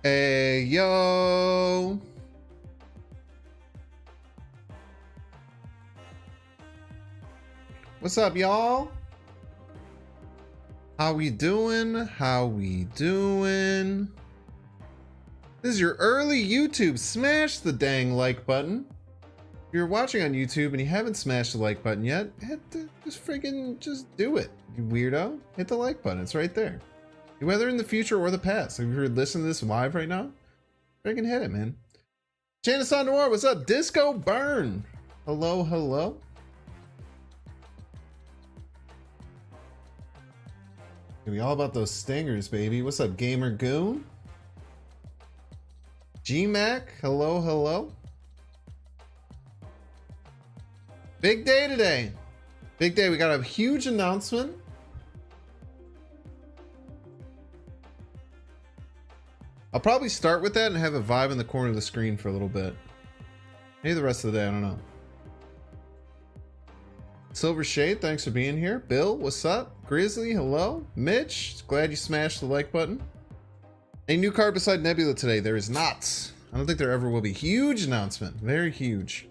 Hey, yo. What's up, y'all? How we doing? How we doing? This is your early YouTube. Smash the dang like button. If you're watching on YouTube and you haven't smashed the like button yet, just do it, you weirdo. Hit the like button. It's right there. Whether in the future or the past. If you're listening to this live right now, freaking hit it, man. Janice on Noir, what's up? Disco Burn. Hello, hello. Gonna be all about those stingers, baby. What's up, Gamer Goon? G-Mac, hello, hello. Big day today. Big day. We got a huge announcement. I'll probably start with that and have a vibe in the corner of the screen for a little bit. Maybe the rest of the day, I don't know. Silver Shade, thanks for being here. Bill, what's up? Grizzly, hello. Mitch, glad you smashed the like button. A new card beside Nebula today. There is not. I don't think there ever will be. Huge announcement. Very huge.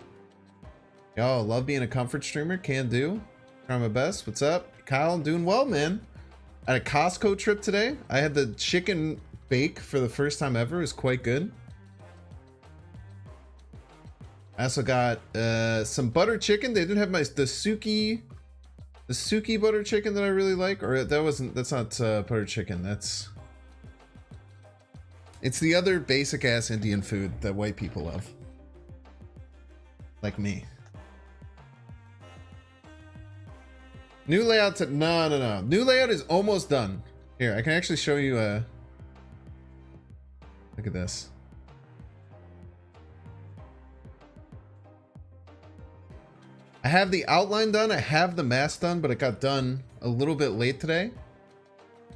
Yo, love being a comfort streamer. Can do. Try my best. What's up? Kyle, I'm doing well, man. I had a Costco trip today. I had the chicken bake for the first time ever. It was quite good. I also got some butter chicken. They didn't have the Suki butter chicken that I really like, or that's not butter chicken. It's the other basic ass Indian food that white people love, like me. New layout no. New layout is almost done. Here, I can actually show you look at this. I have the outline done. I have the mask done, but it got done a little bit late today.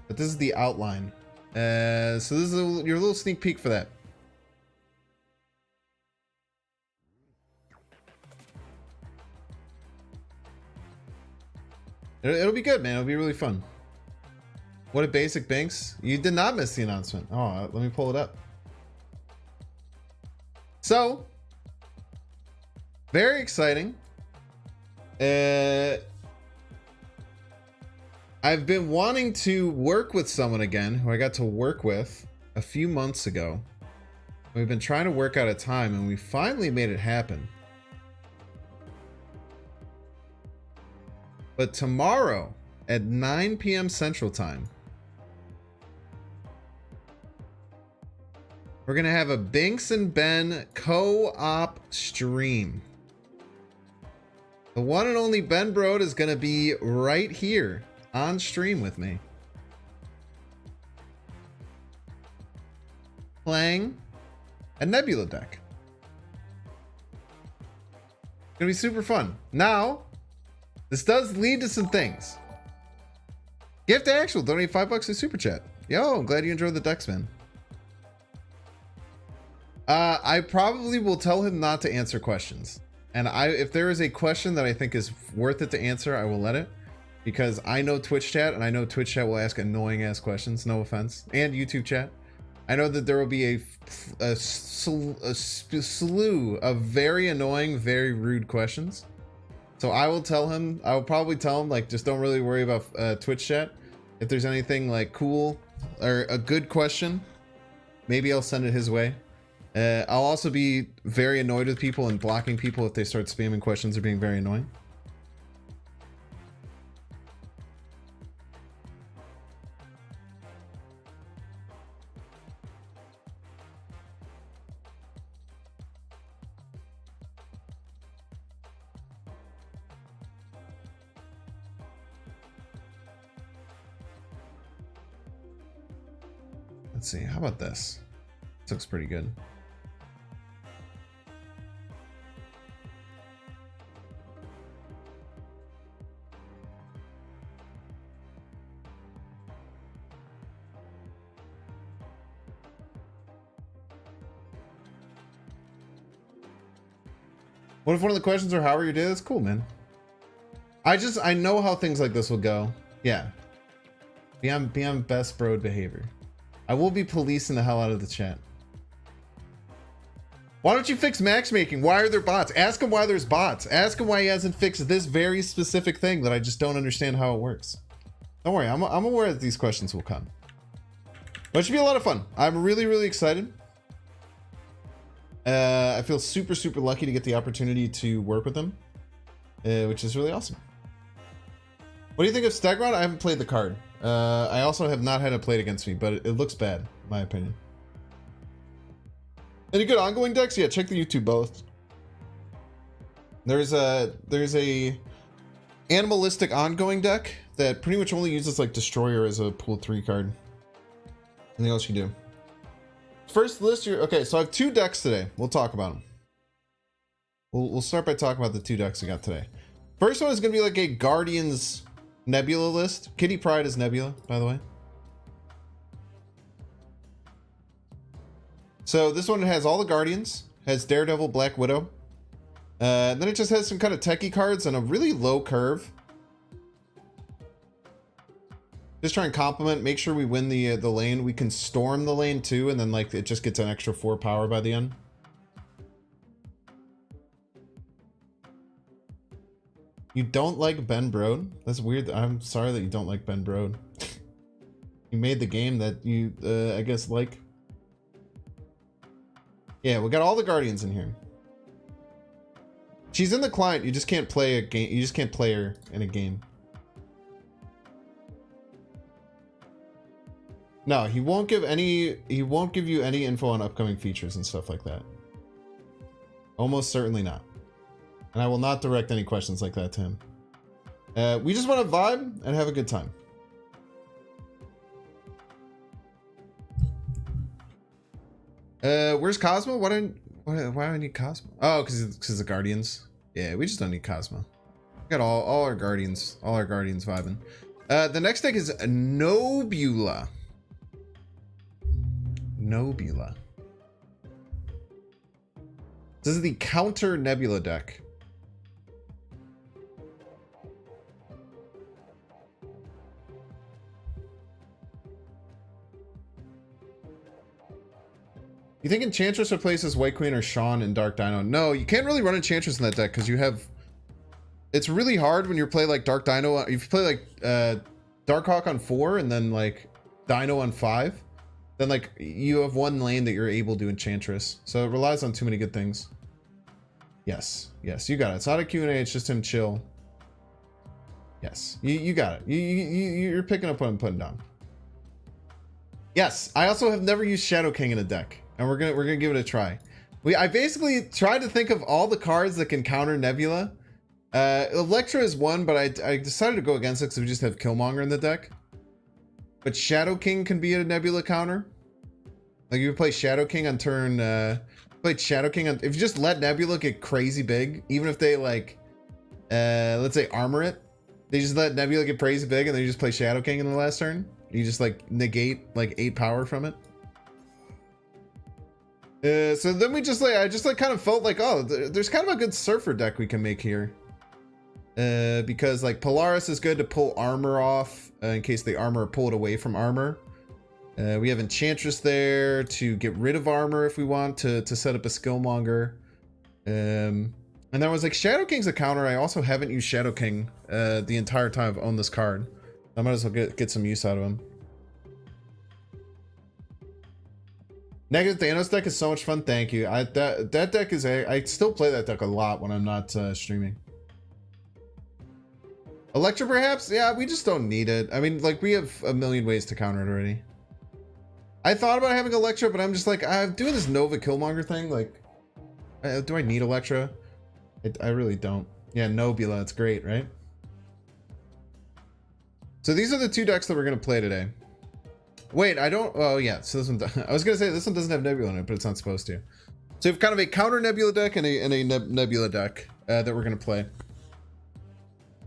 But this is the outline. So this is your little sneak peek for that. It'll be good, man. It'll be really fun. What a basic Binks. You did not miss the announcement. Oh, let me pull it up. So, very exciting. I've been wanting to work with someone again who I got to work with a few months ago. We've been trying to work out a time and we finally made it happen. But tomorrow at 9 p.m. Central Time, we're going to have a Binks and Ben co-op stream. The one and only Ben Brode is going to be right here on stream with me, playing a Nebula deck. It's going to be super fun. Now, this does lead to some things. Gift Actual, donate $5 to Super Chat. Yo, I'm glad you enjoyed the decks, man. I probably will tell him not to answer questions. And if there is a question that I think is worth it to answer, I will let it. Because I know Twitch chat, and I know Twitch chat will ask annoying ass questions, no offense. And YouTube chat. I know that there will be a slew of very annoying, very rude questions. So I will probably tell him, like, just don't really worry about Twitch chat. If there's anything like cool or a good question, maybe I'll send it his way. I'll also be very annoyed with people and blocking people if they start spamming questions or being very annoying. Let's see, how about this? This looks pretty good. What if one of the questions are how are your day? That's cool, man. I know how things like this will go. Yeah. Be on best Brode behavior. I will be policing the hell out of the chat. Why don't you fix matchmaking? Why are there bots? Ask him why there's bots. Ask him why he hasn't fixed this very specific thing that I just don't understand how it works. Don't worry, I'm aware that these questions will come. But it should be a lot of fun. I'm really, really excited. I feel super, super lucky to get the opportunity to work with them, which is really awesome. What do you think of Stegron? I haven't played the card. I also have not had it played against me, but it looks bad, in my opinion. Any good ongoing decks? Yeah, check the YouTube both. There's a animalistic ongoing deck that pretty much only uses like Destroyer as a pool 3 card. Anything else you do? First list, okay, so I have 2 decks today. We'll talk about them. We'll start by talking about the 2 decks I got today. First one is going to be like a Guardians Nebula list. Kitty Pryde is Nebula, by the way. So this one has all the Guardians, has Daredevil, Black Widow. Then it just has some kind of techie cards and a really low curve. Just try and complement, make sure we win the lane. We can storm the lane too, and then like it just gets an extra 4 power by the end. You don't like Ben Brode? That's weird. I'm sorry that you don't like Ben Brode. You made the game that you, I guess, like. Yeah, we got all the Guardians in here. She's in the client. You just can't play a game. You just can't play her in a game. No, he won't give any. He won't give you any info on upcoming features and stuff like that. Almost certainly not. And I will not direct any questions like that to him. We just want to vibe and have a good time. Where's Cosmo? Why do I need Cosmo? Oh, because the Guardians. Yeah, we just don't need Cosmo. We got all our Guardians, vibing. The next deck is Nebula. Nebula. This is the counter Nebula deck. You think Enchantress replaces White Queen or Sean in Dark Dino? No, you can't really run Enchantress in that deck because you have... It's really hard when you play like Dark Dino. If you play like Darkhawk on 4 and then like Dino on 5, then like you have one lane that you're able to Enchantress. So it relies on too many good things. Yes, yes, you got it. It's not a Q&A, it's just him chill. Yes, you got it. You're picking up what I'm putting down. Yes, I also have never used Shadow King in a deck. And we're gonna give it a try. I basically tried to think of all the cards that can counter Nebula. Electra is one, but I decided to go against it because we just have Killmonger in the deck. But Shadow King can be a Nebula counter. Like you would play Shadow King on turn. Play Shadow King on. If you just let Nebula get crazy big, even if they like, let's say armor it, they just let Nebula get crazy big, and then you just play Shadow King in the last turn. You just like negate like 8 power from it. So then we just like, I just like kind of felt like, oh, there's kind of a good Surfer deck we can make here. Because like Polaris is good to pull armor off in case the armor pull it away from armor. We have Enchantress there to get rid of armor if we want to set up a Skillmonger. And then I was like, Shadow King's a counter. I also haven't used Shadow King the entire time I've owned this card. I might as well get some use out of him. Negative Thanos deck is so much fun. Thank you. That deck is I still play that deck a lot when I'm not streaming. Electra perhaps? Yeah, we just don't need it. I mean, like we have a million ways to counter it already. I thought about having Electra, but I'm just like, I'm doing this Nova Killmonger thing. Like, do I need Electra? I really don't. Yeah, Nebula, it's great, right? So these are the 2 decks that we're gonna play today. Wait, I don't. Oh yeah, so this one. I was gonna say this one doesn't have Nebula in it, but it's not supposed to. So we have kind of a counter Nebula deck and a Nebula deck that we're gonna play.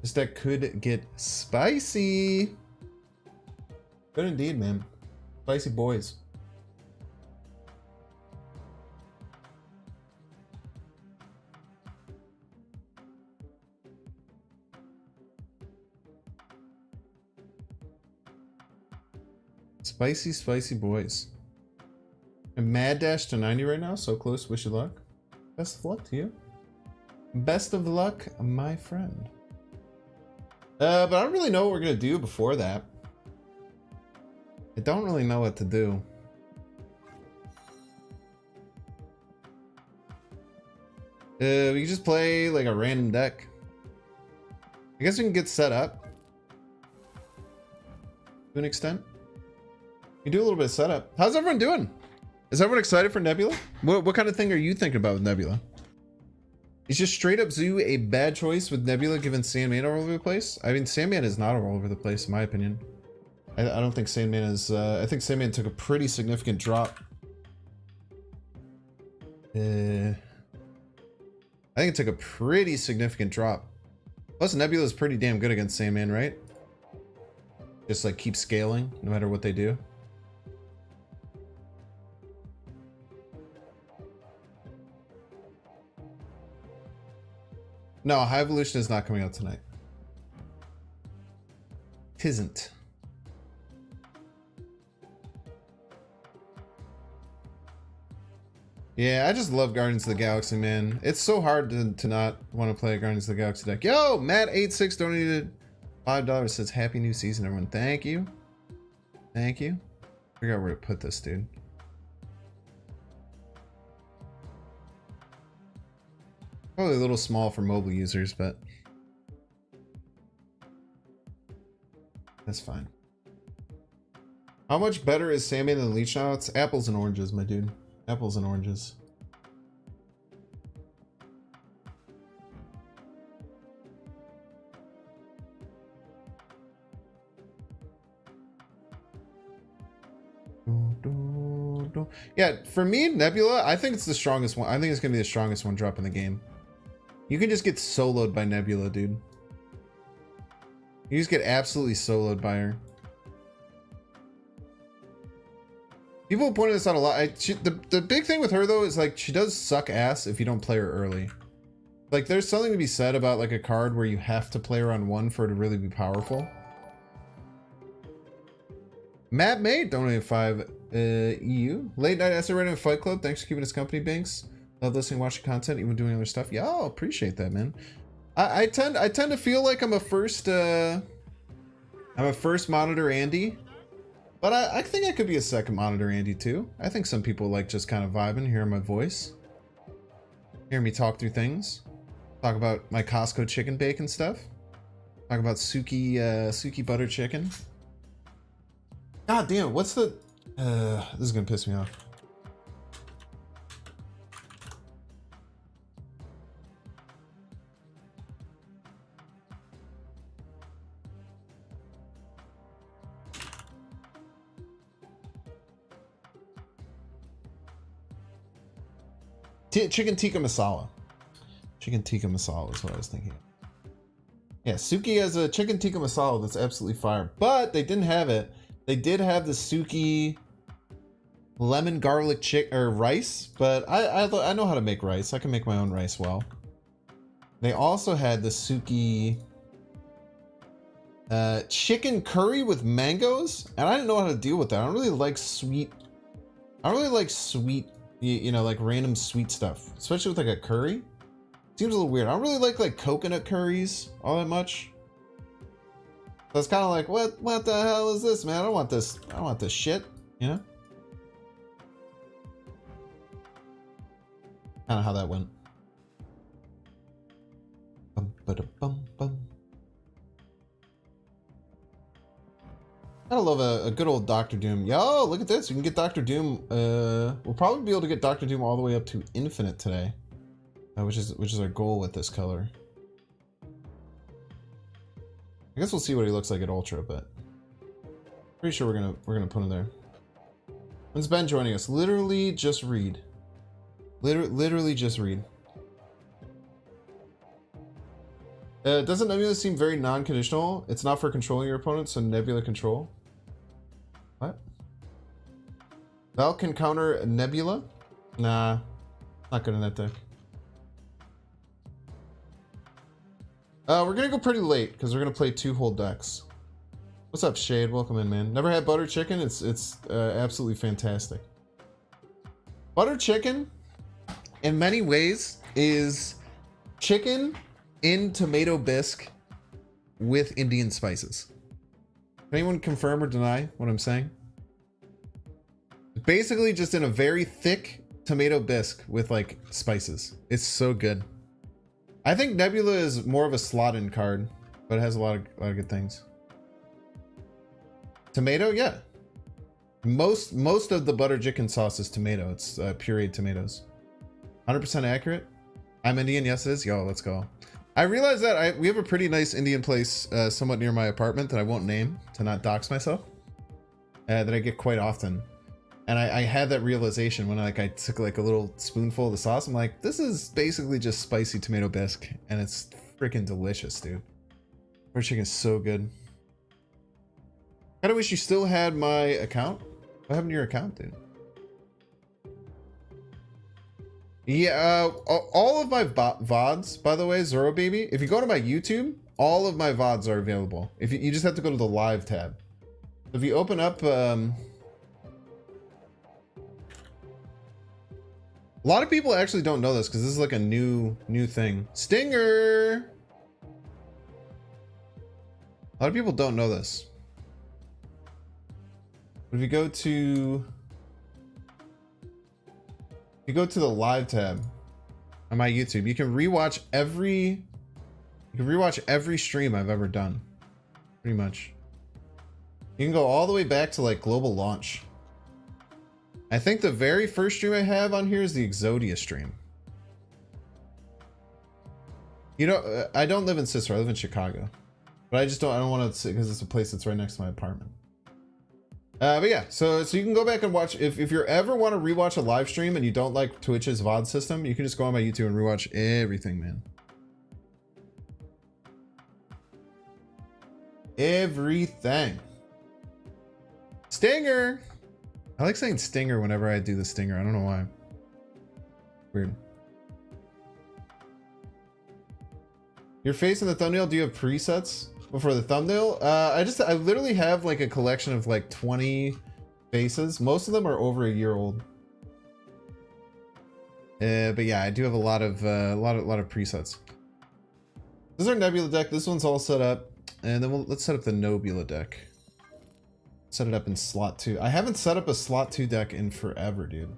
This deck could get spicy. Good indeed, man. Spicy boys. Spicy, spicy boys. A mad dash to 90 right now. So close. Wish you luck. Best of luck to you. Best of luck, my friend. But I don't really know what we're going to do before that. I don't really know what to do. We can just play like a random deck. I guess we can get set up to an extent. We do a little bit of setup. How's everyone doing? Is everyone excited for Nebula? What kind of thing are you thinking about with Nebula? Is just straight up Zoo a bad choice with Nebula given Sandman all over the place? I mean, Sandman is not all over the place in my opinion. I don't think Sandman is, I think Sandman took a pretty significant drop. I think it took a pretty significant drop. Plus Nebula is pretty damn good against Sandman, right? Just like keep scaling no matter what they do. No, High Evolution is not coming out tonight. Tisn't. Yeah, I just love Guardians of the Galaxy, man. It's so hard to not want to play a Guardians of the Galaxy deck. Yo, Matt86 donated $5. Says Happy New Season, everyone. Thank you. Thank you. Figure out where to put this, dude. Probably a little small for mobile users, but that's fine. How much better is Sandman than Leech now? It's apples and oranges, my dude. Apples and oranges. Yeah, for me, Nebula, I think it's the strongest one. I think it's going to be the strongest one drop in the game. You can just get soloed by Nebula, dude. You just get absolutely soloed by her. People pointed this out a lot. The big thing with her, though, is like she does suck ass if you don't play her early. Like, there's something to be said about like a card where you have to play her on one for it to really be powerful. Matt May donated 5 EU. Late night essay writing at Fight Club. Thanks for keeping us company, Binks. Love listening, watching content, even doing other stuff. Yeah, I'll appreciate that, man. I tend to feel like I'm a first monitor Andy, but I think I could be a second monitor Andy too. I think some people like just kind of vibing, hearing my voice, hearing me talk through things, talk about my Costco chicken bake and stuff, talk about Suki butter chicken. God damn, what's the this is gonna piss me off. Chicken tikka masala. Chicken tikka masala is what I was thinking. Yeah, Suki has a chicken tikka masala that's absolutely fire, but they didn't have it. They did have the Suki lemon garlic rice, but I know how to make rice. I can make my own rice well. They also had the Suki chicken curry with mangoes, and I didn't know how to deal with that. I don't really like sweet. You know, like random sweet stuff, especially with like a curry. Seems a little weird. I don't really like coconut curries all that much. So it's kind of like, what the hell is this, man? I don't want this shit, you know? Kind of how that went. Bum, ba-da-bum, bum. I love a good old Doctor Doom. Yo, look at this. We can get Doctor Doom. We'll probably be able to get Doctor Doom all the way up to infinite today, which is our goal with this color. I guess we'll see what he looks like at Ultra, but pretty sure we're gonna put him there. When's Ben joining us? Literally just read. Literally just read. Doesn't Nebula seem very non-conditional? It's not for controlling your opponent, so Nebula control. What? Val can counter Nebula? Nah, not good in that deck. We're gonna go pretty late because we're gonna play 2 whole decks. What's up, Shade? Welcome in, man. Never had butter chicken. It's absolutely fantastic. Butter chicken, in many ways, is chicken in tomato bisque with Indian spices. Can anyone confirm or deny what I'm saying? Basically, just in a very thick tomato bisque with like spices. It's so good. I think Nebula is more of a slot-in card, but it has a lot of good things. Tomato, yeah. Most of the butter chicken sauce is tomato. It's pureed tomatoes. 100% accurate. I'm Indian. Yes, it is. Yo, let's go. I realized that we have a pretty nice Indian place somewhat near my apartment that I won't name to not dox myself. That I get quite often. And I had that realization when I took like a little spoonful of the sauce. I'm like, this is basically just spicy tomato bisque, and it's freaking delicious, dude. Butter chicken is so good. Kinda wish you still had my account. What happened to your account, dude? Yeah, all of my VODs, by the way, Zoro Baby, if you go to my YouTube, all of my VODs are available. If you just have to go to the live tab. If you open up, a lot of people actually don't know this because this is like a new thing. Stinger! A lot of people don't know this. But if you go to the live tab on my YouTube, you can rewatch every stream I've ever done. Pretty much. You can go all the way back to like global launch. I think the very first stream I have on here is the Exodia stream. You know, I don't live in Cicero, I live in Chicago. But I don't want to, because it's a place that's right next to my apartment. But yeah, so you can go back and watch, if you ever want to rewatch a live stream and you don't like Twitch's VOD system, you can just go on my YouTube and rewatch everything, man. Everything. Stinger! I like saying stinger whenever I do the stinger. I don't know why. Weird. Your face in the thumbnail, do you have presets for the thumbnail? I literally have like a collection of like 20 faces. Most of them are over a year old. But yeah, I do have a lot of presets. This is our Nebula deck. This one's all set up. And then let's set up the Nebula deck. Set it up in slot 2. I haven't set up a slot 2 deck in forever, dude.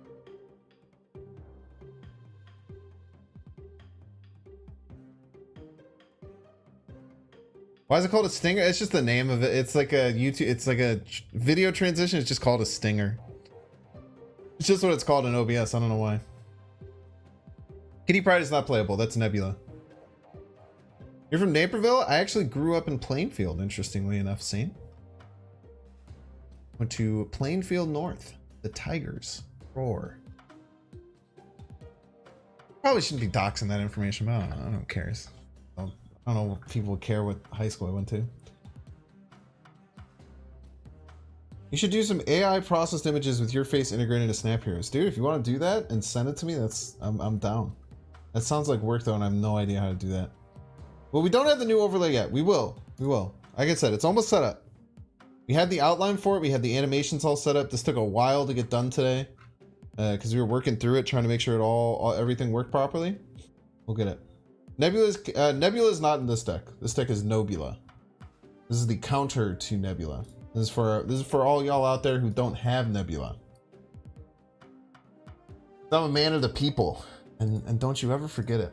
Why is it called a stinger? It's just the name of it. It's like a YouTube, it's like a video transition. It's just called a stinger. It's just what it's called in OBS. I don't know why. Kitty Pride is not playable. That's Nebula. You're from Naperville? I actually grew up in Plainfield, interestingly enough, see? Went to Plainfield North. The Tigers roar. Probably shouldn't be doxing that information, but I don't care. I don't know if people care what high school I went to. You should do some AI processed images with your face integrated into Snap Heroes. Dude, if you want to do that and send it to me, I'm down. That sounds like work though, and I have no idea how to do that. Well, we don't have the new overlay yet. We will. Like I said, it's almost set up. We had the outline for it. We had the animations all set up. This took a while to get done today because we were working through it, trying to make sure everything worked properly. We'll get it. Nebula is not in this deck. This deck is Nebula. This is the counter to Nebula. This is for all y'all out there who don't have Nebula. I'm a man of the people, and don't you ever forget it.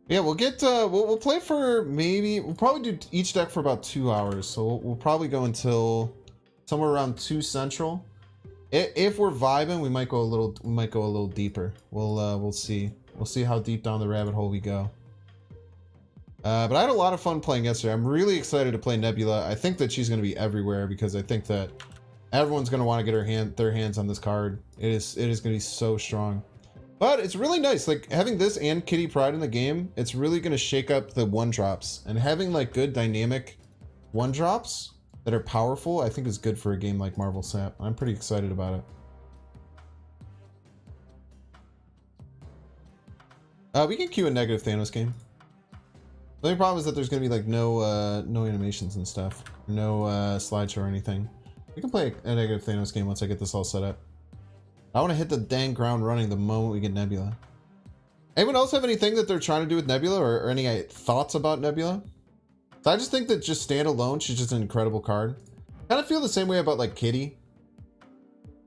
Yeah, we'll get we'll play for we'll probably do each deck for about 2 hours. So we'll probably go until somewhere around 2 Central. If we're vibing, we might go a little deeper. We'll see. We'll see how deep down the rabbit hole we go. But I had a lot of fun playing yesterday. I'm really excited to play Nebula. I think that she's going to be everywhere because I think that everyone's going to want to get their hands on this card. It is going to be so strong. But it's really nice, like having this and Kitty Pryde in the game, it's really gonna shake up the one drops. And having like good dynamic one drops that are powerful, I think is good for a game like Marvel Sap. I'm pretty excited about it. We can queue a negative Thanos game. The only problem is that there's gonna be like no animations and stuff. No slideshow or anything. We can play a negative Thanos game once I get this all set up. I want to hit the dang ground running the moment we get Nebula. Anyone else have anything that they're trying to do with Nebula or any thoughts about Nebula? So I just think that just standalone, she's just an incredible card. Kind of feel the same way about like Kitty.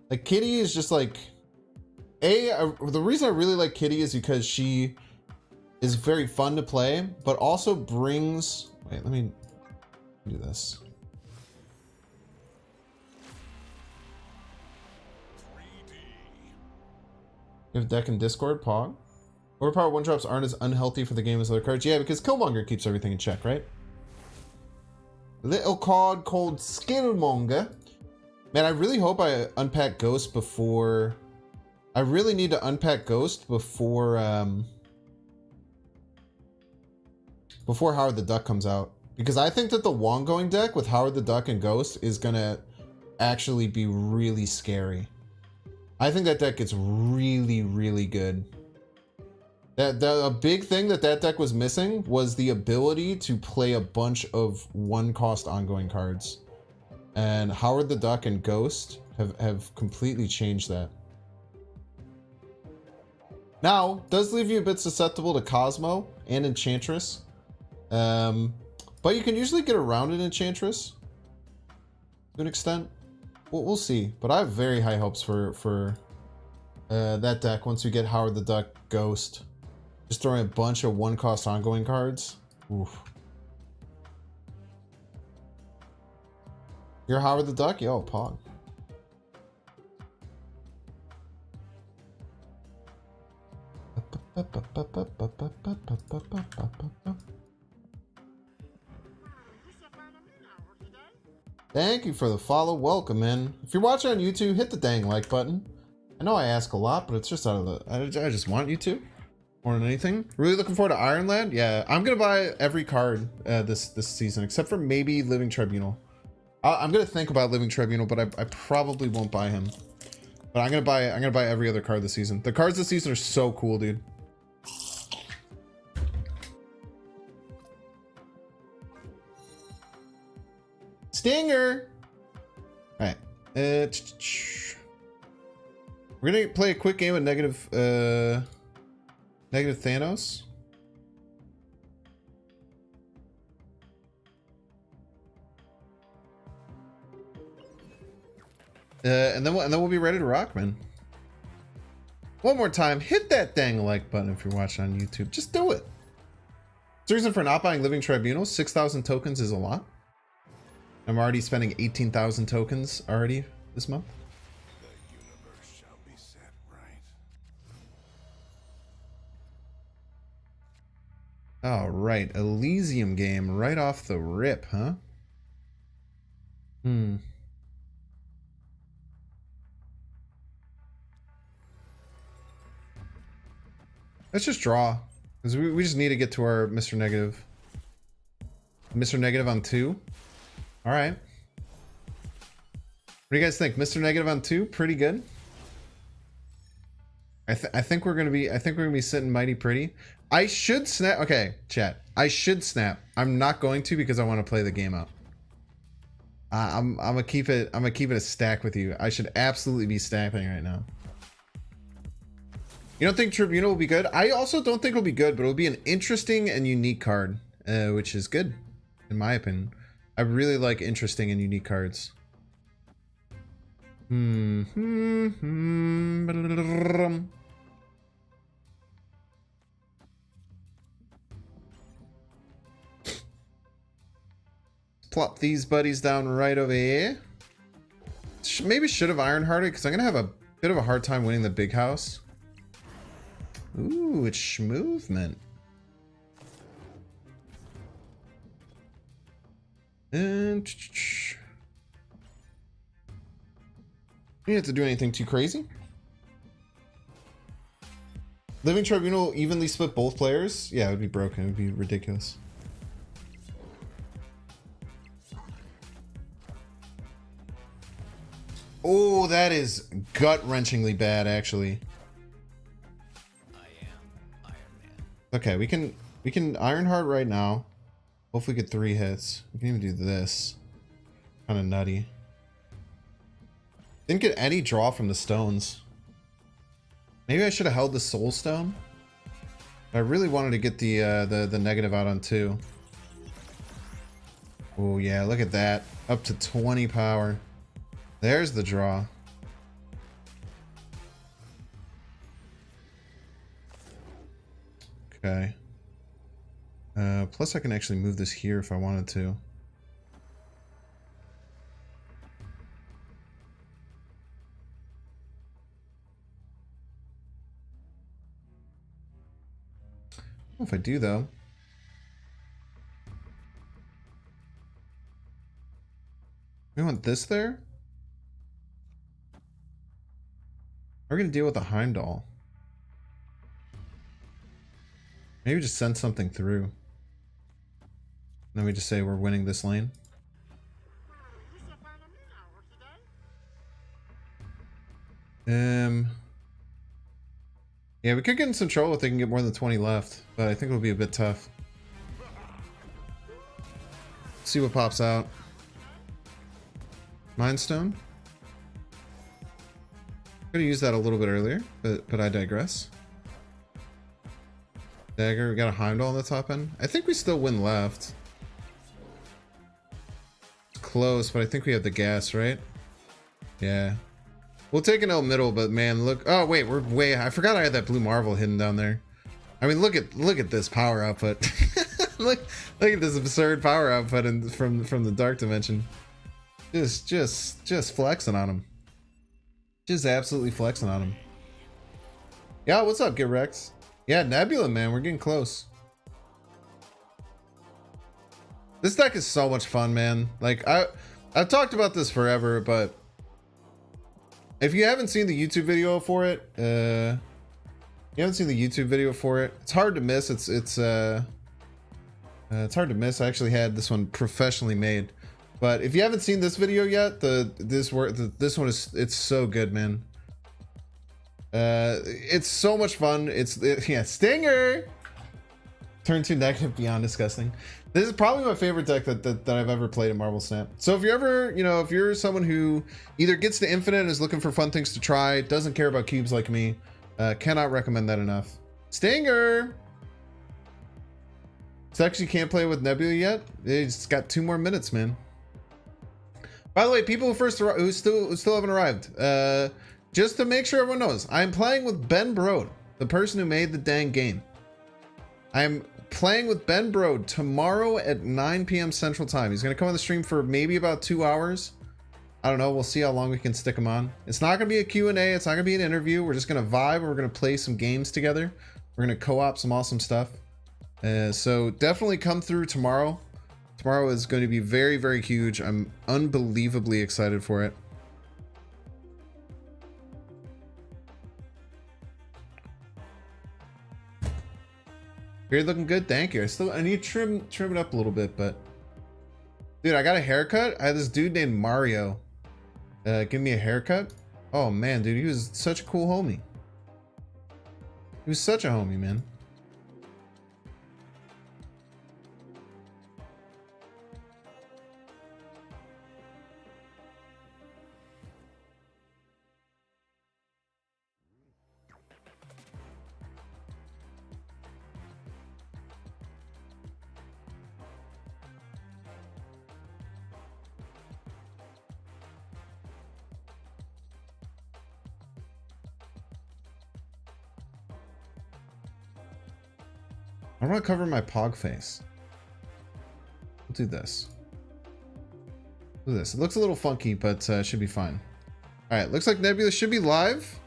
Like Kitty is just like, the reason I really like Kitty is because she is very fun to play, but also brings, wait, let me do this. You have deck and Discord, Pog. Overpowered one drops aren't as unhealthy for the game as other cards. Yeah, because Killmonger keeps everything in check, right? Little card called Skillmonger. Man, I really hope I unpack Ghost before. I really need to unpack Ghost before before Howard the Duck comes out. Because I think that the Wong going deck with Howard the Duck and Ghost is gonna actually be really scary. I think that deck gets really, really good. A big thing that deck was missing was the ability to play a bunch of one-cost ongoing cards. And Howard the Duck and Ghost have completely changed that. Now, does leave you a bit susceptible to Cosmo and Enchantress. But you can usually get around an Enchantress to an extent. We'll see, but I have very high hopes for that deck once we get Howard the Duck Ghost. Just throwing a bunch of one-cost ongoing cards. Oof. You're Howard the Duck? Yo, Pog. Thank you for the follow. Welcome in. If you're watching on YouTube, hit the dang like button. I know I ask a lot, but it's just out of the... I just want you to. More than anything. Really looking forward to Iron Lad. Yeah, I'm going to buy every card this season, except for maybe Living Tribunal. I'm going to think about Living Tribunal, but I probably won't buy him. But I'm going to buy every other card this season. The cards this season are so cool, dude. Stinger. All right. We're gonna play a quick game of negative Thanos. And then we'll be ready to rock, man. One more time, hit that dang like button if you're watching on YouTube. Just do it. The reason for not buying Living Tribunal, 6,000 tokens is a lot. I'm already spending 18,000 tokens already this month. The universe shall be set right. All right, Elysium game right off the rip, huh? Let's just draw, because we just need to get to our Mr. Negative. Mr. Negative on 2. All right. What do you guys think? Mr. Negative on 2, pretty good. I think we're gonna be sitting mighty pretty. I should snap. Okay, chat. I should snap. I'm not going to because I want to play the game out. I'm gonna keep it. I'm gonna keep it a stack with you. I should absolutely be stacking right now. You don't think Tribunal will be good? I also don't think it'll be good, but it'll be an interesting and unique card, which is good, in my opinion. I really like interesting and unique cards. Plop these buddies down right over here. Maybe should have Ironhearted because I'm gonna have a bit of a hard time winning the big house. Ooh, it's schmovement. And you don't have to do anything too crazy. Living Tribunal evenly split both players? Yeah, it would be broken. It would be ridiculous. Oh, that is gut-wrenchingly bad, actually. I am Iron Man. Okay, we can Ironheart right now. Hopefully get 3 hits. We can even do this. Kind of nutty. Didn't get any draw from the stones. Maybe I should have held the Soul Stone. I really wanted to get the negative out on 2. Oh yeah, look at that. Up to 20 power. There's the draw. Okay. Plus I can actually move this here if I wanted to. I don't know if I do though. We want this there? We're gonna deal with the Heimdall. Maybe just send something through. Then we just say we're winning this lane. Yeah, we could get in some trouble if they can get more than 20 left, but I think it'll be a bit tough. See what pops out. Mind Stone. Could have used that a little bit earlier, but I digress. Dagger, we got a Heimdall on the top end. I think we still win left. Close, but I think we have the gas, right? Yeah. We'll take an L middle, but man, look. Oh wait, we're way. I forgot I had that blue marvel hidden down there. I mean, look at this power output. look at this absurd power output from the dark dimension. Just flexing on him. Just absolutely flexing on him. Yeah, what's up, Get Rex? Yeah, Nebula, man, we're getting close. This deck is so much fun, man. Like I've talked about this forever, but if you haven't seen the YouTube video for it, it's hard to miss. It's hard to miss. I actually had this one professionally made, but if you haven't seen this video yet, this one it's so good, man. It's so much fun. Yeah, Stinger. Turn 2 negative beyond disgusting. This is probably my favorite deck that I've ever played in Marvel Snap. So if you're ever, if you're someone who either gets to Infinite and is looking for fun things to try, doesn't care about cubes like me, cannot recommend that enough. Stinger! Sex, you can't play with Nebula yet? It's got 2 more minutes, man. By the way, people who still haven't arrived, just to make sure everyone knows, I'm playing with Ben Brode, the person who made the dang game. I'm playing with Ben Brode tomorrow at 9 p.m. Central Time. He's going to come on the stream for maybe about 2 hours. I don't know. We'll see how long we can stick him on. It's not going to be a Q&A. It's not going to be an interview. We're just going to vibe and we're going to play some games together. We're going to co-op some awesome stuff. So definitely come through tomorrow. Tomorrow is going to be very, very huge. I'm unbelievably excited for it. Beard looking good, thank you. I need to trim it up a little bit, but dude, I got a haircut. I had this dude named Mario give me a haircut. Oh man, dude, he was such a cool homie. He was such a homie, man. I want to cover my pog face. We'll do this. Do this. It looks a little funky, but should be fine. All right, looks like Nebula should be live.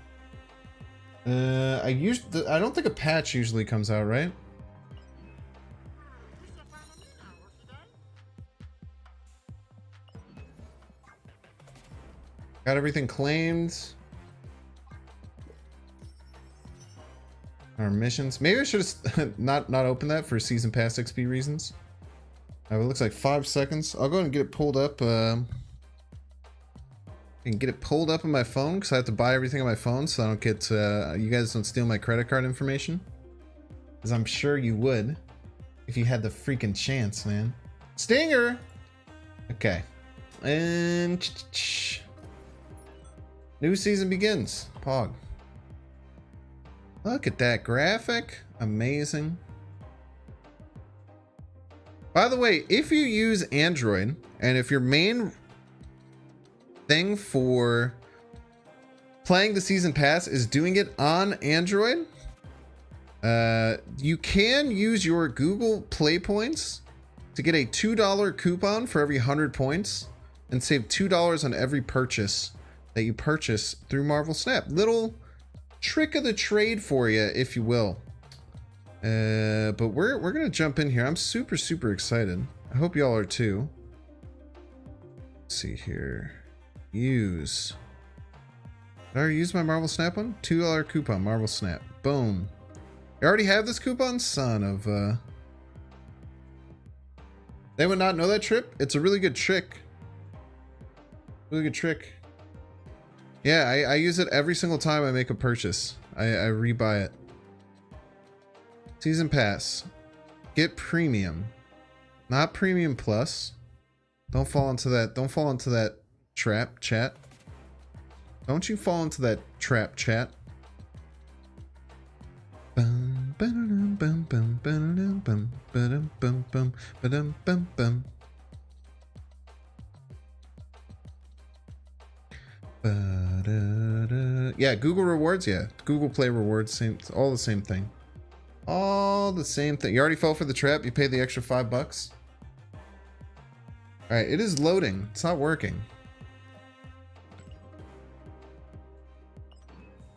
I don't think a patch usually comes out, right? Got everything claimed. Our missions. Maybe I should have not opened that for season pass XP reasons. It looks like 5 seconds. I'll go ahead and get it pulled up. And get it pulled up on my phone because I have to buy everything on my phone, so I don't get you guys don't steal my credit card information. Because I'm sure you would if you had the freaking chance, man. Stinger. Okay. And new season begins. Pog. Look at that graphic. Amazing. By the way, if you use Android, and if your main thing for playing the season pass is doing it on Android, you can use your Google Play points to get a $2 coupon for every 100 points and save $2 on every purchase that you purchase through Marvel Snap. Little trick of the trade for you, if you will. But we're gonna jump in here. I'm super excited. I hope y'all are too. Let's see here. Use. Did I already use my Marvel Snap one? $2 coupon, Marvel Snap. Boom. You already have this coupon? Son of They would not know that trip? It's a really good trick. Really good trick. Yeah, I use it every single time I make a purchase. I rebuy it. Season pass. Get premium. Not premium plus. Don't fall into that. Don't fall into that trap, chat. Don't you fall into that trap, chat. Bum, ba-da-dum, bum, bum, ba-da-dum, bum, ba-dum, bum, bum, ba-dum, bum, bum. Ba-da-da. Yeah, Google rewards. Yeah, Google Play rewards. Same, all the same thing. All the same thing. You already fell for the trap. You paid the extra $5. All right, it is loading. It's not working.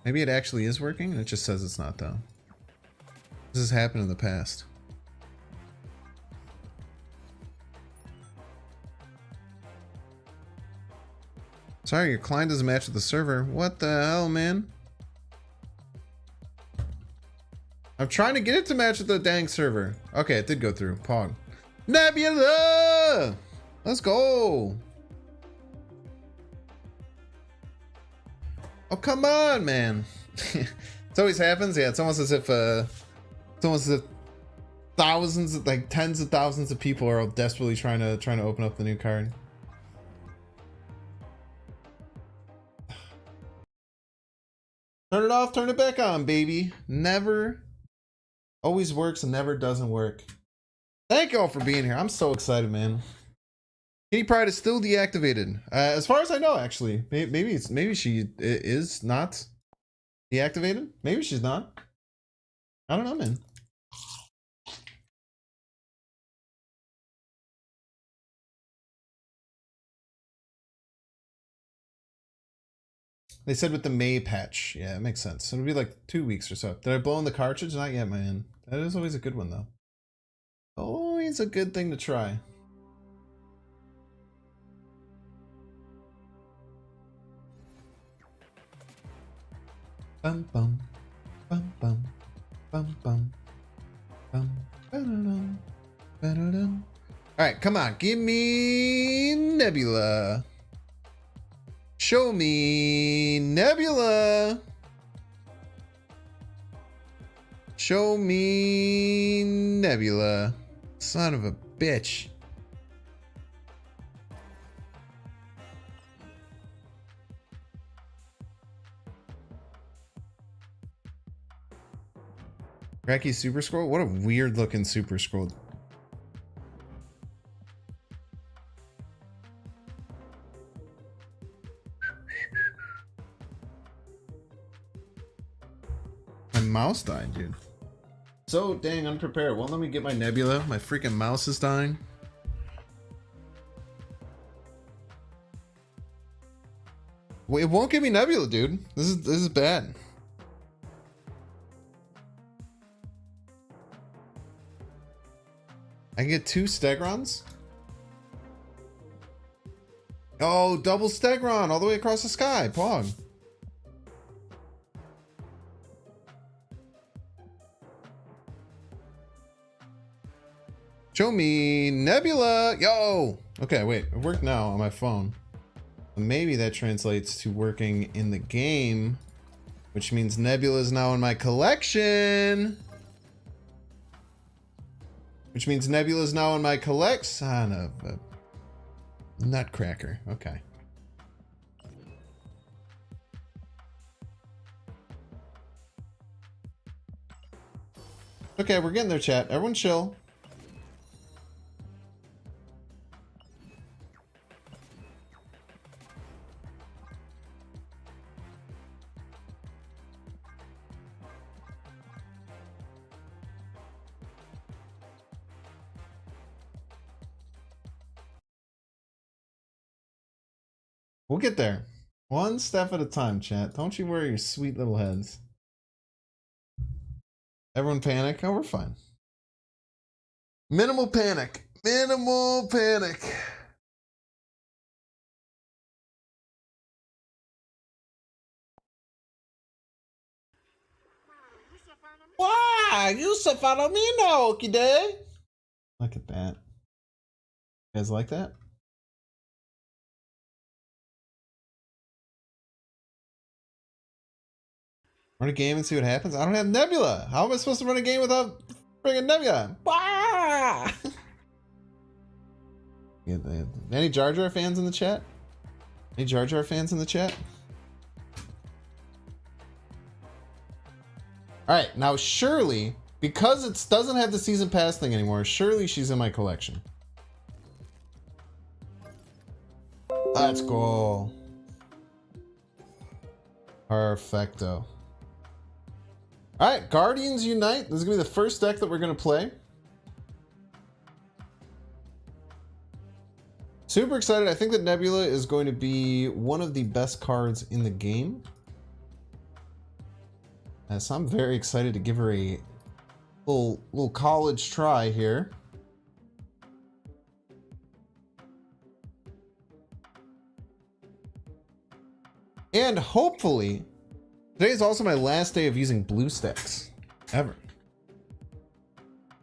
Maybe it actually is working, and it just says it's not though. This has happened in the past. Sorry, your client doesn't match with the server. What the hell, man? I'm trying to get it to match with the dang server. Okay, it did go through. Pog. Nebula! Let's go. Oh, come on, man. It always happens. Yeah, it's almost as if thousands, like tens of thousands of people are desperately trying to open up the new card. Turn it off, turn it back on, baby. Never always works and never doesn't work. Thank y'all for being here. I'm so excited, man. Kitty Pride is still deactivated. As far as I know, actually. Maybe she is not deactivated. Maybe she's not. I don't know, man. They said with the May patch. Yeah, it makes sense. It'll be like 2 weeks or so. Did I blow in the cartridge? Not yet, man. That is always a good one, though. Always a good thing to try. Bum bum bum bum bum bum bum ba-da-dum, ba-da-dum. All right, come on, give me Nebula. Show me Nebula. Show me Nebula. Son of a bitch. Cracky Super Scroll? What a weird looking Super Scroll. My mouse died, dude. So dang unprepared. Won't let me get my Nebula. My freaking mouse is dying. Wait, it won't give me Nebula, dude. This is bad. I can get 2 Stegrons? Oh, double Stegron all the way across the sky. Pog. Show me Nebula. Yo. Okay, wait. It worked now on my phone. Maybe that translates to working in the game, which means Nebula is now in my collection. Which means Nebula is now in my son of a nutcracker. Okay. Okay, we're getting there, chat. Everyone chill. We'll get there. One step at a time, chat. Don't you worry your sweet little heads. Everyone panic? Oh, we're fine. Minimal panic. Minimal panic. Why? You so follow me now, okie day. Look at that. You guys like that? Run a game and see what happens? I don't have Nebula. How am I supposed to run a game without friggin' Nebula? Bah! Any Jar Jar fans in the chat? Any Jar Jar fans in the chat? Alright, now surely, because it doesn't have the season pass thing anymore, surely she's in my collection. Let's go. Perfecto. Alright, Guardians Unite. This is going to be the first deck that we're going to play. Super excited. I think that Nebula is going to be one of the best cards in the game. So I'm very excited to give her a little college try here. And hopefully, today is also my last day of using blue stacks ever.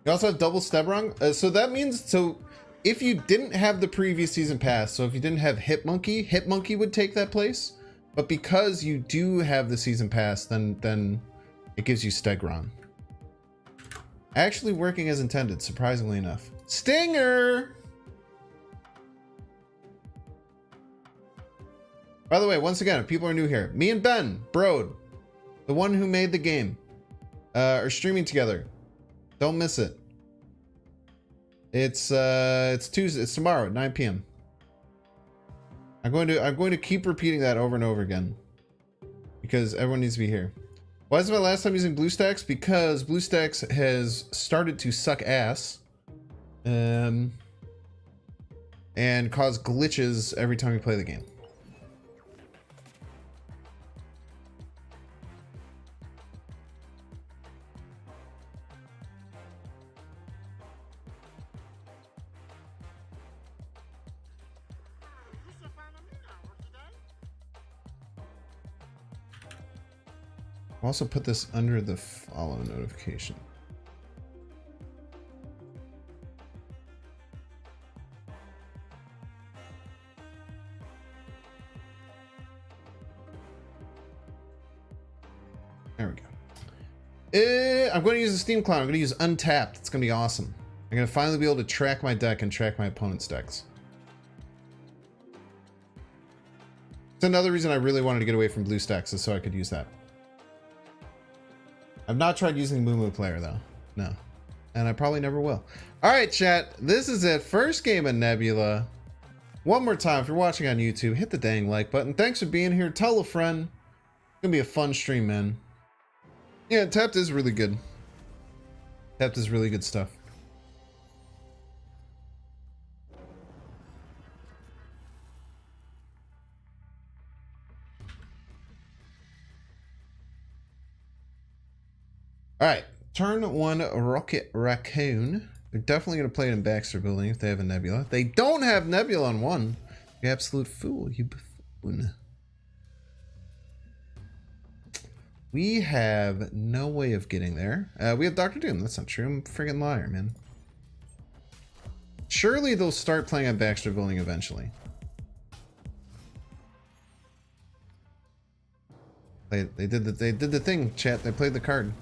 You also have double Stebrung. So that means, so if you didn't have the previous season pass, so if you didn't have Hitmonkey would take that place. But because you do have the season pass, then it gives you Stegron. Actually working as intended, surprisingly enough. Stinger! By the way, once again, if people are new here, me and Ben, Brode, the one who made the game, are streaming together. Don't miss it. It's Tuesday. It's tomorrow at 9 p.m. I'm going to keep repeating that over and over again because everyone needs to be here. Why is it my last time using BlueStacks? Because BlueStacks has started to suck ass, and cause glitches every time you play the game. I'll also put this under the follow notification. There we go. I'm going to use the Steam Cloud. I'm going to use Untapped. It's going to be awesome. I'm going to finally be able to track my deck and track my opponent's decks. It's another reason I really wanted to get away from BlueStacks is so I could use that. I've not tried using Moo Player though. No. And I probably never will. Alright, chat. This is it. First game of Nebula. One more time, if you're watching on YouTube, hit the dang like button. Thanks for being here. Tell a friend. It's gonna be a fun stream, man. Yeah, Tapped is really good. Tapped is really good stuff. Alright, turn one Rocket Raccoon. They're definitely going to play it in Baxter Building if they have a Nebula. They don't have Nebula on one. You absolute fool, you buffoon. We have no way of getting there. We have Dr. Doom. That's not true. I'm a friggin' liar, man. Surely they'll start playing on Baxter Building eventually. They did the thing, chat. They played the card.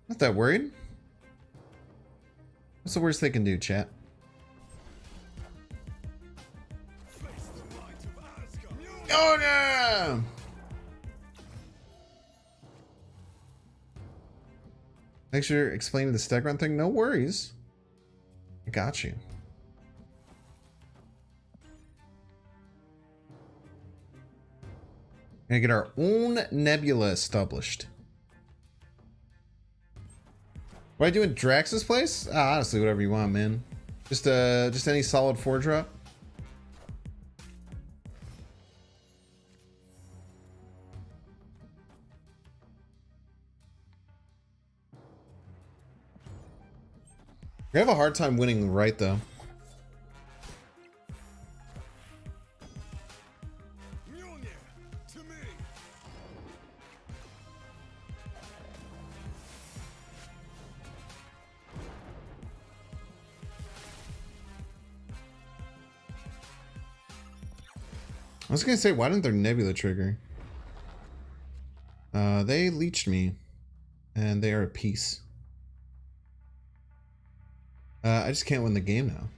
Not that worried. What's the worst they can do, chat? Oh yeah! Thanks for explaining the stag run thing. No worries. I got you. Gonna get our own Nebula established. What do I do in Drax's place? Honestly, whatever you want, man. Just any solid 4-drop. We have a hard time winning right though. I was gonna say, why didn't their Nebula trigger? They leeched me, and they are at peace. I just can't win the game now.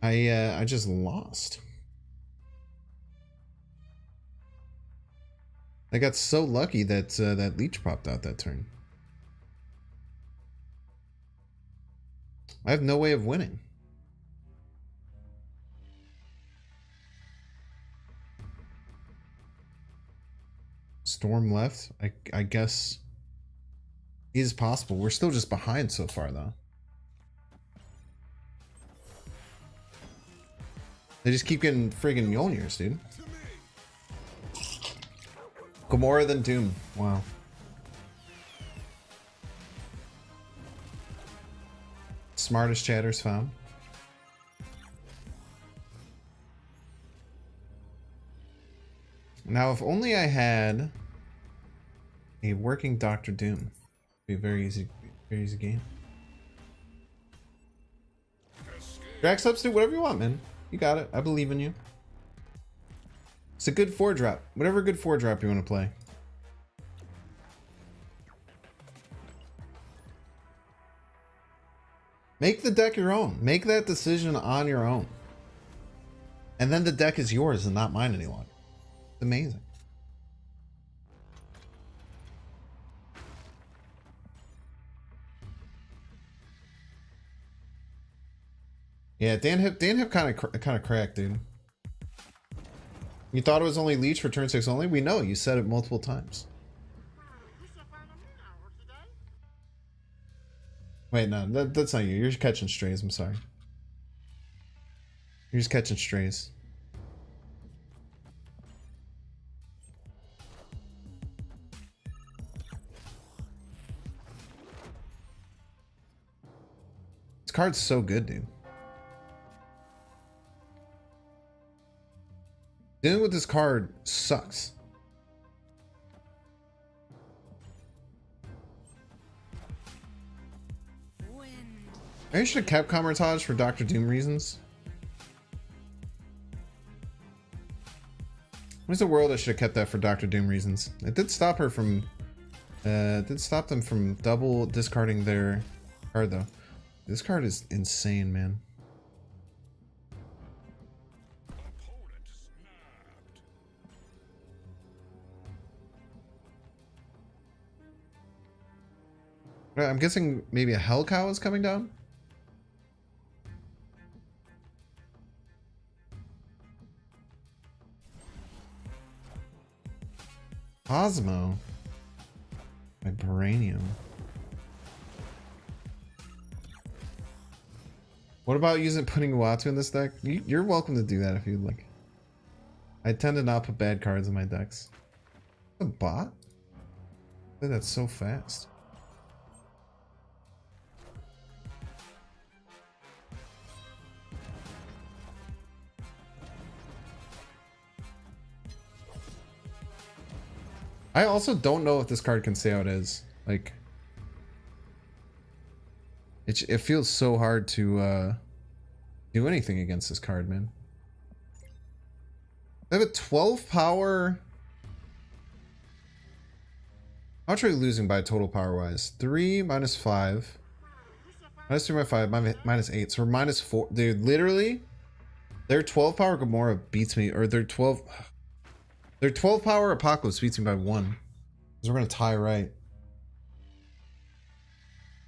I just lost. I got so lucky that that leech popped out that turn. I have no way of winning. Storm left. I guess is possible. We're still just behind so far though. They just keep getting friggin' Mjolnirs, dude. Gamora then Doom. Wow. Smartest chatters found. Now, if only I had a working Dr. Doom, it'd be a very easy game. Drax substitute, whatever you want, man. You got it. I believe in you. It's a good 4-drop. Whatever good 4-drop you want to play. Make the deck your own. Make that decision on your own. And then the deck is yours and not mine any longer. It's amazing. Yeah, Dan Hip kind of cracked, dude. You thought it was only Leech for turn 6 only? We know, you said it multiple times. Wait, no, that's not you. You're just catching strays, I'm sorry. You're just catching strays. This card's so good, dude. Dealing with this card sucks. I should have kept Camertage for Dr. Doom reasons. Where's the world? I should have kept that for Dr. Doom reasons. It did stop her from did stop them from double discarding their card though. This card is insane, man. I'm guessing maybe a Hell Cow is coming down. Cosmo. Vibranium. What about putting Uatu in this deck? You're welcome to do that if you'd like. I tend to not put bad cards in my decks. A bot? That's so fast. I also don't know if this card can stay how it is. Like, it feels so hard to do anything against this card, man. I have a 12 power. How much are we losing by total power wise? 3 minus 5. Minus 3 by 5, minus 8. So we're minus 4. Dude, literally, their 12 power Gamora beats me, or their 12 power Apocalypse beats me by 1. Because we're going to tie right.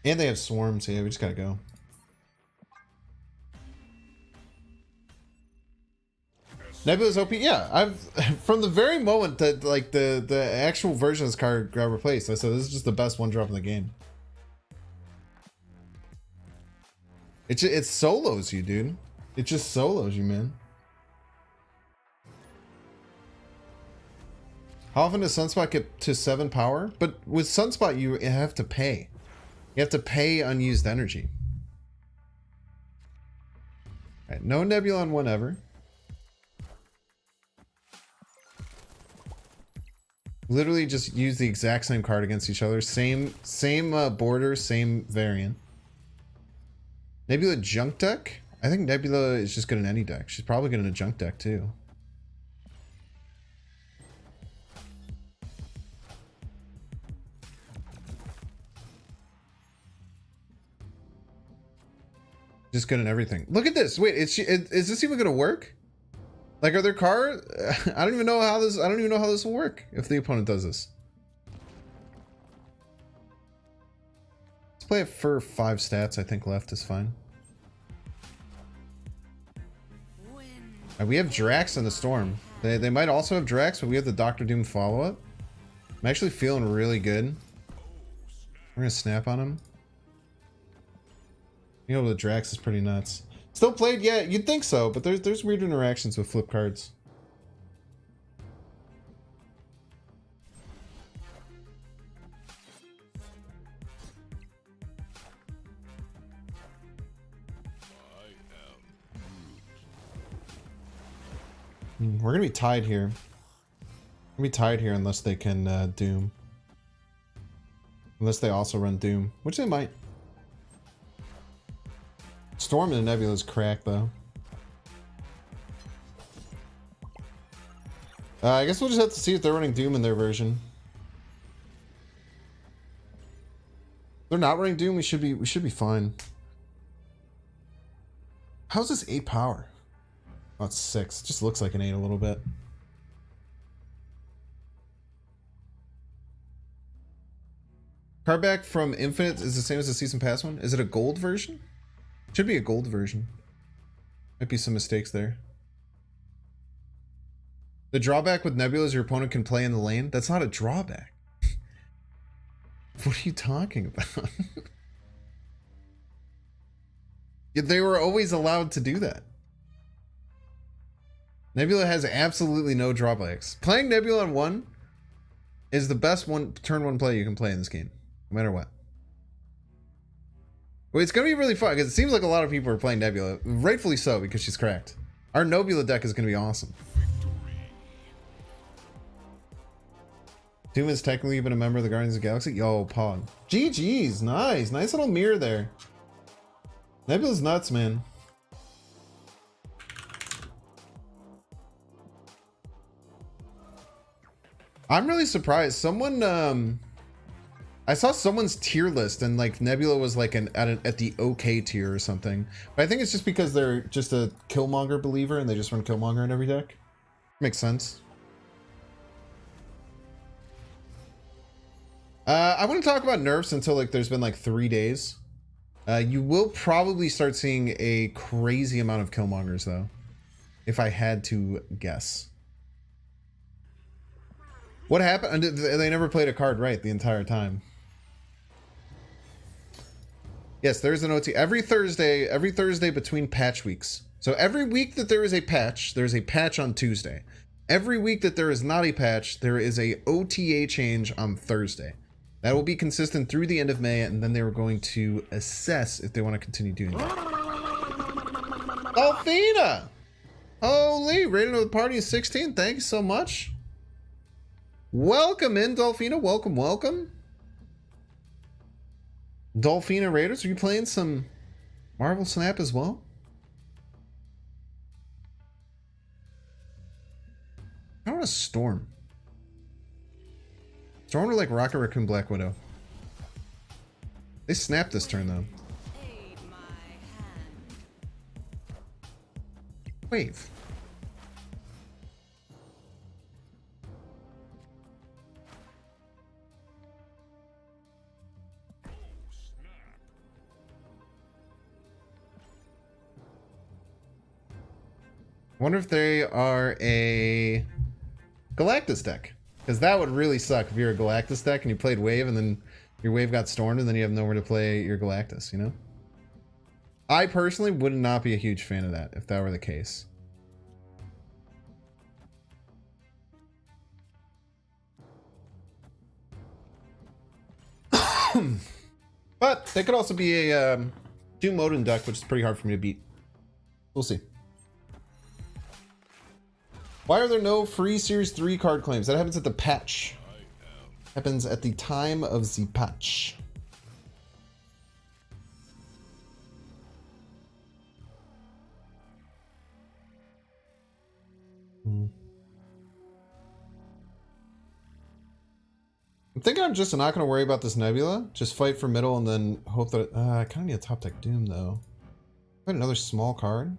And they have swarms. So yeah, we just got to go. Nebula's OP. Yeah, I've from the very moment that like the actual version of this card got replaced, I said this is just the best one drop in the game. It solos you, dude. It just solos you, man. How often does Sunspot get to 7 power? But with Sunspot, you have to pay. You have to pay unused energy. All right, no Nebula on one ever. Literally just use the exact same card against each other. Same border, same variant. Nebula junk deck? I think Nebula is just good in any deck. She's probably good in a junk deck too. Just good in everything. Look at this. Wait, is this even gonna work? Like, are there cards? I don't even know how this. I don't even know how this will work if the opponent does this. Let's play it for 5 stats. I think left is fine. We have Drax in the Storm. They might also have Drax, but we have the Doctor Doom follow up. I'm actually feeling really good. We're gonna snap on him. You know, the Drax is pretty nuts. Still played? Yeah, you'd think so, but there's weird interactions with flip cards. We're gonna be tied here. We're gonna be tied here unless they can Doom. Unless they also run Doom, which they might. Storm and Nebula's cracked though. I guess we'll just have to see if they're running Doom in their version. If they're not running Doom, we should be fine. How's this 8 power? Oh, it's 6. It just looks like an 8 a little bit. Card back from Infinite is the same as the Season Pass one. Is it a gold version? Should be a gold version. Might be some mistakes there. The drawback with Nebula is your opponent can play in the lane. That's not a drawback. What are you talking about? Yeah, they were always allowed to do that. Nebula has absolutely no drawbacks. Playing Nebula on 1 is the best turn 1 play you can play in this game, no matter what. Well, it's going to be really fun because it seems like a lot of people are playing Nebula. Rightfully so, because she's cracked. Our Nebula deck is going to be awesome. Doom has technically been a member of the Guardians of the Galaxy. Yo, Pog. GG's. Nice. Nice little mirror there. Nebula's nuts, man. I'm really surprised. Someone, I saw someone's tier list and like Nebula was like at the okay tier or something. But I think it's just because they're just a Killmonger believer and they just run Killmonger in every deck. Makes sense. I want to talk about nerfs until like there's been like 3 days. You will probably start seeing a crazy amount of Killmongers though, if I had to guess. What happened? They never played a card right the entire time. Yes, there's an OT every Thursday between patch weeks. So every week that there is a patch, there's a patch on Tuesday. Every week that there is not a patch, there is a OTA change on Thursday. That will be consistent through the end of May, and then they were going to assess if they want to continue doing that. Alfina! Holy, rated with the party is 16. Thank you so much. Welcome in, Dolphina. Welcome, welcome. Dolphina Raiders, are you playing some Marvel Snap as well? I want a Storm. Storm or like Rocket Raccoon Black Widow. They snapped this turn though. Wave. Wonder if they are a Galactus deck, because that would really suck if you're a Galactus deck and you played Wave and then your Wave got stormed and then you have nowhere to play your Galactus, you know? I personally would not be a huge fan of that if that were the case. But they could also be a Doom Odin deck, which is pretty hard for me to beat. We'll see. Why are there no free Series 3 card claims? That happens at the patch. Happens at the time of the patch. I'm thinking I'm just not going to worry about this Nebula. Just fight for middle and then hope that... I kind of need a top deck Doom, though. Wait, another small card?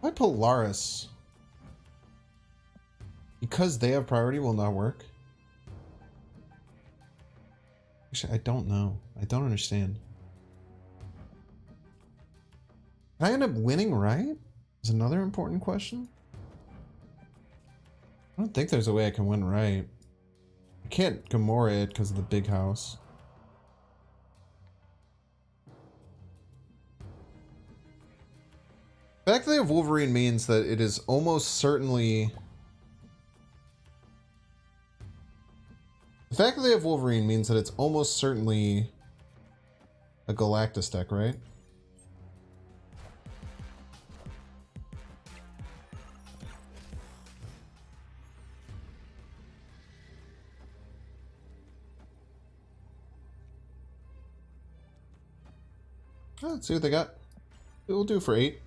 Why Polaris? Because they have priority will not work? Actually, I don't know. I don't understand. Can I end up winning, right? Is another important question. I don't think there's a way I can win right. I can't Gamora it because of the big house. The fact that they have Wolverine means that it is almost certainly... The fact that they have Wolverine means that it's almost certainly a Galactus deck, right? Oh, let's see what they got. We'll do for 8.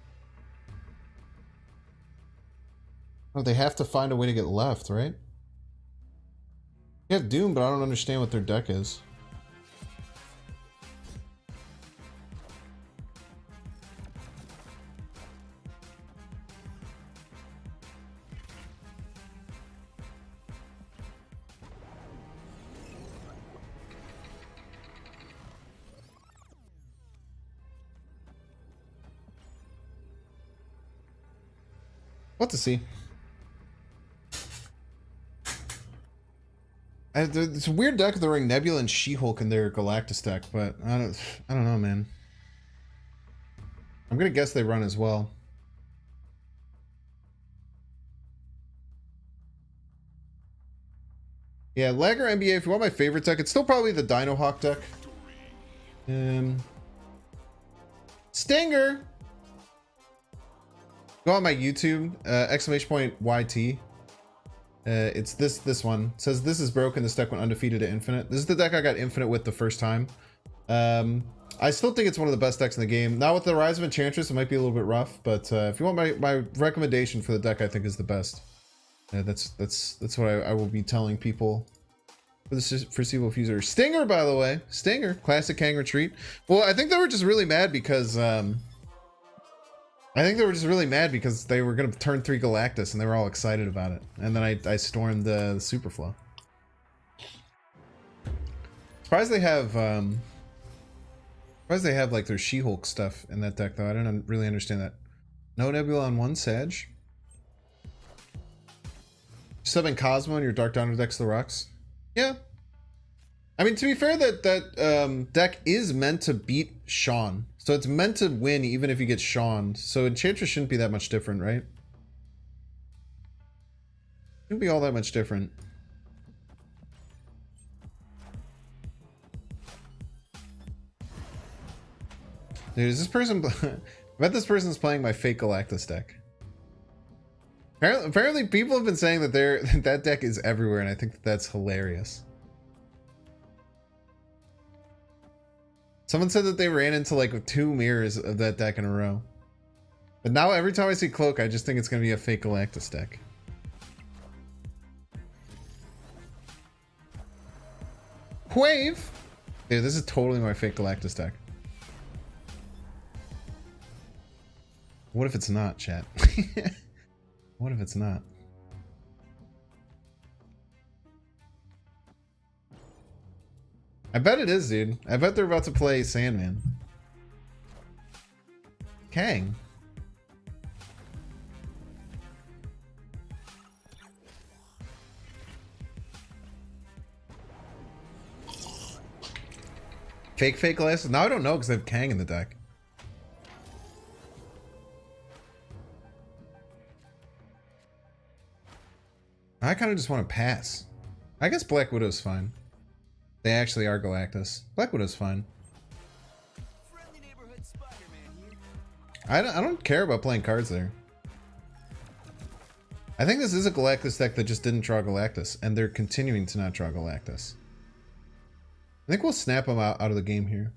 Oh, they have to find a way to get left, right? They have Doom, but I don't understand what their deck is. What to see? It's a weird deck throwing Nebula and She-Hulk in their Galactus deck, but I don't know, man. I'm gonna guess they run as well. Yeah, Lagger NBA, if you want my favorite deck, it's still probably the Dino Hawk deck. Stinger! Go on my YouTube, !YT. It's this one. It says, this is broken. This deck went undefeated to Infinite. This is the deck I got Infinite with the first time. I still think it's one of the best decks in the game. Now with the Rise of Enchantress, it might be a little bit rough, but if you want my recommendation for the deck, I think is the best. That's what I will be telling people for the foreseeable future. Stinger, by the way. Stinger. Classic Kang Retreat. Well, I think they were just really mad because... they were going to turn 3 Galactus and they were all excited about it. And then I stormed the Superflow. Surprised they have like their She-Hulk stuff in that deck though. I don't really understand that. No Nebula on 1 Sag. Subbing Cosmo in your Dark Dino decks the rocks. Yeah. I mean, to be fair, that deck is meant to beat Sean. So it's meant to win even if you get Sean. So Enchantress shouldn't be that much different, right? Shouldn't be all that much different. Dude, is this person... I bet this person's playing my fake Galactus deck. Apparently people have been saying that that deck is everywhere, and I think that's hilarious. Someone said that they ran into like 2 mirrors of that deck in a row. But now every time I see Cloak, I just think it's going to be a fake Galactus deck. Wave! Dude, this is totally my fake Galactus deck. What if it's not, chat? What if it's not? I bet it is, dude. I bet they're about to play Sandman. Kang. Fake glasses? No, I don't know because they have Kang in the deck. I kind of just want to pass. I guess Black Widow's fine. They actually are Galactus. Black Widow's fine. I don't care about playing cards there. I think this is a Galactus deck that just didn't draw Galactus, and they're continuing to not draw Galactus. I think we'll snap him out of the game here.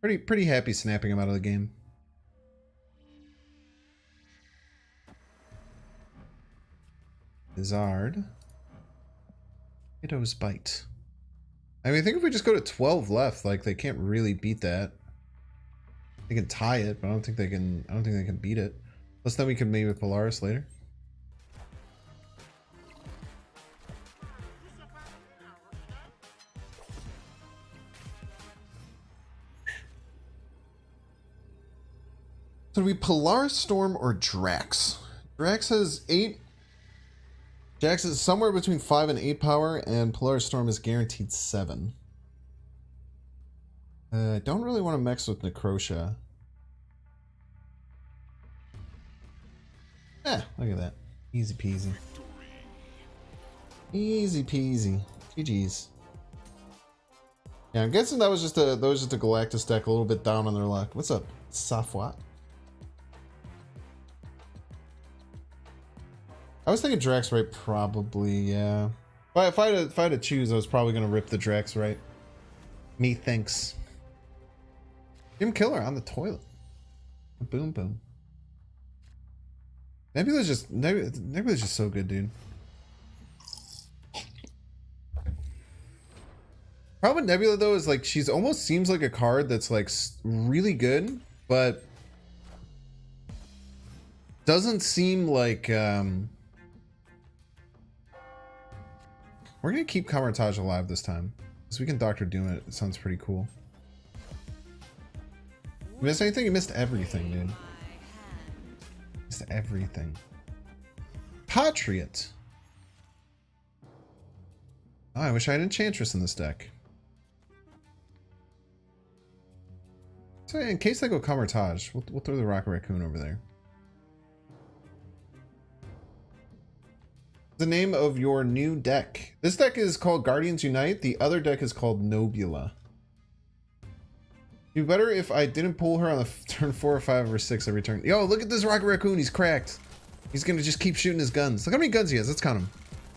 Pretty happy snapping him out of the game. Bizarre. Kiddo's Bite. I mean, I think if we just go to 12 left, like they can't really beat that. They can tie it, but I don't think they can beat it. Plus then we can maybe Polaris later. So do we Polaris Storm or Drax? Drax has 8. Jax is somewhere between 5 and 8 power, and Polaris Storm is guaranteed 7. I don't really want to mix with Necrosha. Look at that. Easy peasy. Easy peasy. GG's. Yeah, I'm guessing that was just a Galactus deck a little bit down on their luck. What's up, Safwat? I was thinking Drax right, probably, yeah. But if I had to choose, I was probably gonna rip the Drax right. Me thinks. Jim Killer on the toilet. Boom boom. Nebula's just so good, dude. Problem with Nebula though is like she's almost seems like a card that's like really good, but doesn't seem like we're gonna keep Camartage alive this time because we can Doctor Doom it. It sounds pretty cool. You missed anything? You missed everything, dude. Missed everything. Patriot. Oh, I wish I had Enchantress in this deck. So in case I go Camartage, we'll throw the Rocket Raccoon over there. The name of your new deck. This deck is called Guardians Unite. The other deck is called Nebula. It'd be better if I didn't pull her on the turn 4 or 5 or 6 every turn. Yo, look at this Rocket Raccoon. He's cracked. He's gonna just keep shooting his guns. Look how many guns he has. Let's count them.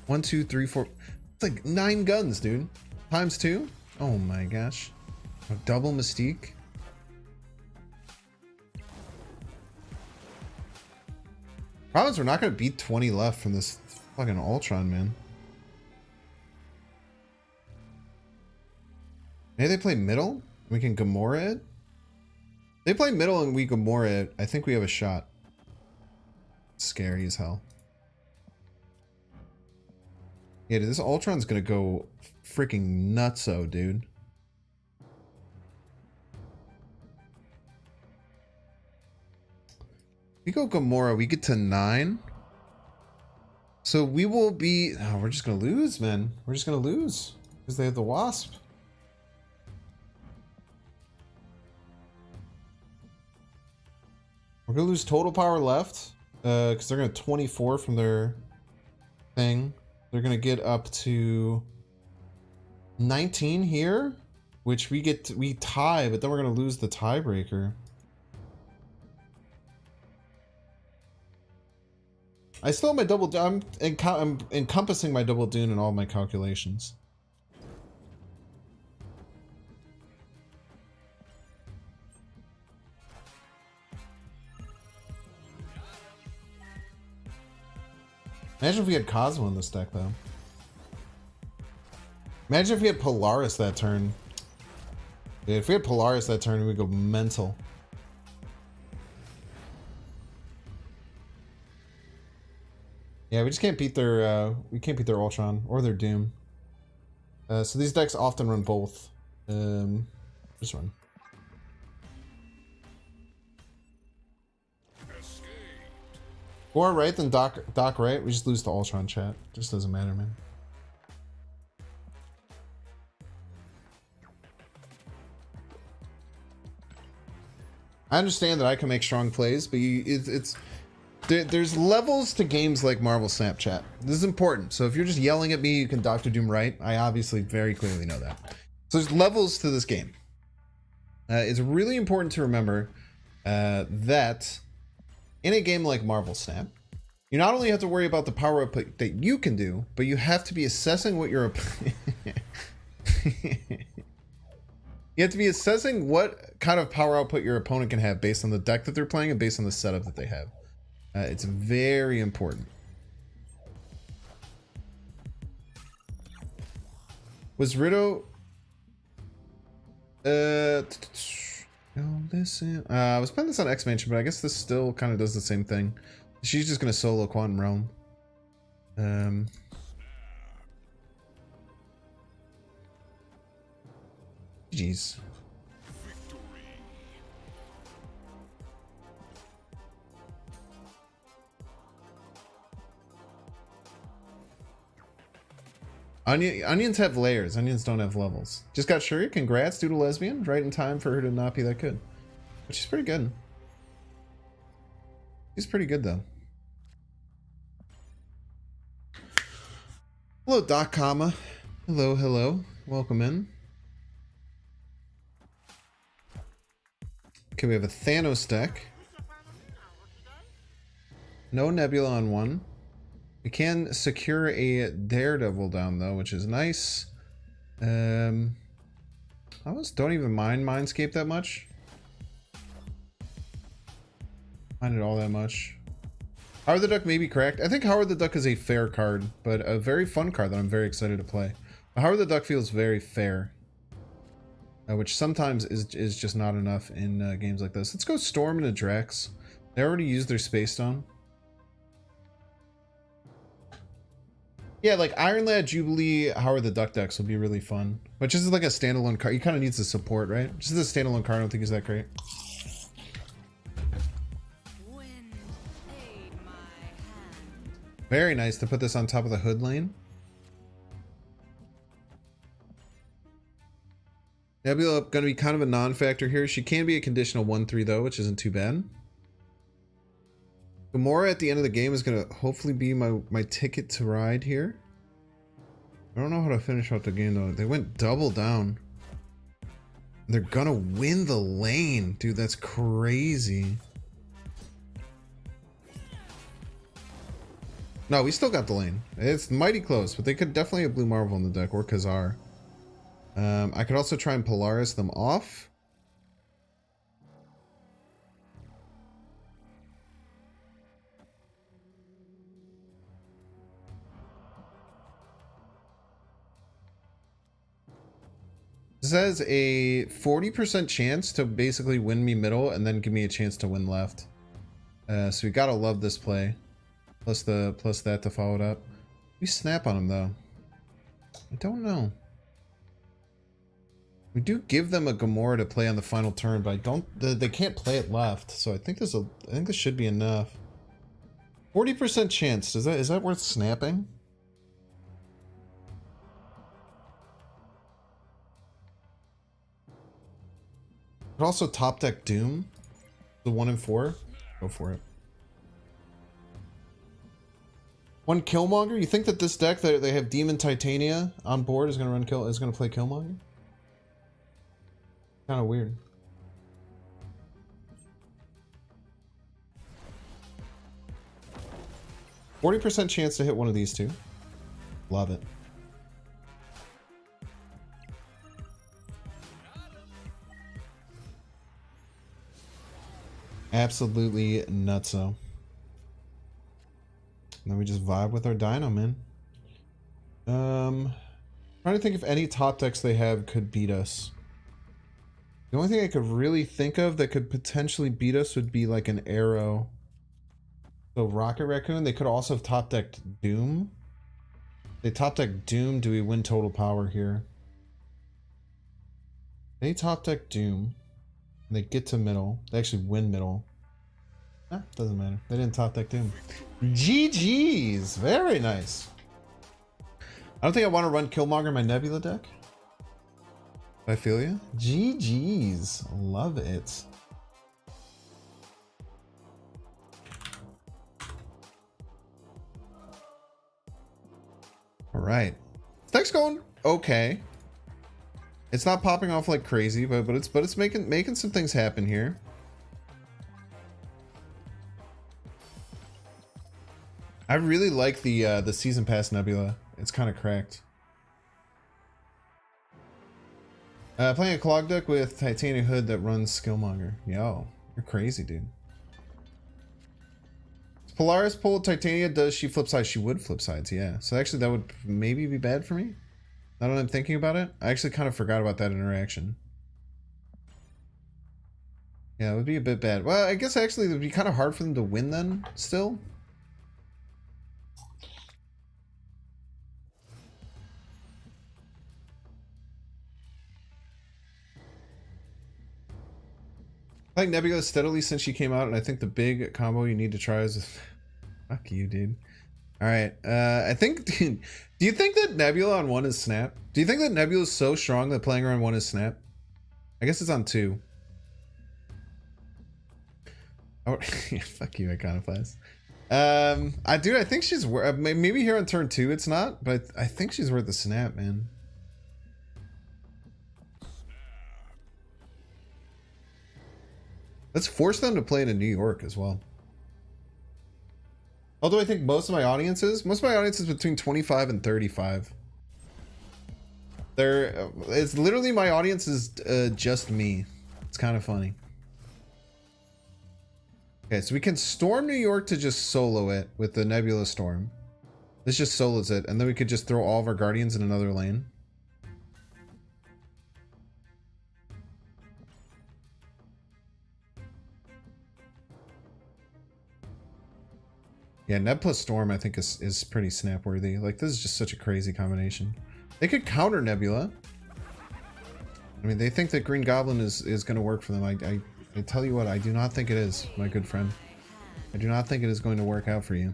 1, 2, 3, 4. It's like 9 guns, dude. Times 2. Oh my gosh. A double Mystique. Problem is we're not gonna beat 20 left from this fucking Ultron, man. Maybe they play middle? We can Gamora it? They play middle and we Gamora it. I think we have a shot. Scary as hell. Yeah, dude, this Ultron's gonna go freaking nutso, dude. We go Gamora, we get to 9. So we will be... Oh, we're just gonna lose, man. We're just gonna lose. Because they have the Wasp. We're gonna lose total power left. Because they're gonna 24 from their thing. They're gonna get up to 19 here which we tie, but then we're gonna lose the tiebreaker. I still have my double. I'm encompassing my double dune in all my calculations. Imagine if we had Cosmo in this deck, though. Imagine if we had Polaris that turn. Dude, if we had Polaris that turn, we'd go mental. Yeah, we just can't beat their Ultron or their Doom. So these decks often run both. Just run. Or right, then Doc right. We just lose to Ultron chat. Just doesn't matter, man. I understand that I can make strong plays, but there's levels to games like Marvel Snapchat. This is important. So if you're just yelling at me, you can Dr. Doom right. I obviously very clearly know that. So there's levels to this game. It's really important to remember that in a game like Marvel Snap, you not only have to worry about the power output that you can do, but you have to be assessing what your you have to be assessing what kind of power output your opponent can have based on the deck that they're playing and based on the setup that they have. It's very important. Was Rido... listen. I was playing this on X Mansion, but I guess this still kind of does the same thing. She's just going to solo Quantum Realm. Jeez. Onions have layers. Onions don't have levels. Just got Shuri. Congrats, Doodle Lesbian. Right in time for her to not be that good. But she's pretty good. She's pretty good, though. Hello, Doc Comma. Hello, hello. Welcome in. Okay, we have a Thanos deck. No Nebula on one. We can secure a Daredevil down though, which is nice. I almost don't even mind Mindscape that much. Mind it all that much. Howard the Duck may be correct. I think Howard the Duck is a fair card, but a very fun card that I'm very excited to play. But Howard the Duck feels very fair, which sometimes is just not enough in games like this. Let's go Storm into Drax. They already used their Space Stone. Yeah, like Iron Lad, Jubilee, Howard the Duck decks will be really fun. But just as like a standalone card, he kind of needs the support, right? Just as a standalone card, I don't think he's that great. Very nice to put this on top of the Hood lane. Nebula going to be kind of a non-factor here. She can be a conditional 1-3 though, which isn't too bad. Gamora at the end of the game is going to hopefully be my ticket to ride here. I don't know how to finish out the game though. They went double down. They're going to win the lane. Dude, that's crazy. No, we still got the lane. It's mighty close, but they could definitely have Blue Marvel in the deck or Khazar. I could also try and Polaris them off. This has a 40% chance to basically win me middle and then give me a chance to win left. So we gotta love this play. Plus that to follow it up. We snap on him though. I don't know. We do give them a Gamora to play on the final turn, but I don't. They can't play it left, so I think this should be enough. 40% chance. Is that worth snapping? But also top deck Doom, the 1 and 4. Go for it. One Killmonger. You think that this deck that they have Demon Titania on board is gonna play Killmonger? Kind of weird. %40 chance to hit one of these two. Love it. Absolutely nutso. And then we just vibe with our dino, man. Trying to think if any top decks they have could beat us. The only thing I could really think of that could potentially beat us would be like an Arrow. So Rocket Raccoon, they could also have top decked Doom. They top deck Doom, do we win total power here? They top deck Doom. And they get to middle. They actually win middle. Ah, doesn't matter. They didn't top deck Doom. GG's! Very nice. I don't think I want to run Killmonger in my Nebula deck. I feel you. GG's. Love it. All right. Deck's going okay. It's not popping off like crazy, but it's making some things happen here. I really like the season pass Nebula. It's kind of cracked. Playing a clog deck with Titanium Hood that runs Skillmonger. Yo, you're crazy, dude. If Polaris pulled Titania, does she flip sides? She would flip sides, yeah. So actually that would maybe be bad for me. Now that I'm thinking about it, I actually kind of forgot about that interaction. Yeah, it would be a bit bad. Well, I guess actually it would be kind of hard for them to win then, still. I like Nebula steadily since she came out, and I think the big combo you need to try is... Fuck you, dude. Alright, I think... Dude, do you think that Nebula on 1 is Snap? Do you think that Nebula is so strong that playing her on 1 is Snap? I guess it's on 2. Oh, fuck you, Iconoclast. I think she's worth... Maybe here on turn 2 it's not, but I think she's worth the Snap, man. Let's force them to play it in New York as well. Although I think most of my audience is between 25 and 35. It's literally my audience is just me. It's kind of funny. Okay, so we can storm New York to just solo it with the Nebula Storm. This just solos it, and then we could just throw all of our Guardians in another lane. Yeah, Neb plus Storm I think is pretty snap worthy. Like, this is just such a crazy combination. They could counter Nebula. I mean, they think that Green Goblin is going to work for them. I tell you what, I do not think it is, my good friend. I do not think it is going to work out for you.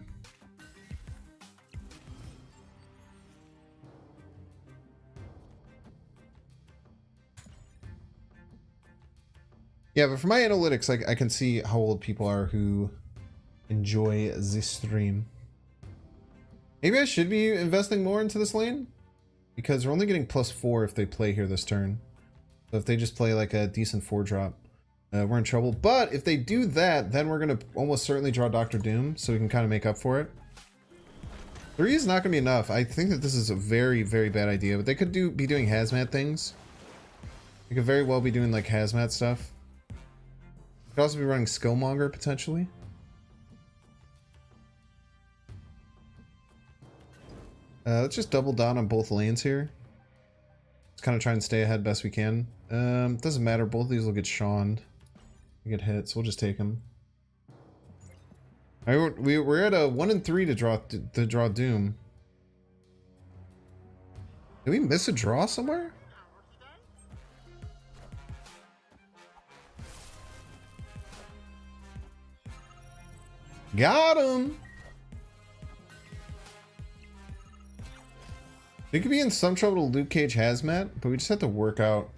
Yeah, but for my analytics, I can see how old people are who enjoy this stream. Maybe I should be investing more into this lane, because we're only getting +4 if they play here this turn. So if they just play like a decent 4-drop, we're in trouble. But if they do that, then we're going to almost certainly draw Dr. Doom, so we can kind of make up for it. 3 is not going to be enough. I think that this is a very, very bad idea, but they could be doing hazmat things. They could very well be doing like hazmat stuff. Could also be running Skillmonger potentially. Let's just double down on both lanes here. Just kind of try and stay ahead best we can. Doesn't matter. Both of these will get shawned. We get hit, so we'll just take them. All right, we're at a 1 and 3 to draw Doom. Did we miss a draw somewhere? Got him. We could be in some trouble to Luke Cage Hazmat, but we just have to work out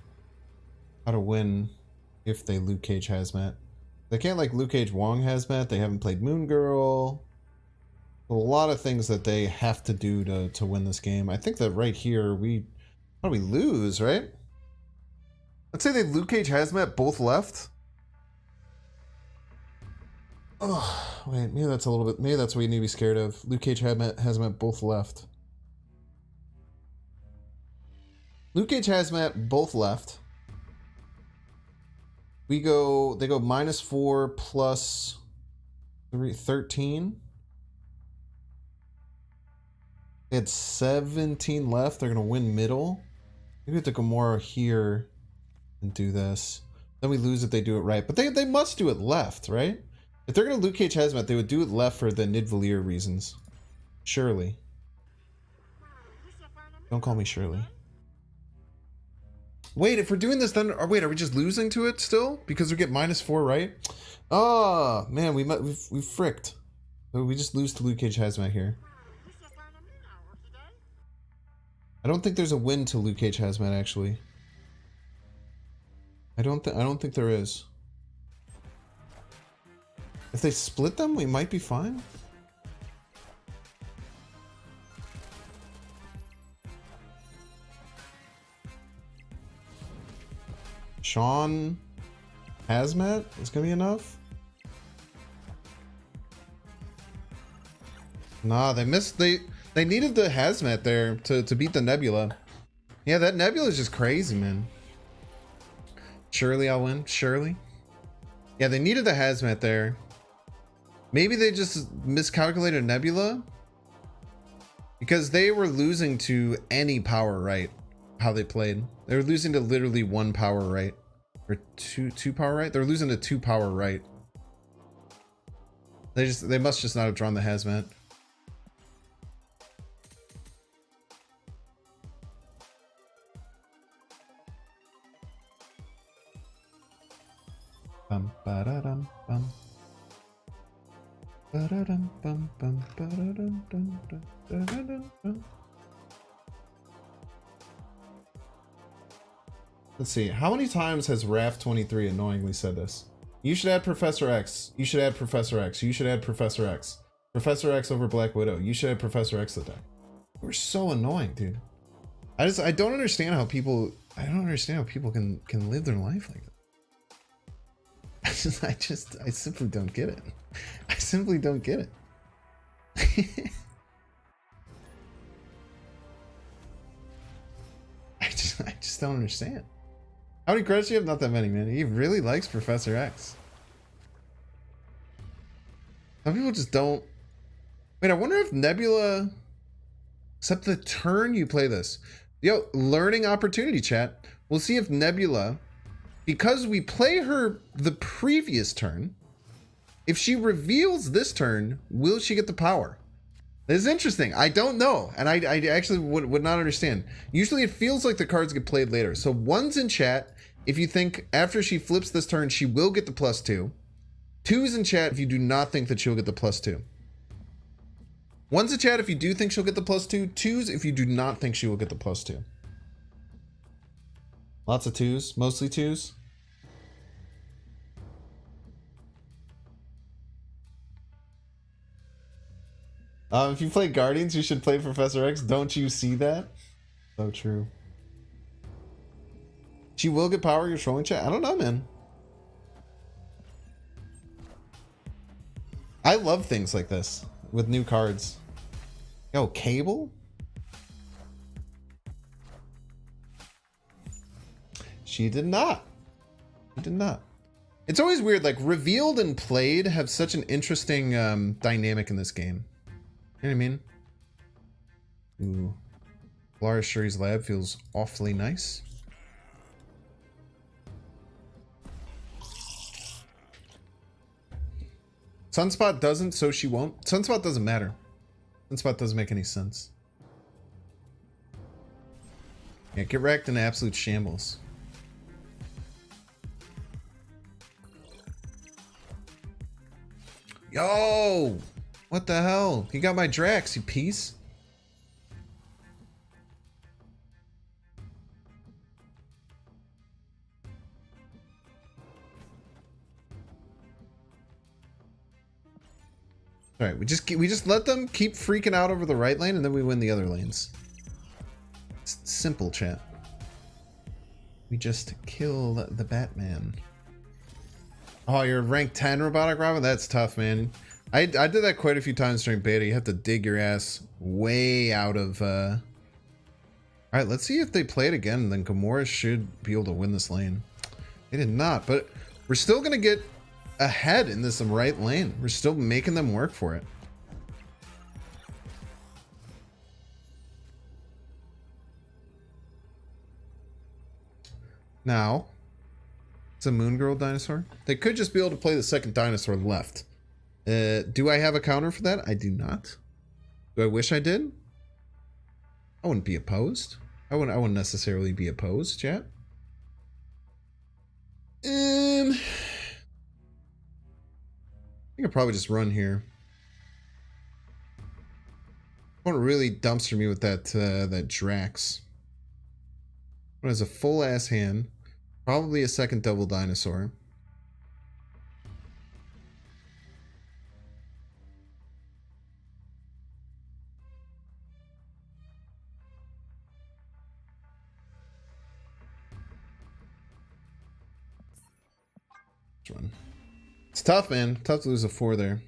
how to win if they Luke Cage Hazmat. They can't like Luke Cage Wong Hazmat. They haven't played Moon Girl. A lot of things that they have to do to win this game. I think that right here how do we lose, right? Let's say they Luke Cage Hazmat both left. Oh, wait, maybe that's a little bit, maybe that's what you need to be scared of. Luke Cage Hazmat both left. Luke Cage Hazmat both left. They go -4 plus 13. They had 17 left. They're going to win middle. Maybe we have to go more here and do this. Then we lose if they do it right. But they must do it left, right? If they're going to Luke Cage Hazmat, they would do it left for the Nidvalier reasons. Surely. Don't call me Shirley. Wait, if we're doing this, then... wait, are we just losing to it still? Because we get -4, right? Oh, man, we fricked. We just lose to Luke Cage Hazmat here. I don't think there's a win to Luke Cage Hazmat, actually. I don't think there is. If they split them, we might be fine. Sean Hazmat is gonna be enough. Nah, they missed. They needed the Hazmat there to beat the Nebula. Yeah, that Nebula is just crazy, man. Surely I'll win. Surely. Yeah, they needed the Hazmat there. Maybe they just miscalculated Nebula because they were losing to any power right. How they played, they were losing to literally 1 power right or two power right. They're losing to 2 power right. They must just not have drawn the Hazmat. Bum ba-da-dum bum. Ba-da-dum bum bum ba-da-dum dum dum da-da-dum bum. Let's see. How many times has Raph23 annoyingly said this? You should add Professor X. You should add Professor X. You should add Professor X. Professor X over Black Widow. You should add Professor X to the deck. We're so annoying, dude. I don't understand how people can live their life like that. I simply don't get it. I simply don't get it. I just don't understand. How many credits do you have? Not that many, man. He really likes Professor X. Some people just don't. Wait, I wonder if Nebula, except the turn you play this. Yo, learning opportunity, chat. We'll see if Nebula, because we play her the previous turn, if she reveals this turn, will she get the power? This is interesting. I don't know. And I actually would not understand. Usually it feels like the cards get played later. So one's in chat if you think after she flips this turn, she will get the +2. Two's in chat if you do not think that she'll get the +2. One's in chat if you do think she'll get the +2. Two's if you do not think she will get the +2. Lots of twos. Mostly twos. If you play Guardians, you should play Professor X. Don't you see that? So true. She will get power. You're trolling chat. I don't know, man. I love things like this with new cards. Yo, Cable? She did not. She did not. It's always weird. Like, revealed and played have such an interesting dynamic in this game. You know what I mean? Ooh. Laura Shuri's lab feels awfully nice. Sunspot doesn't, so she won't. Sunspot doesn't matter. Sunspot doesn't make any sense. Yeah, get wrecked in absolute shambles. Yo! What the hell? He got my Drax, you piece. All right, we just let them keep freaking out over the right lane, and then we win the other lanes. It's simple, chat. We just killed the Batman. Oh, you're rank 10 robotic robot? That's tough, man. I did that quite a few times during beta. You have to dig your ass way out of... Alright, let's see if they play it again. Then Gamora should be able to win this lane. They did not, but we're still going to get ahead in this right lane. We're still making them work for it. Now, it's a Moon Girl dinosaur. They could just be able to play the second dinosaur left. Do I have a counter for that? I do not. Do I wish I did? I wouldn't be opposed. I wouldn't necessarily be opposed, chat. I think I'll probably just run here. Won't really dumpster me with that Drax. It has a full ass hand. Probably a second double dinosaur. Which one? It's tough, man. Tough to lose a 4 there.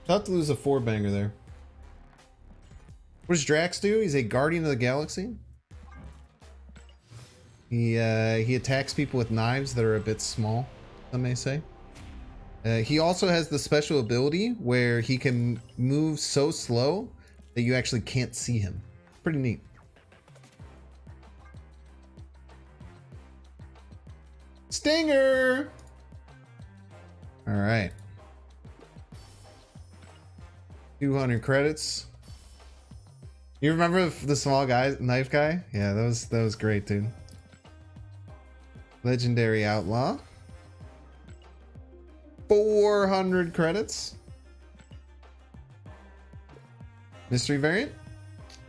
Tough to lose a 4 banger there. What does Drax do? He's a Guardian of the Galaxy. He attacks people with knives that are a bit small, some may say. He also has the special ability where he can move so slow that you actually can't see him. Pretty neat. Stinger! Alright. 200 credits. You remember the small guy, knife guy? Yeah, that was great, dude. Legendary Outlaw. 400 credits. Mystery variant.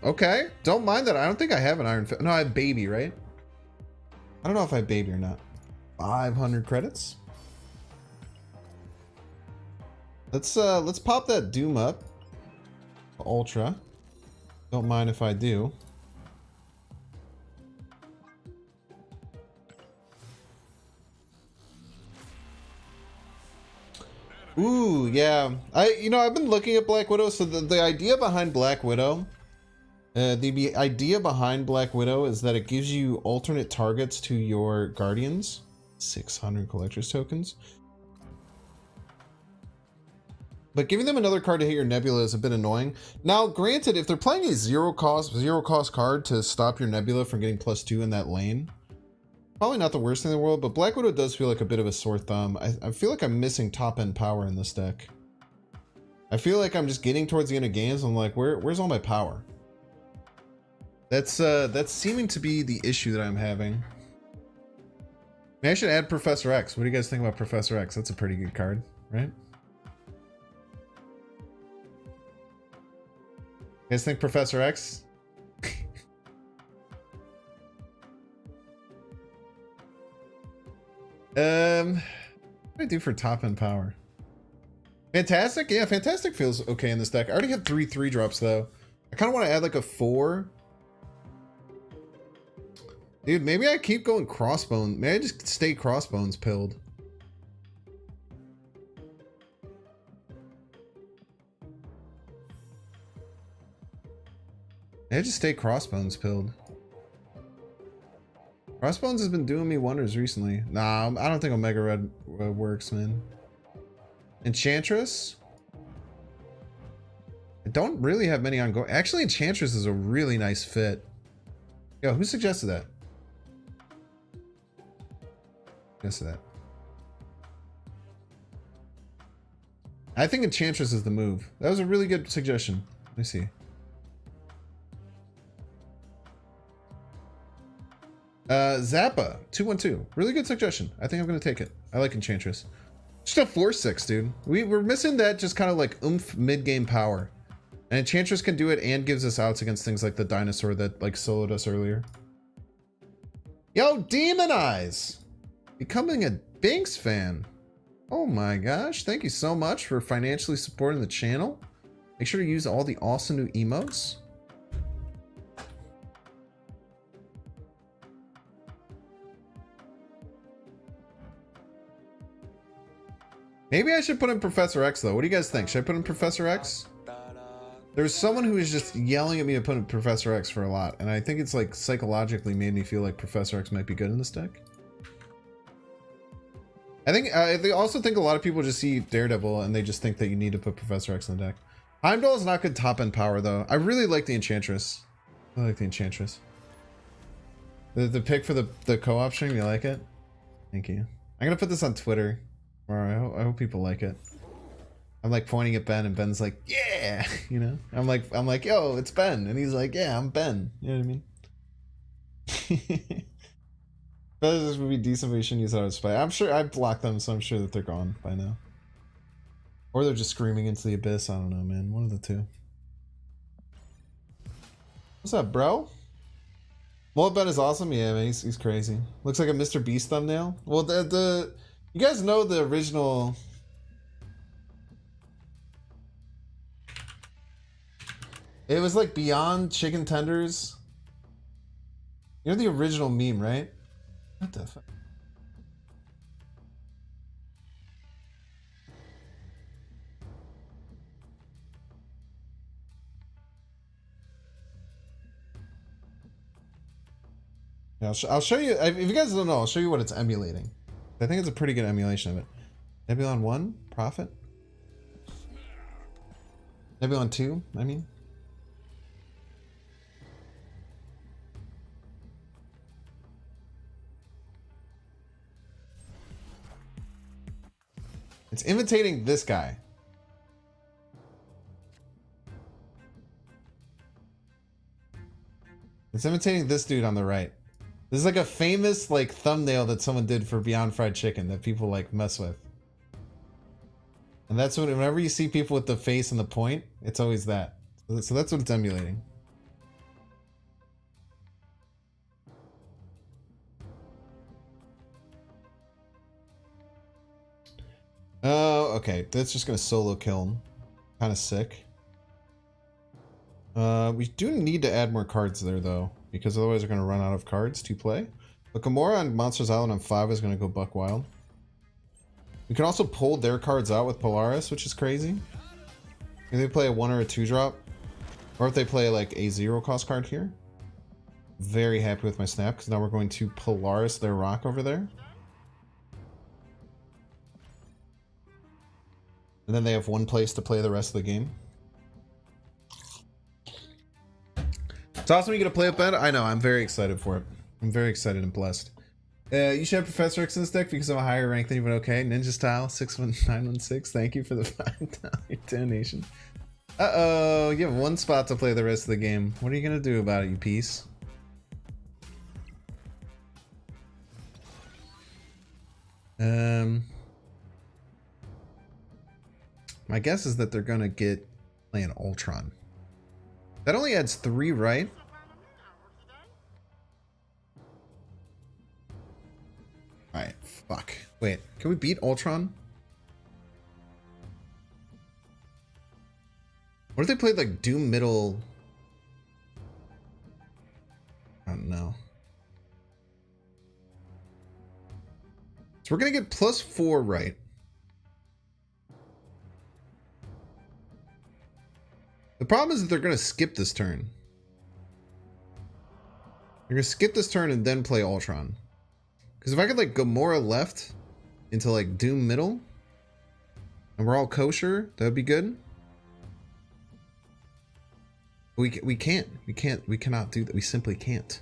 Okay, don't mind that. I don't think I have an Iron Fist. No, I have Baby, right? I don't know if I have Baby or not. 500 credits. Let's pop that Doom up. Ultra. Don't mind if I do. Ooh, yeah. I've been looking at Black Widow. So the idea behind Black Widow, the idea behind Black Widow is that it gives you alternate targets to your Guardians. 600 collector's tokens. But giving them another card to hit your Nebula is a bit annoying. Now, granted, if they're playing a zero cost card to stop your Nebula from getting +2 in that lane, probably not the worst thing in the world, but Black Widow does feel like a bit of a sore thumb. I feel like I'm missing top-end power in this deck. I feel like I'm just getting towards the end of games. I'm like, where's all my power? That's seeming to be the issue that I'm having. Maybe I should add Professor X. What do you guys think about Professor X? That's a pretty good card, right? You guys think Professor X? What do I do for top end power? Fantastic? Yeah, Fantastic feels okay in this deck. I already have 3 3-drops though. I kind of want to add like a 4. Dude, maybe I keep going Crossbones. Maybe I just stay Crossbones pilled. Maybe I just stay Crossbones pilled. Crossbones has been doing me wonders recently. Nah, I don't think Omega Red works, man. Enchantress? I don't really have many ongoing. Actually, Enchantress is a really nice fit. Yo, who suggested that? That. I think Enchantress is the move. That was a really good suggestion. Let me see. Zappa 212. Really good suggestion. I think I'm gonna take it. I like Enchantress. Just a 4/6, dude. We're missing that just kind of like oomph mid-game power. And Enchantress can do it and gives us outs against things like the dinosaur that like soloed us earlier. Yo, Demon Eyes! Becoming a Binks fan. Oh my gosh, thank you so much for financially supporting the channel. Make sure to use all the awesome new emotes. Maybe I should put in Professor X though. What do you guys think? Should I put in Professor X? There's someone who is just yelling at me to put in Professor X for a lot, and I think it's like psychologically made me feel like Professor X might be good in this deck. I also think a lot of people just see Daredevil and they just think that you need to put Professor X in the deck. Heimdall is not good top end power though. I really like the Enchantress. I like the Enchantress. The pick for the co-op stream, you like it? Thank you. I'm gonna put this on Twitter. Or I hope people like it. I'm like pointing at Ben and Ben's like, yeah, you know? I'm like, yo, it's Ben. And he's like, yeah, I'm Ben. You know what I mean? This would be decent, but you shouldn't use that as spy. I'm sure I've blocked them, so I'm sure that they're gone by now. Or they're just screaming into the abyss. I don't know, man. One of the two. What's up, bro? Mullet Ben is awesome. Yeah, man, he's crazy. Looks like a Mr. Beast thumbnail. Well, you guys know the original. It was like Beyond Chicken Tenders. You know the original meme, right? What the fuck? Yeah, I'll show you. If you guys don't know, I'll show you what it's emulating. I think it's a pretty good emulation of it. Nebula 1, Prophet. Nebula 2, I mean. It's imitating this guy. It's imitating this dude on the right. This is like a famous like thumbnail that someone did for Beyond Fried Chicken that people like mess with. And that's whenever you see people with the face and the point, it's always that. So that's what it's emulating. Oh, okay. That's just gonna solo kill him. Kind of sick. We do need to add more cards there though, because otherwise we're gonna run out of cards to play. But Gamora on Monsters Island on 5 is gonna go buck wild. We can also pull their cards out with Polaris, which is crazy. If they play a 1 or a 2 drop, or if they play like a 0 cost card here. Very happy with my snap, because now we're going to Polaris their rock over there. And then they have one place to play the rest of the game. It's awesome you get to play with Ben. I know, I'm very excited for it. I'm very excited and blessed. You should have Professor X in this deck because I'm a higher rank than you, but okay. Ninja Style 61916. Thank you for the $5 donation. Uh-oh, you have one spot to play the rest of the game. What are you gonna do about it, you piece? My guess is that they're gonna get playing Ultron. That only adds 3, right? Alright, fuck. Wait, can we beat Ultron? What if they played like Doom Middle? I don't know. So we're gonna get +4, right? The problem is that they're gonna skip this turn. They're gonna skip this turn and then play Ultron. Because if I could like Gamora left into like Doom middle and we're all kosher, that would be good. We cannot do that. We simply can't.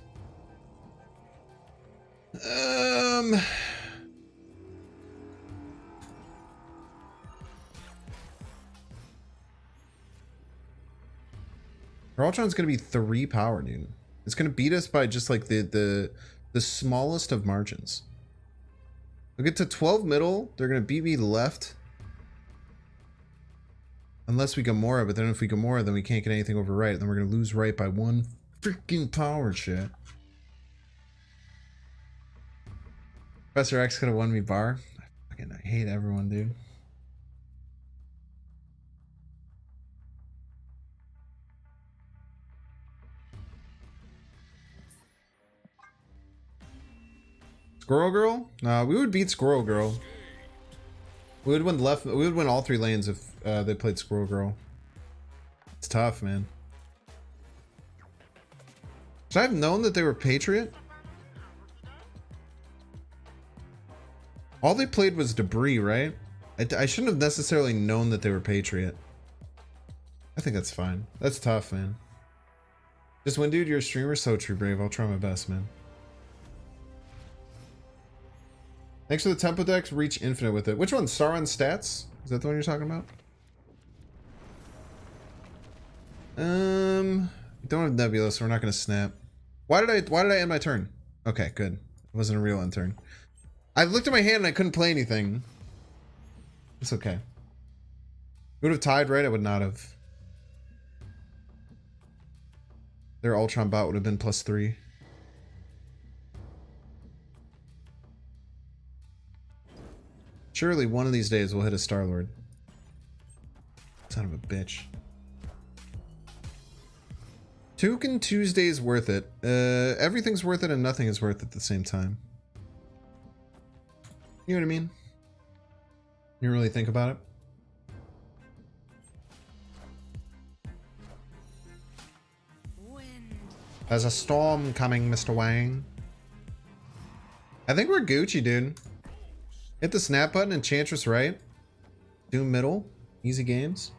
Ultron's gonna be 3 power, dude. It's gonna beat us by just like the smallest of margins. We'll get to 12 middle. They're gonna beat me left. Unless we Gamora, but then if we Gamora, then we can't get anything over right. Then we're gonna lose right by 1 freaking power, shit. Professor X could have won me bar. I hate everyone, dude. Squirrel Girl? We would beat Squirrel Girl. We would win left. We would win all 3 lanes if they played Squirrel Girl. It's tough, man. Should I have known that they were Patriot? All they played was Debris, right? I shouldn't have necessarily known that they were Patriot. I think that's fine. That's tough, man. Just when, dude, you're a streamer, so true, Brave. I'll try my best, man. Thanks for the tempo decks. Reach infinite with it. Which one? Sauron Stats? Is that the one you're talking about? We don't have Nebula, so we're not gonna snap. Why did I end my turn? Okay, good. It wasn't a real end turn. I looked at my hand and I couldn't play anything. It's okay. Would have tied, right? I would not have. Their Ultron bot would have been +3. Surely one of these days we'll hit a Star-Lord. Son of a bitch. Toucan Tuesday's worth it. Everything's worth it and nothing is worth it at the same time. You know what I mean? You really think about it? There's a storm coming, Mr. Wang. I think we're Gucci, dude. Hit the snap button, Enchantress right. Doom middle. Easy games.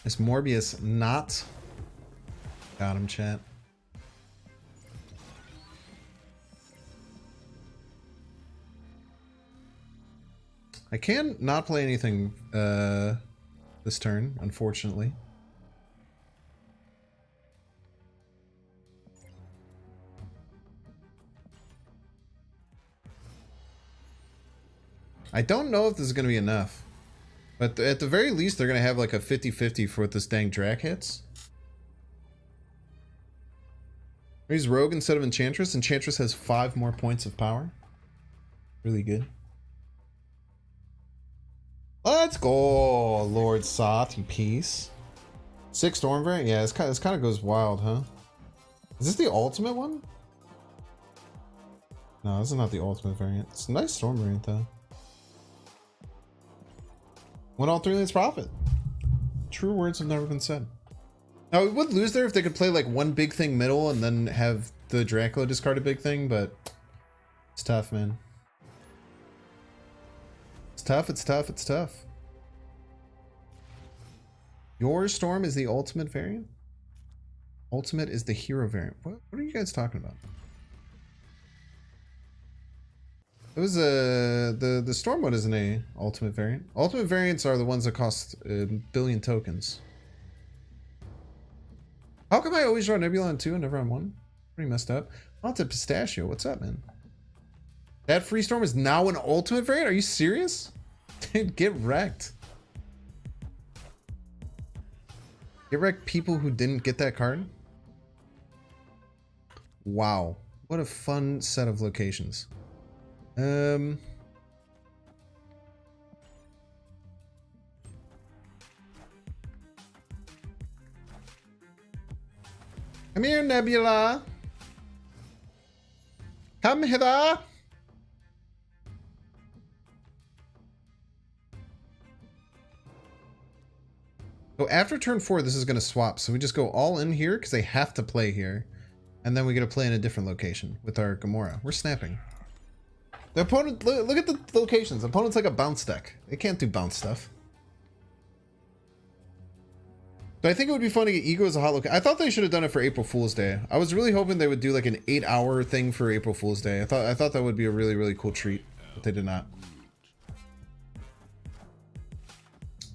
Is Morbius not? Got him, chat. I can not play anything this turn, unfortunately. I don't know if this is going to be enough. But at the very least, they're going to have like a 50-50 for what this dang Drac hits. Use Rogue instead of Enchantress. Enchantress has 5 more points of power. Really good. Let's go, Lord Soth, you piece. 6 Storm variant? Yeah, this kind of goes wild, huh? Is this the ultimate one? No, this is not the ultimate variant. It's a nice Storm variant, though. Win all 3 lanes profit. True words have never been said. Now, we would lose there if they could play like one big thing middle and then have the Dracula discard a big thing, but it's tough, man. It's tough, it's tough, it's tough. Your Storm is the ultimate variant? Ultimate is the hero variant. What are you guys talking about? It was the Storm one isn't a ultimate variant. Ultimate variants are the ones that cost a billion tokens. How come I always draw Nebula on 2 and never on 1? Pretty messed up. Haunted Pistachio, what's up, man? That free Storm is now an ultimate variant? Are you serious? Dude, get wrecked. Get wrecked, people who didn't get that card. Wow. What a fun set of locations. Come here, Nebula. Come hither. So after turn 4, this is going to swap. So we just go all in here because they have to play here. And then we get to play in a different location with our Gamora. We're snapping. The opponent, look at the locations. The opponent's like a bounce deck. They can't do bounce stuff. But I think it would be fun to get Ego as a hot location. I thought they should have done it for April Fool's Day. I was really hoping they would do like an 8-hour thing for April Fool's Day. I thought that would be a really, really cool treat, but they did not.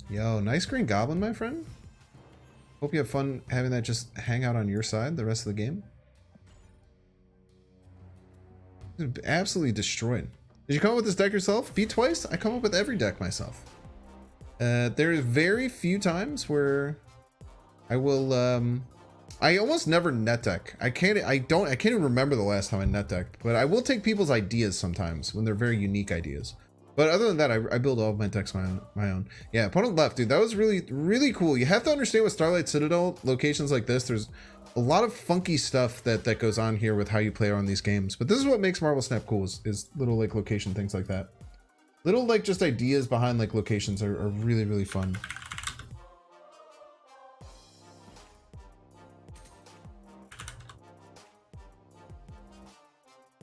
Yo, nice Green Goblin, my friend. Hope you have fun having that just hang out on your side the rest of the game. Absolutely destroyed. Did you come up with this deck yourself? Beat twice? I come up with every deck myself. There are very few times where I will I almost never net deck. I can't even remember the last time I net decked, but I will take people's ideas sometimes when they're very unique ideas. But other than that, I build all of my decks my own. Yeah, opponent left, dude. That was really, really cool. You have to understand with Starlight Citadel, locations like this, there's a lot of funky stuff that goes on here with how you play on these games. But this is what makes Marvel Snap cool, is little like location things like that. Little like just ideas behind like locations are really, really fun.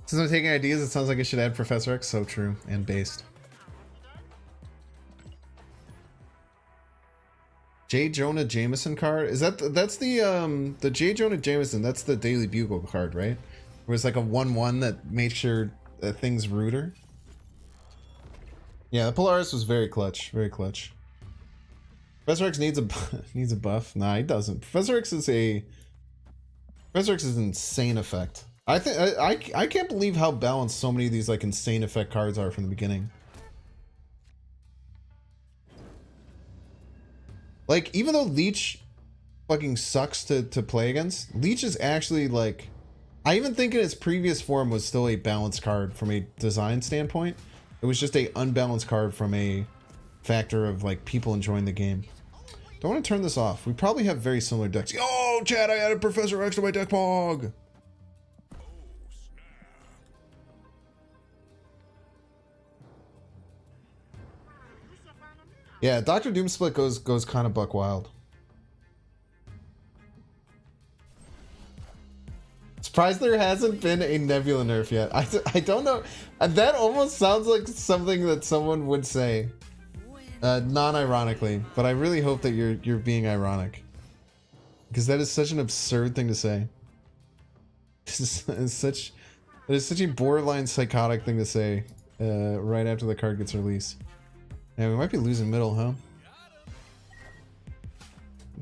Since I'm taking ideas, it sounds like I should add Professor X. So true and based. J. Jonah Jameson card, is that's the J. Jonah Jameson? That's the Daily Bugle card, right? It was like a 1/1 that made sure that things rooter. Yeah, the Polaris was very clutch, very clutch. Professor X needs a buff. Nah, he doesn't. Professor X is an insane effect. I think I can't believe how balanced so many of these like insane effect cards are from the beginning. Like, even though Leech fucking sucks to play against, Leech is actually like, I even think in its previous form was still a balanced card from a design standpoint. It was just a unbalanced card from a factor of like people enjoying the game. Don't want to turn this off. We probably have very similar decks. Oh, Chad, I added Professor X to my deck pog. Yeah, Dr. Doomsplit goes kind of buck wild. Surprised there hasn't been a Nebula nerf yet. I don't know. That almost sounds like something that someone would say, non-ironically. But I really hope that you're being ironic, because that is such an absurd thing to say. That is such a borderline psychotic thing to say right after the card gets released. Yeah, we might be losing middle, huh?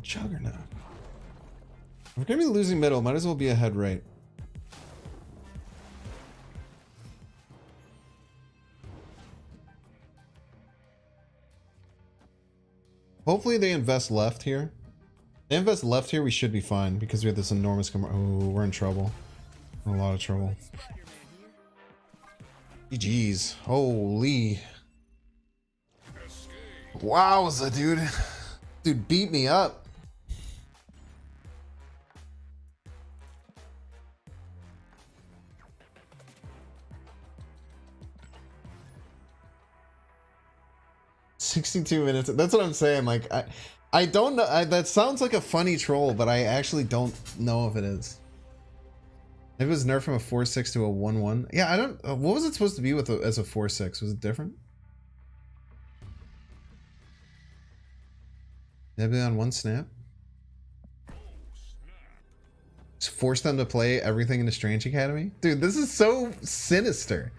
Juggernaut. If we're gonna be losing middle, might as well be ahead right. Hopefully they invest left here. If they invest left here, we should be fine, because we have this enormous oh, we're in trouble. We're in a lot of trouble. GG's. Holy. Wowza, dude. Dude beat me up. "62 minutes." That's what I'm saying. Like, I don't know. That sounds like a funny troll, but I actually don't know if it is. If it was nerfed from a 4/6 to a 1/1. Yeah, I don't. What was it supposed to be with as a 4/6? Was it different? Nebula on one snap. Just force them to play everything in the Strange Academy? Dude, this is so sinister.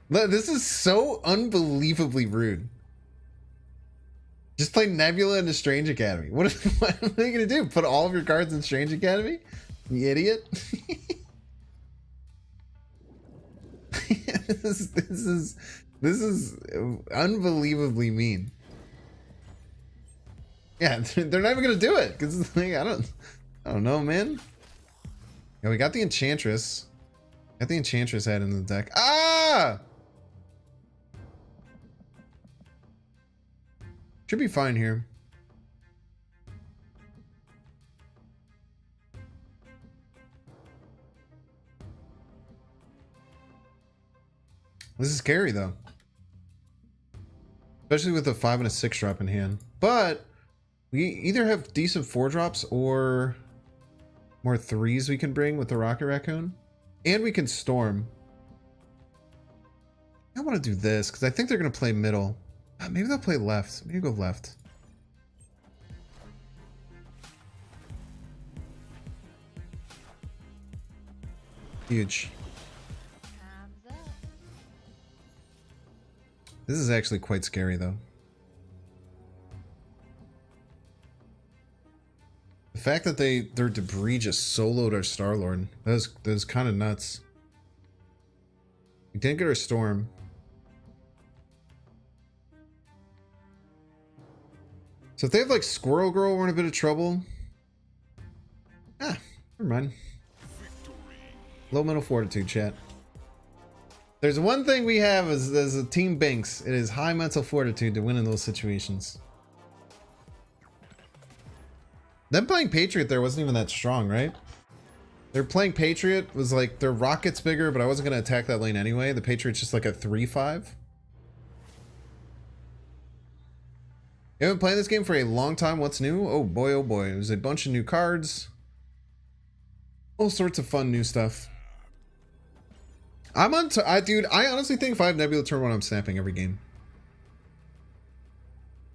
This is so unbelievably rude. Just play Nebula in the Strange Academy. What are you gonna do? Put all of your cards in Strange Academy? You idiot. This is unbelievably mean. Yeah, they're not even gonna do it because like, I don't know, man. Yeah, we got the Enchantress. Got the Enchantress head in the deck. Ah! Should be fine here. This is scary though, especially with a 5 and a 6 drop in hand. But we either have decent 4 drops or more 3s we can bring with the Rocket Raccoon, and we can Storm. I want to do this because I think they're going to play middle. Maybe they'll play left. Maybe go left. Huge. This is actually quite scary though. The fact that their debris just soloed our Star-Lord, that was kind of nuts. We didn't get our Storm. So if they have like Squirrel Girl, we're in a bit of trouble. Ah, never mind. Low mental fortitude, chat. There's one thing we have as a team Binks. It is high mental fortitude to win in those situations. Them playing Patriot there wasn't even that strong, right? They're playing Patriot was like their rocket's bigger, but I wasn't going to attack that lane anyway. The Patriot's just like a 3-5. You haven't played this game for a long time. What's new? Oh boy, oh boy. There's a bunch of new cards. All sorts of fun new stuff. I'm on dude, I honestly think if I have Nebula turn 1, I'm snapping every game.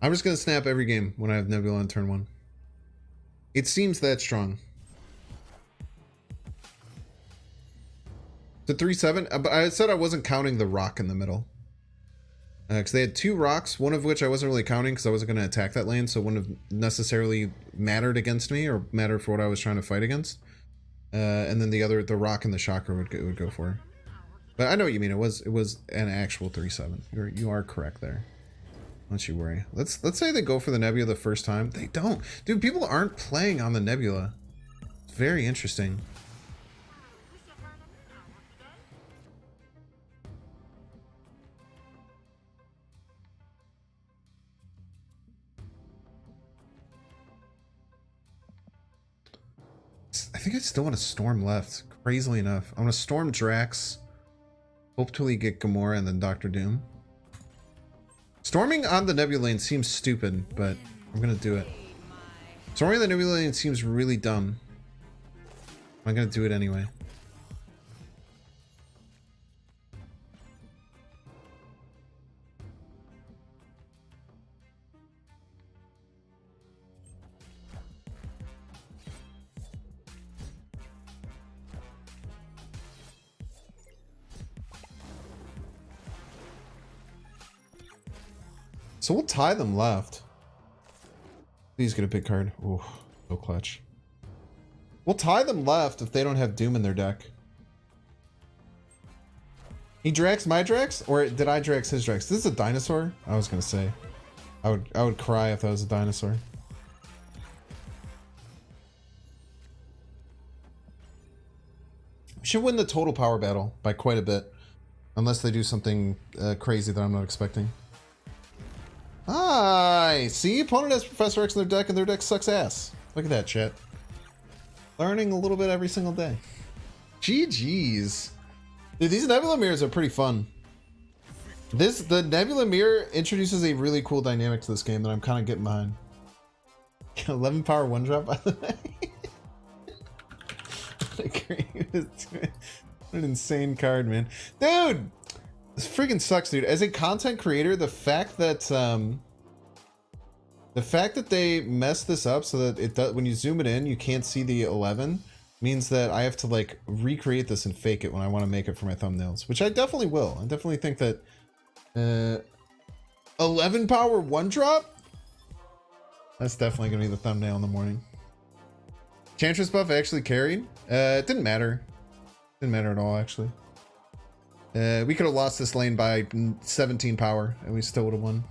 I'm just going to snap every game when I have Nebula on turn 1. It seems that strong. The 3-7, but I said I wasn't counting the rock in the middle. Because they had 2 rocks, one of which I wasn't really counting because I wasn't going to attack that lane, so it wouldn't have necessarily mattered against me or mattered for what I was trying to fight against. And then the rock and the chakra would go for. But I know what you mean. It was an actual 3-7. You are correct there. Don't you worry. Let's say they go for the Nebula the first time. They don't, dude. People aren't playing on the Nebula. It's very interesting. I think I still want to Storm left. Crazily enough, I want to Storm Drax. Hopefully get Gamora and then Doctor Doom. Storming on the Nebula lane seems stupid, but I'm gonna do it. Storming the Nebula lane seems really dumb. I'm gonna do it anyway. So we'll tie them left. Please get a big card. Ooh, so clutch. We'll tie them left if they don't have Doom in their deck. He Drax my Drax? Or did I Drax his Drax? This is a dinosaur? I was gonna say. I would cry if that was a dinosaur. We should win the total power battle by quite a bit. Unless they do something crazy that I'm not expecting. Hi! See? Opponent has Professor X in their deck and their deck sucks ass. Look at that, chat. Learning a little bit every single day. GG's. Dude, these Nebula mirrors are pretty fun. The Nebula mirror introduces a really cool dynamic to this game that I'm kind of getting behind. 11 power 1-drop, by the way. What an insane card, man. Dude! This freaking sucks, dude. As a content creator, the fact that they messed this up so that it does, when you zoom it in, you can't see the 11 means that I have to like recreate this and fake it when I want to make it for my thumbnails, which I definitely will. I definitely think that 11 power 1-drop. That's definitely gonna be the thumbnail in the morning. Chantress buff actually carried. It didn't matter. Didn't matter at all, actually. We could have lost this lane by 17 power and we still would have won.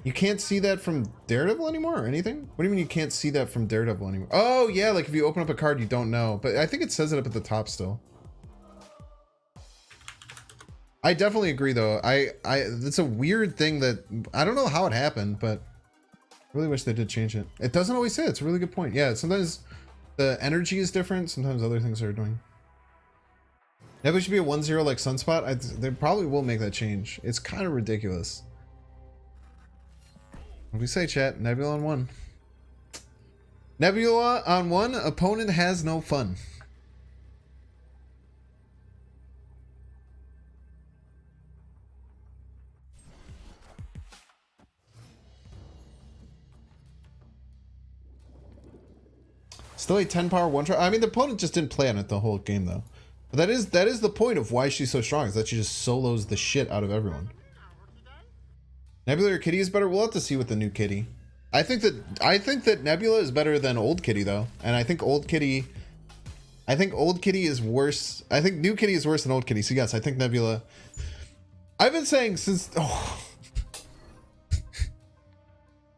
You can't see that from Daredevil anymore or anything? What do you mean you can't see that from Daredevil anymore? Oh yeah, like if you open up a card you don't know, but I think it says it up at the top still. I definitely agree though. It's a weird thing that I don't know how it happened, but I really wish they did change it. It doesn't always say it. It's a really good point. Yeah, sometimes the energy is different. Sometimes other things are annoying. Nebula should be a 1-0 like Sunspot. They probably will make that change. It's kind of ridiculous. What do we say, chat? Nebula on 1. Nebula on 1. Opponent has no fun. Still a 10 power 1-drop. I mean, the opponent just didn't play on it the whole game though. But that is the point of why she's so strong, is that she just solos the shit out of everyone. Nebula or Kitty is better? We'll have to see with the new Kitty. I think that Nebula is better than old Kitty though. And I think old Kitty is worse. I think new Kitty is worse than old Kitty. So yes, I think Nebula. I've been saying since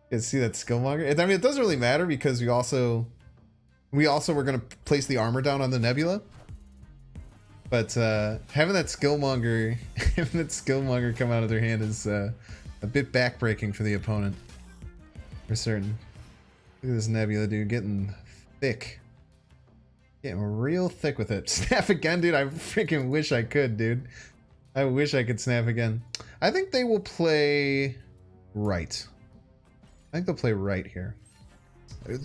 you see that Skillmonger? I mean, it doesn't really matter because we also were gonna place the armor down on the Nebula. But having that skillmonger, having that skillmonger come out of their hand is a bit backbreaking for the opponent, for certain. Look at this Nebula, dude, getting thick, getting real thick with it. Snap again, dude. I freaking wish I could, dude. I wish I could snap again. I think they will play right. I think they'll play right here.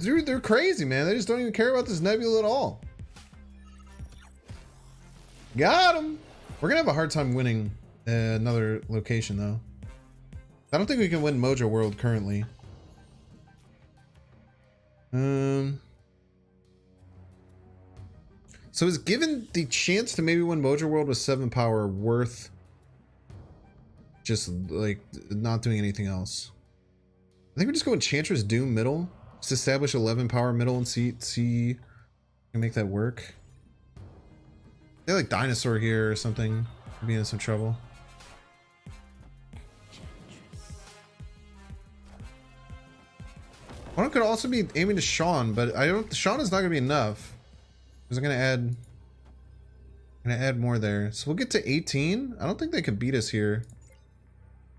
Dude, they're crazy, man. They just don't even care about this Nebula at all. Got him. We're gonna have a hard time winning another location, though. I don't think we can win Mojo World currently. So is given the chance to maybe win Mojo World with 7 power worth just like not doing anything else? I think we just go Enchantress Doom middle. Just establish 11 power middle and see can make that work. They like Dinosaur here or something. Could be in some trouble. One could also be aiming to Sean, but I don't. Sean is not gonna be enough. Because I'm gonna add more there. So we'll get to 18. I don't think they could beat us here.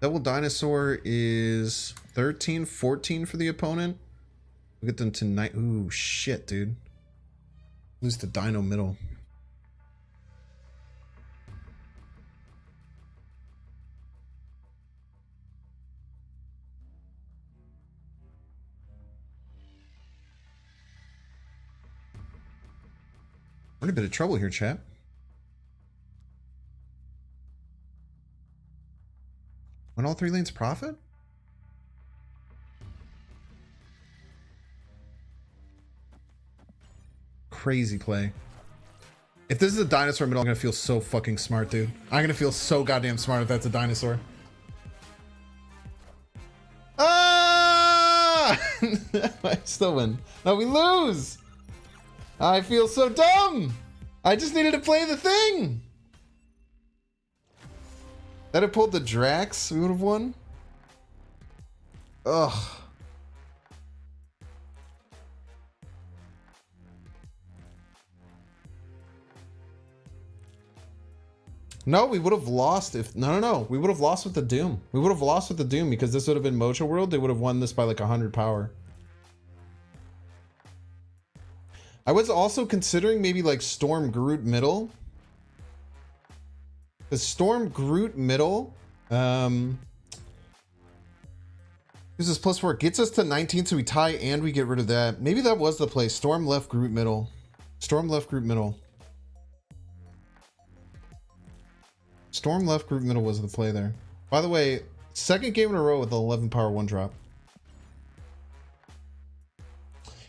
Double Dinosaur is 13, 14 for the opponent. We'll get them to 9. Ooh, shit, dude. Lose the Dino middle. We're in a bit of trouble here, chat. When all 3 lanes profit? Crazy play. If this is a Dinosaur middle, I'm gonna feel so fucking smart, dude. I'm gonna feel so goddamn smart if that's a Dinosaur. Ah! I still win. No, we lose! I feel so dumb! I just needed to play the thing! That had pulled the Drax, we would have won. Ugh. No, we would have lost if... No. We would have lost with the Doom. We would have lost with the Doom because this would have been Mojo World. They would have won this by like 100 power. I was also considering maybe like Storm Groot middle. The Storm Groot middle gives us +4. Gets us to 19, so we tie and we get rid of that. Maybe that was the play. Storm left Groot middle. Storm left Groot middle. Storm left Groot middle was the play there. By the way, second game in a row with the 11 power 1 drop.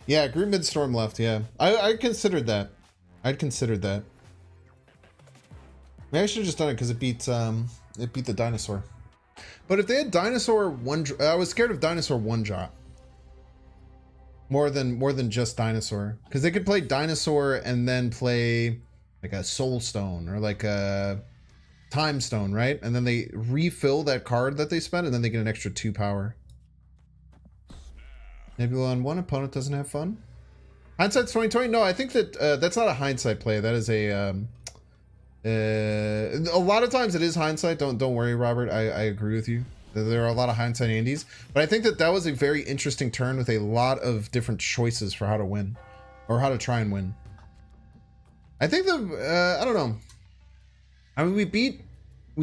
Yeah, Groot mid, Storm left, yeah. I considered that. I'd considered that. Maybe I should have just done it because it beat the Dinosaur. But if they had Dinosaur 1 I was scared of Dinosaur 1 drop. More than just Dinosaur. Because they could play Dinosaur and then play like a Soul Stone or like a Time Stone, right? And then they refill that card that they spent and then they get an extra 2 power. Nebula on 1, opponent doesn't have fun. Hindsight's 2020. No, I think that that's not a hindsight play. That is a lot of times it is hindsight. Don't worry, Robert. I agree with you. There are a lot of hindsight Andes, but I think that was a very interesting turn with a lot of different choices for how to win, or how to try and win. I think I don't know. I mean, we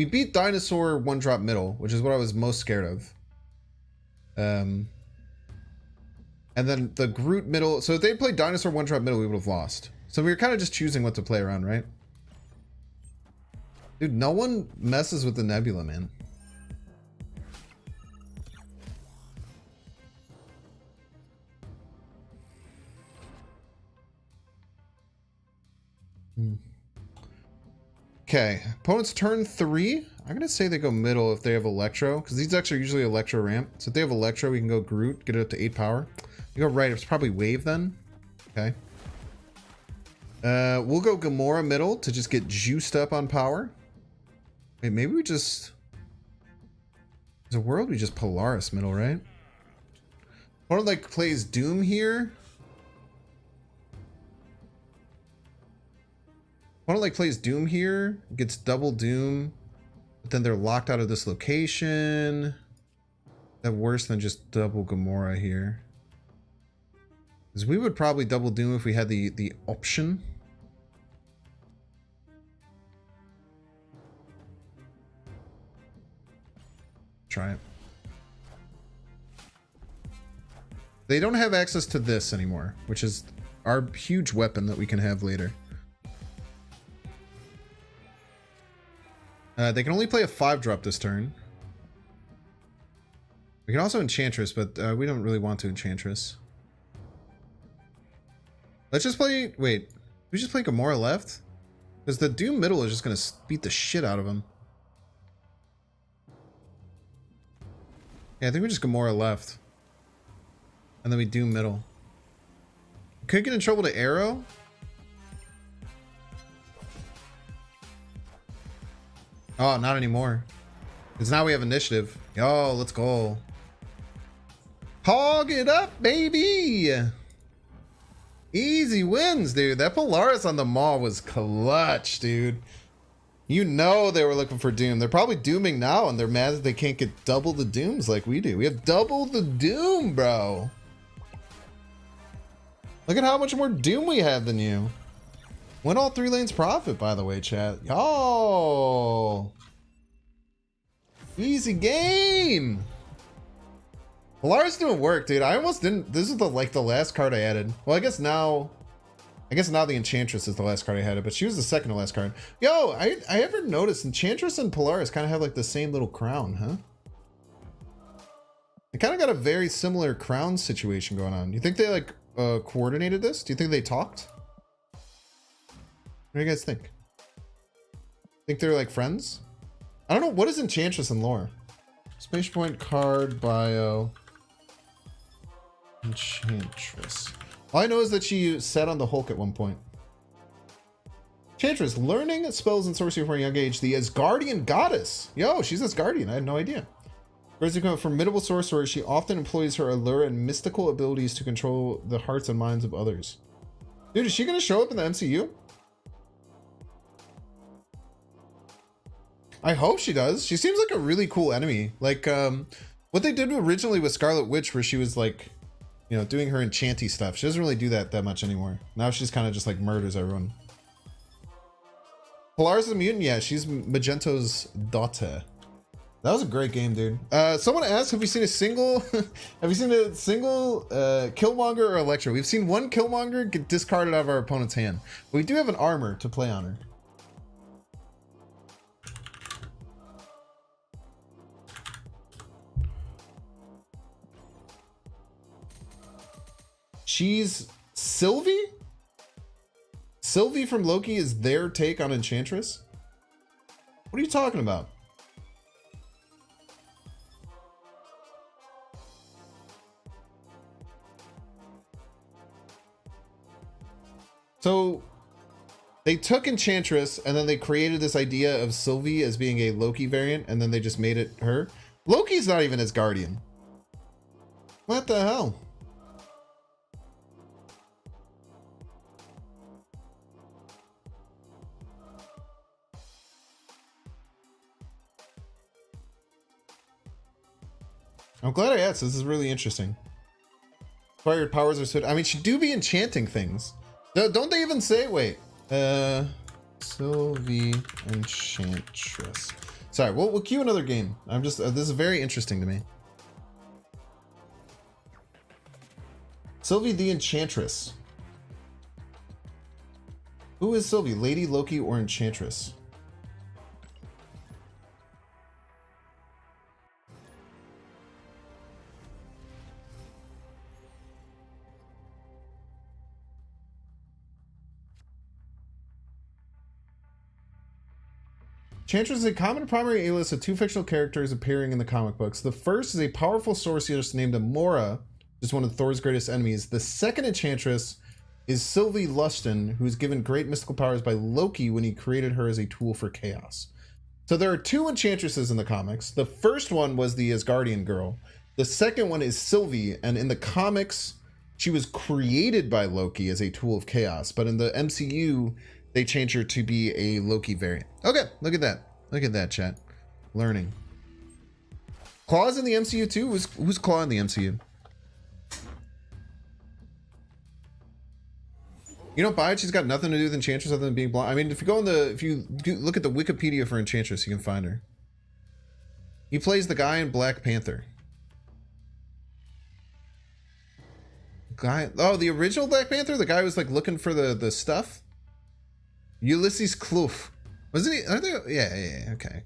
beat Dinosaur 1 drop middle, which is what I was most scared of. And then the Groot middle. So if they played Dinosaur 1 drop middle, we would have lost. So we were kind of just choosing what to play around, right? Dude, no one messes with the Nebula, man. Okay, opponent's turn 3. I'm gonna say they go middle if they have Electro, because these decks are usually Electro ramp. So if they have Electro, we can go Groot, get it up to 8 power. We go right, it's probably Wave then. Okay. We'll go Gamora middle to just get juiced up on power. Wait, maybe we just... There's a world we just Polaris middle, right? Opponent like plays Doom here. Opponent like plays Doom here, gets double Doom, but then they're locked out of this location. That worse than just double Gamora here. Because we would probably double Doom if we had the option. Try it. They don't have access to this anymore, which is our huge weapon that we can have later. They can only play a 5-drop this turn. We can also Enchantress, but we don't really want to Enchantress. Let's just play... Wait. We just play Gamora left? Because the Doom middle is just going to beat the shit out of him. Yeah, I think we just Gamora left. And then we Doom middle. Could get in trouble to Arrow. Oh, not anymore. Because now we have initiative. Yo, let's go. Hog it up, baby! Easy wins, dude. That Polaris on the Maw was clutch, dude. You know they were looking for Doom. They're probably Dooming now, and they're mad that they can't get double the Dooms like we do. We have double the Doom, bro. Look at how much more Doom we have than you. Win all 3 lanes profit, by the way, chat. Yo! Easy game! Polaris doing work, dude. I almost didn't... This is the last card I added. Well, I guess now the Enchantress is the last card I had, but she was the second to last card. Yo, I ever noticed Enchantress and Polaris kind of have like the same little crown, huh? They kind of got a very similar crown situation going on. You think they like coordinated this? Do you think they talked? What do you guys think? Think they're like friends? I don't know. What is Enchantress in lore? Space Point card bio. Enchantress. All I know is that she sat on the Hulk at one point. Enchantress, learning spells and sorcery from a young age. The Asgardian goddess. Yo, she's Asgardian. I had no idea. Whereas a formidable sorcerer, she often employs her allure and mystical abilities to control the hearts and minds of others. Dude, is she going to show up in the MCU? I hope she does. She seems like a really cool enemy. Like, what they did originally with Scarlet Witch, where she was like, you know, doing her enchanty stuff. She doesn't really do that much anymore. Now she's kind of just like murders everyone. Polaris is a mutant? Yeah, she's Magento's daughter. That was a great game, dude. Someone asked, have you seen a single, Killmonger or Elektra? We've seen one Killmonger get discarded out of our opponent's hand. But we do have an armor to play on her. She's Sylvie? Sylvie from Loki is their take on Enchantress? What are you talking about? So they took Enchantress and then they created this idea of Sylvie as being a Loki variant, and then they just made it her. Loki's not even his guardian. What the hell? I'm glad I asked. This is really interesting. Acquired powers are so... I mean, she do be enchanting things. Don't they even say... Wait. Sylvie Enchantress. Sorry, we'll cue another game. I'm just... this is very interesting to me. Sylvie the Enchantress. Who is Sylvie? Lady, Loki, or Enchantress? Enchantress is a common primary alias of 2 fictional characters appearing in the comic books. The first is a powerful sorceress named Amora, who's one of Thor's greatest enemies. The second Enchantress is Sylvie Luston, who was given great mystical powers by Loki when he created her as a tool for chaos. So there are 2 Enchantresses in the comics. The first one was the Asgardian girl. The second one is Sylvie, and in the comics, she was created by Loki as a tool of chaos. But in the MCU, they changed her to be a Loki variant. Okay, look at that. Look at that, chat. Learning. Claw's in the MCU too? Who's Claw in the MCU? You don't buy it? She's got nothing to do with Enchantress other than being blind. I mean, if you look at the Wikipedia for Enchantress, you can find her. He plays the guy in Black Panther. Oh, the original Black Panther? The guy who was like looking for the stuff? Ulysses Kloof. Wasn't he? Are they? Yeah. Okay.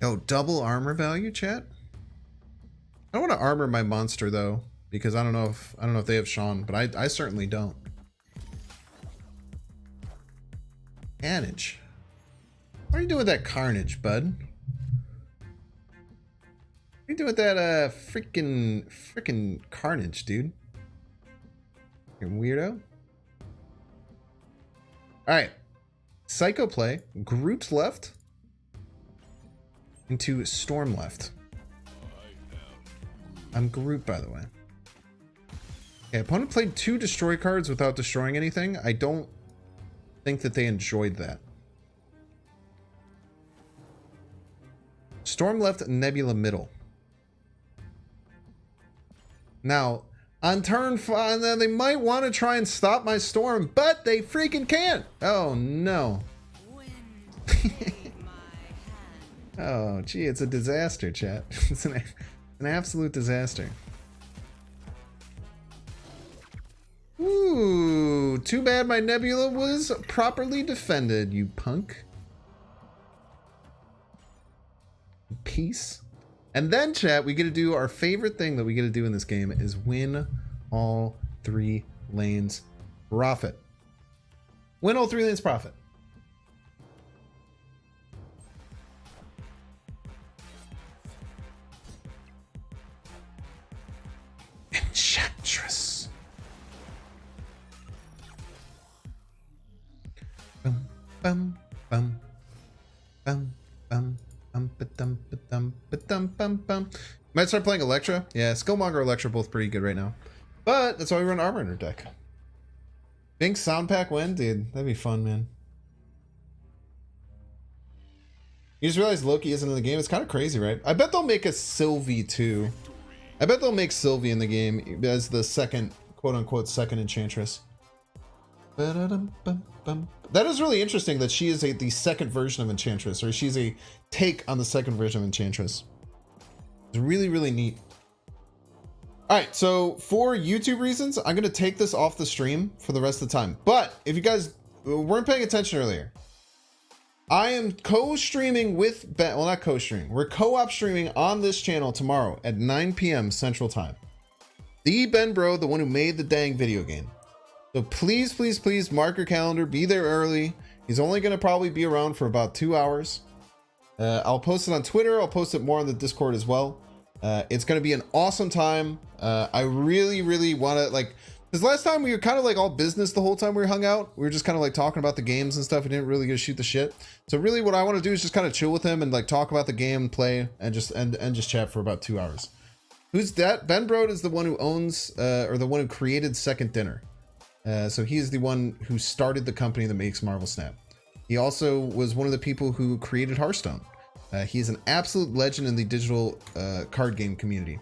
Oh, double armor value, chat? I don't want to armor my monster though, because I don't know if they have Sean, but I certainly don't. Carnage. What are you doing with that Carnage, bud? What are you doing with that freaking Carnage, dude? You weirdo. Alright. Psycho play. Groot left. Into Storm left. I'm Groot, by the way. Okay, opponent played 2 destroy cards without destroying anything. I don't think that they enjoyed that. Storm left, Nebula middle. Now, on turn 5, they might want to try and stop my Storm, but they freaking can't. Oh, no. Oh, gee, it's a disaster, chat. It's an absolute disaster. Ooh, too bad my Nebula was properly defended, you punk. Peace. And then, chat, we get to do our favorite thing that we get to do in this game is win all 3 lanes profit. Win all 3 lanes profit. Enchantress. Bum, bum, bum, bum, bum. Might start playing Electra. Yeah, Skillmonger or Electra both pretty good right now. But that's why we run armor in our deck. Think sound pack win? Dude, that'd be fun, man. You just realized Loki isn't in the game. It's kind of crazy, right? I bet they'll make a Sylvie too. I bet they'll make Sylvie in the game as the second, quote-unquote, second Enchantress. That is really interesting that she is the second version of Enchantress, or she's a take on the second version of Enchantress. It's really, really neat. All right, so for YouTube reasons, I'm going to take this off the stream for the rest of the time. But if you guys weren't paying attention earlier, I am co-streaming with Ben. Well, not co-streaming. We're co-op streaming on this channel tomorrow at 9 p.m. Central Time. The Ben Brode, the one who made the dang video game. So please, please, please mark your calendar. Be there early. He's only going to probably be around for about 2 hours. I'll post it on Twitter. I'll post it more on the Discord as well. It's going to be an awesome time. I really, really want to, like, because last time we were kind of like all business the whole time we were hung out. We were just kind of like talking about the games and stuff. We didn't really get to shoot the shit. So really what I want to do is just kind of chill with him and like talk about the game, play, and just chat for about 2 hours. Who's that? Ben Brode is the one who owns, or the one who created Second Dinner. So he's the one who started the company that makes Marvel Snap. He also was one of the people who created Hearthstone. He's an absolute legend in the digital card game community.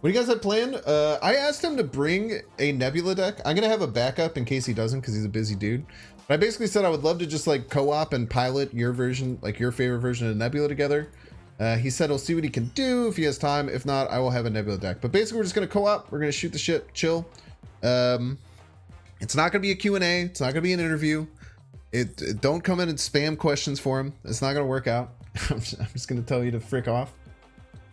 What do you guys have planned? I asked him to bring a Nebula deck. I'm going to have a backup in case he doesn't because he's a busy dude. But I basically said I would love to just like co-op and pilot your version, like your favorite version of Nebula together. He said he'll see what he can do if he has time. If not, I will have a Nebula deck. But basically we're just going to co-op. We're going to shoot the shit, chill. It's not going to be a Q&A. It's not going to be an interview. It don't come in and spam questions for him. It's not going to work out. I'm just going to tell you to frick off.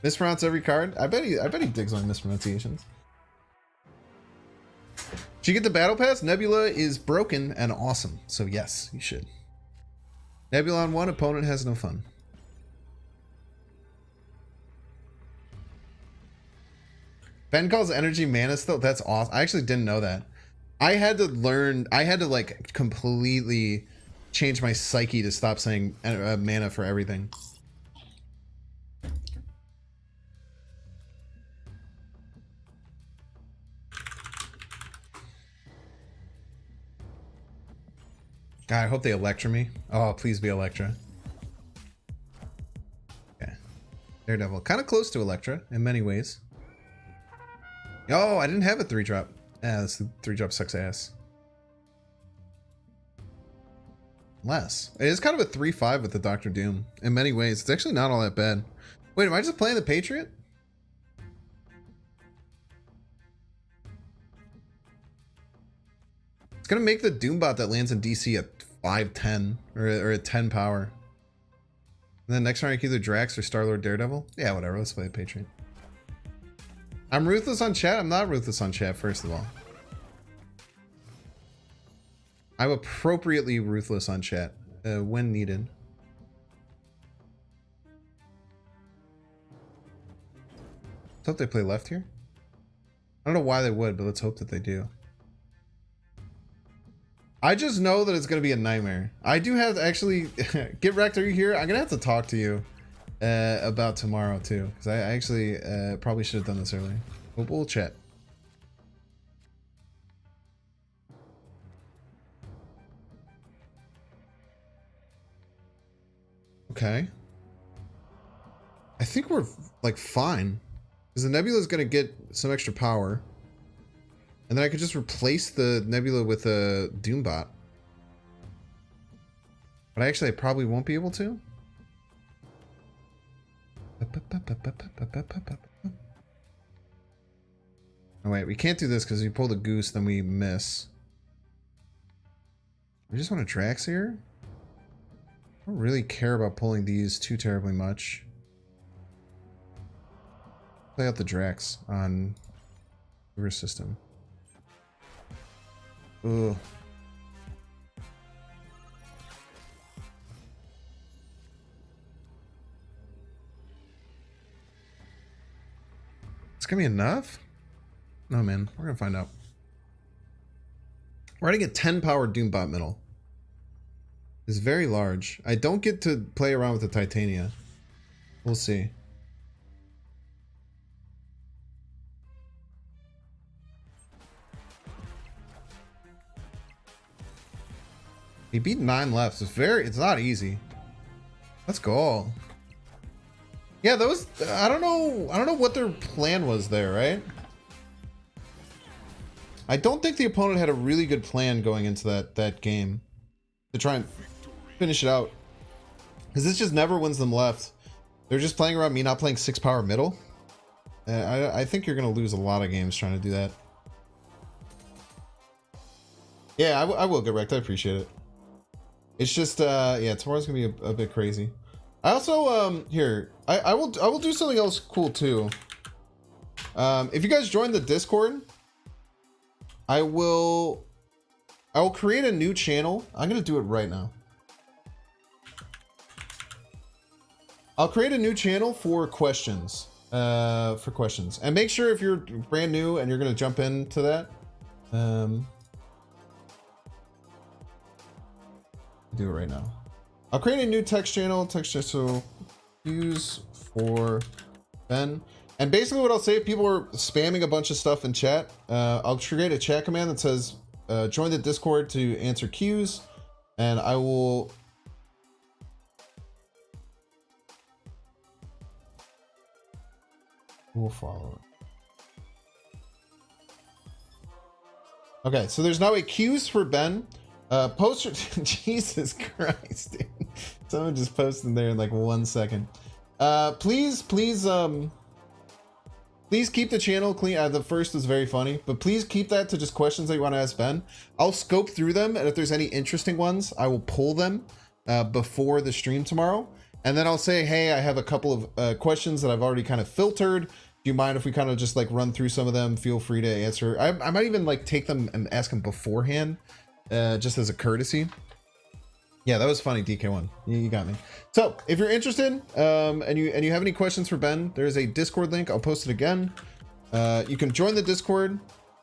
Mispronounce every card. I bet he digs on mispronunciations. Should you get the battle pass? Nebula is broken and awesome. So yes, you should. Nebula on 1, opponent has no fun. Ben calls energy mana still. That's awesome. I actually didn't know that. I had to like completely change my psyche to stop saying mana for everything. God, I hope they Electra me. Oh, please be Electra. Okay. Daredevil. Kind of close to Electra in many ways. Oh, I didn't have a 3-drop. Ah, this 3-drop sucks ass. Less. It is kind of a 3-5 with the Doctor Doom in many ways. It's actually not all that bad. Wait, am I just playing the Patriot? It's gonna make the Doombot that lands in DC at 5-10 or at 10 power. And then next round I can either Drax or Star-Lord Daredevil. Yeah, whatever. Let's play the Patriot. I'm ruthless on chat. I'm not ruthless on chat, first of all. I'm appropriately ruthless on chat when needed. Let's hope they play left here. I don't know why they would, but let's hope that they do. I just know that it's going to be a nightmare. I do have to actually... Get wrecked, are you here? I'm going to have to talk to you about tomorrow, too. Because I actually probably should have done this earlier. But we'll chat. Okay. I think we're, like, fine. Because the Nebula is going to get some extra power. And then I could just replace the Nebula with a Doombot. But actually, I probably won't be able to. Oh wait, we can't do this because we pull the goose, then we miss. We just want a Drax here. I don't really care about pulling these too terribly much. Play out the Drax on the river system. Ugh. It's gonna be enough? No, man. We're gonna find out. We're gonna get 10 power Doombot middle. It's very large. I don't get to play around with the Titania. We'll see. He beat 9 left. It's not easy. Let's go. Yeah, those I don't know what their plan was there, right? I don't think the opponent had a really good plan going into that game to try and finish it out. Because this just never wins them left. They're just playing around me not playing 6 power middle. I think you're gonna lose a lot of games trying to do that. Yeah, I will get wrecked. I appreciate it. It's just yeah, tomorrow's gonna be a bit crazy. I also here I will do something else cool too. If you guys join the Discord, I will create a new channel. I'm gonna do it right now. I'll create a new channel for questions. And make sure if you're brand new and you're gonna jump into that, do it right now. I'll create a new text channel, so use for Ben. And basically what I'll say, if people are spamming a bunch of stuff in chat, I'll create a chat command that says, join the Discord to answer queues, and I will follow it. Okay, so there's now a queues for Ben. Poster, Jesus Christ, dude. Someone just posted in there in like 1 second. Please keep the channel clean. The first was very funny, but please keep that to just questions that you want to ask Ben. I'll scope through them, and if there's any interesting ones, I will pull them before the stream tomorrow. And then I'll say, hey, I have a couple of questions that I've already kind of filtered. Do you mind if we kind of just like run through some of them? Feel free to answer. I might even like take them and ask them beforehand. Just as a courtesy. Yeah, that was funny, DK1. You got me. So if you're interested, and you have any questions for Ben, there's a Discord link. I'll post it again. You can join the Discord.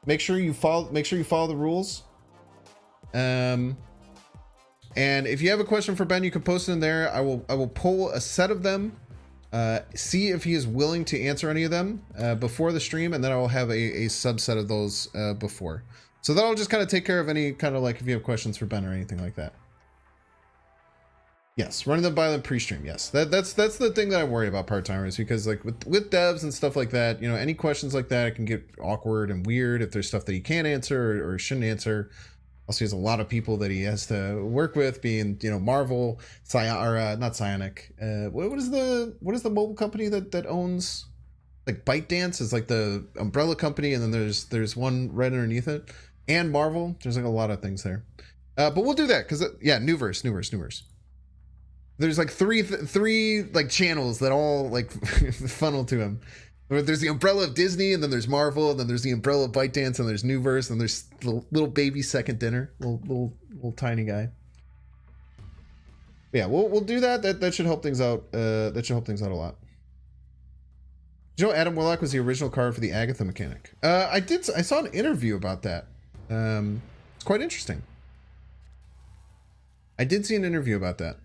Make sure you follow the rules. And if you have a question for Ben, you can post it in there. I will pull a set of them, see if he is willing to answer any of them before the stream, and then I will have a subset of those before. So that'll just kind of take care of any kind of like if you have questions for Ben or anything like that. Yes, running them by the pre-stream. Yes, that's the thing that I worry about part-timers, because like with devs and stuff like that, you know, any questions like that, it can get awkward and weird if there's stuff that he can't answer or shouldn't answer. Also, he has a lot of people that he has to work with, being, you know, Marvel, not Psionic. What is the mobile company that owns like ByteDance is like the umbrella company, and then there's one right underneath it, and Marvel. There's like a lot of things there, but we'll do that because yeah, Newverse. There's like three like channels that all like funnel to him. There's the umbrella of Disney, and then there's Marvel, and then there's the umbrella of ByteDance, and there's Newverse, and there's the little baby second dinner, little tiny guy. But yeah, we'll do that. That should help things out. That should help things out a lot. Did you know Adam Warlock was the original card for the Agatha mechanic? I saw an interview about that. It's quite interesting. I did see an interview about that.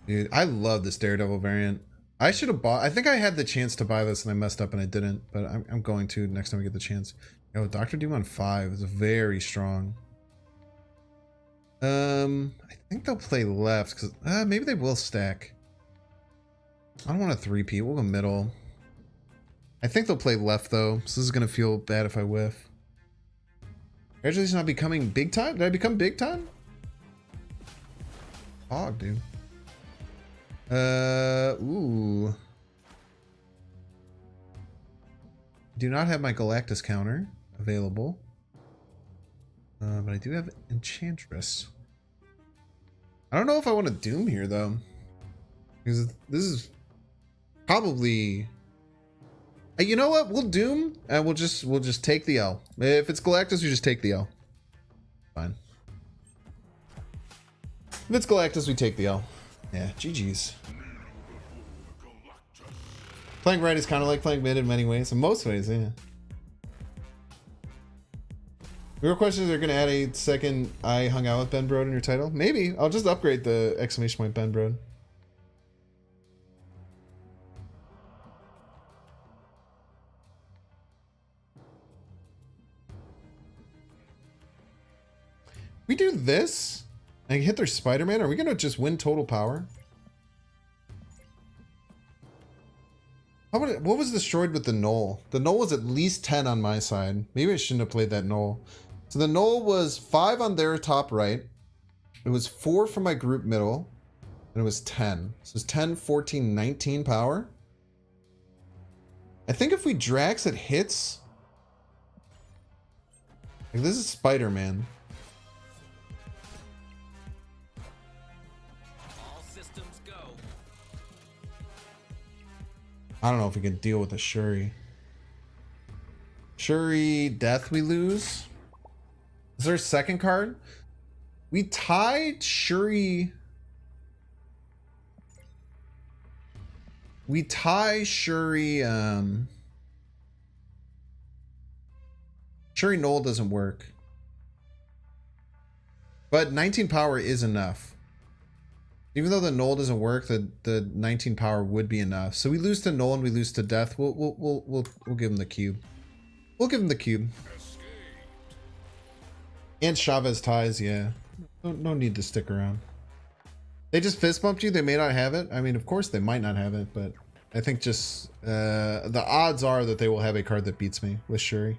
Dude, I love this Daredevil variant. I should have bought. I think I had the chance to buy this and I messed up and I didn't, but I'm going to next time I get the chance. Yo, Dr. Doom on 5 is very strong. I think they'll play left because maybe they will stack. I don't want a 3P. We'll go middle. I think they'll play left though, so this is gonna feel bad if I whiff. Congratulations on becoming big time. Did I become big time? Oh, dude. Ooh. Do not have my Galactus counter available. But I do have Enchantress. I don't know if I want to Doom here though, because this is probably. You know what? We'll Doom and we'll just take the L. If it's Galactus, we just take the L. Fine. If it's Galactus, we take the L. Yeah, GG's. Playing right is kind of like playing mid in many ways. In most ways, yeah. The real question is, they're going to add a second I hung out with Ben Brode in your title? Maybe. I'll just upgrade the exclamation point Ben Brode. We do this and hit their Spider-Man. Are we going to just win total power? What was destroyed with the Null? The Null was at least 10 on my side. Maybe I shouldn't have played that Null. So the Null was 5 on their top right. It was 4 for my group middle. And it was 10. So it's 10, 14, 19 power. I think if we Drax, it hits. Like, this is Spider-Man. I don't know if we can deal with a Shuri. Shuri death we lose. Is there a second card? We tied Shuri. We tie Shuri. Shuri Null doesn't work. But 19 power is enough. Even though the Null doesn't work, the 19 power would be enough. So we lose to Null and we lose to Death. We'll give him the cube. We'll give him the cube. And Chavez ties, yeah. No need to stick around. They just fist bumped you. They may not have it. I mean, of course they might not have it, but I think just the odds are that they will have a card that beats me with Shuri.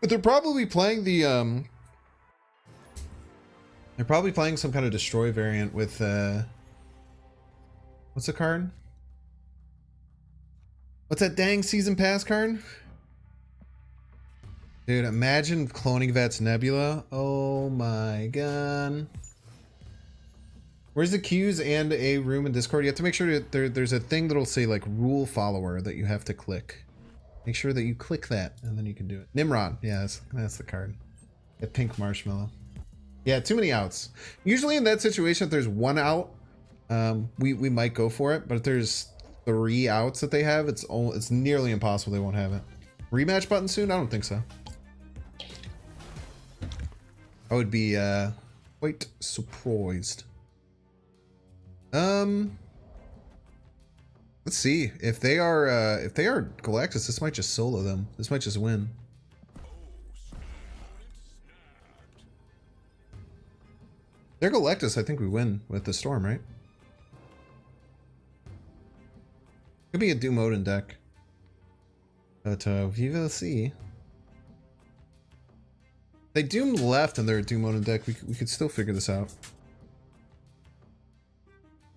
But they're probably playing the They're probably playing some kind of destroy variant with what's the card? What's that dang season pass card? Dude, imagine cloning Vet's Nebula. Oh my god. Where's the queues and a room in Discord? You have to make sure that there's a thing that'll say like rule follower that you have to click. Make sure that you click that and then you can do it. Nimrod, yeah, that's the card. The pink marshmallow. Yeah, too many outs. Usually in that situation, if there's one out, we might go for it. But if there's 3 outs that they have, it's nearly impossible they won't have it. Rematch button soon? I don't think so. I would be quite surprised. Let's see if they are Galactus. This might just solo them. This might just win. They're Galactus. I think we win with the Storm, right? Could be a Doom Odin deck, but we will see. They Doom left and they're a Doom Odin deck. We could still figure this out.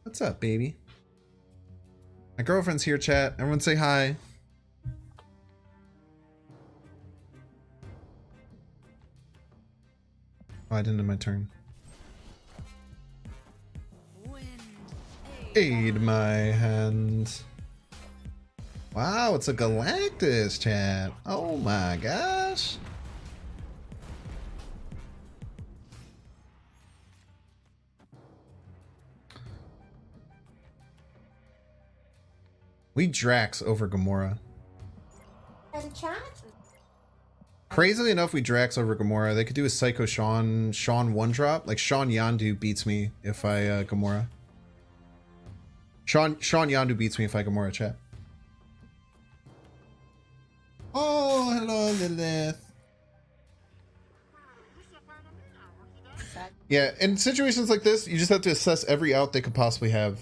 What's up, baby? My girlfriend's here, chat. Everyone say hi. Oh, I didn't end my turn. Aid my hand. Wow, it's a Galactus, chat. Oh my gosh. We Drax over Gamora. And chat? Crazily enough, we Drax over Gamora. They could do a Psycho Sean one drop. Like Sean Yandu beats me if I Gamora. Sean Yandu beats me if I Gamora, chat. Oh, hello, Lilith. Yeah, in situations like this, you just have to assess every out they could possibly have.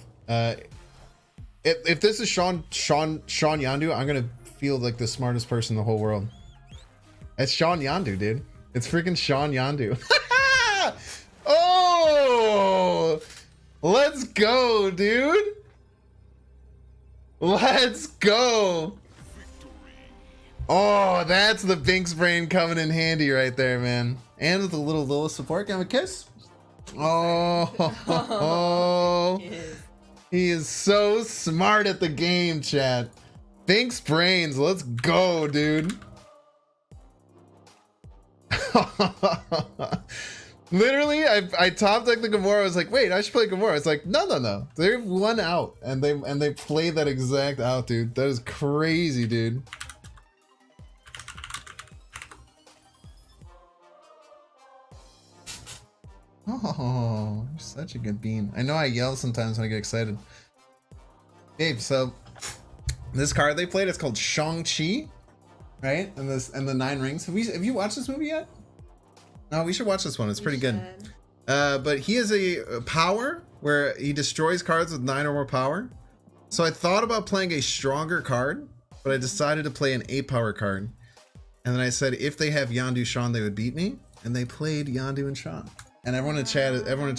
If this is Sean Yandu, I'm gonna feel like the smartest person in the whole world. It's Sean Yandu, dude. It's freaking Sean Yandu. Oh, let's go, dude. Let's go. Oh, that's the Binks brain coming in handy right there, man. And with a little Lilith support, can I have a kiss? Oh, he is so smart at the game, chat. Binks brains, let's go, dude. Literally, I top decked the Gamora. I was like, wait, I should play Gamora. It's like, no. They're one out, and they play that exact out, dude. That is crazy, dude. Oh, you're such a good bean. I know I yell sometimes when I get excited. Gabe, so this card they played, it's called Shang-Chi, right? And the Nine Rings. Have you watched this movie yet? No, we should watch this one. It's pretty good. But he has a power where he destroys cards with 9 or more power. So I thought about playing a stronger card, but I decided to play an 8 power card. And then I said if they have Yondu Sean, they would beat me. And they played Yondu and Sean. And everyone in chat, look at everyone in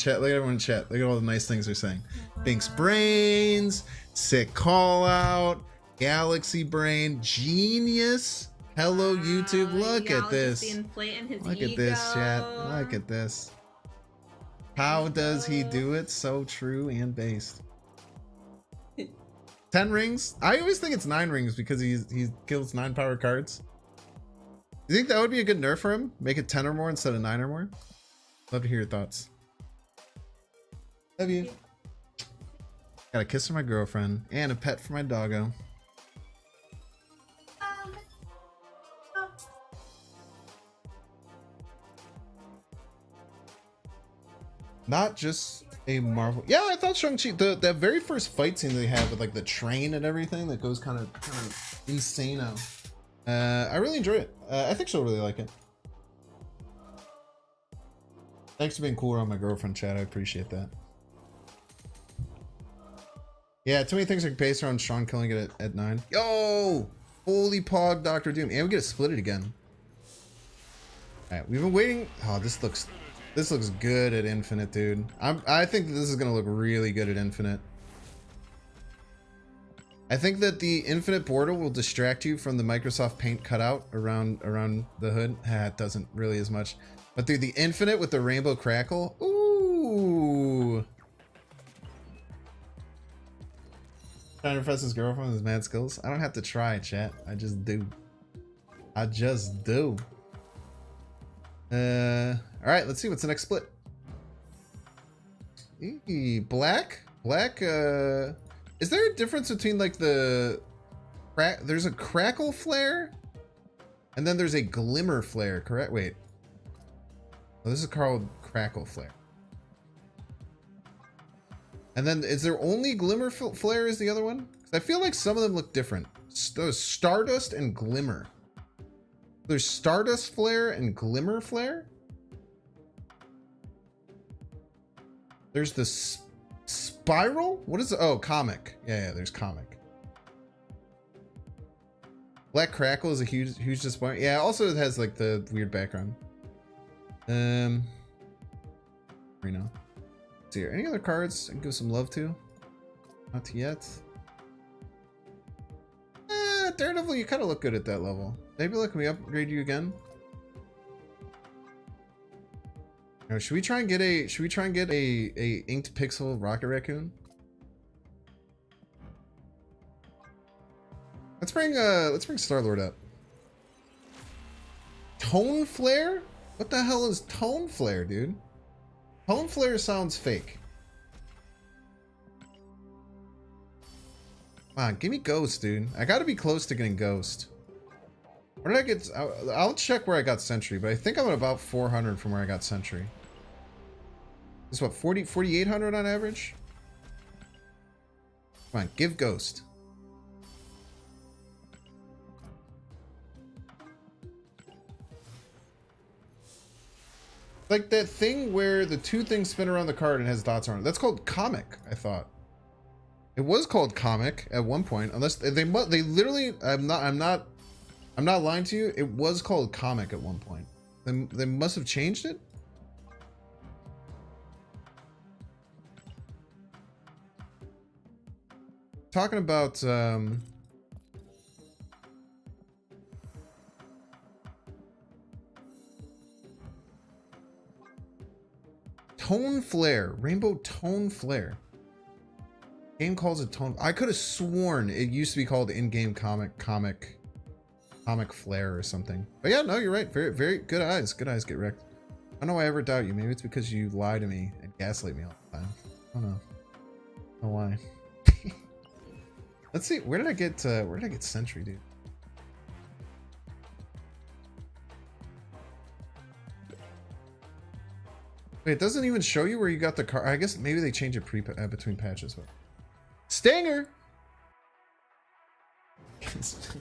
chat. Look at all the nice things they're saying. Binks brains, sick call out, galaxy brain, genius. Hello YouTube, look at this. Look at this, chat. Look at this. How does he do it? So true and based. 10 rings? I always think it's 9 rings because he kills 9 power cards. You think that would be a good nerf for him? Make it 10 or more instead of 9 or more? Love to hear your thoughts. Love you. Got a kiss for my girlfriend and a pet for my doggo. Not just a Marvel. Yeah, I thought Shang-Chi, that very first fight scene they have with like the train and everything that goes kind of insane-o. I really enjoy it. I think she'll really like it. Thanks for being cool around my girlfriend, chat. I appreciate that. Yeah, too many things are based around Sean killing it at 9. Yo! Holy pog, Dr. Doom. And we get to split it again. Alright, we've been waiting. Oh, this looks good at Infinite, dude. I think that this is gonna look really good at Infinite. I think that the Infinite border will distract you from the Microsoft Paint cutout around the hood. It doesn't really as much. But dude, the Infinite with the rainbow crackle. Ooh. Trying to impress his girlfriend with his mad skills. I don't have to try, chat. I just do. I just do. Alright, let's see what's the next split. Black? Is there a difference between like there's a crackle flare and then there's a glimmer flare, correct? Wait. Oh, this is called crackle flare. And then is there only Glimmer Flare is the other one? 'Cause I feel like some of them look different. Stardust and Glimmer. There's Stardust Flare and Glimmer Flare. There's the Spiral? What is it? Oh, Comic. Yeah, there's Comic. Black Crackle is a huge disappointment. Yeah, also it has like the weird background. Right now. Let's see here. Any other cards I can give some love to? Not yet. Daredevil, you kind of look good at that level. Nebula, can we upgrade you again? Now, should we try and get a inked pixel Rocket Raccoon? Let's bring Star-Lord up. Tone Flare? What the hell is Tone Flare, dude? Tone Flare sounds fake. Come on, give me Ghost, dude. I gotta be close to getting Ghost. Where did I get... I'll check where I got Sentry, but I think I'm at about 400 from where I got Sentry. It's what, 4,800 on average? Come on, give Ghost. Like that thing where the two things spin around the card and has dots on it. That's called Comic, I thought. It was called Comic at one point, unless they literally. I'm not lying to you. It was called Comic at one point. They must have changed it. Talking about Tone Flare, Rainbow Tone Flare. Game calls it Tone. I could have sworn it used to be called in-game comic Flare or something. But yeah, no, you're right. Very good eyes. Good eyes get wrecked. I don't know why I ever doubt you. Maybe it's because you lie to me and gaslight me all the time. I don't know. I don't know why. Let's see. Where did I get Sentry, dude? Wait, it doesn't even show you where you got the car. I guess maybe they change it between patches. But Stanger!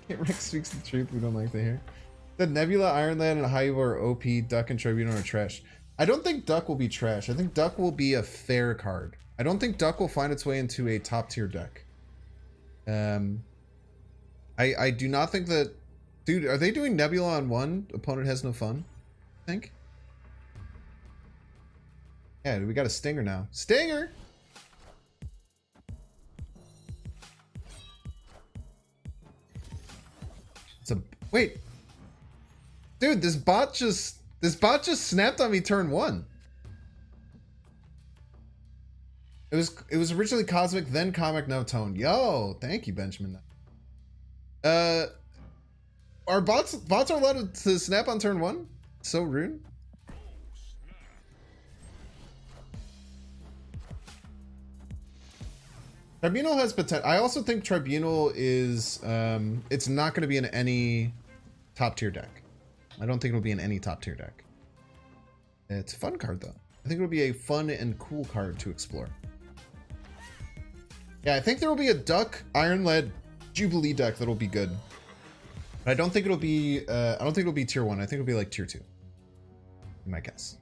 Rick speaks the truth we don't like to hear. The Nebula, Iron Lad, and Haiva are OP. Duck and Tribunal are trash. I don't think Duck will be trash. I think Duck will be a fair card. I don't think Duck will find its way into a top tier deck. I do not think that... Dude, are they doing Nebula on one? Opponent has no fun? I think. Yeah, we got a Stinger now. Stinger! It's a... Wait. Dude, this bot just snapped on me turn one. It was originally Cosmic, then Comic, now Tone. Yo, thank you, Benjamin. Are bots are allowed to snap on turn one? So rude. Tribunal has potential. I also think Tribunal is it's not going to be in any top tier deck. I don't think it'll be in any top tier deck. It's a fun card though. I think it'll be a fun and cool card to explore. Yeah, I think there will be a Duck Iron Lad Jubilee deck that'll be good. But I don't think it'll be I don't think it'll be tier 1. I think it'll be like tier 2. In my guess.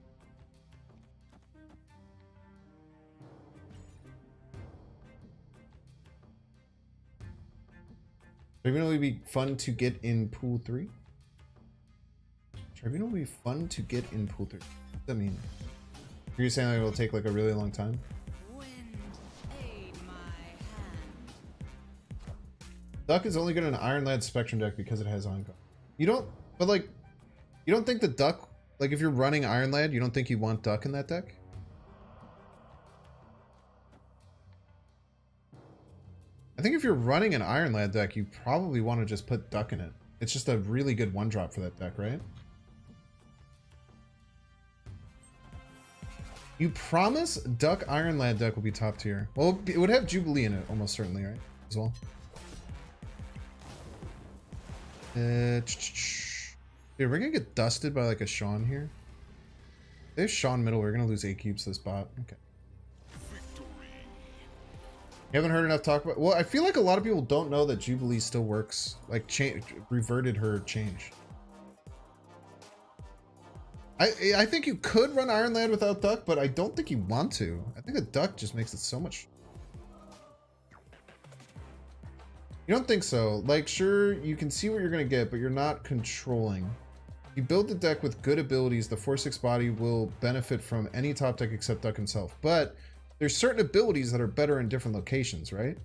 Tribunal would be fun to get in pool 3. Tribunal would be fun to get in pool 3. What does that mean? Are you saying like it'll take like a really long time? Duck is only good in an Iron Lad Spectrum deck because it has on-guard. You don't, but like, you don't think the Duck, like if you're running Iron Lad, you don't think you want Duck in that deck? I think if you're running an Iron Lad deck, you probably want to just put Duck in it. It's just a really good one-drop for that deck, right? You promise Duck Iron Lad deck will be top tier. Well, it would have Jubilee in it, almost certainly, right? As well. Dude, we're gonna get dusted by like a Sean here. There's Sean middle. We're gonna lose 8 cubes to this bot. Okay. You haven't heard enough talk about. Well, I feel like a lot of people don't know that Jubilee still works. Like, reverted her change. I think you could run Iron Lad without Duck, but I don't think you want to. I think a Duck just makes it so much. You don't think so? Like, sure, you can see what you're gonna get, but you're not controlling. If you build the deck with good abilities, the 4/6 body will benefit from any top deck except Duck himself. But there's certain abilities that are better in different locations, right?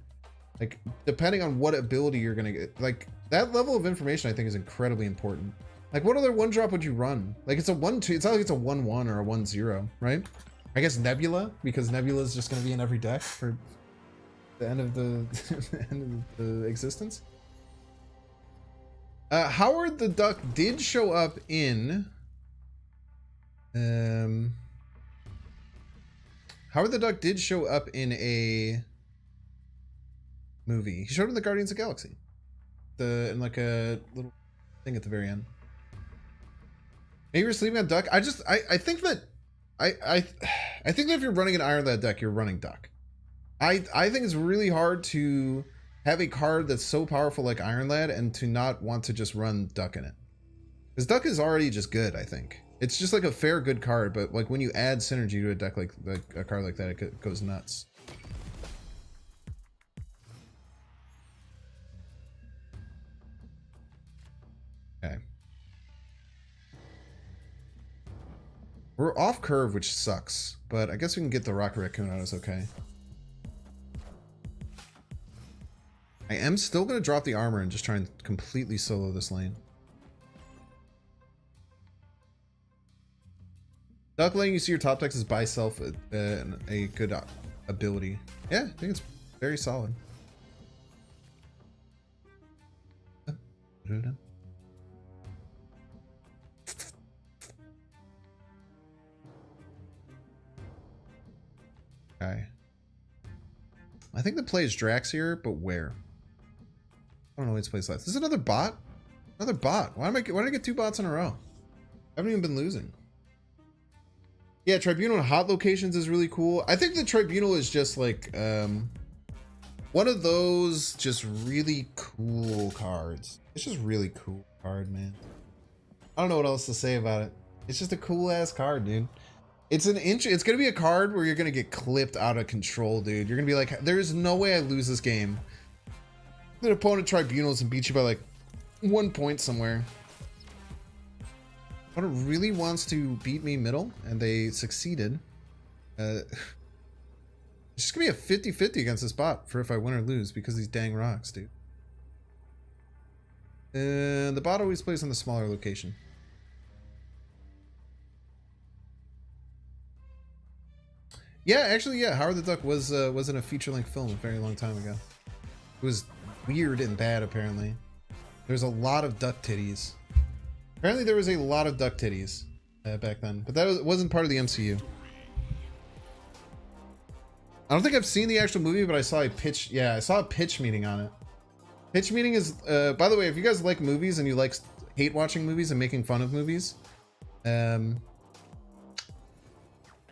Like, depending on what ability you're gonna get. Like, that level of information I think is incredibly important. Like, what other 1-drop would you run? Like, it's a 1/2. It's not like it's a 1/1 or a 1/0, right? I guess Nebula, because Nebula is just going to be in every deck for the end of the, end of the existence. Howard the Duck did show up in... Howard the Duck did show up in a movie. He showed up in the Guardians of the Galaxy. In like a little thing at the very end. Maybe you're sleeping on Duck. I think that I think that if you're running an Iron Lad deck, you're running Duck. I think it's really hard to have a card that's so powerful like Iron Lad and to not want to just run Duck in it. Because Duck is already just good, I think. It's just like a fair good card, but like when you add synergy to a deck like a card like that, it goes nuts. Okay. We're off curve, which sucks, but I guess we can get the Rocket Raccoon out. It's okay. I am still going to drop the armor and just try and completely solo this lane. Duck letting you see your top decks is by self a good ability. Yeah, I think it's very solid. Okay. I think the play is Drax here, but where? I don't know which place left. This is another bot? Another bot. Why did I get 2 bots in a row? I haven't even been losing. Yeah, Tribunal in hot locations is really cool. I think the Tribunal is just like one of those just really cool cards. It's just really cool card, man. I don't know what else to say about it. It's just a cool ass card, dude. It's gonna be a card where you're gonna get clipped out of control, dude. You're gonna be like, there's no way I lose this game. The opponent tribunals and beat you by like 1 point somewhere. Opponent really wants to beat me middle, and they succeeded. It's just gonna be a 50-50 against this bot for if I win or lose because of these dang rocks, dude. The bot always plays on the smaller location. Yeah, actually, yeah. Howard the Duck was in a feature-length film a very long time ago. It was weird and bad, apparently. There's a lot of duck titties. Apparently, there was a lot of duck titties back then, but that wasn't part of the MCU. I don't think I've seen the actual movie, but I saw a pitch. Yeah, I saw a pitch meeting on it. Pitch meeting is, by the way, if you guys like movies and you like hate watching movies and making fun of movies,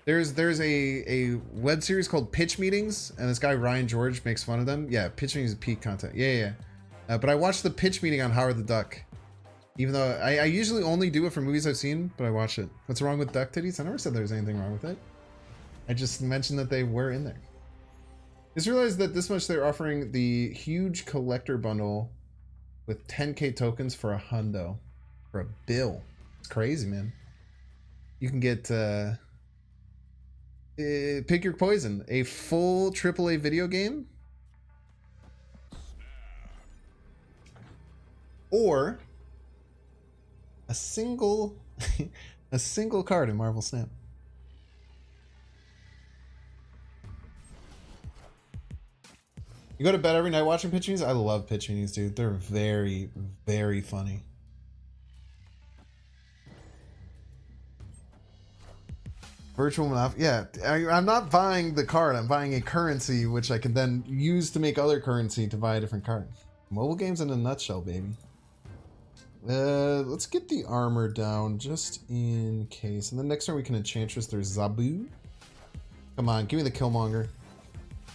there's a web series called Pitch Meetings, and this guy Ryan George makes fun of them. Yeah, Pitch Meetings is peak content. Yeah. But I watched the pitch meeting on Howard the Duck, even though I usually only do it for movies I've seen, but I watch it. What's wrong with duck titties? I never said there was anything wrong with it. I just mentioned that they were in there. Just realized that this much they're offering the huge collector bundle with 10k tokens for $100 for a bill. It's crazy, man. You can get pick your poison, a full AAA video game, or a single a single card in Marvel Snap. You go to bed every night watching pitch meetings? I love pitch meetings, dude. They're very, very funny. Virtual Monopoly. Yeah, I'm not buying the card. I'm buying a currency, which I can then use to make other currency to buy a different card. Mobile games in a nutshell, baby. Let's get the armor down just in case. And then next turn we can Enchantress their Zabu. Come on, give me the Killmonger.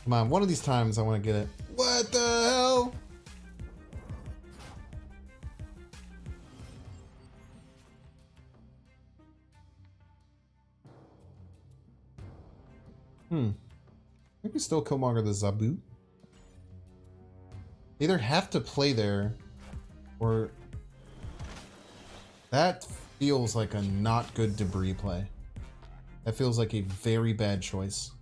Come on, one of these times I want to get it. What the hell? Maybe still Killmonger the Zabu. Either have to play there, or that feels like a not good debris play. That feels like a very bad choice.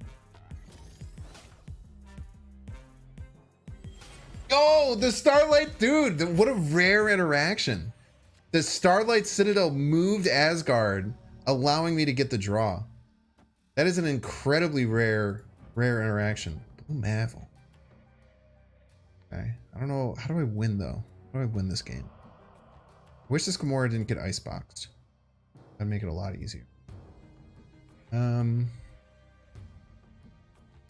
Oh, the Starlight, dude! What a rare interaction. The Starlight Citadel moved Asgard, allowing me to get the draw. That is an incredibly rare interaction. Blue Mavel. Okay, I don't know. How do I win though? How do I win this game? I wish this Gamora didn't get iceboxed. That'd make it a lot easier.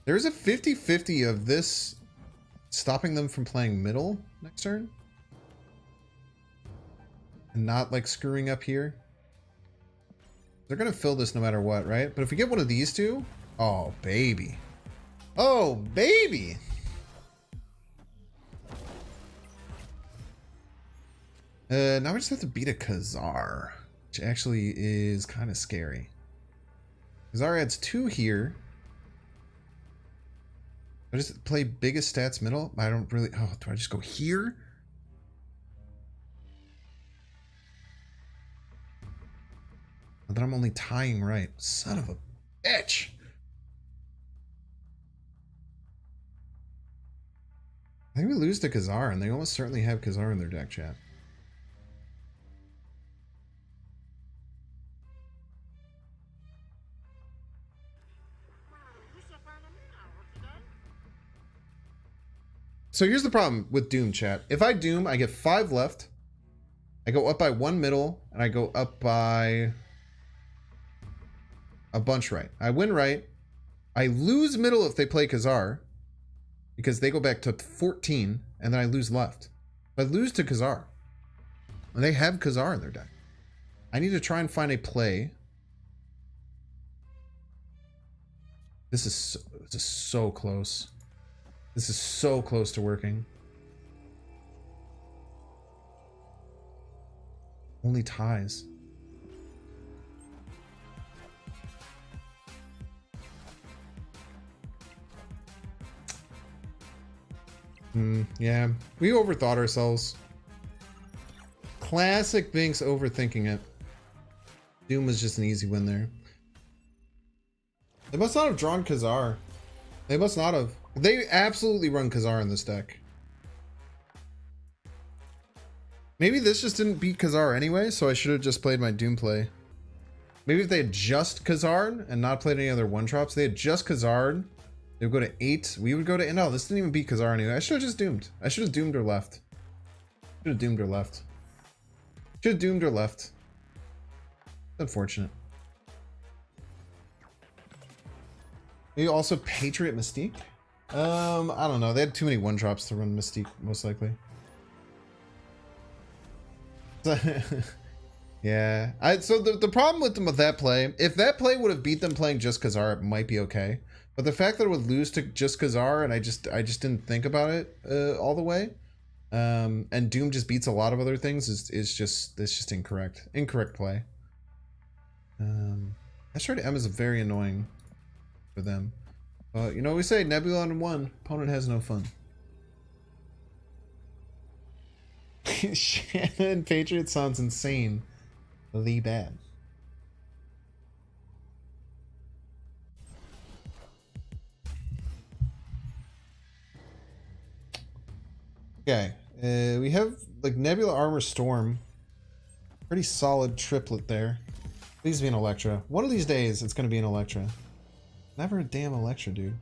There's a 50-50 of this stopping them from playing middle next turn. And not like screwing up here. They're gonna fill this no matter what, right? But if we get one of these two, oh baby. Oh baby. Now we just have to beat a Khazar, which actually is kind of scary. Khazar adds 2 here. I just play biggest stats middle. I don't really. Oh, do I just go here? But I'm only tying right. Son of a bitch. I think we lose to Khazar, and they almost certainly have Khazar in their deck, chat. So here's the problem with Doom, chat. If I Doom, I get 5 left. I go up by 1 middle, and I go up by a bunch right. I win right. I lose middle if they play Khazar, because they go back to 14, and then I lose left. I lose to Khazar. And they have Khazar in their deck. I need to try and find a play. This is so close. This is so close to working. Only ties. Yeah, we overthought ourselves. Classic Binks overthinking it. Doom was just an easy win there. They must not have drawn Khazar. They must not have. They absolutely run Khazar in this deck. Maybe this just didn't beat Khazar anyway, so I should have just played my Doom play. Maybe if they had just Khazar and not played any other one-drops, they had just Khazar, they would go to 8. We would go to... No, this didn't even beat Khazar anyway. I should have just Doomed. I should have Doomed or left. Should have Doomed or left. Should have Doomed or left. Unfortunate. Maybe also Patriot Mystique? I don't know. They had too many one-drops to run Mystique, most likely. Yeah. So the problem with them with that play, if that play would have beat them playing just Khazar, it might be okay. But the fact that it would lose to just Khazar, and I just didn't think about it all the way, and Doom just beats a lot of other things, it's just incorrect. Incorrect play. Asteroid M is very annoying for them. You know what we say, Nebula on 1, opponent has no fun. Shannon Patriot sounds insane. The bad. Okay, we have like Nebula Armor Storm. Pretty solid triplet there. Please be an Electra. One of these days it's gonna be an Electra. Never a damn Electra, dude.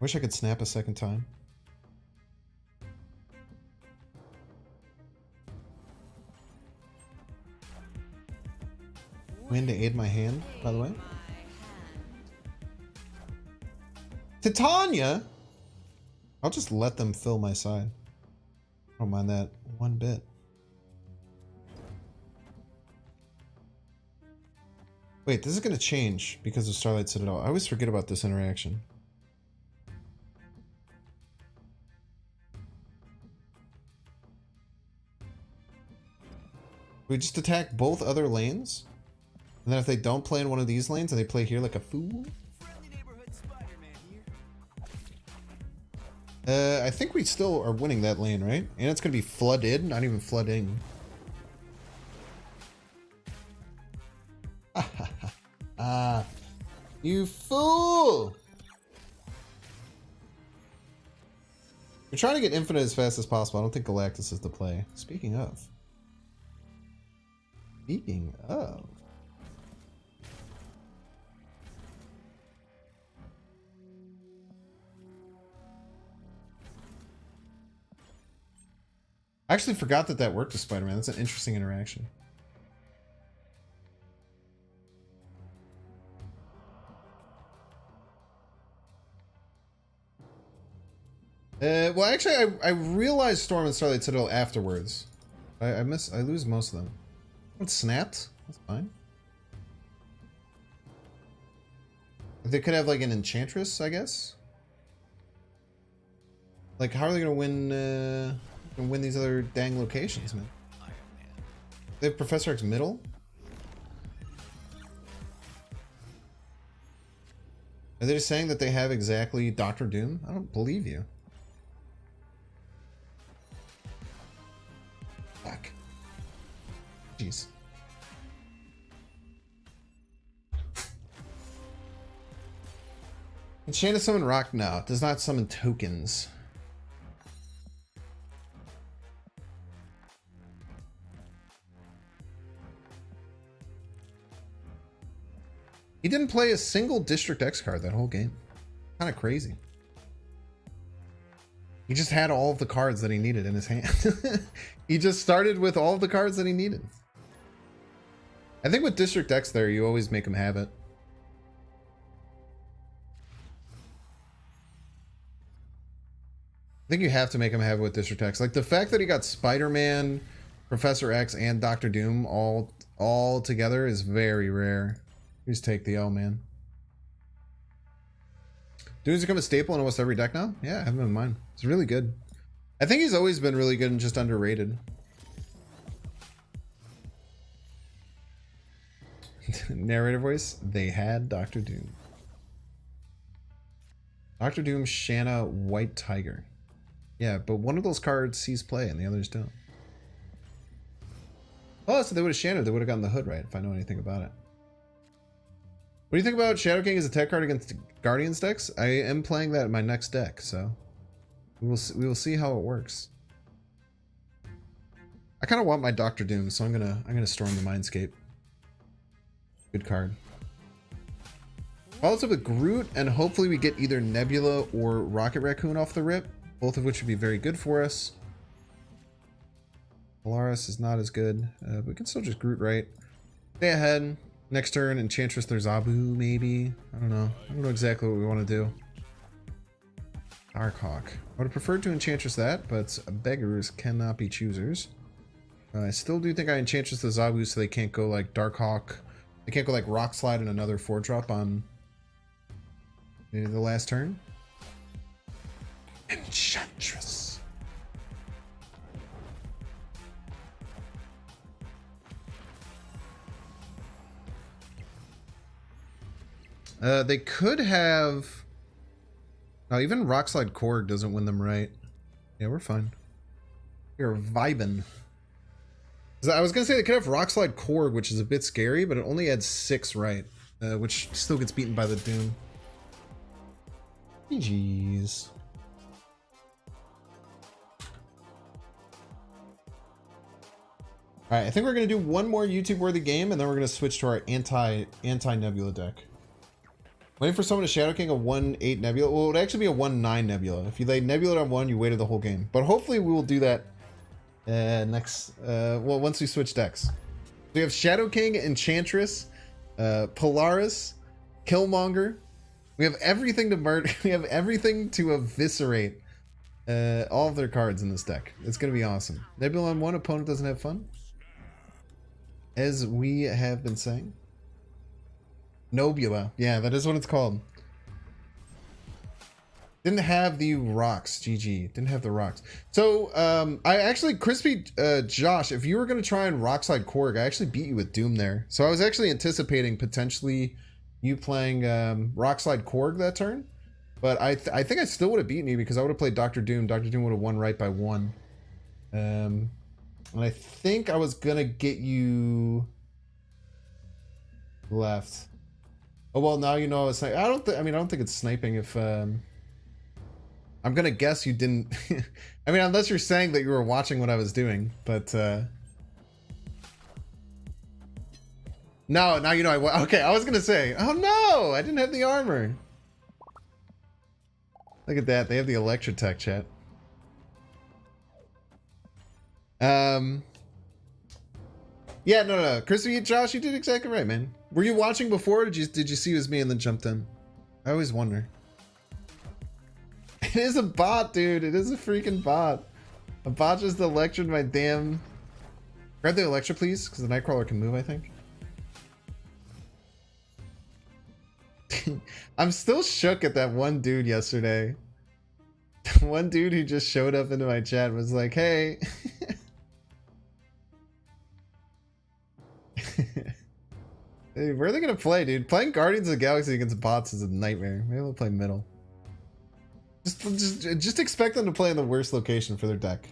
Wish I could snap a second time. Win to aid my hand, by the way. Titania! I'll just let them fill my side. I don't mind that one bit. Wait, this is going to change because of Starlight Citadel. I always forget about this interaction. We just attack both other lanes? And then if they don't play in one of these lanes and they play here like a fool? I think we still are winning that lane, right? And it's going to be flooded, not even flooding. Ah, you fool! We're trying to get infinite as fast as possible. I don't think Galactus is the play. Speaking of. I actually forgot that worked with Spider-Man. That's an interesting interaction. Well, actually, I realized Storm and Starlight Citadel afterwards. I lose most of them. It snapped. That's fine. They could have like an Enchantress, I guess. Like, how are they gonna win these other dang locations, man? They have Professor X middle. Are they just saying that they have exactly Doctor Doom? I don't believe you. Fuck. Jeez. Enchant to summon rock? No, it does not summon tokens. He didn't play a single District X card that whole game. Kind of crazy. He just had all of the cards that he needed in his hand. He just started with all of the cards that he needed. I think with District X there, you always make him have it. I think you have to make him have it with District X. Like the fact that he got Spider-Man, Professor X, and Doctor Doom all together is very rare. You just take the L, man. Doom's become a staple in almost every deck now? Yeah, I have him in mind. It's really good. I think he's always been really good and just underrated. Narrator voice. They had Doctor Doom. Doctor Doom, Shanna, White Tiger. Yeah, but one of those cards sees play and the others don't. Oh, so they would have Shanna. They would have gotten the hood right if I know anything about it. What do you think about Shadow King as a tech card against Guardians decks? I am playing that in my next deck, so we will see how it works. I kind of want my Doctor Doom, so I'm gonna storm the Mindscape. Good card. Follows up with Groot, and hopefully we get either Nebula or Rocket Raccoon off the rip, both of which would be very good for us. Polaris is not as good, but we can still just Groot right. Stay ahead. Next turn, Enchantress, there's Abu, maybe. I don't know. I don't know exactly what we want to do. Darkhawk. I would have preferred to Enchantress that, but beggars cannot be choosers. I still do think I Enchantress the Zabu so they can't go like Darkhawk. They can't go like Rock Slide and another 4-drop on maybe the last turn. Enchantress. They could have... Oh, even Rockslide Korg doesn't win them right. Yeah, we're fine. We're vibing. I was going to say they could have Rockslide Korg, which is a bit scary, but it only adds 6 right, which still gets beaten by the Doom. GG's. Alright, I think we're going to do one more YouTube-worthy game, and then we're going to switch to our anti-Nebula deck. Waiting for someone to Shadow King a 1-8 Nebula. Well, it would actually be a 1-9 Nebula. If you lay Nebula on 1, you waited the whole game. But hopefully we will do that well, once we switch decks. We have Shadow King, Enchantress, Polaris, Killmonger. We have everything to murder. We have everything to eviscerate all of their cards in this deck. It's going to be awesome. Nebula on 1, opponent doesn't have fun. As we have been saying. Nebula. Yeah, that is what it's called. Didn't have the rocks. GG. Didn't have the rocks. So, I actually, Crispy Josh, if you were going to try and Rockslide Korg, I actually beat you with Doom there. So I was actually anticipating potentially you playing Rockslide Korg that turn. But I think I still would have beaten you because I would have played Dr. Doom. Dr. Doom would have won right by 1. And I think I was going to get you left. Oh, well, now you know I was saying, I don't think it's sniping if, I'm gonna guess you didn't. I mean, unless you're saying that you were watching what I was doing, but no, now you know. Okay, I was gonna say, oh no, I didn't have the armor. Look at that, they have the Electrotech chat. Yeah, no, Crispy Josh, you did exactly right, man. Were you watching before? Or did you see it was me and then jumped in? I always wonder. It is a bot, dude. It is a freaking bot. A bot just electroed my damn... Grab the Electra, please, because the Nightcrawler can move, I think. I'm still shook at that one dude yesterday. One dude who just showed up into my chat and was like, hey. Hey, where are they going to play, dude? Playing Guardians of the Galaxy against bots is a nightmare. Maybe they'll play middle. Just expect them to play in the worst location for their deck.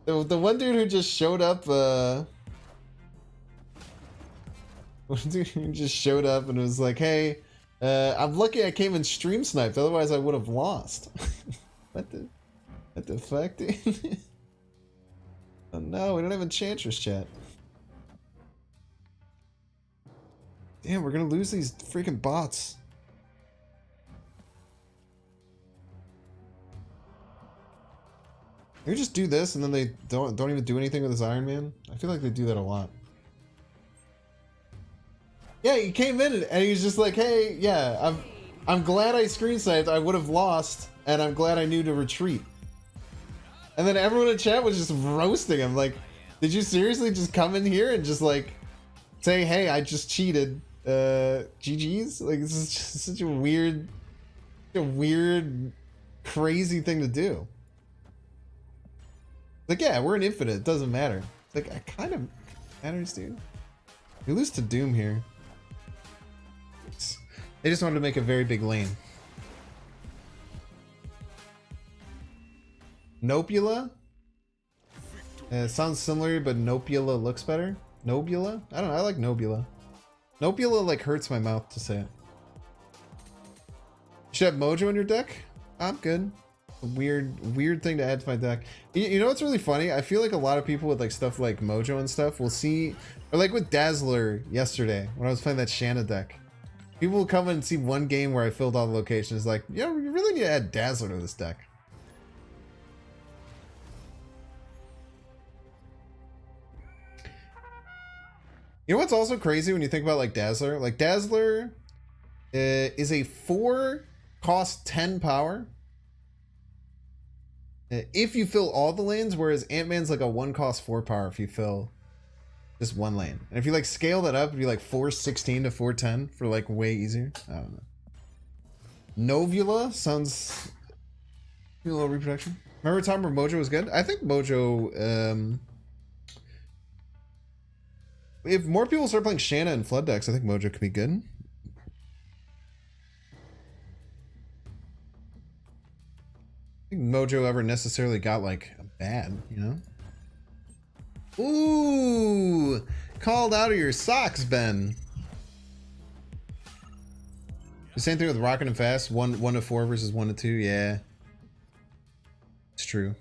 The one dude who just showed up, one dude who just showed up and was like, "Hey, I'm lucky I came in stream sniped. Otherwise, I would have lost." What the fuck, dude? Oh no, we don't have Enchantress chat. Damn, we're gonna lose these freaking bots. Maybe just do this and then they don't even do anything with this Iron Man. I feel like they do that a lot. Yeah, he came in and he was just like, "Hey, yeah, I'm glad I screen sniped. I would have lost, and I'm glad I knew to retreat." And then everyone in chat was just roasting him. Like, did you seriously just come in here and just like say, "Hey, I just cheated. GG's." Like, this is just such a weird, crazy thing to do. Like, yeah, we're an infinite. It doesn't matter. Like, it kind of matters, dude. We lose to Doom here. They just wanted to make a very big lane. Nebula? It sounds similar, but Nebula looks better. Nebula? I don't know. I like Nebula. Nebula, like, hurts my mouth to say it. You should have Mojo in your deck? I'm good. A weird thing to add to my deck. You know what's really funny? I feel like a lot of people with like stuff like Mojo and stuff will see, or like with Dazzler yesterday when I was playing that Shanna deck. People will come and see one game where I filled all the locations. Like, yeah, you really need to add Dazzler to this deck. You know what's also crazy when you think about like Dazzler? Like Dazzler is a 4 cost 10 power. If you fill all the lanes, whereas Ant-Man's like a 1 cost 4 power if you fill just one lane. And if you like scale that up, it'd be like 416 to 410 for like way easier. I don't know. Nebula sounds a little reproduction. Remember a time where Mojo was good? I think Mojo, if more people start playing Shanna and Flood decks, I think Mojo could be good. I think Mojo ever necessarily got like bad, you know? Ooh, called out of your socks, Ben. The same thing with Rockin' and Fast. 1 to 4 versus 1 to 2. Yeah, it's true.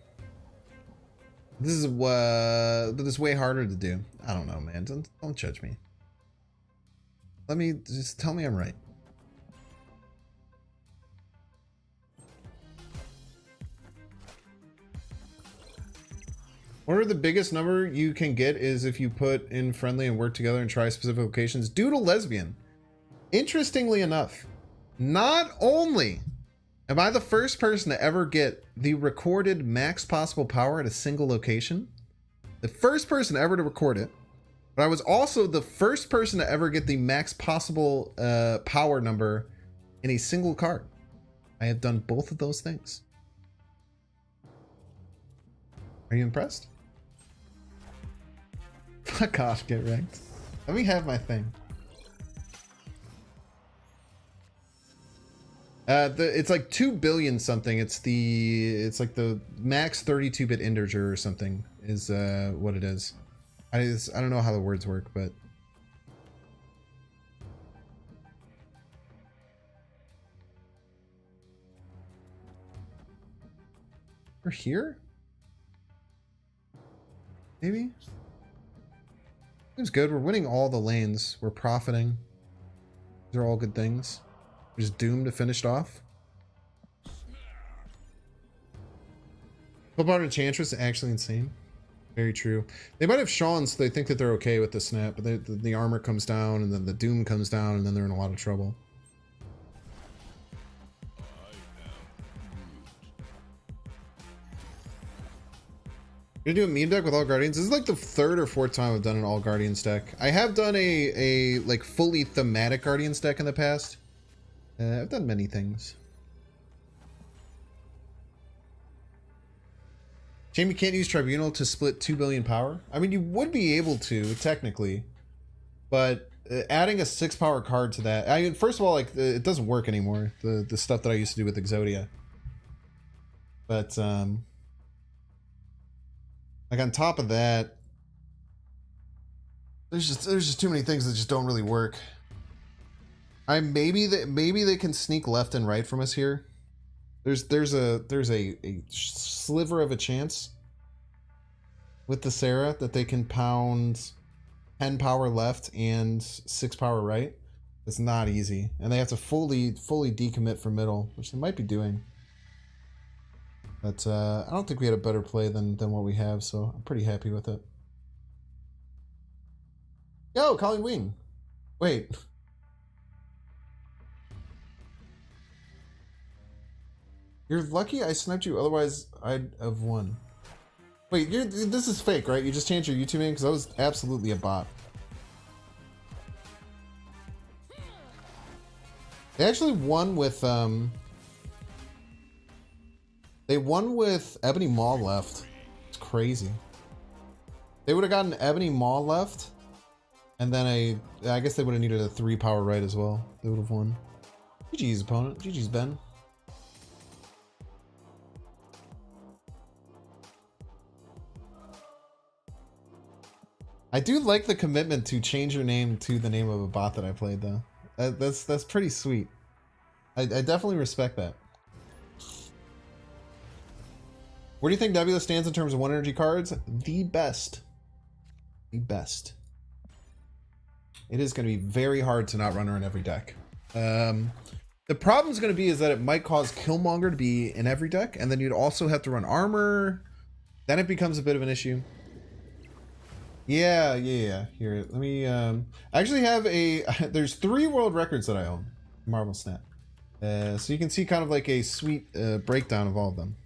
This is way harder to do. I don't know, man. Don't judge me. Just tell me I'm right. Whatever the biggest number you can get is if you put in friendly and work together and try specific locations due to lesbian. Interestingly enough, not only am I the first person to ever get the recorded max possible power at a single location, the first person ever to record it, But I was also the first person to ever get the max possible power number in a single card. I have done both of those things. Are you impressed? Fuck off, get wrecked. Let me have my thing. It's like 2 billion something. It's like the max 32-bit integer or something is what it is. I don't know how the words work, but we're here. Maybe. Seems good. We're winning all the lanes. We're profiting. These are all good things. We're just doomed to finish it off. Flip out Enchantress is actually insane. Very true. They might have Sean, so they think that they're okay with the snap, but the armor comes down, and then the doom comes down, and then they're in a lot of trouble. You're doing meme deck with all guardians. This is like the 3rd or 4th time I've done an all guardians deck. I have done a like fully thematic guardians deck in the past. I've done many things. Shame you can't use Tribunal to split 2 billion power. I mean, you would be able to technically, but adding a 6 power card to that. I mean, first of all, like it doesn't work anymore. The stuff that I used to do with Exodia. But like on top of that, there's just too many things that just don't really work. Maybe they can sneak left and right from us here. There's a sliver of a chance with the Sarah that they can pound 10 power left and 6 power right. It's not easy, and they have to fully decommit from middle, which they might be doing. But I don't think we had a better play than what we have, so I'm pretty happy with it. Yo, Colleen Wing. Wait. You're lucky I sniped you, otherwise I'd have won. Wait, this is fake, right? You just changed your YouTube name? Because that was absolutely a bot. They actually won with, they won with Ebony Maw left. It's crazy. They would have gotten Ebony Maw left, and then I guess they would have needed a 3 power right as well. They would have won. GG's opponent. GG's Ben. I do like the commitment to change your name to the name of a bot that I played, though. That's pretty sweet. I definitely respect that. Where do you think Nebula stands in terms of 1 energy cards? The best. The best. It is going to be very hard to not run her in every deck. The problem is going to be is that it might cause Killmonger to be in every deck, and then you'd also have to run armor. Then it becomes a bit of an issue. Yeah. Here, let me, I actually have there's 3 world records that I own. Marvel Snap. So you can see kind of like a sweet breakdown of all of them.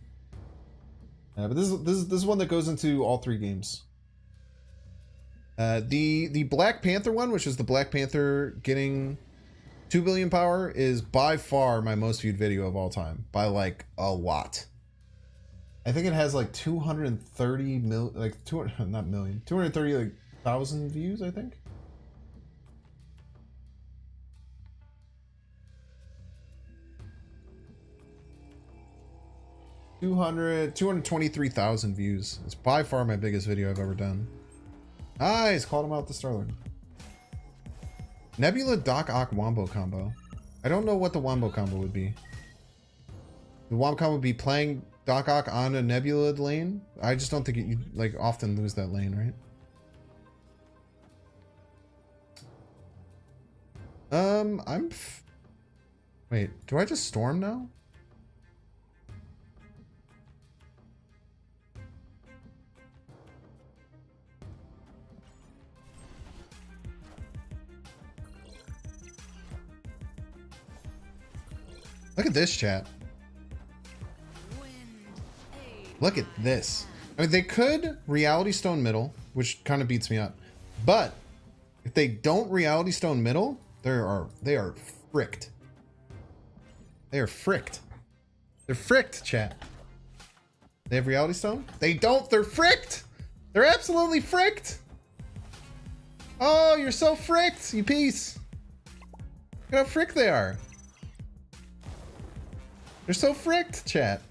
But this is one that goes into all 3 games. The Black Panther one, which is the Black Panther getting 2 billion power, is by far my most viewed video of all time. By like a lot. I think it has like 230 mil, like 200, not million, 230 like 1,000 views, I think. $200, 223,000 views. It's by far my biggest video I've ever done. Nice, called him out the Starlord. Nebula Doc Ock Wombo combo. I don't know what the Wombo combo would be. The Wombo combo would be playing Doc Ock on a Nebula lane. I just don't think you like often lose that lane, right? Wait, do I just storm now? Look at this, chat. Look at this. I mean, they could Reality Stone middle, which kind of beats me up. But If they don't Reality Stone middle, they are fricked. They are fricked. They're fricked, chat. They have Reality Stone? They don't. They're fricked. They're absolutely fricked. Oh, you're so fricked, you piece. Look how fricked they are. They're so fricked, chat.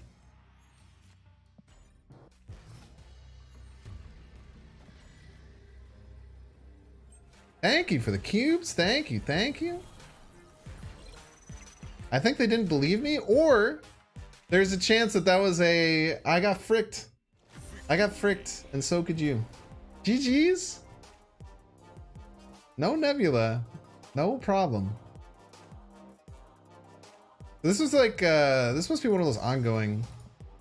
Thank you for the cubes. Thank you. Thank you. I think they didn't believe me, or there's a chance that that was a I got fricked. I got fricked, and so could you. GG's. No Nebula. No problem. This was like this must be one of those ongoing,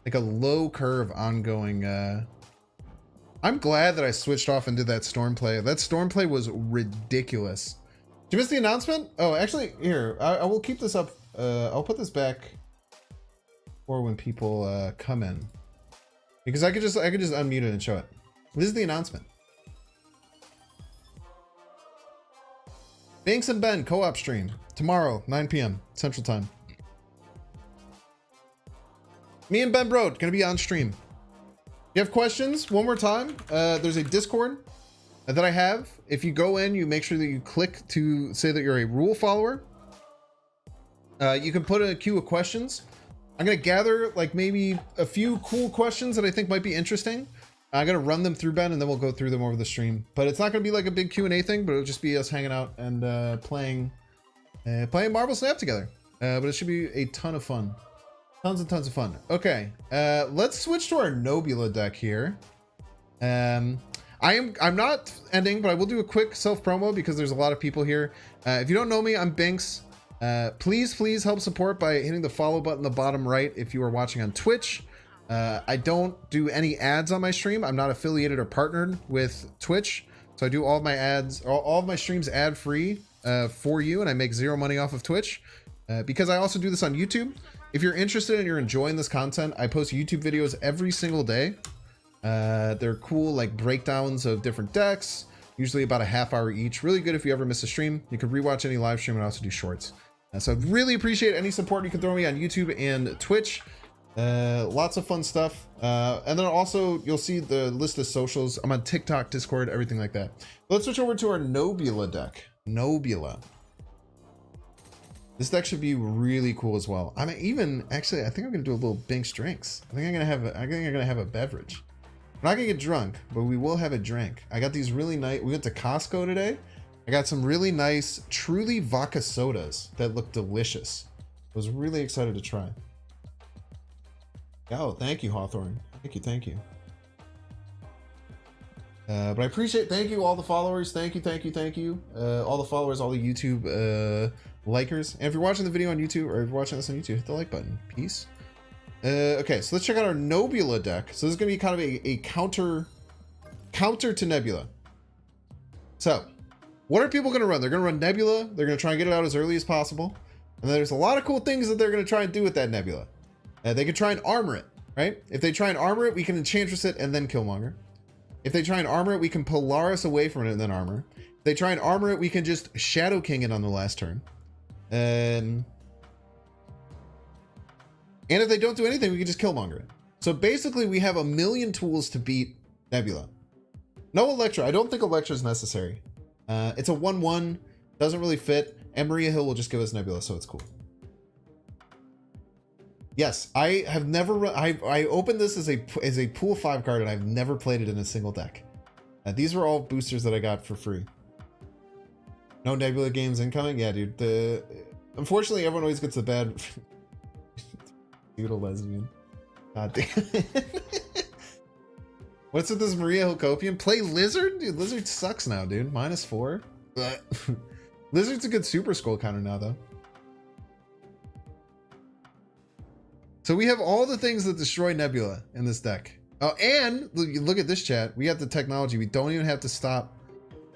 like a low curve ongoing I'm glad that I switched off and did that storm play. That storm play was ridiculous. Did you miss the announcement? Oh, actually, here, I will keep this up. I'll put this back for when people come in, because I could just unmute it and show it. This is the announcement. Banks and Ben co-op stream tomorrow, 9 p.m. Central Time. Me and Ben Brode gonna be on stream. If you have questions, one more time, there's a Discord that I have. If you go in, you make sure that you click to say that you're a rule follower. You can put in a queue of questions. I'm gonna gather like maybe a few cool questions that I think might be interesting. I'm gonna run them through Ben, and then we'll go through them over the stream. But it's not gonna be like a big Q&A thing, but it'll just be us hanging out and playing Marvel Snap together. But it should be a ton of fun. Tons and tons of fun. Okay, let's switch to our Nebula deck here. I'm not ending, but I will do a quick self promo because there's a lot of people here. If you don't know me, I'm Binks. Please help support by hitting the follow button in the bottom right if you are watching on Twitch. I don't do any ads on my stream. I'm not affiliated or partnered with Twitch, so I do all of my ads, all of my streams ad free for you, and I make zero money off of Twitch because I also do this on YouTube. If you're interested and you're enjoying this content, I post YouTube videos every single day. They're cool, like breakdowns of different decks, usually about a half hour each. Really good if you ever miss a stream. You can rewatch any live stream, and I also do shorts. So I'd really appreciate any support you can throw me on YouTube and Twitch. Lots of fun stuff. And then also you'll see the list of socials. I'm on TikTok, Discord, everything like that. Let's switch over to our Nebula deck. Nebula. This deck should be really cool as well. I think I'm gonna do a little Binks drinks. I think I'm gonna have a beverage. We're not gonna get drunk, but we will have a drink. I got these really nice. We went to Costco today. I got some really nice, truly vodka sodas that look delicious. I was really excited to try. Oh, thank you, Hawthorne. Thank you. But I appreciate. Thank you, all the followers. Thank you. All the followers, all the YouTube likers. And if you're watching the video on YouTube, or if you're watching this on YouTube, hit the like button. Peace. Okay, so let's check out our Nebula deck. So this is gonna be kind of a counter to Nebula. So what are people gonna run? They're gonna run Nebula. They're gonna try and get it out as early as possible. And there's a lot of cool things that they're gonna try and do with that Nebula. They could try and armor it, right? If they try and armor it, we can Enchantress it and then Killmonger. If they try and armor it, we can Polaris away from it and then armor. If they try and armor it, we can just Shadow King it on the last turn. And if they don't do anything, we can just Killmonger it. So basically, we have a million tools to beat Nebula. No Elektra. I don't think Elektra is necessary. It's a 1/1, doesn't really fit, and Maria Hill will just give us Nebula, so it's cool. Yes, I have never run. I opened this as a pool 5 card, and I've never played it in a single deck. These were all boosters that I got for free. No Nebula games incoming? Yeah, dude. Unfortunately, everyone always gets the bad. Dude, a lesbian. God damn it. What's with this Maria Hilcopian? Play Lizard? Dude, Lizard sucks now, dude. -4. Lizard's a good Super Skull counter now, though. So we have all the things that destroy Nebula in this deck. Oh, and look at this, chat. We got the technology. We don't even have to stop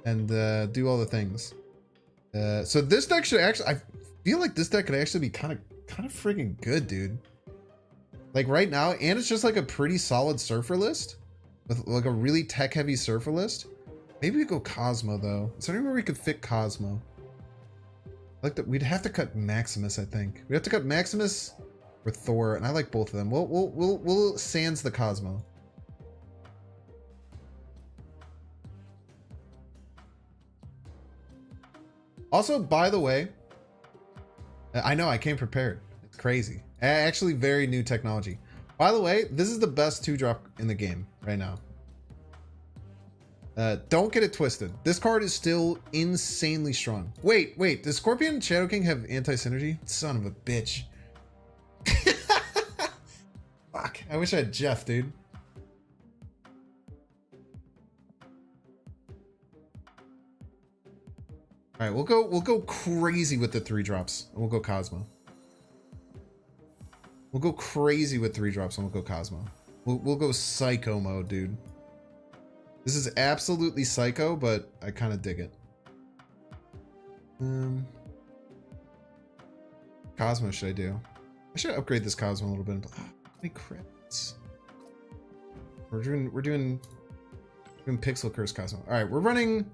and do all the things. So this deck should actually, I feel like this deck could actually be kind of freaking good, dude. Like right now, and it's just like a pretty solid surfer list with like a really tech heavy surfer list. Maybe we go Cosmo though. Is there anywhere we could fit Cosmo? Like that, we'd have to cut Maximus. I think we have to cut Maximus or Thor, and I like both of them. We'll sans the Cosmo. Also, by the way, I know I came prepared. It's crazy. Actually, very new technology. By the way, this is the best 2-drop in the game right now. Don't get it twisted. This card is still insanely strong. Wait. Does Scorpion Shadow King have anti-synergy? Son of a bitch. Fuck. I wish I had Jeff, dude. All right, we'll go crazy with the 3-drops. And we'll go Cosmo. We'll go crazy with 3-drops and we'll go Cosmo. We'll go psycho mode, dude. This is absolutely psycho, but I kind of dig it. Cosmo should I do? I should upgrade this Cosmo a little bit. How many crits? We're doing Pixel Curse Cosmo. All right, we're running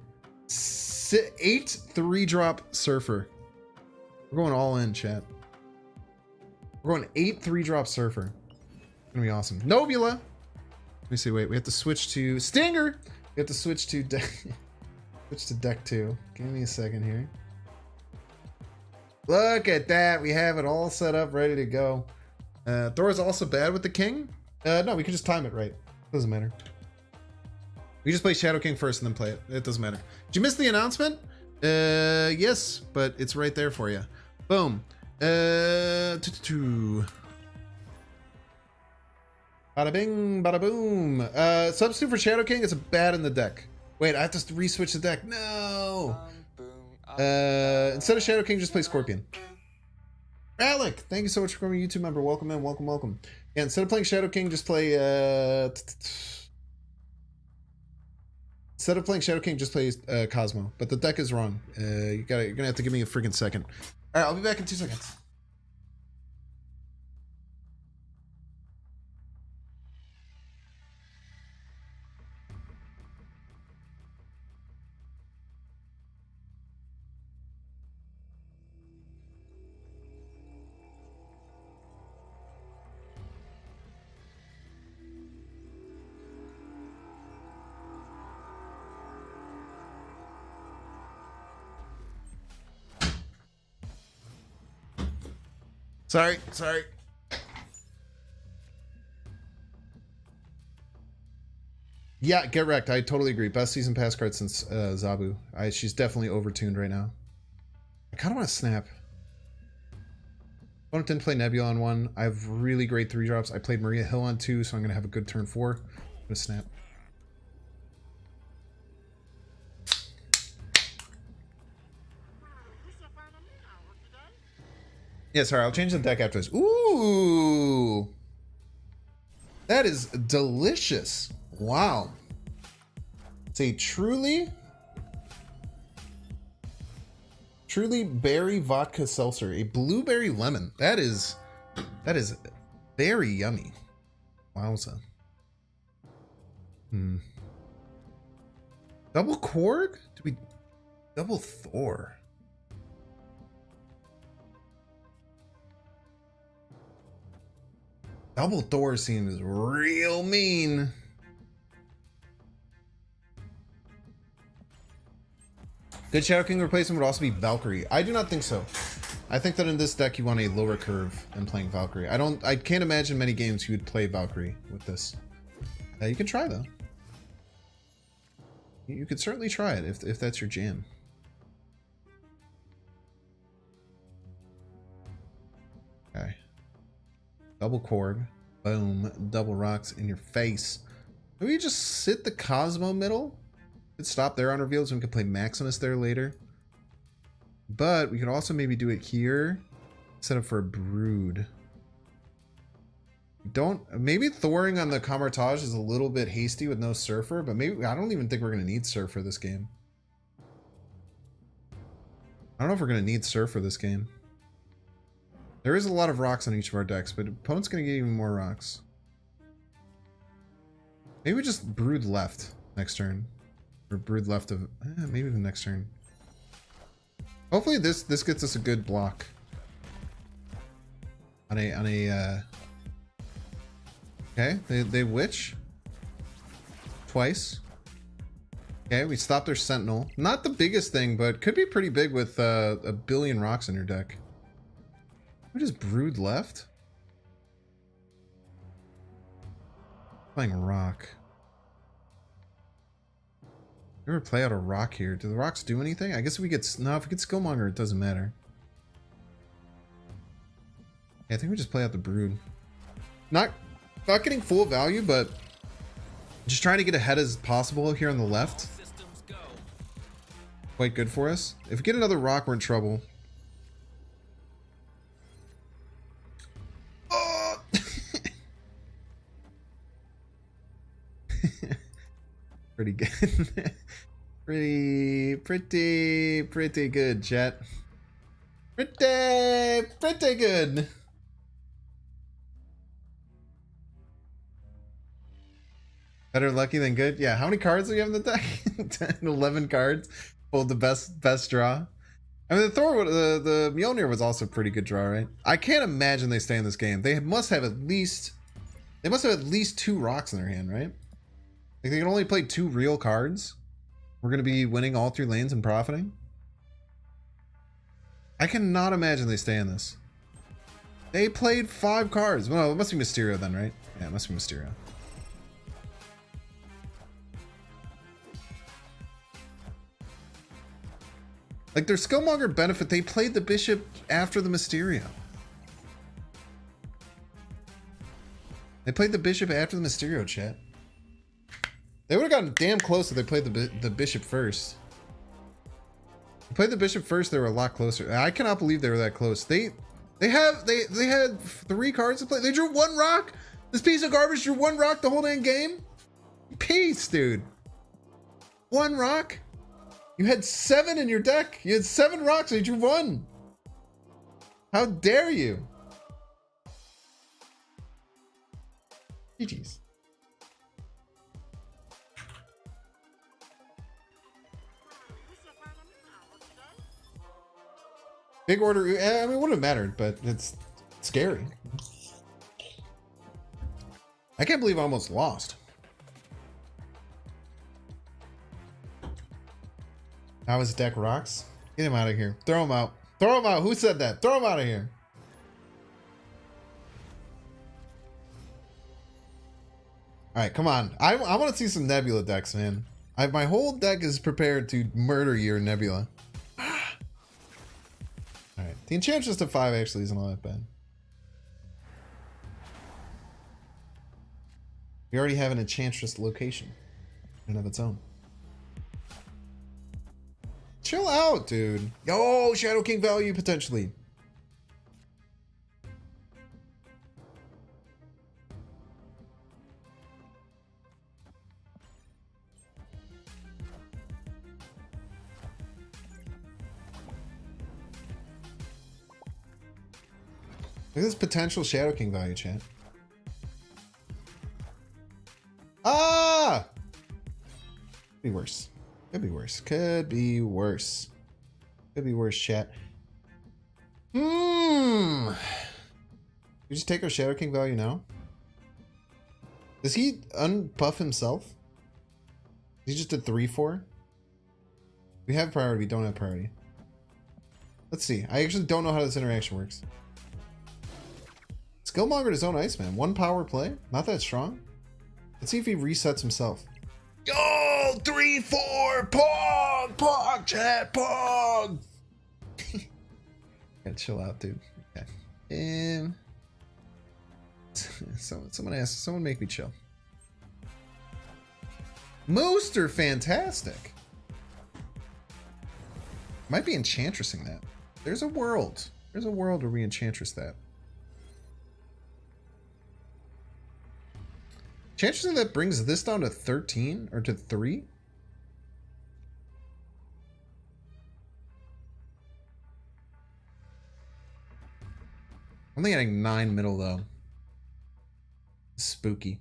8 3-drop Surfer. We're going all in, chat. We're going 8 3-drop Surfer. It's gonna be awesome. Nebula. Let me see. Wait, we have to switch to Stinger. We have to switch to deck. Switch to deck 2. Give me a second here. Look at that. We have it all set up, ready to go. Thor is also bad with the king. No, we can just time it right. Doesn't matter. We just play Shadow King first and then play it. It doesn't matter. Did you miss the announcement? Yes, but it's right there for you. Boom. Bada bing, bada boom. Substitute for Shadow King is bad in the deck. Wait, I have to re-switch the deck. No. Instead of Shadow King, just play Scorpion. Alec, thank you so much for becoming a YouTube member. Welcome in, welcome. Yeah, instead of playing Shadow King, just play Instead of playing Shadow King, just play Cosmo. But the deck is wrong. You're gonna have to give me a freaking second. All right, I'll be back in 2 seconds. Sorry. Yeah, get wrecked. I totally agree. Best season pass card since Zabu. She's definitely overtuned right now. I kind of want to snap. I didn't play Nebula on 1. I have really great 3-drops. I played Maria Hill on 2, so I'm going to have a good turn 4. I'm going to snap. Yeah, sorry. I'll change the deck after this. Ooh! That is delicious. Wow. It's a truly berry vodka seltzer. A blueberry lemon. That is very yummy. Wowza. Double Korg? Do we double Thor? Double Thor seems real mean. Good Shadow King replacement would also be Valkyrie. I do not think so. I think that in this deck you want a lower curve than playing Valkyrie. I can't imagine many games you would play Valkyrie with this. You can try though. You could certainly try it if that's your jam. Okay. Double Korg. Boom. Double rocks in your face. Maybe you just sit the Cosmo middle? Could stop there on reveals and we could play Maximus there later. But we could also maybe do it here. Set up for a Brode. Maybe Thoring on the Camartage is a little bit hasty with no Surfer, but maybe I don't even think we're gonna need Surfer this game. I don't know if we're gonna need Surfer this game. There is a lot of rocks on each of our decks, but opponent's gonna get even more rocks. Maybe we just Brode left next turn. Or Brood left of maybe the next turn. Hopefully this gets us a good block. On a okay, they witch. Twice. Okay, we stopped their sentinel. Not the biggest thing, but could be pretty big with a billion rocks in your deck. We just Brood left? Playing rock. Ever play out a rock here? Do the rocks do anything? I guess if we get... No, if we get Skillmonger, it doesn't matter. Yeah, I think we just play out the Brood. Not getting full value, but just trying to get ahead as possible here on the left. Quite good for us. If we get another rock, we're in trouble. Oh! Pretty good. pretty good, chat. Pretty good. Better lucky than good. Yeah, how many cards do we have in the deck? 10, 11 cards. Pulled the best draw. I mean, the Mjolnir was also a pretty good draw, right? I can't imagine they stay in this game. They must have at least 2 rocks in their hand, right? Like they can only play 2 real cards. We're gonna be winning all 3 lanes and profiting. I cannot imagine they stay in this. They played 5 cards. Well, it must be Mysterio then, right? Yeah, it must be Mysterio. Like their Skillmonger benefit, they played the Bishop after the Mysterio. They played the Bishop after the Mysterio, chat. They would have gotten damn close if they played the Bishop first. They played the Bishop first, they were a lot closer. I cannot believe they were that close. They had 3 cards to play. They drew 1 rock. This piece of garbage drew 1 rock the whole damn game. Peace, dude. 1 rock. You had 7 in your deck. You had 7 rocks and you drew 1. How dare you? GG's. Big order. I mean, it wouldn't have mattered, but it's scary. I can't believe I almost lost. Now his deck rocks. Get him out of here. Throw him out. Throw him out. Who said that? Throw him out of here. All right, come on. I want to see some Nebula decks, man. My whole deck is prepared to murder your Nebula. All right, the Enchantress to 5 actually isn't all that bad. We already have an Enchantress location in and of its own. Chill out, dude. Yo, Shadow King value potentially. Look at this potential Shadow King value, chat. Ah! Could be worse. Could be worse. Could be worse. Could be worse, chat. We just take our Shadow King value now? Does he unbuff himself? He just did 3-4? We have priority, we don't have priority. Let's see. I actually don't know how this interaction works. Skillmonger his own Iceman. 1 power play? Not that strong. Let's see if he resets himself. Yo, 3-4, pog, chat, pog. Gotta chill out, dude. Okay. Someone make me chill. Most are fantastic. Might be Enchantressing that. There's a world. There's a world where we Enchantress that. Enchantressing that brings this down to 13 or to 3. Only getting 9 middle though. Spooky.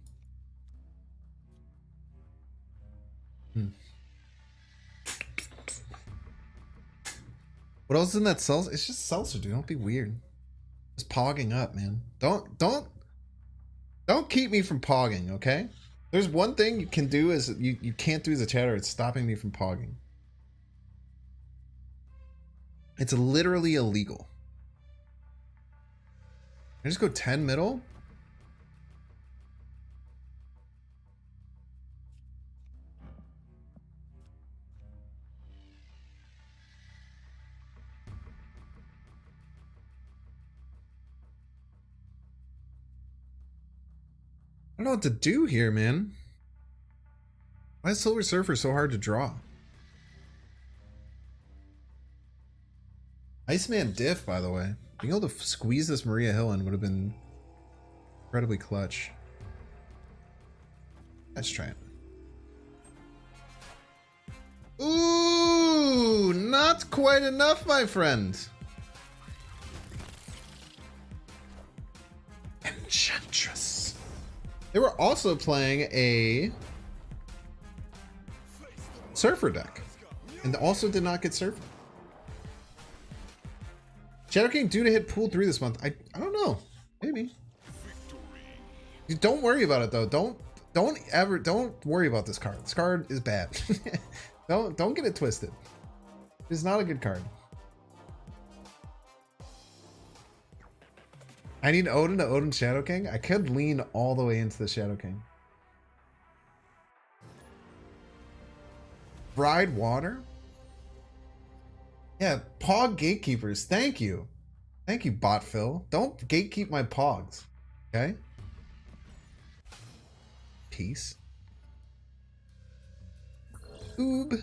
What else is in that salsa? It's just salsa, dude. Don't be weird. Just pogging up, man. Don't keep me from pogging, okay? There's one thing you can do is you can't do as a chatter. It's stopping me from pogging. It's literally illegal. Can I just go 10 middle? I don't know what to do here, man. Why is Silver Surfer so hard to draw? Iceman diff, by the way. Being able to squeeze this Maria Hill in would have been incredibly clutch. Let's try it. Ooh, not quite enough, my friend. Enchantress. They were also playing a Surfer deck, and also did not get Surfer. Shadow King due to hit pool 3 this month. I don't know. Maybe. You don't worry about it though. Don't worry about this card. This card is bad. don't get it twisted. It's not a good card. I need Odin to Odin Shadow King. I could lean all the way into the Shadow King. Bride Water? Yeah, Pog Gatekeepers. Thank you. Thank you, Bot Phil. Don't gatekeep my Pogs. Okay? Peace. Oob.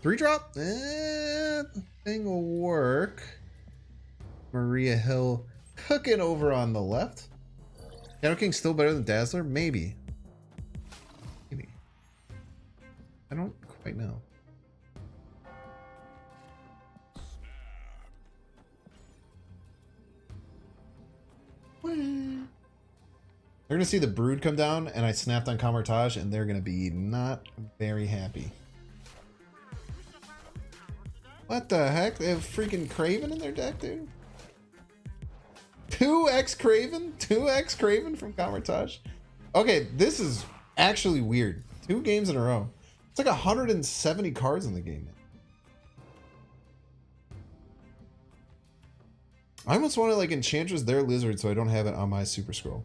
3-drop? Thing will work. Maria Hill cooking over on the left. Shadow King still better than Dazzler? Maybe. Maybe. I don't quite know. They're gonna see the Brood come down, and I snapped on Camartage, and they're gonna be not very happy. What the heck? They have freaking Craven in their deck, dude? 2x Craven? 2x Craven from Camartage? Okay, this is actually weird. 2 games in a row. It's like 170 cards in the game. I almost want to like Enchantress their Lizard so I don't have it on my Super Scroll.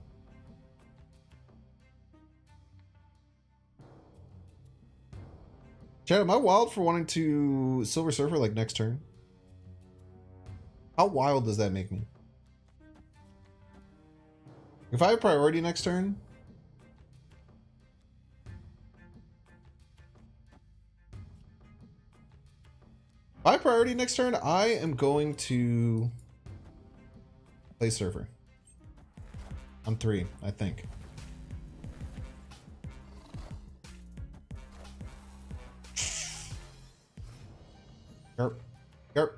Chad, am I wild for wanting to Silver Surfer like next turn? How wild does that make me? If I have priority next turn, I am going to play Surfer. On 3, I think. Yerp. Yerp.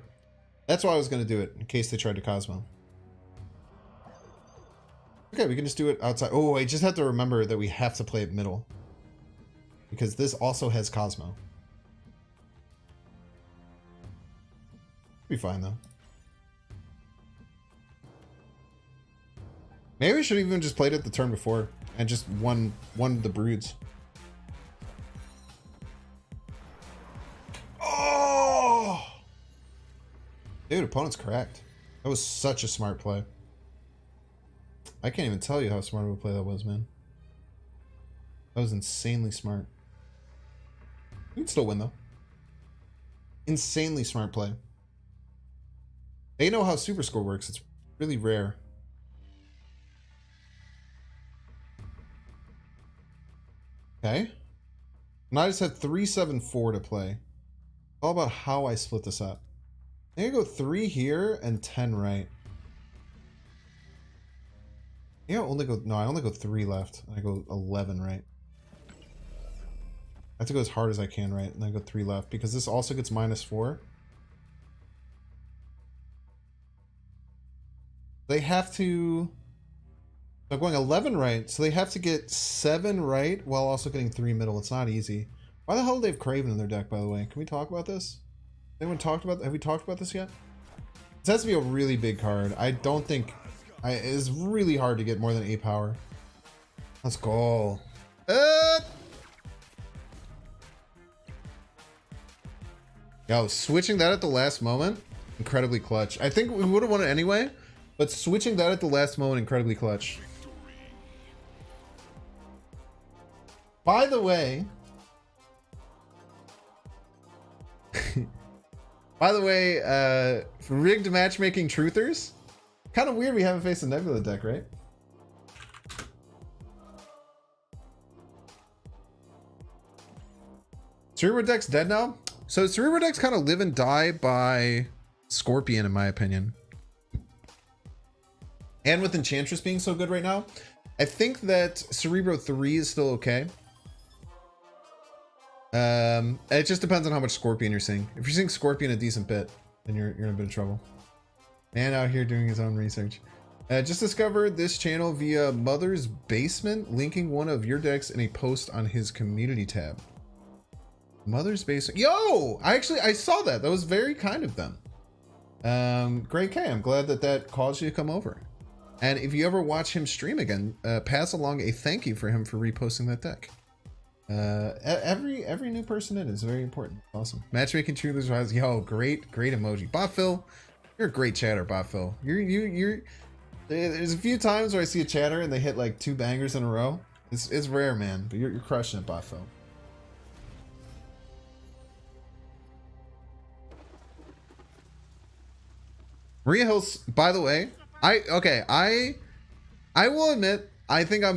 That's why I was going to do it, in case they tried to Cosmo. Okay, we can just do it outside. Oh, I just have to remember that we have to play it middle. Because this also has Cosmo. Be fine, though. Maybe we should even just played it the turn before and just won the Broods. Oh! Dude, opponent's cracked. That was such a smart play. I can't even tell you how smart of a play that was, man. That was insanely smart. We can still win, though. Insanely smart play. They know how Super Score works. It's really rare. Okay. And I just have 3-7-4 to play. It's all about how I split this up. I'm gonna go 3 here and 10 right. Yeah, I only go 3 left. I go 11 right. I have to go as hard as I can right, and then I go 3 left because this also gets -4. They have to. I'm going 11 right, so they have to get 7 right while also getting 3 middle. It's not easy. Why the hell do they have Craven in their deck, by the way? Can we talk about this? Anyone talked about? Have we talked about this yet? This has to be a really big card. I don't think... it's really hard to get more than 8 power. Let's go. Yo, switching that at the last moment, incredibly clutch. I think we would have won it anyway, but switching that at the last moment, incredibly clutch. By the way... rigged matchmaking truthers. Kind of weird we haven't faced a Nebula deck, right? Cerebro deck's dead now? So Cerebro decks kind of live and die by Scorpion, in my opinion. And with Enchantress being so good right now, I think that Cerebro 3 is still okay. It just depends on how much Scorpion you're seeing. If you're seeing Scorpion a decent bit, then you're in a bit of trouble. Man out here doing his own research. Just discovered this channel via Mother's Basement, linking one of your decks in a post on his community tab. Mother's Basement. Yo! I saw that. That was very kind of them. Great K, I'm glad that caused you to come over. And if you ever watch him stream again, pass along a thank you for him for reposting that deck. Every new person in is very important. Awesome. Matchmaking truthers rise. Yo, great emoji. Botphil, you're a great chatter, Botphil. You're there's a few times where I see a chatter and they hit like 2 bangers in a row. It's rare, man, but you're crushing it, Botphil. Maria Hills, by the way, I will admit, I think I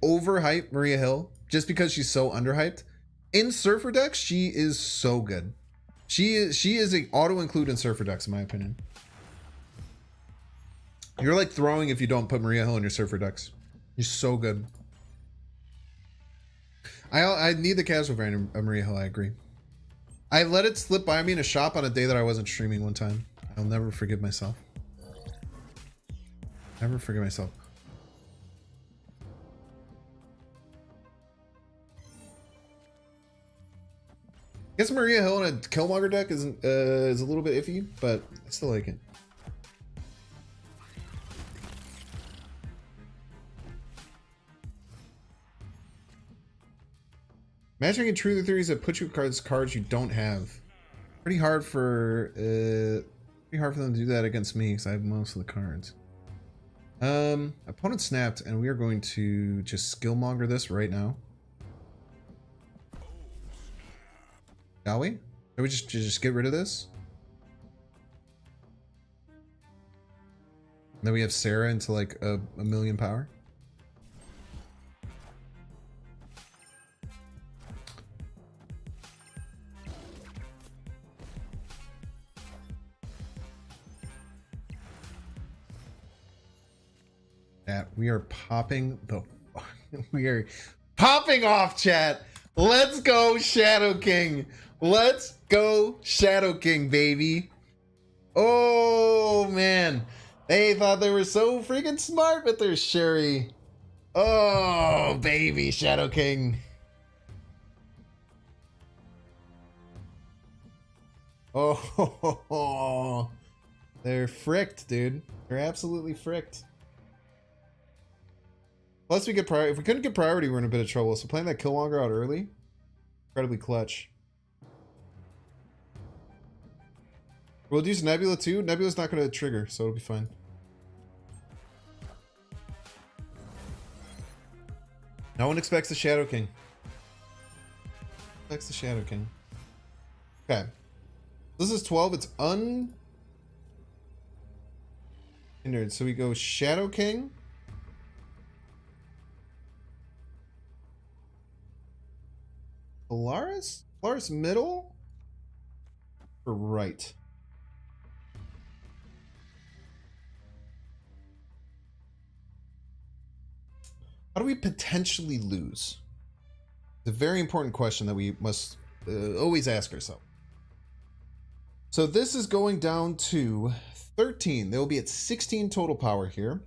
overhype Maria Hill just because she's so underhyped. In Surfer decks, she is so good. She is a auto include in Surfer decks, in my opinion. You're like throwing if you don't put Maria Hill in your Surfer decks. She's so good. I need the casual variant of Maria Hill, I agree. I let it slip by me in a shop on a day that I wasn't streaming one time. I'll never forgive myself. Never forgive myself. I guess Maria Hill in a Killmonger deck is a little bit iffy, but I still like it. Matchmaking True Theories that put you cards you don't have. Pretty hard for them to do that against me because I have most of the cards. Opponent snapped, and we are going to just Skillmonger this right now. Shall we? Shall we just get rid of this? And then we have Sarah into like a million power. Chat, we are popping the we are popping off, chat. Let's go Shadow King. Let's go Shadow King, baby. Oh man, they thought they were so freaking smart with their Sherry. Oh baby, Shadow King. Oh, they're fricked, dude. They're absolutely fricked. Plus, we get priority. If we couldn't get priority, we're in a bit of trouble. So playing that Killmonger out early, incredibly clutch. We'll use Nebula too. Nebula's not going to trigger, so it'll be fine. No one expects the Shadow King. Expects the Shadow King. Okay. This is 12. It's unhindered. So we go Shadow King. Polaris? Polaris middle? Or right? How do we potentially lose? It's a very important question that we must always ask ourselves. So this is going down to 13. They will be at 16 total power here.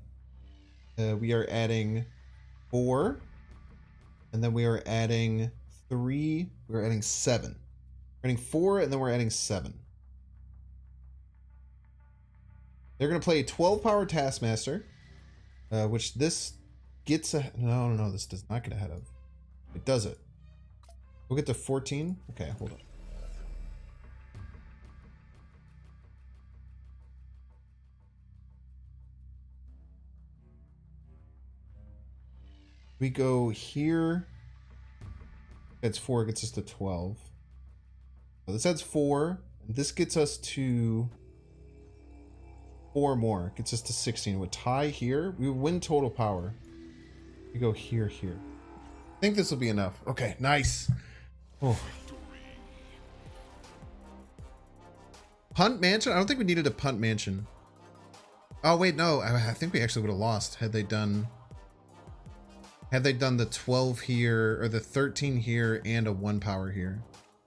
We are adding 4. And then we are adding 3. We're adding 7. We're adding 4, and then we're adding 7. They're going to play 12 power Taskmaster, which this gets a... No, this does not get ahead of. It does it. We'll get to 14. Okay, hold on. We go here. That's 4, gets us to 12. So this adds 4. And this gets us to 4 more. Gets us to 16. With tie here, we win total power. We go here. I think this will be enough. Okay, nice. Oh. Punt mansion? I don't think we needed a punt mansion. Oh wait, no. I think we actually would have lost had they done the 12 here or the 13 here and a 1 power here.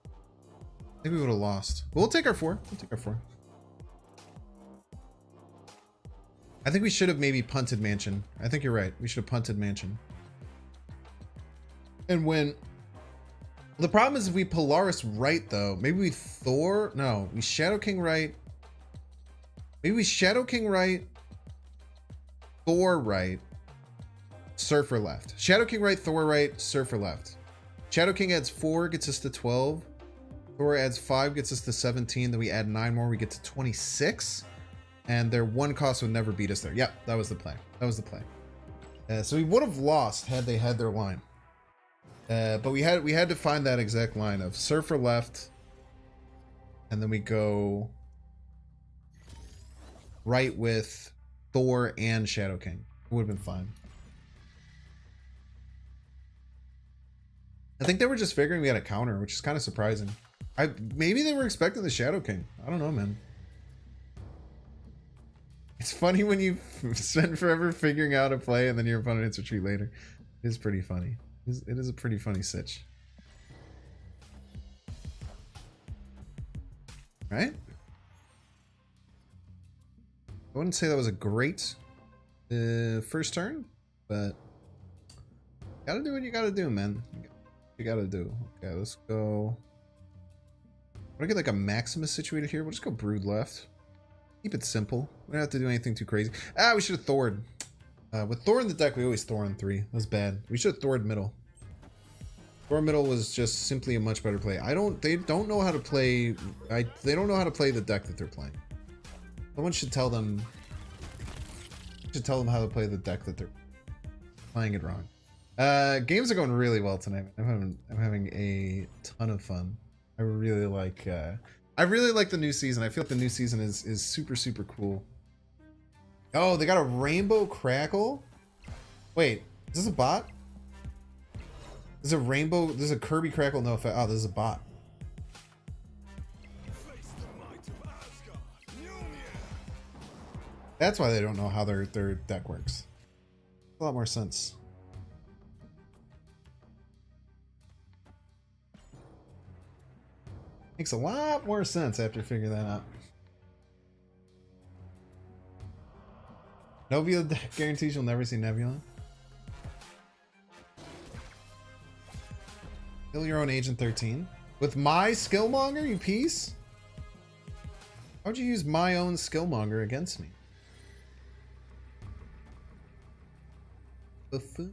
I think we would have lost. But we'll take our 4. I think we should have maybe punted mansion. I think you're right. We should have punted mansion. And when the problem is if we Polaris right though, maybe we Thor. No, we Shadow King right. Maybe we Shadow King right. Thor right. Surfer left. Shadow King right, Thor right, Surfer left. Shadow King adds 4, gets us to 12. Thor adds 5, gets us to 17. Then we add 9 more, we get to 26. And their 1 cost would never beat us there. Yep, that was the play. So we would have lost had they had their line. But we had to find that exact line of Surfer left. And then we go right with Thor and Shadow King. It would have been fine. I think they were just figuring we had a counter, which is kind of surprising. Maybe they were expecting the Shadow King. I don't know, man. It's funny when you spend forever figuring out a play and then your opponent hits retreat later. It is pretty funny. It is a pretty funny sitch. Right? I wouldn't say that was a great first turn, but gotta do what you gotta do, man. You gotta do. Okay, let's go. I'm gonna get like a Maximus situated here. We'll just go Brood left. Keep it simple. We don't have to do anything too crazy. We should have Thored. With Thor in the deck, we always Thor on 3. That's bad. We should have Thored middle. Thor middle was just simply a much better play. They don't know how to play. They don't know how to play the deck that they're playing. Someone should tell them. How to play the deck that they're playing it wrong. Games are going really well tonight. I'm having a ton of fun. I really like the new season. I feel like the new season is super cool. Oh, they got a rainbow crackle? Wait, is this a bot? There's a rainbow, there's a Kirby crackle, no effect. Oh, this is a bot. That's why they don't know how their deck works. A lot more sense. Makes a lot more sense after figuring that out. Nebula deck guarantees you'll never see Nebula. Kill your own Agent 13. With my Skillmonger, you piece? How'd you use my own Skillmonger against me? The fuck?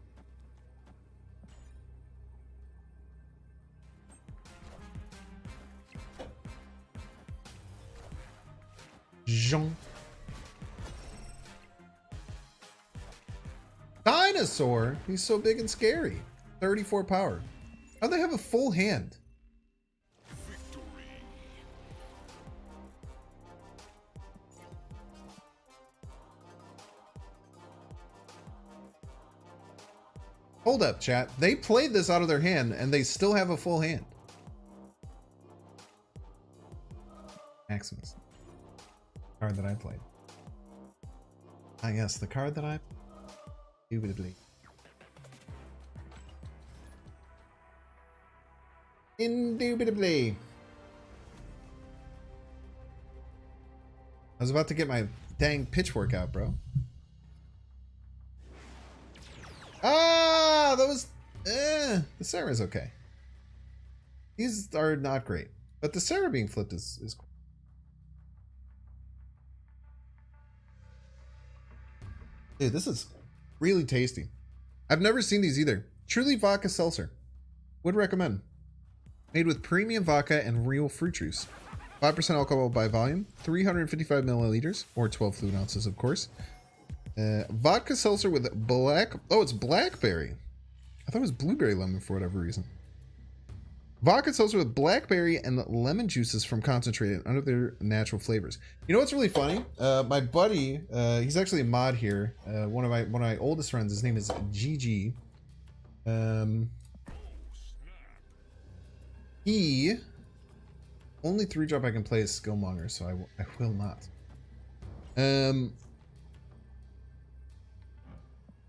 Jean. Dinosaur? He's so big and scary. 34 power. How'd they have a full hand? Hold up, chat. They played this out of their hand and they still have a full hand. Maximus. Card that I played. Ah, yes, the card that I indubitably. Indubitably. I was about to get my dang pitchfork out, bro. Ah, that was... the Sarah is okay. These are not great. But the Sarah being flipped is cool. Dude, this is really tasty. I've never seen these either. Truly vodka seltzer. Would recommend. Made with premium vodka and real fruit juice. 5% alcohol by volume. 355 milliliters, or 12 fluid ounces, of course. Vodka seltzer with black... Oh, it's blackberry. I thought it was blueberry lemon for whatever reason. Vodka seltzer with blackberry and lemon juices from concentrated under their natural flavors. You know what's really funny? My buddy, he's actually a mod here. One of my oldest friends. His name is GG. He only 3-drop I can play as Skillmonger, so I will not. They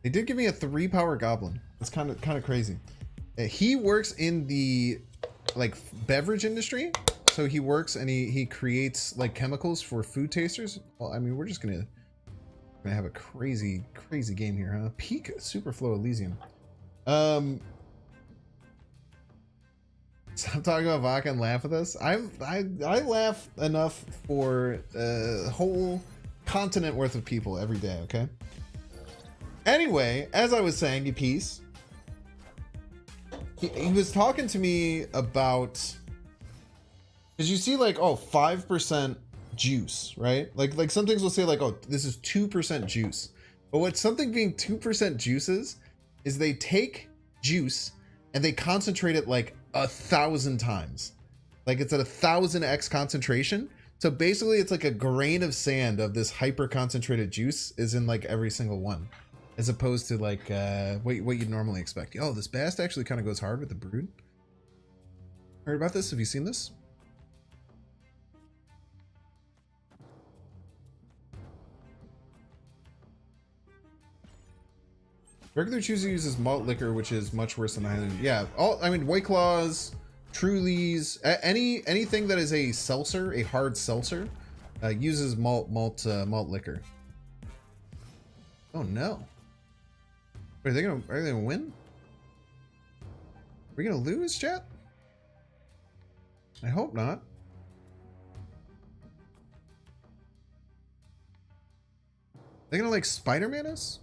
did give me a 3-power goblin. It's kind of crazy. He works in the like beverage industry, so he works and he creates like chemicals for food tasters. Well, I mean, we're just gonna have a crazy game here, huh? Peak Superflow Elysium. Stop talking about vodka and laugh with us. I laugh enough for a whole continent worth of people every day. Okay. Anyway, as I was saying, you piece. He was talking to me about, because you see like, oh, 5% juice, right? Like some things will say like, oh, this is 2% juice. But what something being 2% juice is they take juice and they concentrate it like 1,000 times. Like it's at 1,000x concentration. So basically it's like a grain of sand of this hyper concentrated juice is in like every single one. As opposed to like what you'd normally expect. Oh, this Bast actually kind of goes hard with the Brood. Heard about this? Have you seen this? Regular Choosy uses malt liquor, which is much worse than the Highland. Yeah, I mean, White Claws, Trulies, anything that is a seltzer, a hard seltzer, uses malt liquor. Oh no. Are they gonna win? Are we gonna lose, chat? I hope not. They're gonna like Spider-Man us?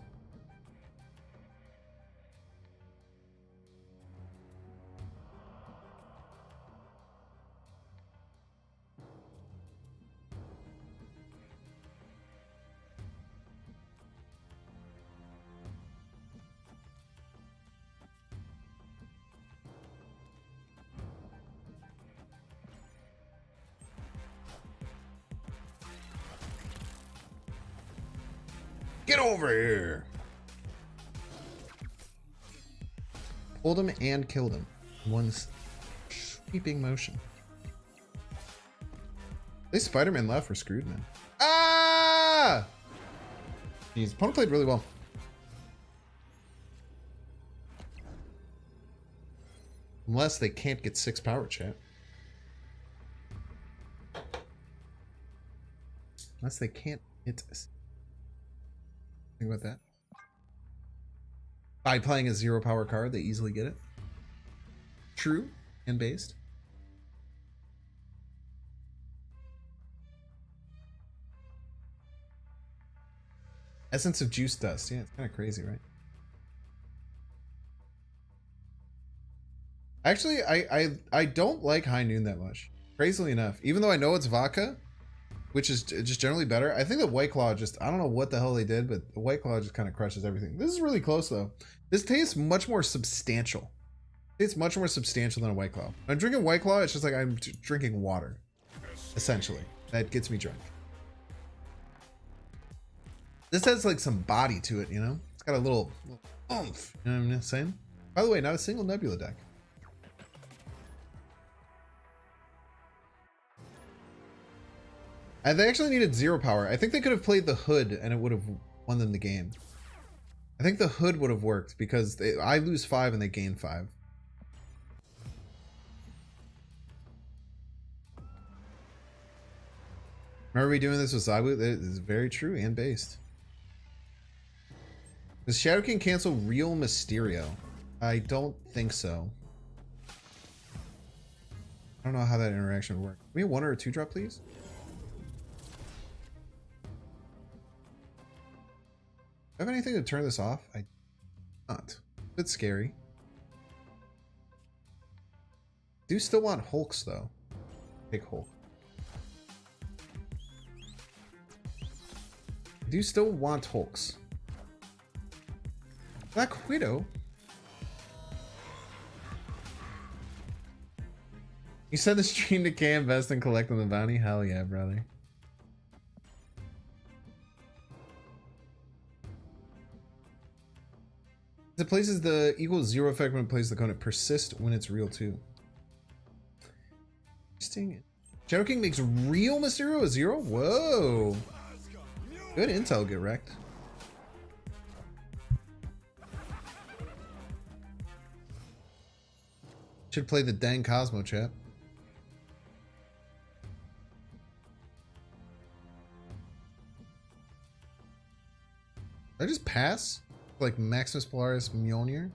Get over here! Pulled him and killed him. One sweeping motion. They Spider-Man left, we're screwed, man. Ah! Jeez, opponent played really well. Unless they can't get 6 power, chat. Unless they can't hit. Think about that. By playing a 0 power card, they easily get it. True and based. Essence of Juice Dust. Yeah, it's kind of crazy, right? Actually, I don't like High Noon that much. Crazily enough. Even though I know it's vodka, which is just generally better. I think the White Claw just, I don't know what the hell they did, but the White Claw just kind of crushes everything. This is really close though. This tastes much more substantial. It's much more substantial than a White Claw. When I'm drinking White Claw, it's just like I'm drinking water, essentially. That gets me drunk. This has like some body to it, you know? It's got a little oomph, you know what I'm saying? By the way, not a single Nebula deck. And they actually needed 0 power. I think they could have played the Hood and it would have won them the game. I think the Hood would have worked because I lose 5 and they gain 5. Remember we doing this with Zabu? That is very true and based. Does Shadow King cancel Real Mysterio? I don't think so. I don't know how that interaction would work. Can we have 1 or a 2-drop, please? I have anything to turn this off? I do not. A bit scary. Do still want Hulks though. Take Hulk. I do still want Hulks. Black Widow. You said the stream to K invest in collecting the bounty? Hell yeah, brother. It places the equals 0 effect when it plays the cone. It persists when it's real too. Interesting. Shadow King makes real Mysterio a 0? Whoa. Good intel, get wrecked. Should play the dang Cosmo chat. Did I just pass? Like Maximus Polaris Mjolnir?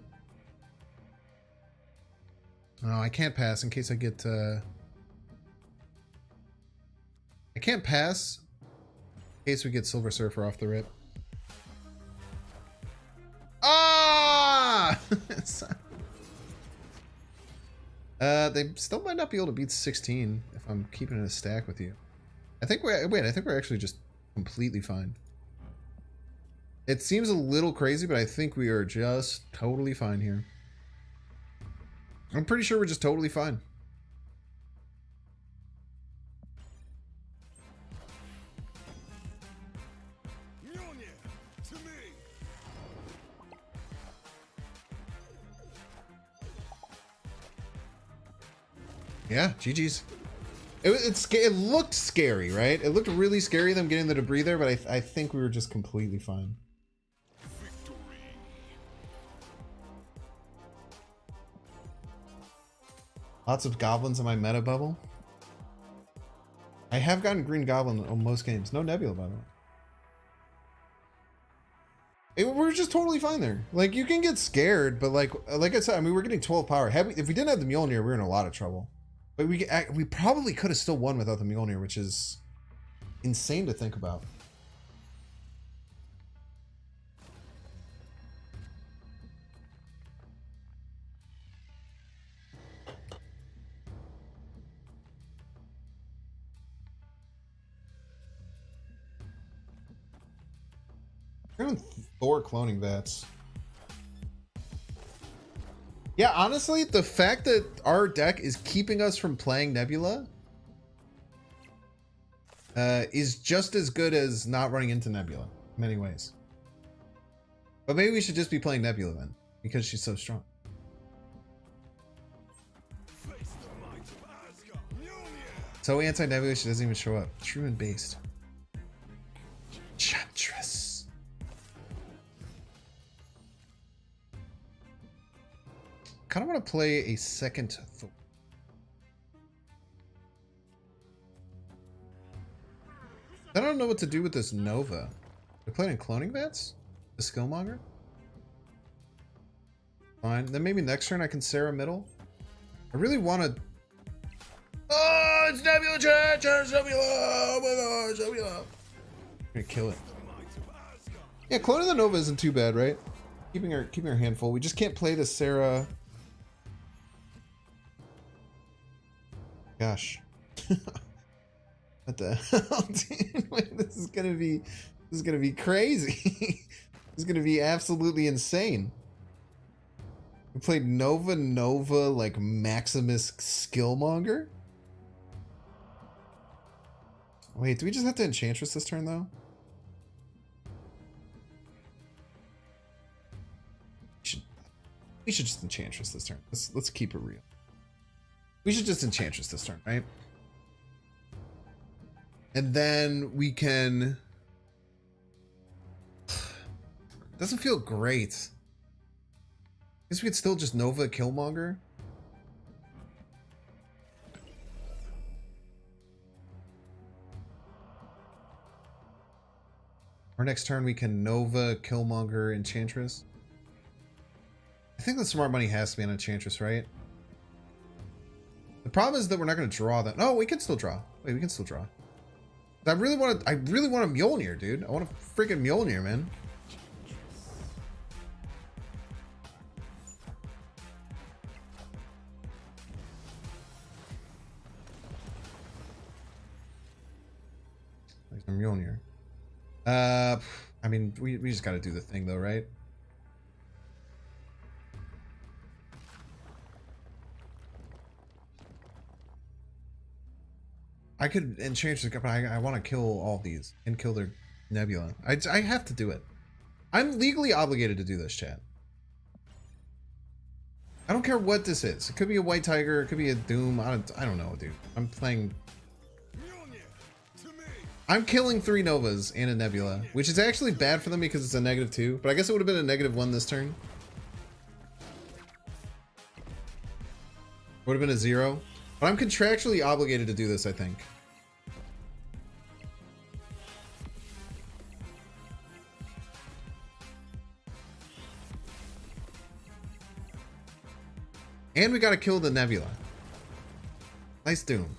No, I can't pass in case I get I can't pass in case we get Silver Surfer off the rip. Ah! They still might not be able to beat 16 if I'm keeping it a stack with you. I think we're actually just completely fine. It seems a little crazy, but I think we are just totally fine here. I'm pretty sure we're just totally fine. Yeah, GG's. It looked scary, right? It looked really scary them getting the debris there, but I think we were just completely fine. Lots of goblins in my meta bubble. I have gotten Green Goblin on most games. No Nebula, by the way. We're just totally fine there. Like, you can get scared, but like I said, I mean, we're getting 12 power. If we didn't have the Mjolnir, we're in a lot of trouble. But we probably could have still won without the Mjolnir, which is insane to think about. Thor cloning vats. Yeah, honestly, the fact that our deck is keeping us from playing Nebula is just as good as not running into Nebula in many ways. But maybe we should just be playing Nebula then, because she's so strong. So anti-Nebula, she doesn't even show up. True and based. Chantress. Kind of want to play a second Thor. I don't know what to do with this Nova. They're playing in cloning vats? The Skillmonger? Fine. Then maybe next turn I can Sarah middle. I really want to... Oh, it's Nebula, chat! It's Nebula! Oh my gosh, Nebula! I'm gonna kill it. Yeah, cloning the Nova isn't too bad, right? Keeping her hand full. We just can't play the Sarah... Gosh. What the hell, dude? Wait, this is gonna be crazy. This is gonna be absolutely insane. We played Nova like Maximus Skillmonger. Wait, do we just have to Enchantress this turn though? We should just Enchantress this turn. Let's keep it real. We should just Enchantress this turn, right? And then we can... Doesn't feel great. Guess we could still just Nova Killmonger. Our next turn we can Nova Killmonger Enchantress. I think the smart money has to be on Enchantress, right? The problem is that we're not going to draw that. No, we can still draw. Wait, we can still draw. I really want a Mjolnir, dude. I want a freaking Mjolnir, man. Mjolnir. I mean, we just gotta do the thing though, right? I could enchant the, but I want to kill all these and kill their Nebula. I have to do it. I'm legally obligated to do this, chat. I don't care what this is. It could be a White Tiger. It could be a Doom. I don't know, dude. I'm playing. I'm killing 3 Novas and a Nebula, which is actually bad for them because it's a -2. But I guess it would have been a -1 this turn. Would have been a 0. But I'm contractually obligated to do this, I think. And we gotta kill the Nebula. Nice Doom.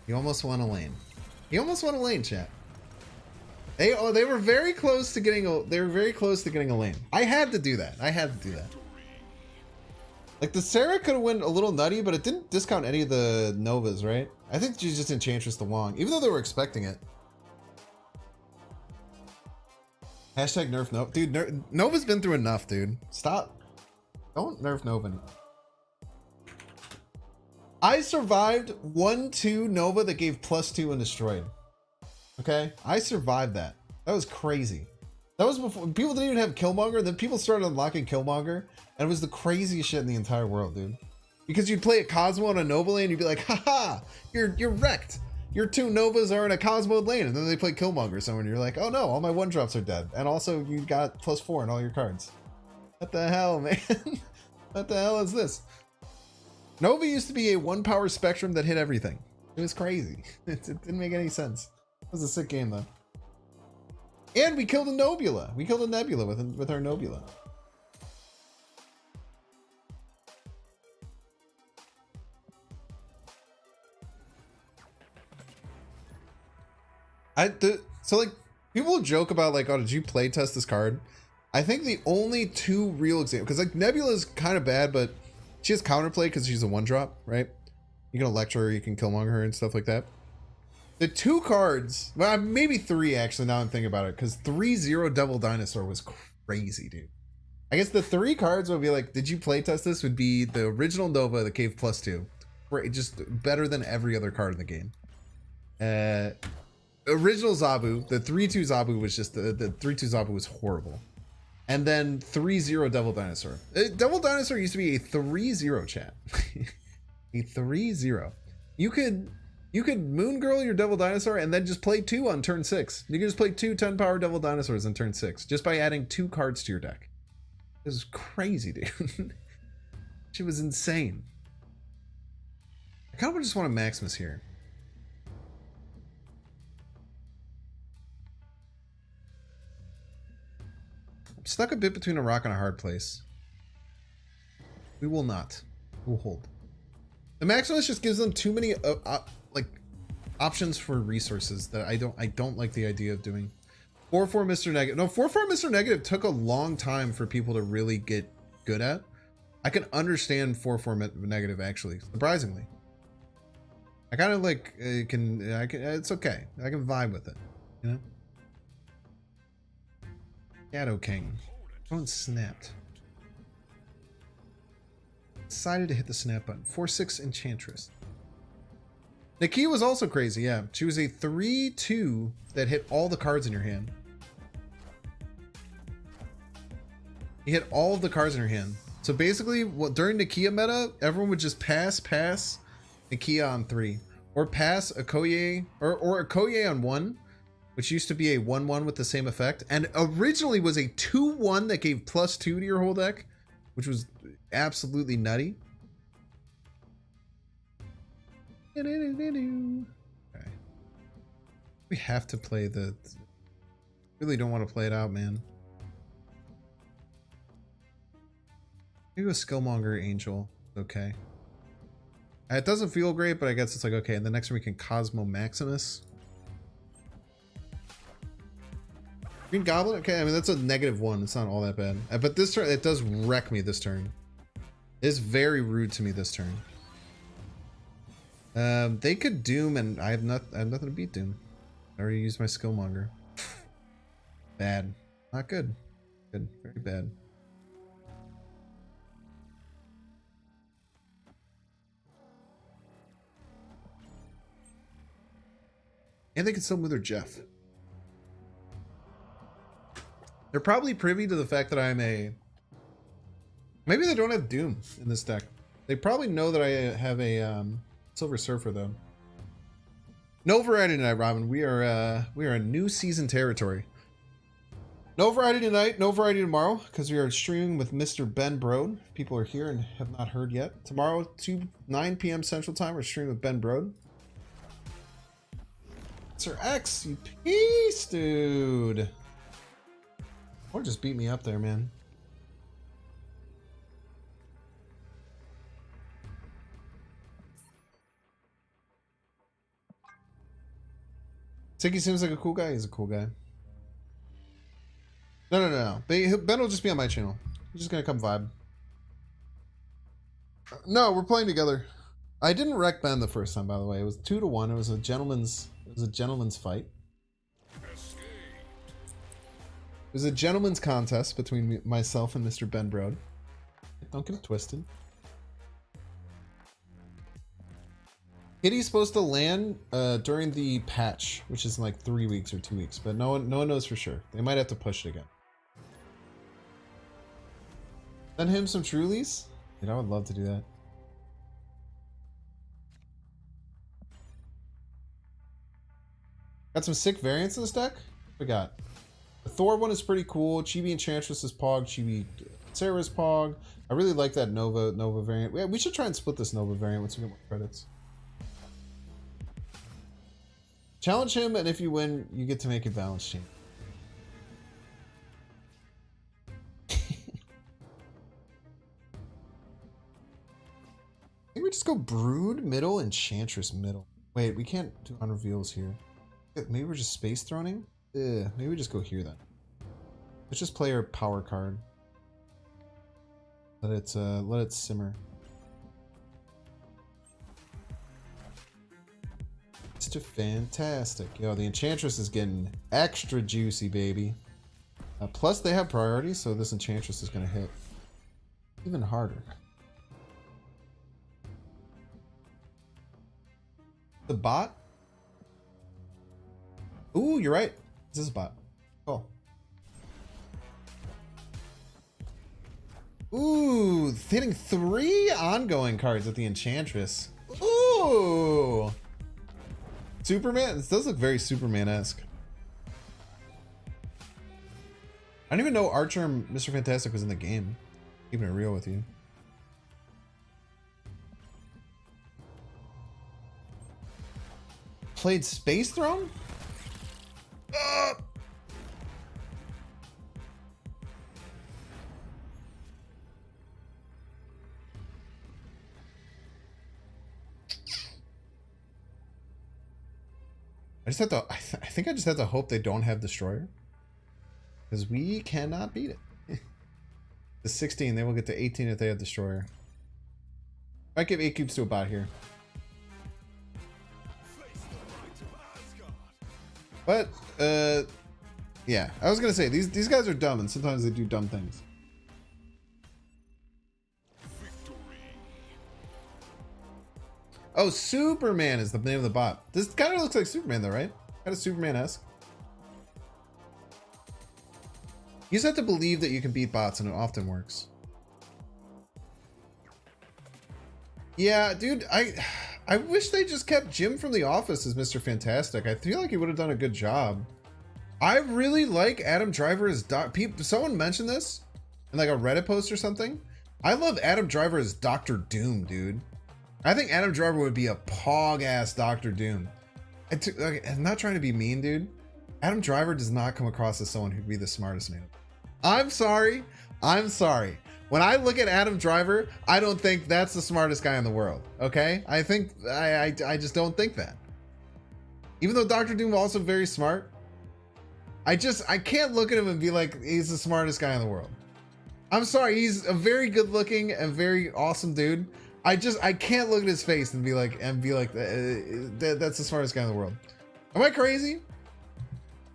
You almost won a lane. You almost won a lane, chat. They were very close to getting a lane. I had to do that. I had to do that. Like the Sarah could have went a little nutty, but it didn't discount any of the Novas, right? I think she's just Enchantress the Wong, even though they were expecting it. Hashtag nerf Nova. Dude, Nova's been through enough, dude. Stop. Don't nerf Nova. I survived 1-2 Nova that gave +2 and destroyed. Okay? I survived that. That was crazy. That was before people didn't even have Killmonger. Then people started unlocking Killmonger, and it was the craziest shit in the entire world, dude. Because you'd play a Cosmo on a Nova lane, you'd be like, haha, you're wrecked. Your 2 Novas are in a Cosmo lane, and then they play Killmonger somewhere, and you're like, oh no, all my 1-drops are dead. And also you got +4 in all your cards. What the hell, man? What the hell is this? Nova used to be a 1-power spectrum that hit everything. It was crazy. It didn't make any sense. It was a sick game though. And we killed a Nebula. We killed a Nebula with our Nebula. So like people joke about like, oh, did you play test this card? I think the only 2 real examples, because like Nebula is kind of bad, but she has counterplay because she's a 1-drop, right? You can Electro her, you can Killmonger her and stuff like that. The 2 cards, well, maybe 3 actually, now I'm thinking about it, because 3-0 Devil Dinosaur was crazy, dude. I guess the 3 cards would be like, did you playtest this? Would be the original Nova that gave +2. Just better than every other card in the game. Original Zabu, the 3-2 Zabu was just, the 3-2 Zabu was horrible. And then 3-0 Devil Dinosaur. Devil Dinosaur used to be a 3-0 chat. A 3-0. You could Moon Girl your Devil Dinosaur and then just play 2 on turn 6. You can just play 2 10-power Devil Dinosaurs on turn 6 just by adding 2 cards to your deck. This is crazy, dude. She was insane. I kind of just want a Maximus here. I'm stuck a bit between a rock and a hard place. We will not. We'll hold. The Maximus just gives them too many like options for resources that I don't like the idea of doing. 4-4 Mr. Negative. No, 4-4 Mr. Negative took a long time for people to really get good at. I can understand 4-4 Negative actually, surprisingly. I kind of like it's okay. I can vibe with it, you know? Shadow King. Phone snapped. Decided to hit the snap button. 4-6 Enchantress. Nakia was also crazy, yeah. She was a 3-2 that hit all the cards in your hand. He hit all of the cards in her hand. So basically, during Nakia meta, everyone would just pass Nakia on 3. Or pass Okoye, or Okoye on 1. Which used to be a 1-1 with the same effect, and originally was a 2-1 that gave +2 to your whole deck, which was absolutely nutty. Okay. We have to play the... Really don't want to play it out, man. Maybe a Skillmonger Angel. Okay. It doesn't feel great, but I guess it's like, okay, and the next one we can Cosmo Maximus. Green Goblin? Okay, I mean, that's a -1. It's not all that bad. But this turn, it does wreck me this turn. It's very rude to me this turn. They could Doom, and I have nothing to beat Doom. I already used my skillmonger. Bad. Not good. Good. Very bad. And they can still move their Jeff. They're probably privy to the fact that I'm a... Maybe they don't have Doom in this deck. They probably know that I have a Silver Surfer though. No variety tonight, Robin. We are in new season territory. No variety tonight, no variety tomorrow, because we are streaming with Mr. Ben Brode. If people are here and have not heard yet. Tomorrow, 9 p.m. Central Time, we're streaming with Ben Brode. Sir X, you piece, dude. Or just beat me up there, man. Tiki seems like a cool guy. He's a cool guy. No. Ben will just be on my channel. He's just gonna come vibe. No, we're playing together. I didn't wreck Ben the first time, by the way. It was 2-1. It was a gentleman's fight. It was a gentleman's contest between myself and Mr. Ben Brode. Don't get it twisted. Kitty's supposed to land during the patch, which is in like 3 weeks or 2 weeks, but no one knows for sure. They might have to push it again. Send him some Trulies? Dude, I would love to do that. Got some sick variants in this deck? What we got? The Thor one is pretty cool. Chibi Enchantress is Pog. Chibi Sarah's Pog. I really like that Nova variant. Yeah, we should try and split this Nova variant once we get more credits. Challenge him, and if you win, you get to make a balance chain. I think we just go Brood middle, Enchantress middle. Wait, we can't do unreveals here. Maybe we're just space throning? Maybe we just go here then. Let's just play our power card. Let it simmer. It's just fantastic. Yo, the Enchantress is getting extra juicy, baby. Plus they have priority, so this Enchantress is gonna hit even harder. The bot? Ooh, you're right. This is a bot. Cool. Ooh, hitting 3 ongoing cards with the Enchantress. Ooh! Superman? This does look very Superman-esque. I didn't even know Archer and Mr. Fantastic was in the game. Keeping it real with you. Played Space Throne? I just have to. I think I just have to hope they don't have Destroyer, because we cannot beat it. The 16, they will get to 18 if they have Destroyer. Might give 8 cubes to a bot here. But yeah, I was gonna say these guys are dumb, and sometimes they do dumb things. Oh, Superman is the name of the bot. This kind of looks like Superman though, right? Kind of Superman-esque. You just have to believe that you can beat bots, and it often works. Yeah, dude, I wish they just kept Jim from The Office as Mr. Fantastic. I feel like he would have done a good job. I really like Adam Driver as someone mentioned this in like a Reddit post or something. I love Adam Driver as Dr. Doom, dude. I think Adam Driver would be a pog-ass Dr. Doom. I'm not trying to be mean, dude. Adam Driver does not come across as someone who'd be the smartest man. I'm sorry. When I look at Adam Driver, I don't think that's the smartest guy in the world. Okay? I think I just don't think that. Even though Dr. Doom also very smart, I can't look at him and be like he's the smartest guy in the world. I'm sorry, he's a very good looking and very awesome dude. I can't look at his face and be like that's the smartest guy in the world. Am I crazy?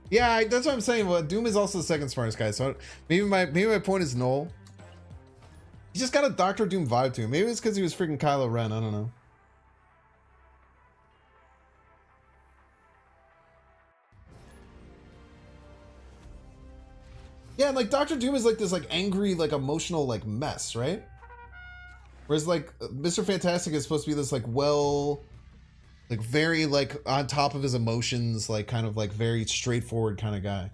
Yeah, that's what I'm saying. Well, Doom is also the second smartest guy, so maybe my point is null. He just got a Doctor Doom vibe to him. Maybe it's because he was freaking Kylo Ren. I don't know. Yeah, like Doctor Doom is like this like angry, like emotional, like mess, right? Whereas like Mr. Fantastic is supposed to be this like like very like on top of his emotions, like kind of like very straightforward kind of guy.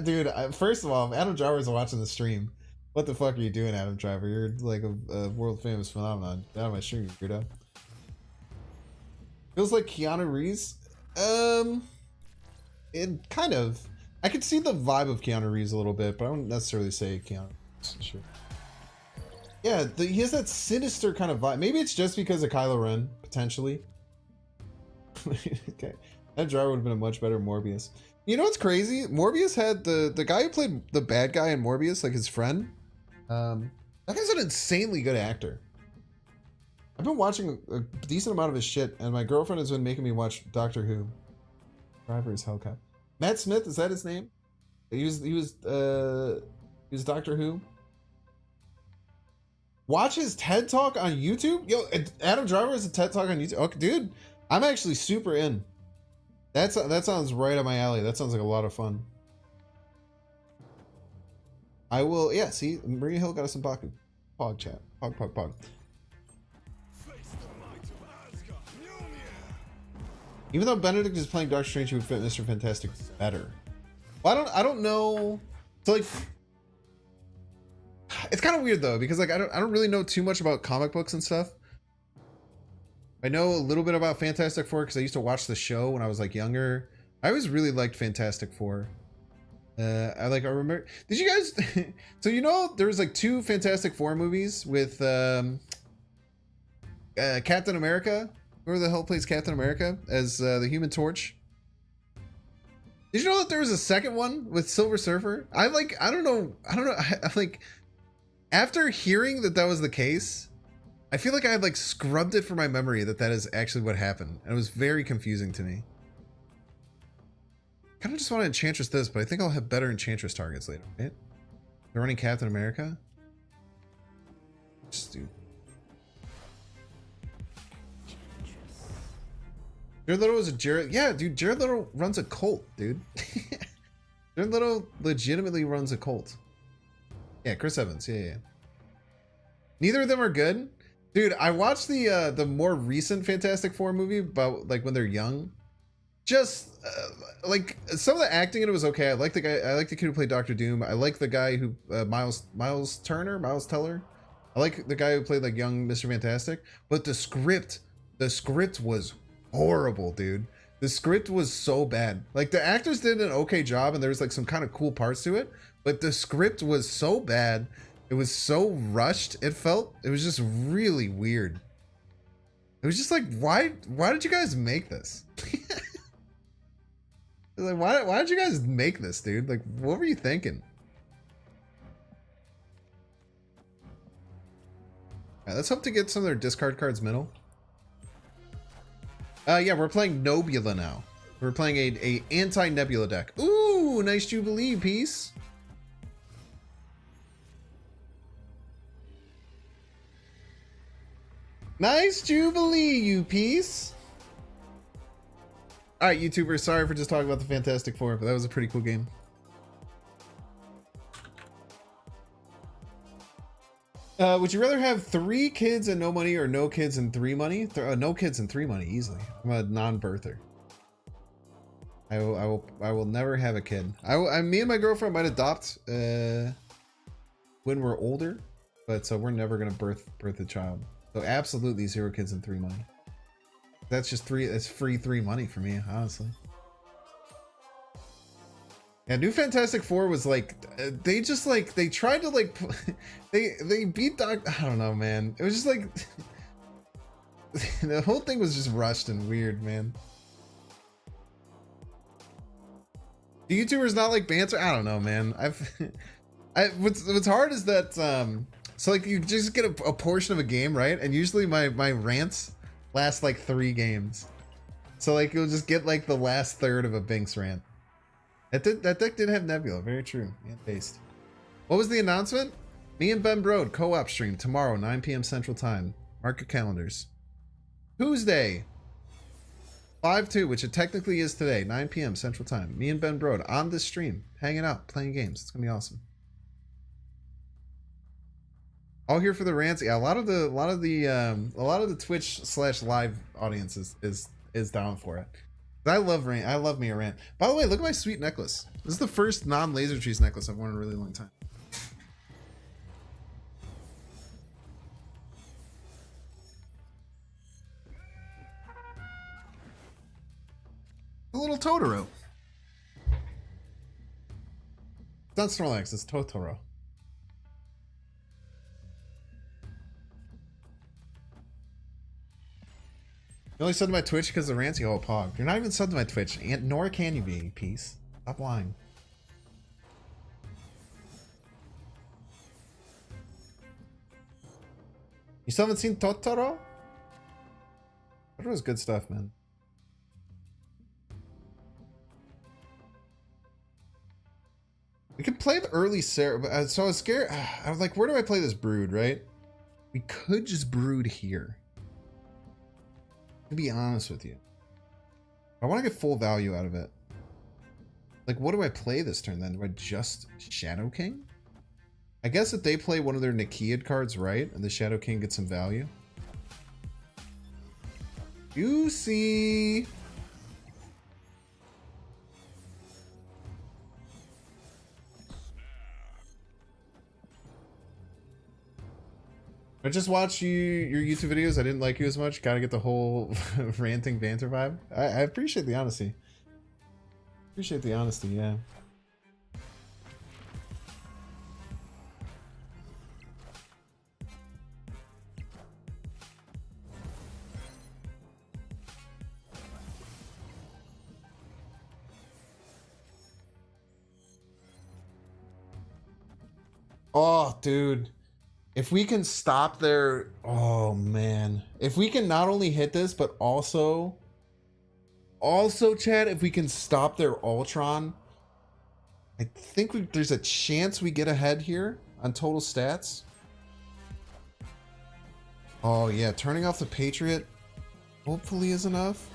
Dude, first of all, if Adam Driver's watching the stream, what the fuck are you doing, Adam Driver? You're like a world famous phenomenon. Get out of my stream, you weirdo. Feels like Keanu Reeves. It kind of. I could see the vibe of Keanu Reeves a little bit, but I wouldn't necessarily say Keanu Reeves. Sure. Yeah, he has that sinister kind of vibe. Maybe it's just because of Kylo Ren, potentially. Okay, that driver would have been a much better Morbius. You know what's crazy? Morbius had the guy who played the bad guy in Morbius, like his friend. That guy's an insanely good actor. I've been watching a decent amount of his shit, and my girlfriend has been making me watch Doctor Who. Driver is Hellcat. Matt Smith, is that his name? He was Doctor Who. Watch his TED Talk on YouTube. Yo, Adam Driver has a TED Talk on YouTube. Okay, dude, I'm actually super in. That sounds right up my alley. That sounds like a lot of fun. I will. Yeah, see, Maria Hill got us some Baku. Pog chat. Pog. Even though Benedict is playing Doctor Strange, he would fit Mr. Fantastic better. Well, I don't know. So like, it's kind of weird though, because like I don't really know too much about comic books and stuff. I know a little bit about Fantastic Four because I used to watch the show when I was like younger. I always really liked Fantastic Four. I remember. Did you guys? So you know there was like 2 Fantastic Four movies with Captain America. Whoever the hell plays Captain America as the Human Torch? Did you know that there was a second one with Silver Surfer? I don't know. I like after hearing that was the case, I feel like I had like scrubbed it from my memory that is actually what happened. And it was very confusing to me. Kind of just want to Enchantress this, but I think I'll have better Enchantress targets later, right? They're running Captain America? Just do. Jared Leto was a Jared. Yeah, dude, Jared Leto runs a cult, dude. Jared Leto legitimately runs a cult. Yeah, Chris Evans. Yeah. Neither of them are good. Dude, I watched the more recent Fantastic Four movie about like when they're young. Just like some of the acting in it was okay. I like the guy. I like the kid who played Doctor Doom. I like the guy who Miles Teller. I like the guy who played like young Mr. Fantastic. But the script was horrible, dude. The script was so bad. Like the actors did an okay job, and there was like some kind of cool parts to it. But the script was so bad. It was so rushed. It was just really weird. It was just like, why did you guys make this? Like, why did you guys make this, dude? Like, what were you thinking? All right, let's hope to get some of their discard cards middle. Yeah, we're playing Nebula now. We're playing a anti-Nebula deck. Ooh, nice Jubilee piece. Nice Jubilee, you piece. All right, YouTubers, sorry for just talking about the Fantastic Four, but that was a pretty cool game. Would you rather have 3 kids and no money or no kids and 3 money? No kids and 3 money easily. I'm a non-birther. I will never have a kid. Me and my girlfriend might adopt when we're older, but so we're never gonna birth a child. So absolutely 0 kids and 3 money. That's just that's free 3 money for me, honestly. Yeah, New Fantastic Four was like, they tried to like, they beat Doc. I don't know, man. It was just like, the whole thing was just rushed and weird, man. Do YouTubers not like banter? I don't know, man. What's hard is that, So like you just get a portion of a game, right? And usually my rants last like 3 games. So like you'll just get like the last third of a Binks rant. That deck did have Nebula, very true. And based. What was the announcement? Me and Ben Brode co-op stream tomorrow, 9 p.m. Central Time. Mark your calendars. Tuesday, 5/2, which it technically is today, 9 p.m. Central Time. Me and Ben Brode on this stream, hanging out, playing games. It's gonna be awesome. All here for the rants. Yeah, a lot of the Twitch/live audience is down for it. I love rant. I love me a rant. By the way, look at my sweet necklace. This is the first non-laser trees necklace I've worn in a really long time. A little Totoro. It's not Snorlax, it's Totoro. You only subbed to my Twitch because of the rants? Oh, Pog. You're not even subbed to my Twitch, and nor can you be, Peace. Stop lying. You still haven't seen Totoro? Totoro's good stuff, man. We could play the early Sarah, so I was scared. I was like, where do I play this Brood, right? We could just Brood here. To be honest with you, I want to get full value out of it. Like, what do I play this turn then? Do I just Shadow King? I guess if they play one of their Nikiad cards right, and the Shadow King gets some value. You see. I just watched your YouTube videos. I didn't like you as much. Gotta get the whole ranting banter vibe. I appreciate the honesty. Appreciate the honesty, yeah. Oh, dude. If we can stop their... Oh, man. If we can not only hit this, but also... Also, Chad, if we can stop their Ultron... I think there's a chance we get ahead here on total stats. Oh, yeah. Turning off the Patriot hopefully is enough.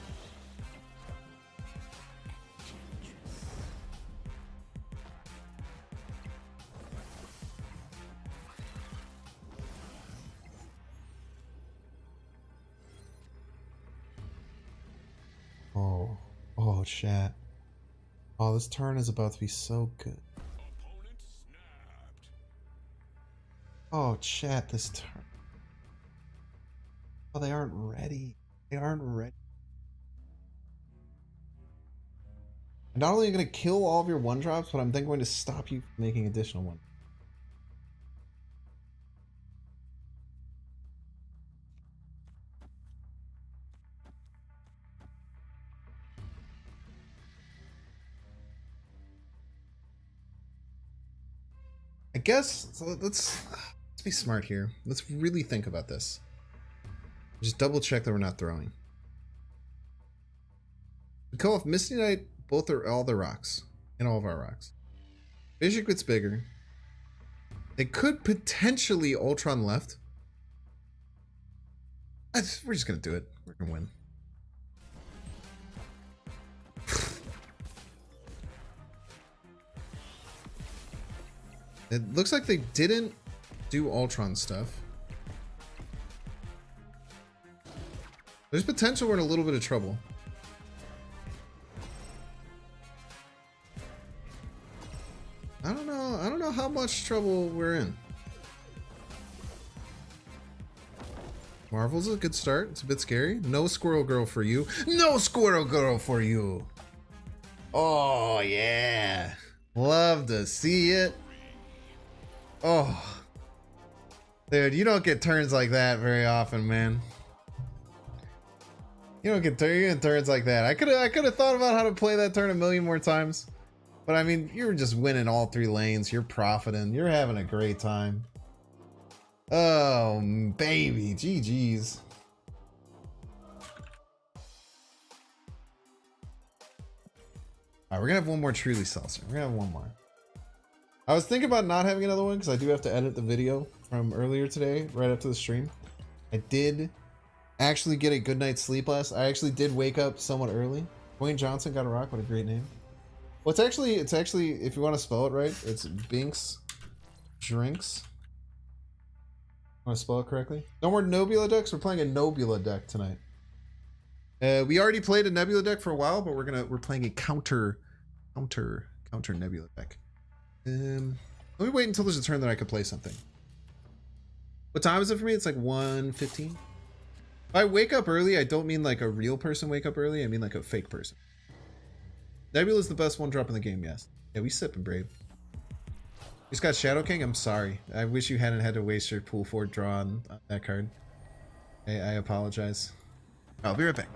Oh, chat. Oh, this turn is about to be so good. Oh, chat, this turn. Oh, they aren't ready. They aren't ready. I'm not only going to kill all of your 1-drops, but I'm then going to stop you from making additional ones. I guess, so let's be smart here. Let's really think about this. Just double check that we're not throwing. We call off Misty Knight, all the rocks. And all of our rocks. Bishop gets bigger. They could potentially Ultron left. We're just going to do it. We're going to win. It looks like they didn't do Ultron stuff. There's potential we're in a little bit of trouble. I don't know how much trouble we're in. Marvel's a good start. It's a bit scary. No Squirrel Girl for you. No Squirrel Girl for you. Oh, yeah. Love to see it. Oh. Dude, you don't get turns like that very often, man. You don't get turns like that. I could have thought about how to play that turn a million more times. But I mean, you're just winning all 3 lanes. You're profiting. You're having a great time. Oh, baby. GG's. Alright, we're gonna have one more Truly Seltzer. We're gonna have one more. I was thinking about not having another one because I do have to edit the video from earlier today, right after the stream. I did actually get a good night's sleep last. I actually did wake up somewhat early. Dwayne Johnson got a rock. What a great name. Well, it's actually, if you want to spell it right, it's Binks Drinks. Want to spell it correctly? No more Nebula decks. We're playing a Nebula deck tonight. We already played a Nebula deck for a while, but we're playing a counter Nebula deck. Let me wait until there's a turn that I could play something. What time is it for me? It's like 1:15. If I wake up early, I don't mean like a real person wake up early. I mean like a fake person. Nebula's the best one drop in the game, yes. Yeah, we sipping, Brave. You just got Shadow King? I'm sorry. I wish you hadn't had to waste your pool 4 draw on that card. I apologize. I'll be right back.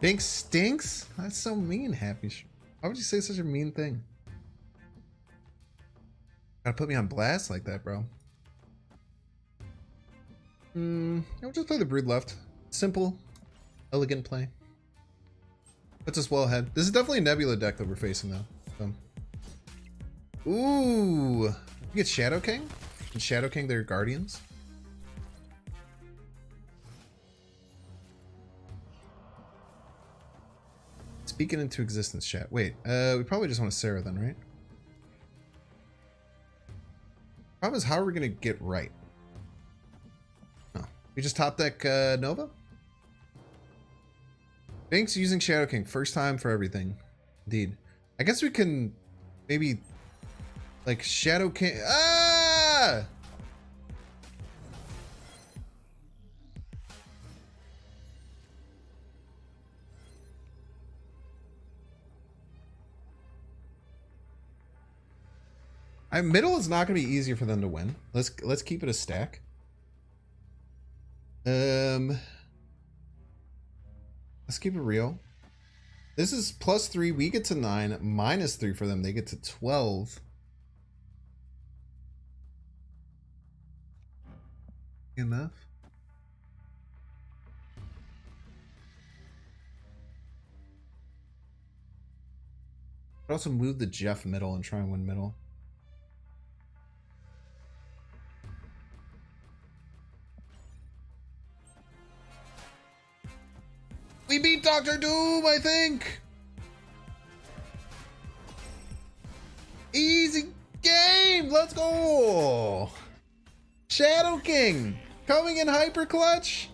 Bink stinks? That's so mean, Happy. Why would you say such a mean thing? Gotta put me on blast like that, bro. I'll just play the Brood left. Simple, elegant play. Puts us well ahead. This is definitely a Nebula deck that we're facing, though. So. Ooh! You get Shadow King? And Shadow King their Guardians? Speaking into existence, chat. Wait, we probably just want a Sarah then, right? Problem is, how are we gonna get right? Oh, we just top deck Nova? Banks using Shadow King, first time for everything. Indeed. I guess we can maybe like Shadow King. Ah! Middle is not going to be easier for them to win. Let's keep it a stack. Let's keep it real. This is +3. We get to 9. -3 for them. They get to 12. Enough. I'd also move the Jeff middle and try and win middle. We beat Dr. Doom, I think. Easy game. Let's go. Shadow King coming in hyper clutch.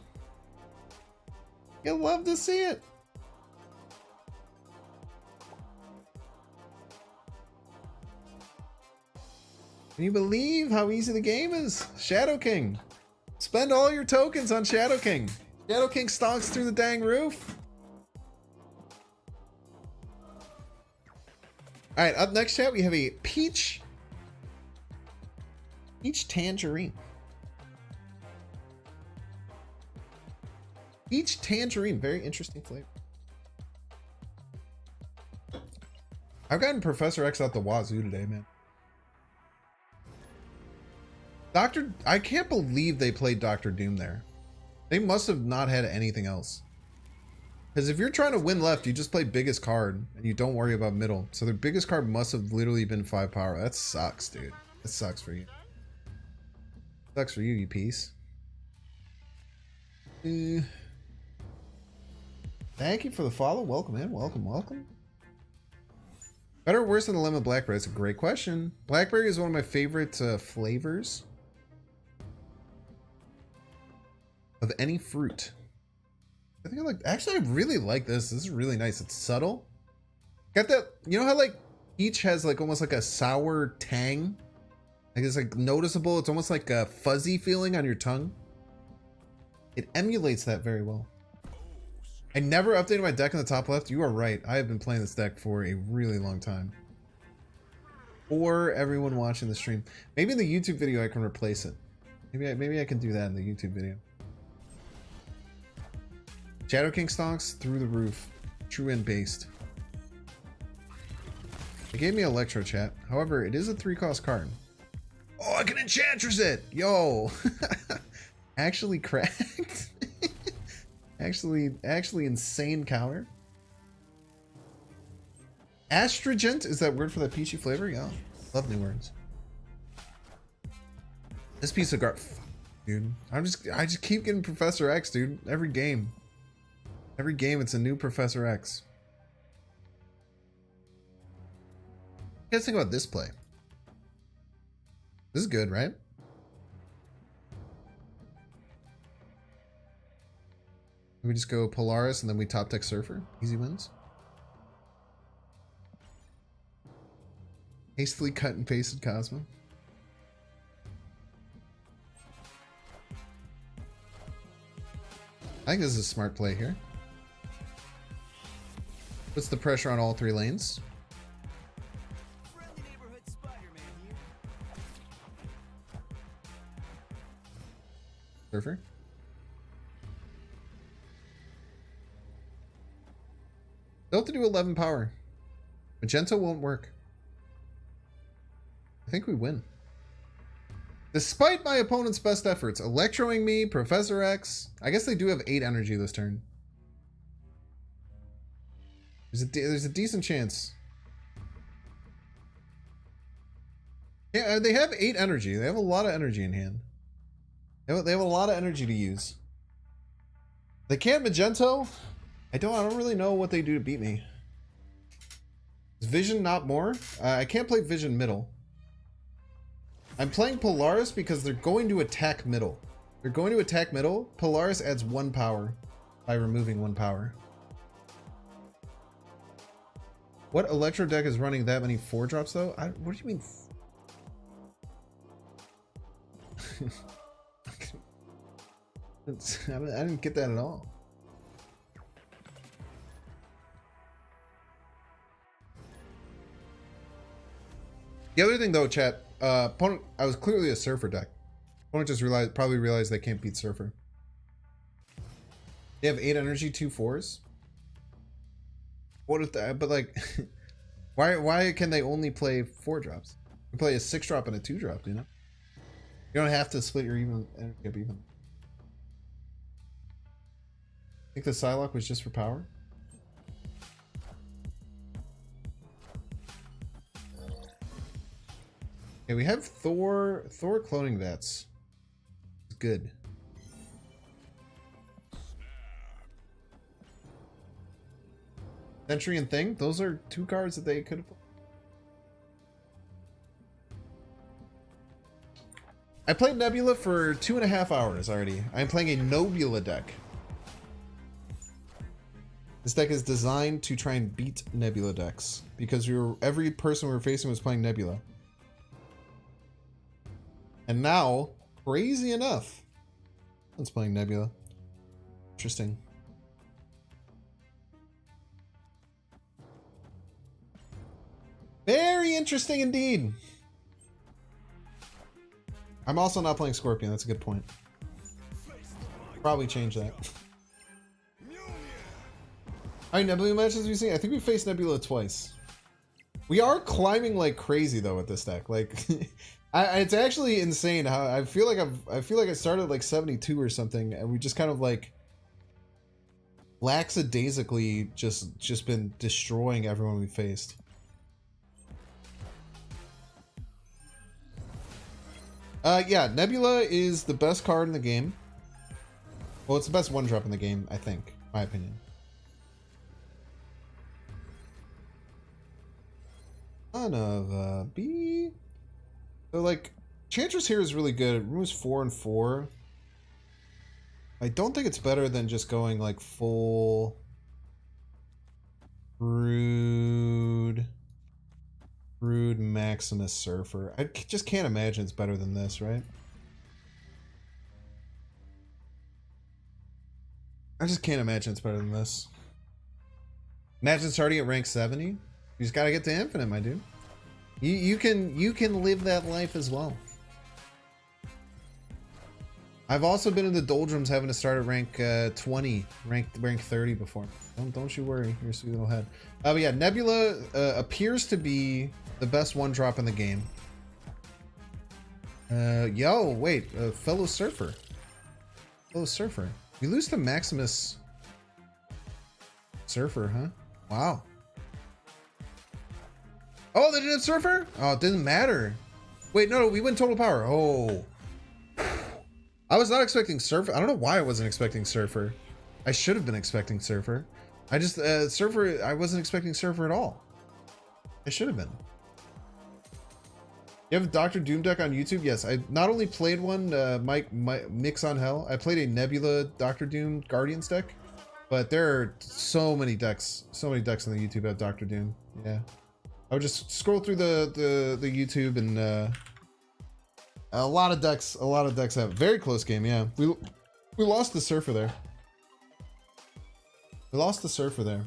You'll love to see it. Can you believe how easy the game is? Shadow King. Spend all your tokens on Shadow King. Shadow King stonks through the dang roof. Alright, up next, chat, we have a peach tangerine. Peach tangerine, very interesting flavor. I've gotten Professor X out the wazoo today, man. I can't believe they played Dr. Doom there. They must have not had anything else. Because if you're trying to win left, you just play biggest card and you don't worry about middle. So their biggest card must have literally been 5 power. That sucks, dude. That sucks for you. Sucks for you, you piece. Thank you for the follow. Welcome in. Welcome, welcome. Better or worse than the lemon blackberry? That's a great question. Blackberry is one of my favorite flavors of any fruit. I think I like, actually I really like this. This is really nice. It's subtle. Got that, you know how like peach has like almost like a sour tang? Like it's like noticeable. It's almost like a fuzzy feeling on your tongue. It emulates that very well. I never updated my deck in the top left. You are right. I have been playing this deck for a really long time. For everyone watching the stream. Maybe in the YouTube video I can replace it. Maybe I can do that in the YouTube video. Shadow King stonks through the roof. True and based. It gave me Electro Chat. However, it is a 3-cost card. Oh, I can Enchantress it! Yo! Actually cracked. actually insane counter. Astringent, is that word for that peachy flavor? Yeah. Love new words. This piece of garbage, dude. I just keep getting Professor X, dude. Every game. Every game it's a new Professor X. What do you guys think about this play? This is good, right? We just go Polaris and then we top deck Surfer. Easy wins. Hastily cut and pasted Cosmo. I think this is a smart play here. Puts the pressure on all 3 lanes. Surfer. They'll have to do 11 power. Magenta won't work. I think we win. Despite my opponent's best efforts, electroing me, Professor X. I guess they do have 8 energy this turn. There's a decent chance. Yeah, they have 8 energy. They have a lot of energy in hand. They have a lot of energy to use. They can't Magento. I don't really know what they do to beat me. Is Vision not more? I can't play Vision middle. I'm playing Polaris because they're going to attack middle. They're going to attack middle. Polaris adds 1 power by removing 1 power. What Electro deck is running that many 4-drops though? What do you mean? I didn't get that at all. The other thing though, chat, opponent, I was clearly a Surfer deck. Opponent just probably realized they can't beat Surfer. They have 8 energy, 2 4s. What if that? But like, why can they only play 4-drops? You play a 6-drop and a 2-drop, you know? You don't have to split your even energy up even. I think the Psylocke was just for power. Okay, we have Thor cloning vets. Good. Sentry and Thing, those are 2 cards that they could have put. I played Nebula for 2.5 hours already. I'm playing a Nebula deck. This deck is designed to try and beat Nebula decks because every person we were facing was playing Nebula. And now, crazy enough, one's playing Nebula. Interesting. Very interesting indeed. I'm also not playing Scorpion. That's a good point. Probably change that. How many Nebula matches have you seen? I think we faced Nebula twice. We are climbing like crazy though with this deck. Like, it's actually insane how I feel like I started like 72 or something, and we just kind of like lackadaisically just been destroying everyone we faced. Yeah, Nebula is the best card in the game. Well, it's the best 1-drop in the game, I think. My opinion. Son of a B. So, like, Enchantress here is really good. It removes 4 and 4. I don't think it's better than just going like full Brood Maximus Surfer. I just can't imagine it's better than this, right? I just can't imagine it's better than this. Imagine starting at rank 70. You just gotta get to infinite, my dude. You can live that life as well. I've also been in the doldrums having to start at rank 20, rank 30 before. Don't you worry, your sweet little head. But yeah, Nebula appears to be the best one drop in the game. Yo, wait, fellow surfer. Fellow surfer. We lose to Maximus Surfer, huh? Wow. Oh, they didn't have Surfer? Oh, it didn't matter. Wait, no, we went total power. Oh. I was not expecting Surfer. I don't know why I wasn't expecting Surfer. I should have been expecting Surfer. I just, Surfer, I wasn't expecting Surfer at all. I should have been. You have a Doctor Doom deck on YouTube? Yes, I not only played one, Mike Mix on Hell, I played a Nebula Doctor Doom Guardians deck, but there are so many decks on the YouTube of Doctor Doom. Yeah. I would just scroll through the YouTube and a lot of decks have very close game. Yeah, we lost the Surfer there. We lost the Surfer there.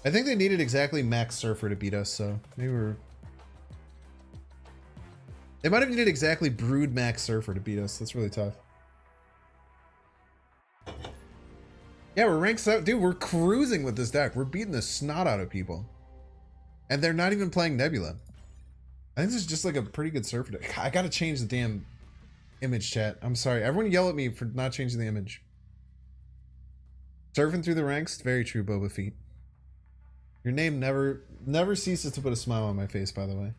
I think they needed exactly Max Surfer to beat us, so maybe they might have needed exactly Brood Max Surfer to beat us. That's really tough. Yeah, we're ranked 7. Dude, we're cruising with this deck. We're beating the snot out of people. And they're not even playing Nebula. I think this is just like a pretty good Surfer deck. I gotta change the damn image, chat. I'm sorry. Everyone yell at me for not changing the image. Surfing through the ranks. Very true, Boba Fett. Your name never ceases to put a smile on my face, by the way.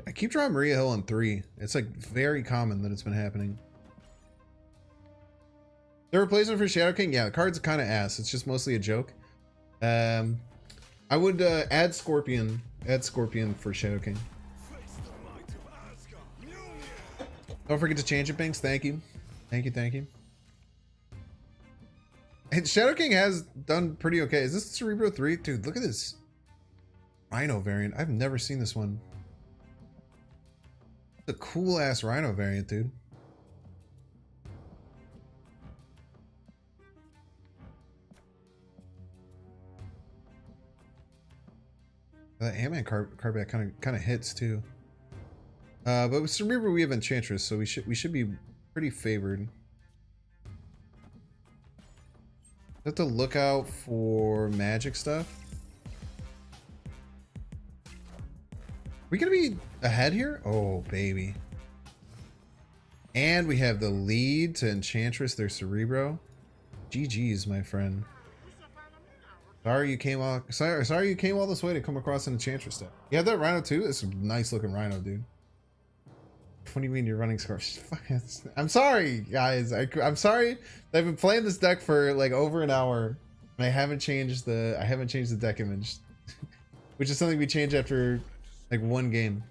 I keep drawing Maria Hill on 3. It's like very common that it's been happening. The replacement for Shadow King? Yeah, the card's kind of ass. It's just mostly a joke. I would add Scorpion. Add Scorpion for Shadow King. Don't forget to change it, Binks. Thank you. Thank you. And Shadow King has done pretty okay. Is this Cerebro 3? Dude, look at this Rhino variant. I've never seen this one. The cool ass Rhino variant, dude. The Ant-Man card back kind of hits too. But with Cerebro we have Enchantress, so we should be pretty favored. Have to look out for magic stuff. We gonna be ahead here? Oh, baby. And we have the lead to Enchantress, their Cerebro. GG's, my friend. Sorry you came all this way to come across an Enchantress deck. You have that Rhino too? It's a nice looking Rhino, dude. What do you mean you're running Scarf? I'm sorry, guys. I'm sorry. I've been playing this deck for like over an hour, and I haven't changed the deck image, which is something we change after like one game.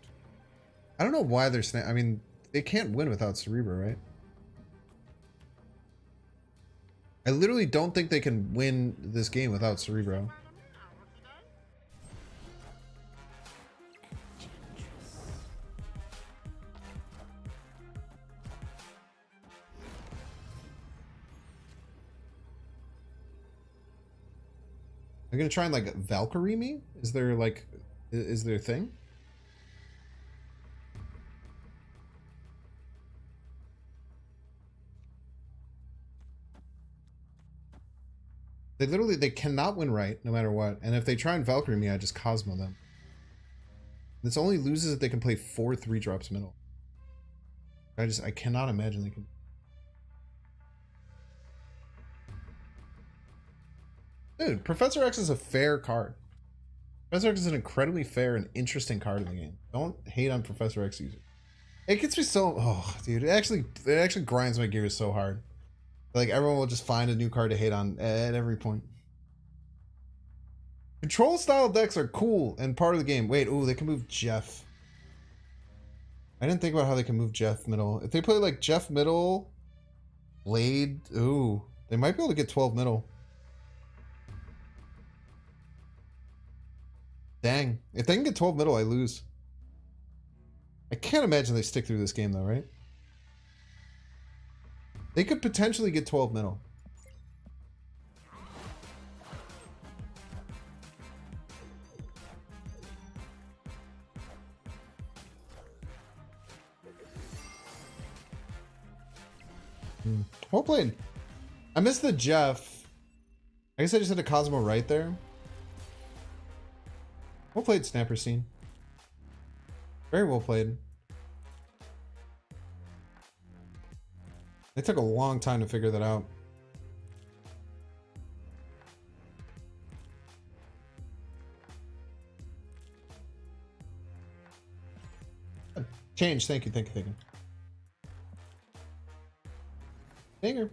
I don't know why they're I mean, they can't win without Cerebro, right? I literally don't think they can win this game without Cerebro. They're gonna try and like Valkyrie me? Is there a thing? They cannot win right no matter what. And if they try and Valkyrie me, I just Cosmo them. This only loses if they can play 4 3-drops middle. I cannot imagine they can. Dude, Professor X is a fair card. Professor X is an incredibly fair and interesting card in the game. Don't hate on Professor X users. It gets me so, oh, dude, it actually grinds my gears so hard. Like, everyone will just find a new card to hate on at every point. Control style decks are cool and part of the game. Wait, ooh, they can move Jeff. I didn't think about how they can move Jeff middle. If they play like Jeff middle, Blade, ooh, they might be able to get 12 middle. Dang. If they can get 12 middle, I lose. I can't imagine they stick through this game though, right? They could potentially get 12 middle. Well played. I missed the Jeff. I guess I just had a Cosmo right there. Well played, Snapper Scene. Very well played. It took a long time to figure that out. Change. Thank you. Thank you. Thank you. Banger.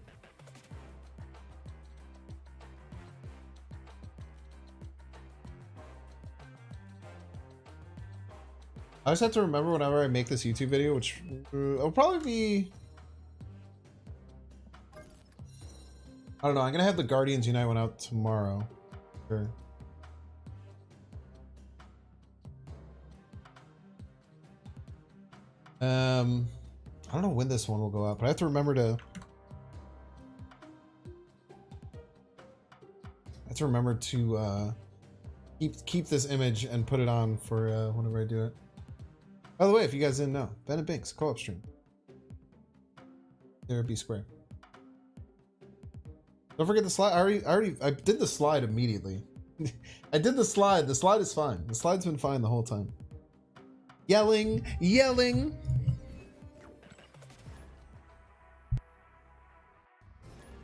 I just have to remember whenever I make this YouTube video, which will probably be... I don't know. I'm going to have the Guardians Unite one out tomorrow. Sure. I don't know when this one will go out, but I have to remember to... keep this image and put it on for whenever I do it. By the way, if you guys didn't know, Bennett Binks co-op stream. Therapy Square. Don't forget the slide. I did the slide immediately. I did the slide. The slide is fine. The slide's been fine the whole time. Yelling.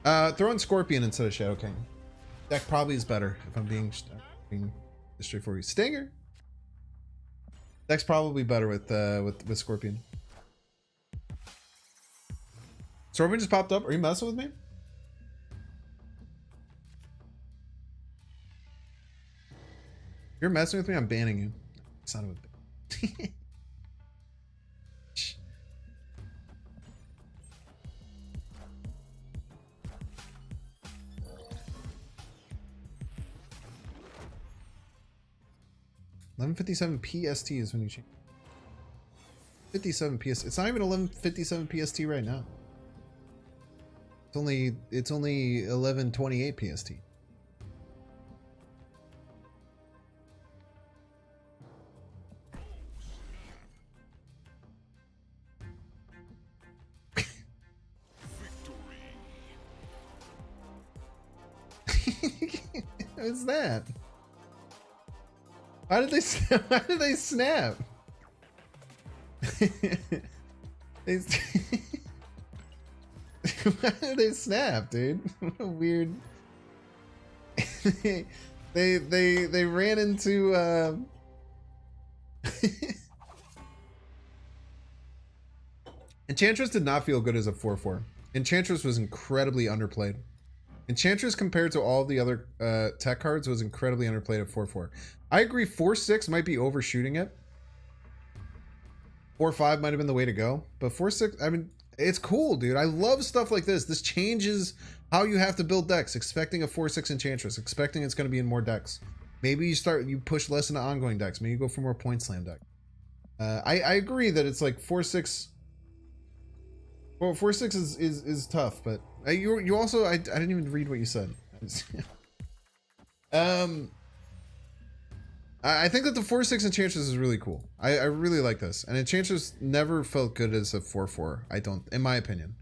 Throw in Scorpion instead of Shadow King. Deck probably is better if I'm being straightforward. Stinger. Deck's probably better with Scorpion. Scorpion just popped up. Are you messing with me? If you're messing with me, I'm banning you. Son of a bitch. 11:57 PST is when you change. 57 PST. It's not even 11:57 PST right now. It's only 11:28 PST. What's that? Why did they snap? Why did they snap? Why did they snap, dude? What a weird. they ran into Enchantress did not feel good as a 4/4. Enchantress was incredibly underplayed. Enchantress compared to all the other tech cards was incredibly underplayed at 4/4. I agree 4/6 might be overshooting it. 4/5 might have been the way to go, but 4/6, I mean, it's cool, dude. I love stuff like this. This changes how you have to build decks, expecting a 4/6 Enchantress, expecting it's going to be in more decks. Maybe you push less into ongoing decks. Maybe you go for more point slam deck. I agree that it's like 4/6. Well, 4/6 is tough, but you also I didn't even read what you said. I think that the 4/6 Enchantress is really cool. I really like this, and Enchantress never felt good as a 4/4. I don't, in my opinion.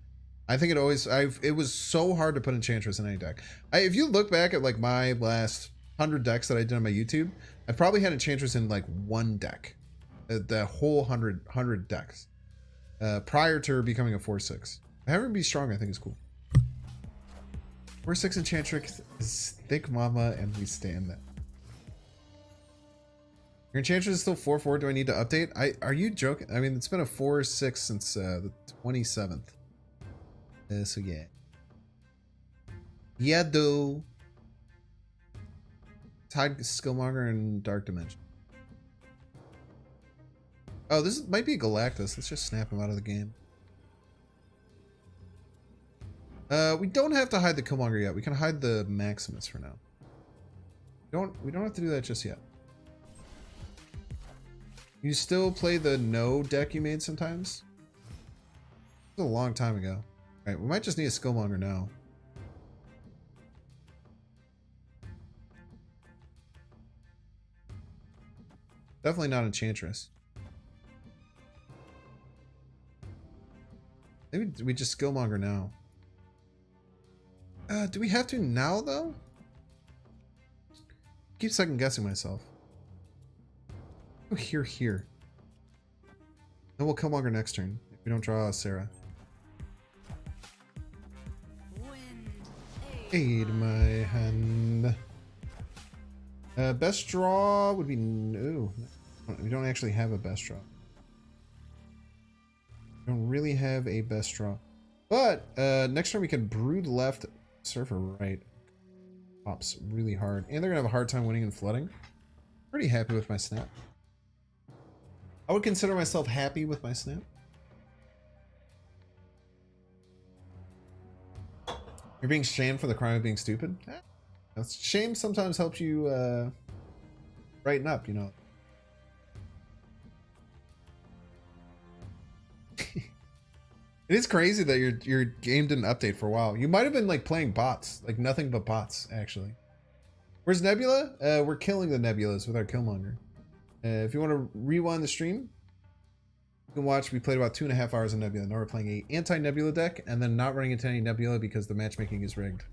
I think it was so hard to put Enchantress in any deck. If you look back at like my last 100 decks that I did on my YouTube, I probably had Enchantress in like one deck, the whole 100 decks. Prior to becoming a 4/6. Having be strong, I think, is cool. 4/6 Enchantress is thick mama, and we stand that. Your enchantress is still 4-4. Do I need to update? Are you joking? I mean, it's been a 4-6 since the 27th. So yeah. Yeah, though. Tide Skillmonger and Dark Dimension. Oh, this might be Galactus. Let's just snap him out of the game. We don't have to hide the Killmonger yet. We can hide the Maximus for now. We don't have to do that just yet. You still play the no deck you made sometimes? It was a long time ago. Alright, we might just need a Skillmonger now. Definitely not Enchantress. Maybe we just Skillmonger now. Do we have to now, though? Keep second guessing myself. Oh, here. Then we'll Killmonger next turn if we don't draw Sarah. Aid my hand. Best draw would be no. We don't actually have a best draw. We don't really have a best draw. But next turn we can Brood left, Surfer right. Pops really hard. And they're gonna have a hard time winning and flooding. Pretty happy with my snap. I would consider myself happy with my snap. You're being shamed for the crime of being stupid? Shame sometimes helps you brighten up, you know. It is crazy that your game didn't update for a while. You might have been like playing bots, like nothing but bots, actually. Where's Nebula? We're killing the Nebulas with our Killmonger. If you want to rewind the stream, you can watch. We played about 2.5 hours of Nebula. Now we're playing a anti-Nebula deck, and then not running into any Nebula because the matchmaking is rigged.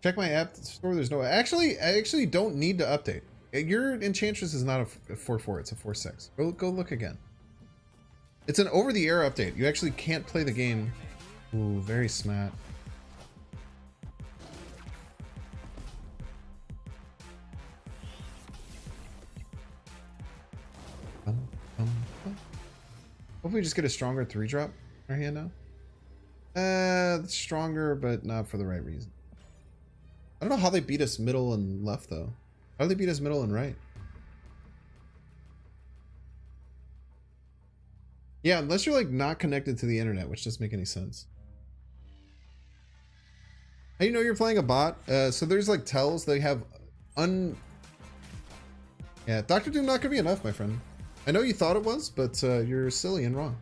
Check my app store. There's no. Actually, I actually don't need to update. Your Enchantress is not a 4-4. It's a 4-6. Go look again. It's an over-the-air update. You actually can't play the game. Ooh, very smart. Hopefully we just get a stronger 3-drop in our hand now. Stronger, but not for the right reason. I don't know how they beat us middle and left, though. How do they beat us middle and right? Yeah, unless you're, like, not connected to the internet, which doesn't make any sense. How do you know you're playing a bot? So there's, like, tells. They have Yeah, Dr. Doom not gonna be enough, my friend. I know you thought it was, but you're silly and wrong.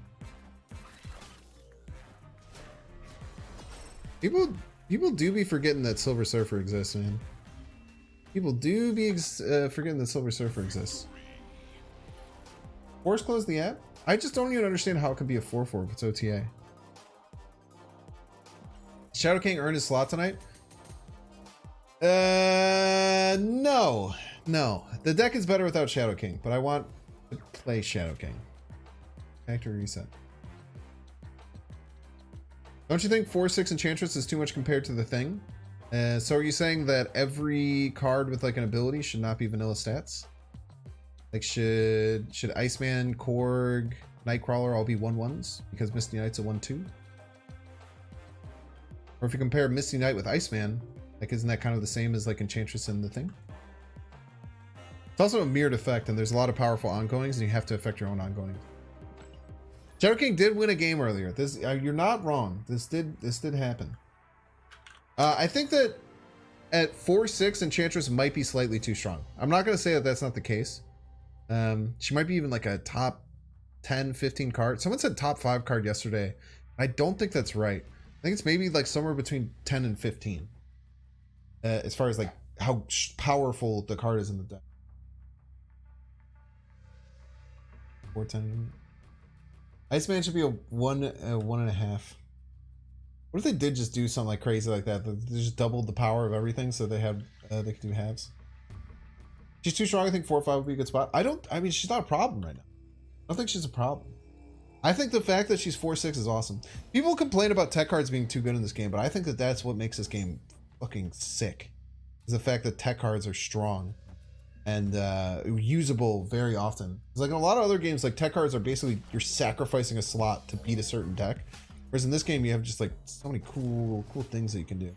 People do be forgetting that Silver Surfer exists, man. People do be forgetting that Silver Surfer exists. Force close the app? I just don't even understand how it could be a 4-4 if it's OTA. Shadow King earned his slot tonight? No. The deck is better without Shadow King, but I want to play Shadow King. Factory reset. Don't you think 4-6 Enchantress is too much compared to the Thing? So are you saying that every card with like an ability should not be vanilla stats? Like should Iceman, Korg, Nightcrawler all be 1-1s because Misty Knight's a 1-2? Or if you compare Misty Knight with Iceman, like isn't that kind of the same as like Enchantress and the Thing? It's also a mirrored effect, and there's a lot of powerful ongoings, and you have to affect your own ongoings. Shadow King did win a game earlier. This you're not wrong. This did happen. I think that at 4-6, Enchantress might be slightly too strong. I'm not going to say that that's not the case. She might be even like a top 10, 15 card. Someone said top 5 card yesterday. I don't think that's right. I think it's maybe like somewhere between 10 and 15. As far as like how powerful the card is in the deck. 4-10. Iceman should be a 1.5. What if they did just do something like crazy like that? They just doubled the power of everything, so they have they could do halves. She's too strong. I think 4-5 would be a good spot. I mean, she's not a problem right now. I don't think she's a problem. I think the fact that she's 4-6 is awesome. People complain about tech cards being too good in this game, but I think that that's what makes this game fucking sick. is the fact that tech cards are strong and usable very often. It's like in a lot of other games, like tech cards are basically you're sacrificing a slot to beat a certain deck. Whereas in this game, you have just like so many cool things that you can do.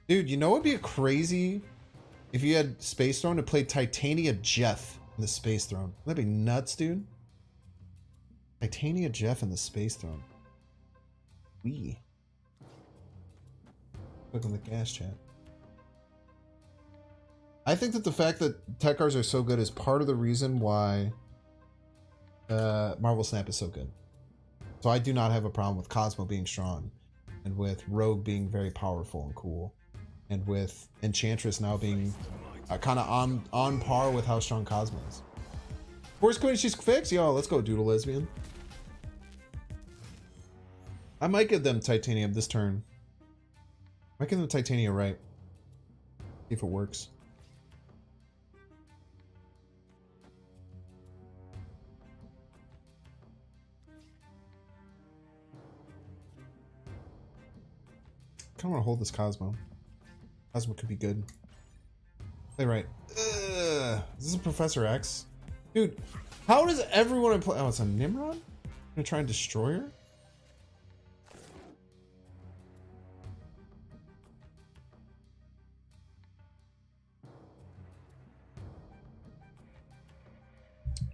Dude, you know what would be crazy if you had Space Throne to play Titania Jeff in the Space Throne? That'd be nuts, dude. Titania Jeff in the Space Throne. Click on the gas chat. I think that the fact that tech cards are so good is part of the reason why Marvel Snap is so good. So I do not have a problem with Cosmo being strong, and with Rogue being very powerful and cool, and with Enchantress now being kind of on par with how strong Cosmo is. Force Queen, she's fixed? Yo, let's go, Doodle Lesbian. I might give them Titanium this turn. I might give them Titania right. See if it works. I kind of want to hold this Cosmo. Cosmo could be good. Play right. Ugh. Is this a Professor X? Dude, how does everyone play? Oh, it's a Nimrod? I'm gonna try and destroy her?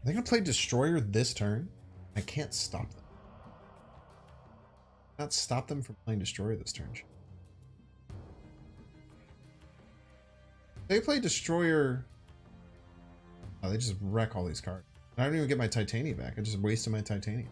They're gonna play Destroyer this turn. I can't stop them. Not stop them from playing Destroyer this turn. They play Destroyer. Oh, they just wreck all these cards. I don't even get my Titania back. I just wasted my Titania.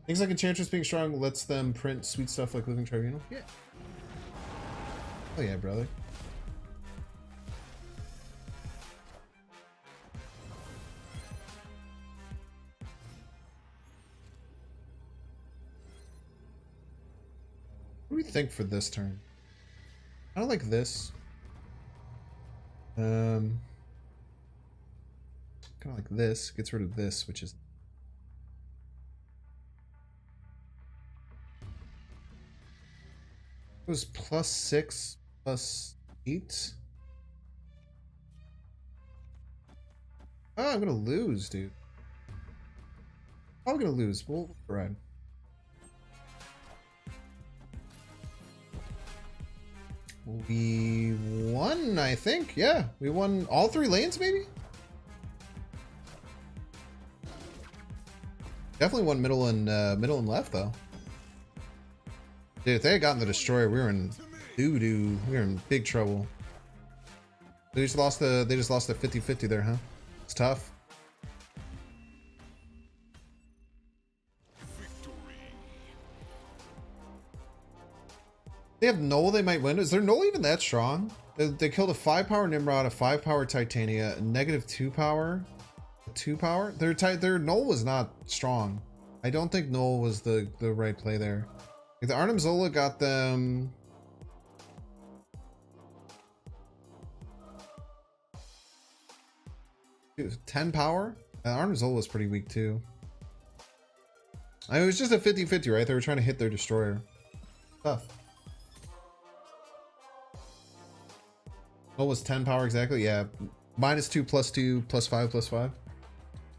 Things like Enchantress being strong lets them print sweet stuff like Living Tribunal. Yeah. Oh yeah, brother. What do we think for this turn? I don't like this. Kind of like this. Gets rid of this, which is. It was +6, +8. Oh, I'm gonna lose, dude. I'm gonna lose. We'll ride. We won, I think. Yeah, we won all 3 lanes, maybe? Definitely won middle and left, though. Dude, if they had gotten the Destroyer, we were in doo-doo. We were in big trouble. They just lost the 50-50 there, huh? It's tough. They have Null, they might win. Is their Null even that strong? They killed a 5-power Nimrod, a 5-power Titania, a -2 power, a 2-power. Their Null was not strong. I don't think Null was the right play there. Like the Arnim Zola got them. Dude, 10 power? Arnim Zola was pretty weak too. I mean, it was just a 50-50, right? They were trying to hit their Destroyer. Tough. What was 10 power exactly? Yeah. -2, +2, +5, +5.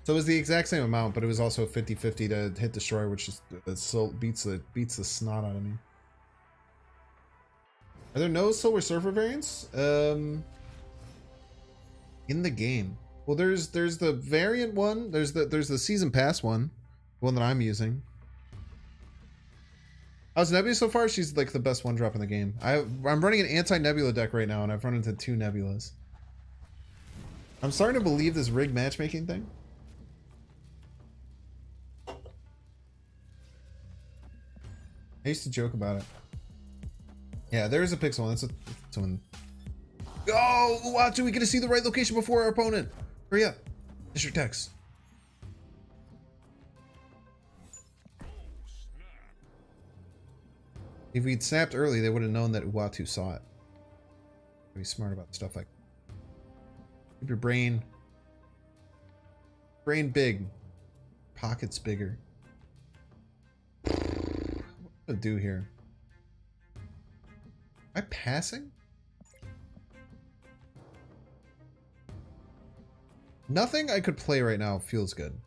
So it was the exact same amount, but it was also a 50-50 to hit Destroyer, which is still beats the snot out of me. Are there no Silver Surfer variants? In the game. Well, there's the variant one. There's the season pass one, the one that I'm using. How's Nebula so far? She's like the best one drop in the game. I'm running an anti-Nebula deck right now, and I've run into 2 Nebulas. I'm starting to believe this rigged matchmaking thing. I used to joke about it. Yeah, there is a pixel one. That's someone. Oh, Uatu, we get to see the right location before our opponent. Hurry up. District text. If we'd snapped early, they would have known that Uatu saw it. Be smart about stuff like that. Keep your brain big, pockets bigger. What do I do here? Am I passing? Nothing I could play right now feels good.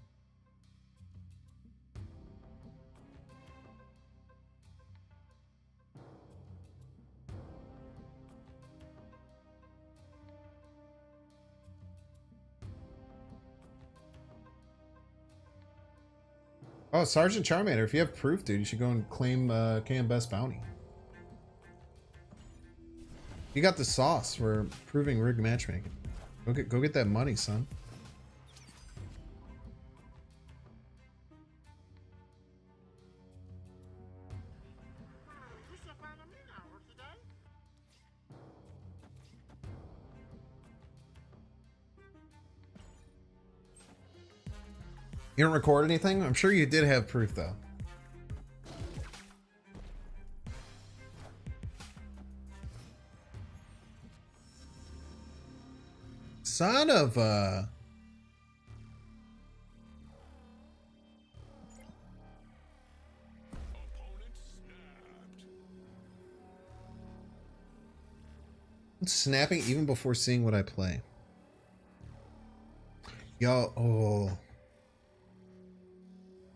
Oh, Sergeant Charmander, if you have proof, dude, you should go and claim KM Best Bounty. You got the sauce for proving rigged matchmaking. Go get that money, son. You don't record anything? I'm sure you did have proof, though. Son of a... I'm snapping even before seeing what I play. Yo, oh...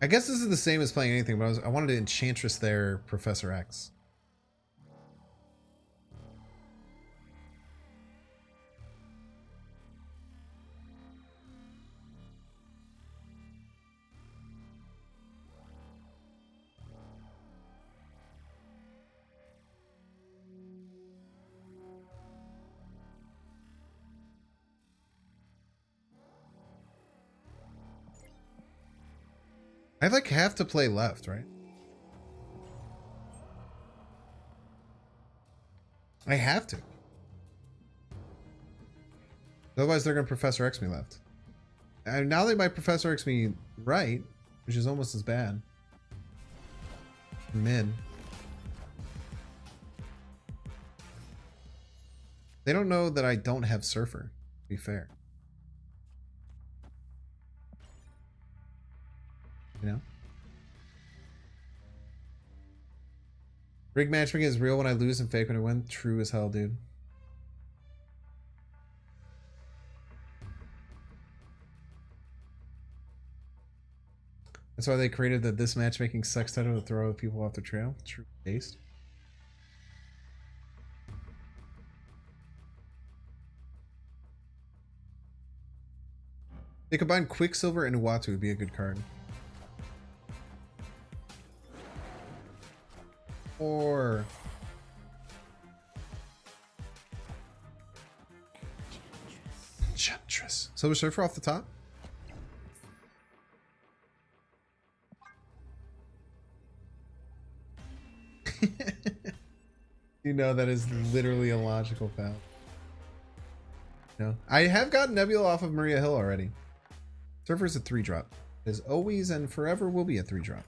I guess this is the same as playing anything, but I wanted to Enchantress there, Professor X. I like have to play left, right? I have to. Otherwise they're gonna Professor X me left. And now they might Professor X me right, which is almost as bad. Mid. They don't know that I don't have Surfer, to be fair. You know? Rig matchmaking is real when I lose and fake when I win. True as hell, dude. That's why they created the This Matchmaking Sucks title to throw people off the trail. True taste. They combine Quicksilver and Uatu would be a good card. Or Enchantress. Silver Surfer off the top. You know that is literally a logical path. No, I have gotten Nebula off of Maria Hill already. Surfer's a 3-drop. Is always and forever will be a 3-drop.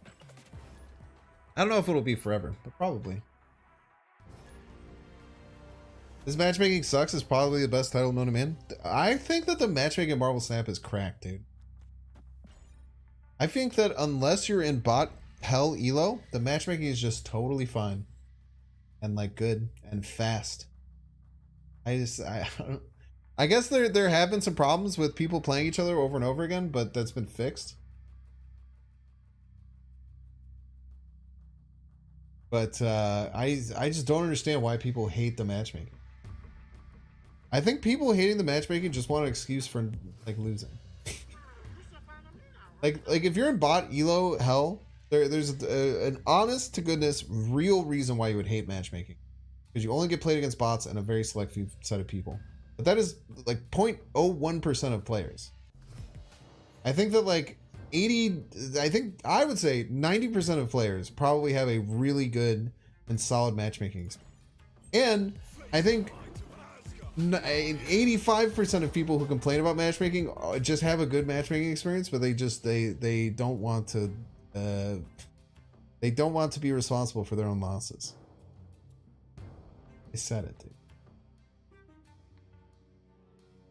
I don't know if it'll be forever, but probably. This Matchmaking Sucks is probably the best title known to man. I think that the matchmaking Marvel Snap is cracked, dude. I think that unless you're in bot hell elo, the matchmaking is just totally fine. And like good and fast. I guess there have been some problems with people playing each other over and over again, but that's been fixed. But I just don't understand why people hate the matchmaking. I think people hating the matchmaking just want an excuse for like losing. like if you're in bot elo hell, there's an honest to goodness real reason why you would hate matchmaking, because you only get played against bots and a very select few set of people. But that is like 0.01% of players. I think that like I would say 90% of players probably have a really good and solid matchmaking experience. And I think 85% of people who complain about matchmaking just have a good matchmaking experience, but they don't want to be responsible for their own losses. I said it, dude.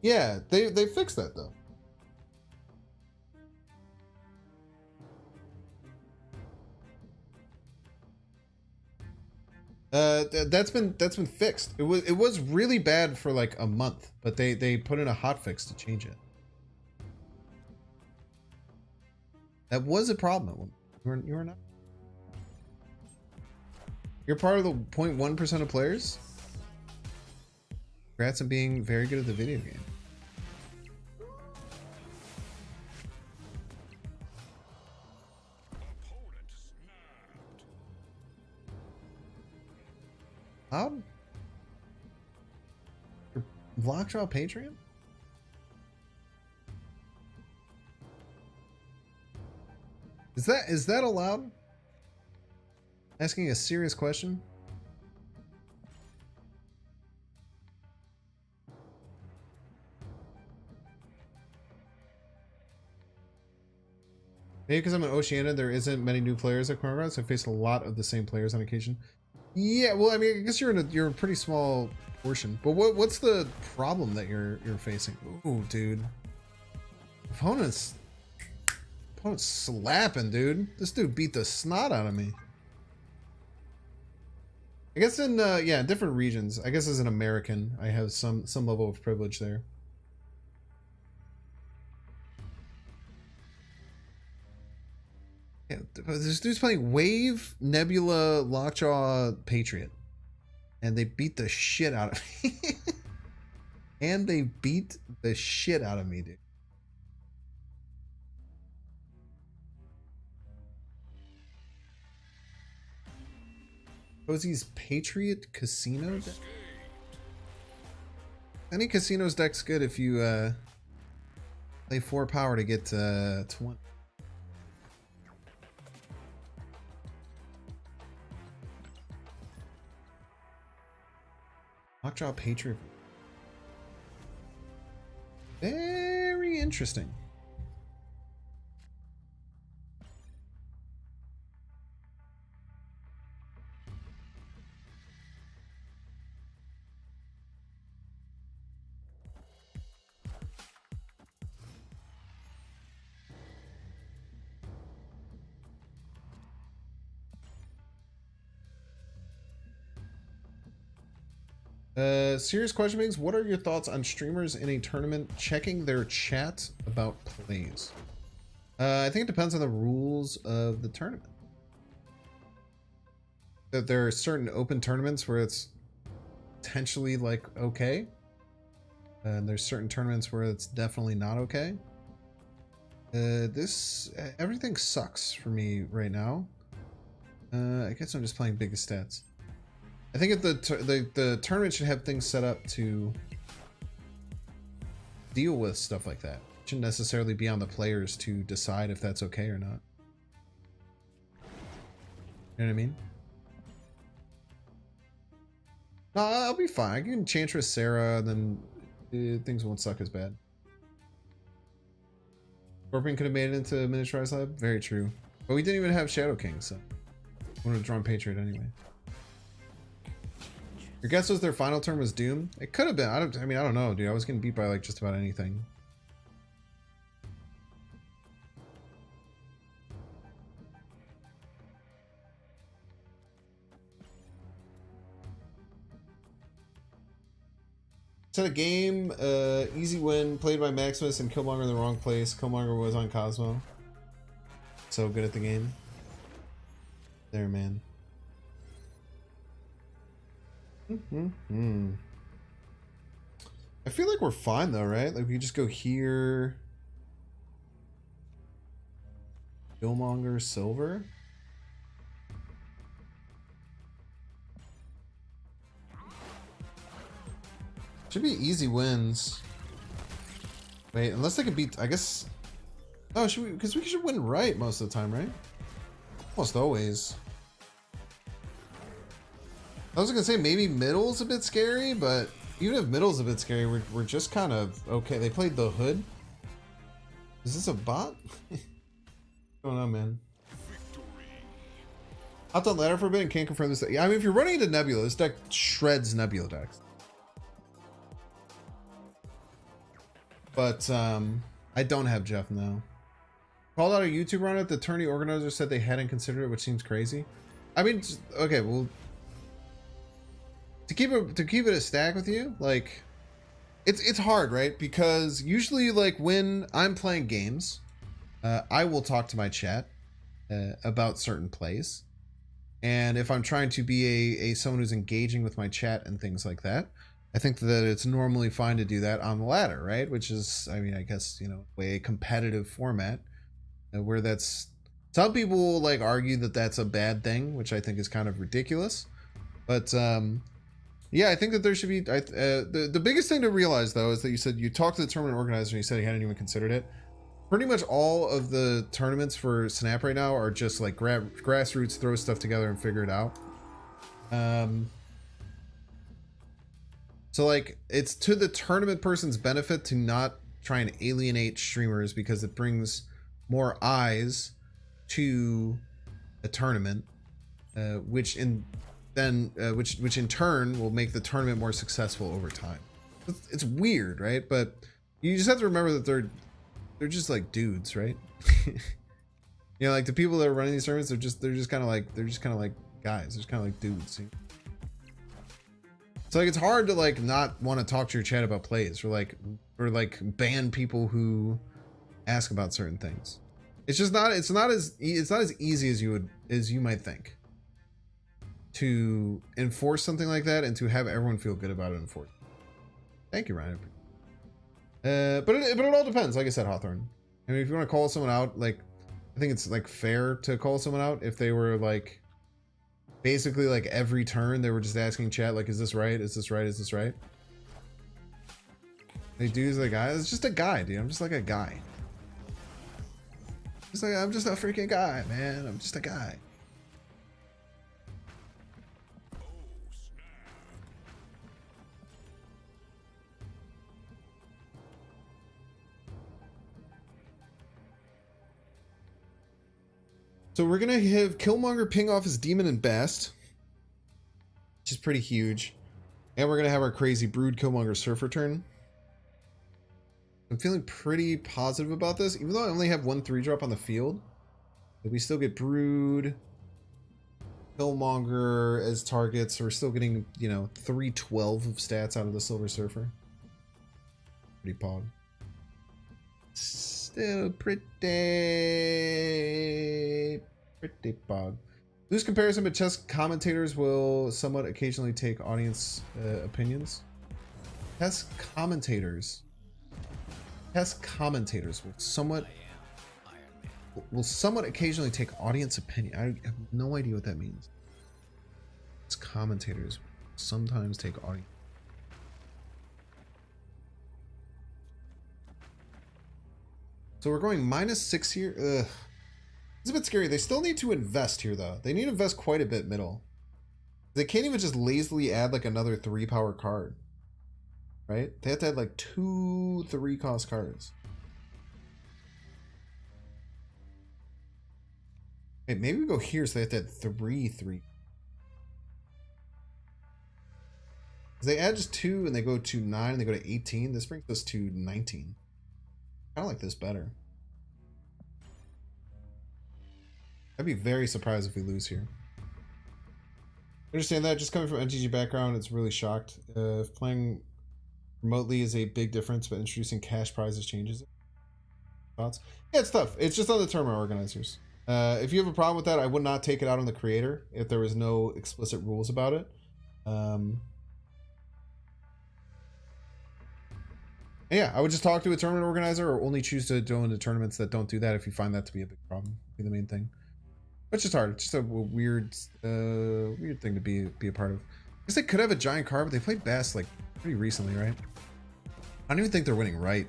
Yeah, they fixed that though. That's been fixed. It was really bad for like a month, but they put in a hot fix to change it. That was a problem at one. You were not. You're part of the 0.1% of players. Congrats on being very good at the video game. How? Your Lockjaw Patreon? Is that allowed? Asking a serious question? Maybe because I'm an Oceania, there isn't many new players at Chrono Cross. I face a lot of the same players on occasion. Yeah, well, I mean, I guess you're a pretty small portion. But what's the problem that you're facing? Ooh, dude. Opponent's slapping, dude. This dude beat the snot out of me. I guess in yeah, different regions. I guess as an American, I have some level of privilege there. Yeah, this dude's playing Wave, Nebula, Lockjaw, Patriot. And they beat the shit out of me. And they beat the shit out of me, dude. Cozy's Patriot Casino deck? Any Casino's deck's good if you play 4 power to get 20. Lockjaw Patriot. Very interesting. Serious question beings, what are your thoughts on streamers in a tournament checking their chat about plays? I think it depends on the rules of the tournament. That there are certain open tournaments where it's potentially like okay. And there's certain tournaments where it's definitely not okay. Everything sucks for me right now. I guess I'm just playing biggest stats. I think if the tournament should have things set up to deal with stuff like that. It shouldn't necessarily be on the players to decide if that's okay or not. You know what I mean? No, I'll be fine. I can Enchantress Sarah, and then things won't suck as bad. Scorpion could have made it into Miniaturized Lab. Very true. But we didn't even have Shadow King, so I would have drawn Patriot anyway. Your guess was their final turn was Doom? It could have been. I don't know, dude. I was getting beat by like just about anything. Set a game, easy win, played by Maximus and Killmonger in the wrong place. Killmonger was on Cosmo. So good at the game. There, man. I feel like we're fine though, right? Like we can just go here. Killmonger, silver. Should be easy wins. Wait, unless they can beat, I guess. Oh, should we? Because we should win right most of the time, right? Almost always. I was gonna say maybe middle's a bit scary, but even if middle's a bit scary, we're just kind of okay. They played the hood. Is this a bot? What's going on, man? Hopped on ladder for a bit and can't confirm this. I mean, if you're running into Nebula, this deck shreds Nebula decks. But I don't have Jeff now. Called out a YouTuber on it. The tourney organizer said they hadn't considered it, which seems crazy. I mean, okay, well, to keep it a stack with you, like, it's hard, right? Because usually, like, when I'm playing games, I will talk to my chat about certain plays, and if I'm trying to be a someone who's engaging with my chat and things like that, I think that it's normally fine to do that on the ladder, right? Which is, I mean, I guess, you know, a competitive format where that's, some people will like argue that that's a bad thing, which I think is kind of ridiculous. But yeah, I think that there should be, the biggest thing to realize though is that you said you talked to the tournament organizer and you said he hadn't even considered it. Pretty much all of the tournaments for Snap right now are just like grassroots, throw stuff together and figure it out. So like, it's to the tournament person's benefit to not try and alienate streamers, because it brings more eyes to a tournament, which in turn will make the tournament more successful over time. It's weird, right? But you just have to remember that they're just like dudes, right? You know, like the people that are running these tournaments, they're just kind of like guys. They're just kind of like dudes. So like, it's hard to like not want to talk to your chat about plays, or like ban people who ask about certain things. It's just not, it's not as easy as you might think to enforce something like that and to have everyone feel good about it. Enforce. Thank you, Ryan. But it all depends. Like I said, Hawthorne. I mean, if you want to call someone out, like, I think it's like fair to call someone out if they were like, basically like every turn they were just asking chat like, is this right? Is this right? Is this right? They do the guy. It's just a guy, dude. I'm just like a guy. It's like, I'm just a freaking guy, man. I'm just a guy. So we're gonna have Killmonger ping off his demon and best, which is pretty huge. And we're gonna have our crazy Brode Killmonger Surfer turn. I'm feeling pretty positive about this, even though I only have 1 3-drop on the field. But we still get Brode, Killmonger as targets, so we're still getting, you know, 312 of stats out of the Silver Surfer. Pretty pog. Still pretty pog. Loose comparison, but chess commentators will somewhat occasionally take audience opinions. Chess commentators will somewhat occasionally take audience opinion. I have no idea what that means. Chess commentators sometimes take audience. So we're going -6 here. Ugh. It's a bit scary. They still need to invest here, though. They need to invest quite a bit middle. They can't even just lazily add like another 3-power card. Right? They have to add like 2 3-cost cards. Hey, maybe we go here so they have to add 3. They add just 2 and they go to 9 and they go to 18. This brings us to 19. I like this better. I'd be very surprised if we lose here. I understand that. Just coming from NTG background, it's really shocked. If playing remotely is a big difference, but introducing cash prizes changes it. Thoughts? Yeah, it's tough. It's just on the tournament organizers. If you have a problem with that, I would not take it out on the creator if there was no explicit rules about it. Yeah, I would just talk to a tournament organizer, or only choose to go into tournaments that don't do that if you find that to be a big problem. Be the main thing. Which is hard. It's just a weird thing to be a part of. I guess they could have a giant card, but they played Bass like pretty recently, right? I don't even think they're winning right.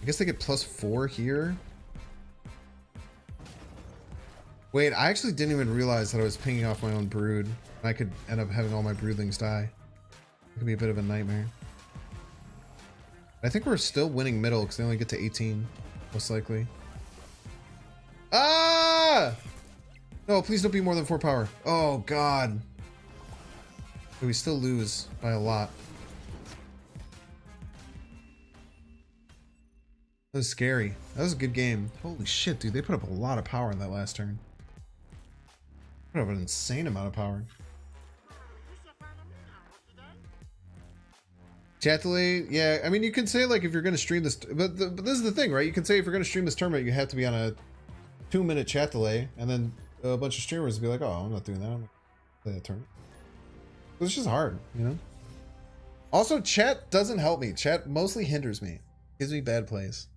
I guess they get +4 here. Wait, I actually didn't even realize that I was pinging off my own brood. And I could end up having all my broodlings die. It could be a bit of a nightmare. I think we're still winning middle because they only get to 18, most likely. Ah! No, please don't be more than 4 power. Oh, God. But we still lose by a lot. That was scary. That was a good game. Holy shit, dude. They put up a lot of power in that last turn. Put up an insane amount of power. Chat delay, yeah. I mean, you can say like if you're going to stream this, but this is the thing, right? You can say if you're going to stream this tournament, you have to be on a 2-minute chat delay, and then a bunch of streamers will be like, "Oh, I'm not doing that. I'm not play that tournament." It's just hard, you know. Also, chat doesn't help me. Chat mostly hinders me, gives me bad plays.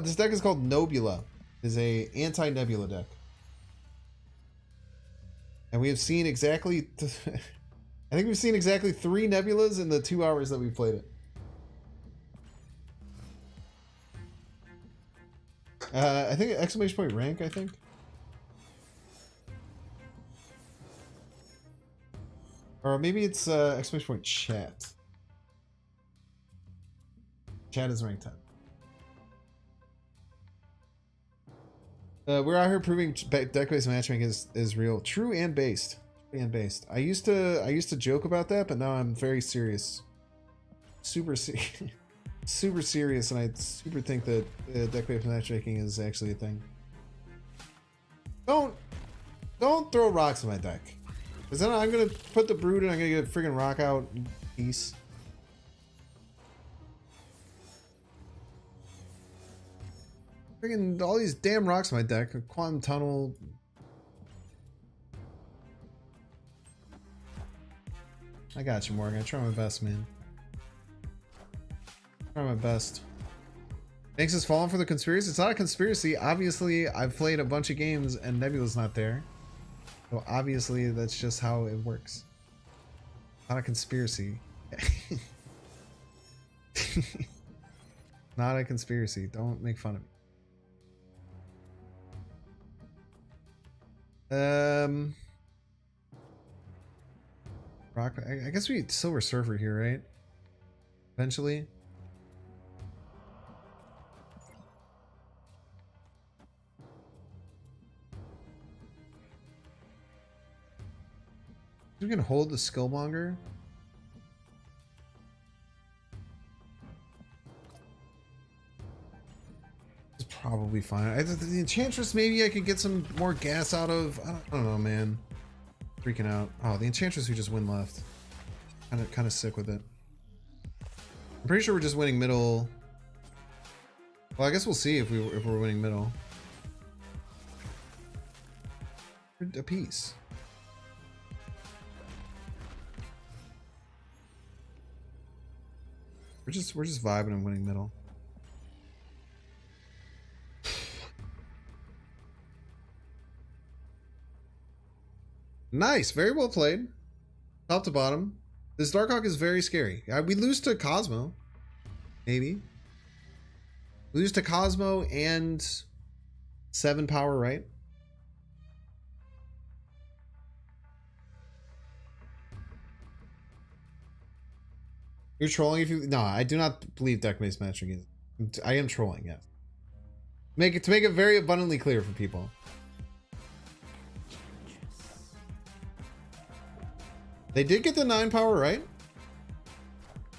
This deck is called Nebula. Is a anti-Nebula deck, and we have seen exactly. I think we've seen exactly 3 Nebulas in the 2 hours that we've played it. I think exclamation point rank, I think. Or maybe it's exclamation point chat. Chat is rank 10. We're out here proving deck-based matchmaking is real. True and based. I used to joke about that, but now I'm very serious. Super serious, and I super think that deck-based matchmaking is actually a thing. Don't throw rocks in my deck, because then I'm gonna put the Brode and I'm gonna get a friggin' rock out piece. Friggin' all these damn rocks in my deck. Quantum Tunnel. I got you, Morgan. I try my best, man. Try my best. Thanks is falling for the conspiracy. It's not a conspiracy. Obviously, I've played a bunch of games and Nebula's not there. So obviously, that's just how it works. Not a conspiracy. Not a conspiracy. Don't make fun of me. Rock, I guess we Silver Surfer here, right? Eventually. We can hold the Skillmonger. It's probably fine. The Enchantress, maybe I could get some more gas out of. I don't know, man. Freaking out. Oh, the Enchantress who just win left. Kind of sick with it. I'm pretty sure we're just winning middle. Well, I guess we'll see if we're winning middle. A piece. We're just vibing and winning middle. Nice, very well played. Top to bottom. This Darkhawk is very scary. We lose to Cosmo. Maybe. We lose to Cosmo and 7 power, right? You're trolling if you... No, I do not believe deck-based matching is... I am trolling, yes. To make it very abundantly clear for people. They did get the 9 power, right?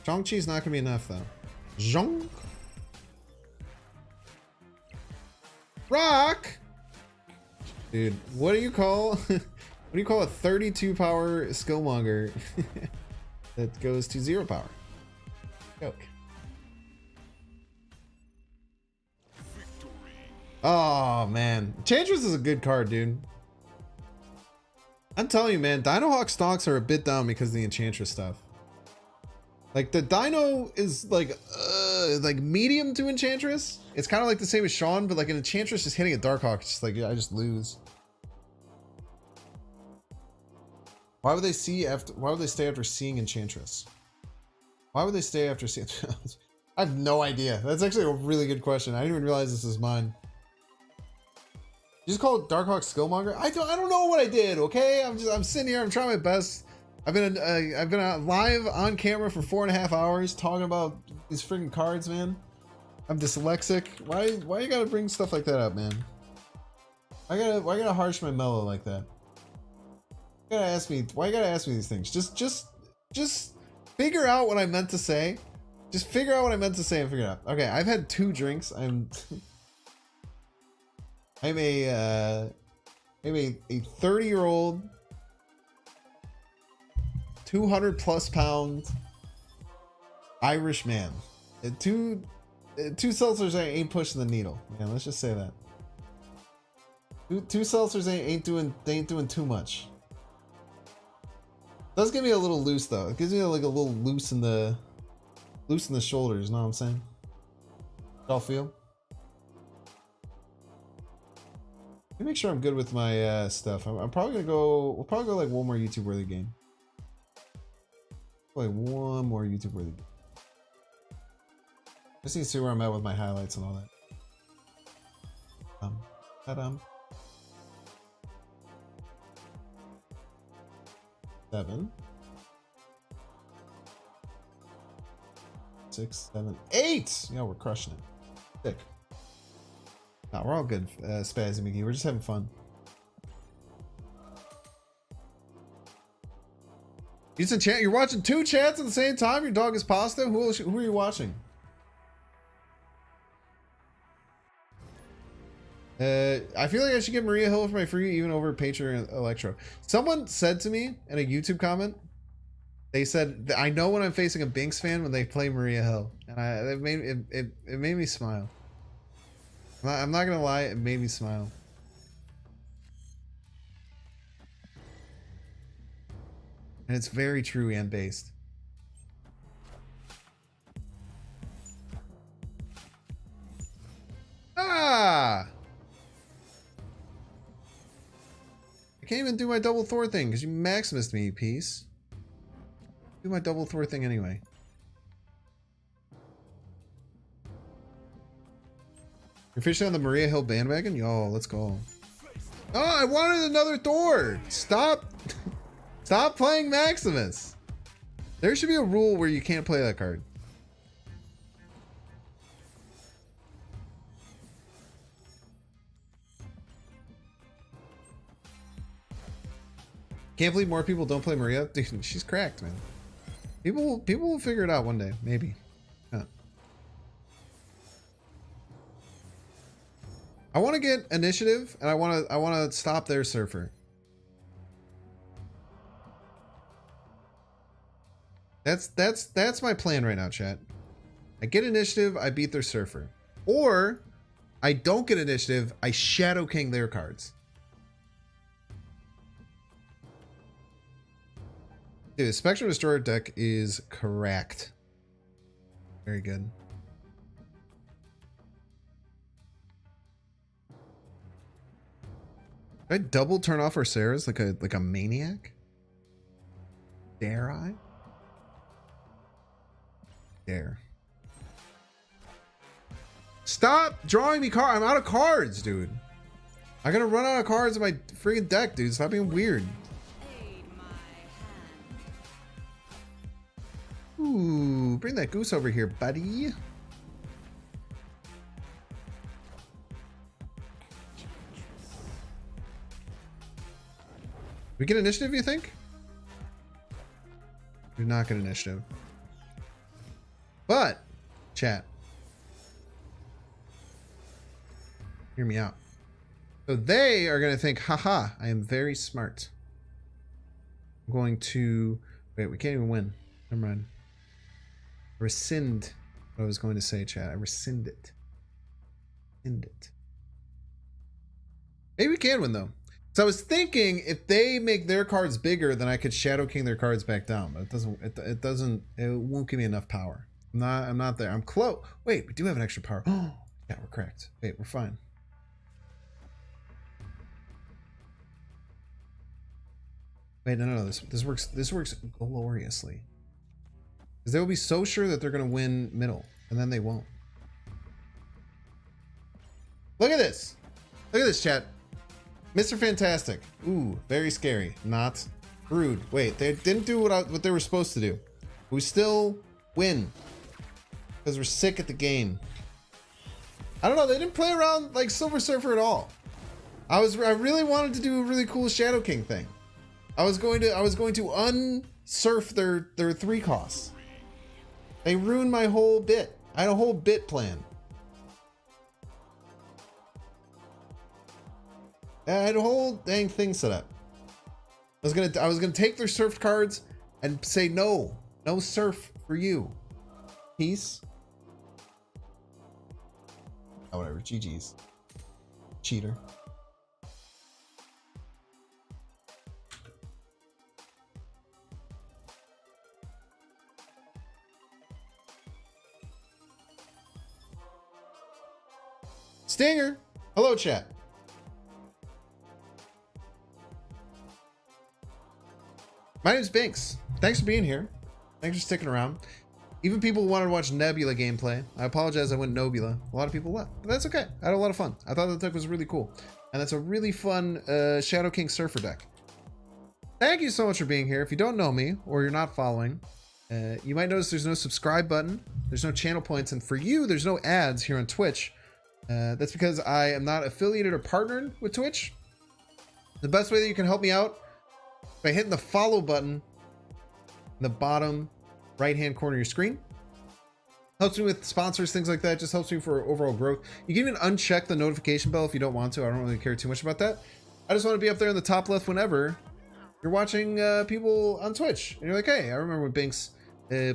Zhongqi's not gonna be enough though. Zhong. Rock. Dude, what do you call a 32 power Skillmonger that goes to 0 power? Joke. Oh man, Enchantress is a good card, dude. I'm telling you, man, Dinohawk stocks are a bit down because of the Enchantress stuff. Like the Dino is like medium to Enchantress. It's kind of like the same as Sean, but like an Enchantress just hitting a Darkhawk, it's just like I just lose. Why would they stay after seeing Enchantress? Why would they stay after seeing? I have no idea. That's actually a really good question. I didn't even realize this is mine. You just call it Darkhawk Skillmonger? I don't know what I did. Okay, I'm sitting here. I'm trying my best. I've been live on camera for 4.5 hours talking about these freaking cards, man. I'm dyslexic. Why you gotta bring stuff like that up, man? Why you gotta harsh my mellow like that? Why you gotta ask me these things? Just figure out what I meant to say Just figure out what I meant to say and figure it out. Okay, I've had 2 drinks. I'm a 30-year-old, 200+ pound Irish man. Two seltzers ain't pushing the needle. Man, let's just say that. Two seltzers ain't doing too much. Does give me a little loose though. It gives me like a little loose in the shoulders. Know what I'm saying? Y'all feel? Let me make sure I'm good with my stuff. I'm probably gonna go. We'll probably go like one more YouTube worthy game. Play one more YouTube worthy game. Just need to see where I'm at with my highlights and all that. Ta-dum. 7, 6, 7, 8. Yeah, we're crushing it. Sick. No, we're all good, Spazzy McGee. We're just having fun. You're watching 2 chats at the same time? Your dog is pasta? Who are you watching? I feel like I should get Maria Hill for my free, even over Patriot and Electro. Someone said to me in a YouTube comment, they said, I know when I'm facing a Binks fan when they play Maria Hill. And it made me smile. I'm not gonna lie, it made me smile. And it's very true and based. Ah! I can't even do my double Thor thing because you Maximused me, you piece. Do my double Thor thing anyway. You're fishing on the Maria Hill bandwagon? Yo, let's go. Oh, I wanted another Thor. Stop. Stop playing Maximus. There should be a rule where you can't play that card. Can't believe more people don't play Maria. Dude, she's cracked, man. People will figure it out one day, maybe. Huh. I want to get initiative, and I want to stop their surfer. That's my plan right now, chat. I get initiative, I beat their surfer, or I don't get initiative, I Shadow King their cards. Dude, the Spectrum Destroyer deck is correct. Very good. Did I double turn off Orceras like a maniac? Dare I? Dare. Stop drawing me cards. I'm out of cards, dude. I'm gonna run out of cards in my freaking deck, dude. Stop being weird. Ooh, bring that goose over here, buddy. We get initiative, you think? Do not get initiative. But, chat. Hear me out. So they are going to think, haha, I am very smart. I'm going to... Wait, we can't even win. Never mind. Rescind what I was going to say, chat. I rescind it. Rescind it. Maybe we can win, though. So I was thinking if they make their cards bigger, then I could Shadow King their cards back down. But it won't give me enough power. I'm not there. I'm close. Wait, we do have an extra power. Oh, yeah, we're correct. Wait, we're fine. Wait, no. This works gloriously. Because they will be so sure that they're gonna win middle, and then they won't. Look at this. Look at this, chat. Mr. Fantastic. Ooh, very scary. Not. Brode. Wait, they didn't do what they were supposed to do. We still win. Because we're sick at the game. I don't know, they didn't play around like Silver Surfer at all. I really wanted to do a really cool Shadow King thing. I was going to unsurf their 3 costs. They ruined my whole bit. I had a whole bit plan. I had a whole dang thing set up. I was gonna take their surf cards and say no surf for you. Peace. Oh, whatever. GG's. Cheater. Stinger. Hello, chat. My name's Binks. Thanks for being here. Thanks for sticking around. Even people who wanted to watch Nebula gameplay. I apologize I went Nebula. A lot of people left, but that's okay. I had a lot of fun. I thought the deck was really cool. And that's a really fun Shadow King Surfer deck. Thank you so much for being here. If you don't know me or you're not following, you might notice there's no subscribe button. There's no channel points. And for you, there's no ads here on Twitch. That's because I am not affiliated or partnered with Twitch. The best way that you can help me out by hitting the follow button in the bottom right hand corner of your screen. Helps me with sponsors, things like that. Just helps me for overall growth. You can even uncheck the notification bell if you don't want to. I don't really care too much about that. I just want to be up there in the top left whenever you're watching people on Twitch and you're like, hey, I remember when Binks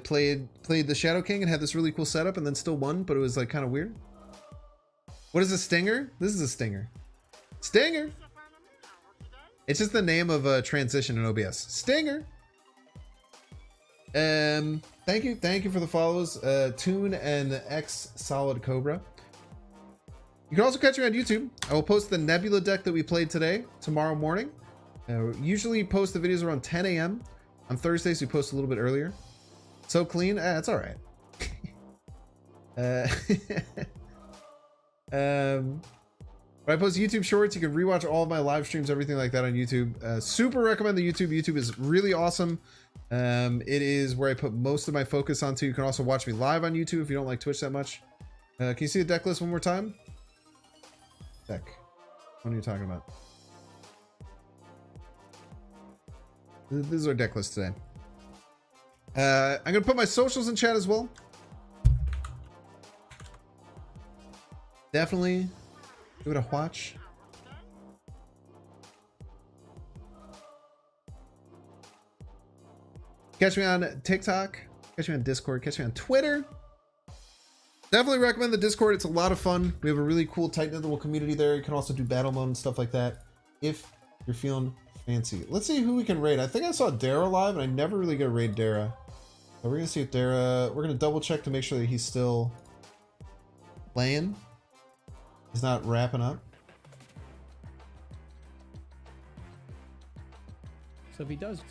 played the Shadow King and had this really cool setup and then still won, but it was like kind of weird. What is a stinger? This is a stinger. Stinger. It's just the name of a transition in OBS. Stinger. Thank you for the follows, Toon and X Solid Cobra. You can also catch me on YouTube. I will post the Nebula deck that we played today, tomorrow morning. Usually post the videos around 10 a.m. On Thursdays, we post a little bit earlier. So clean, it's all right. When I post YouTube shorts, you can rewatch all of my live streams, everything like that on YouTube. Super recommend the YouTube. YouTube is really awesome. It is where I put most of my focus onto. You can also watch me live on YouTube if you don't like Twitch that much. Can you see the deck list one more time? Deck. What are you talking about? This is our deck list today. I'm going to put my socials in chat as well. Definitely give it a watch. Catch me on TikTok. Catch me on Discord. Catch me on Twitter. Definitely recommend the Discord. It's a lot of fun. We have a really cool, tight-knit little community there. You can also do battle mode and stuff like that if you're feeling fancy. Let's see who we can raid. I think I saw Dara live, and I never really get to raid Dara. But we're going to see if Dara... We're going to double-check to make sure that he's still playing. He's not wrapping up. So if he does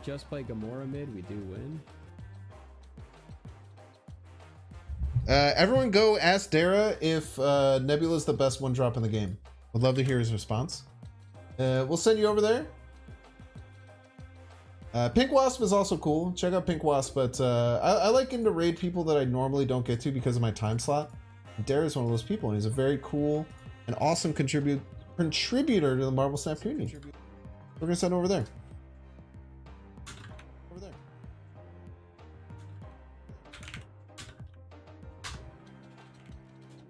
just play Gamora mid, we do win. Everyone go ask Dara if Nebula is the best one drop in the game. Would love to hear his response. We'll send you over there. Pink Wasp is also cool. Check out Pink Wasp, but I like him to raid people that I normally don't get to because of my time slot. Dara is one of those people, and he's a very cool and awesome contributor to the Marvel Snap community. We're gonna send him over there.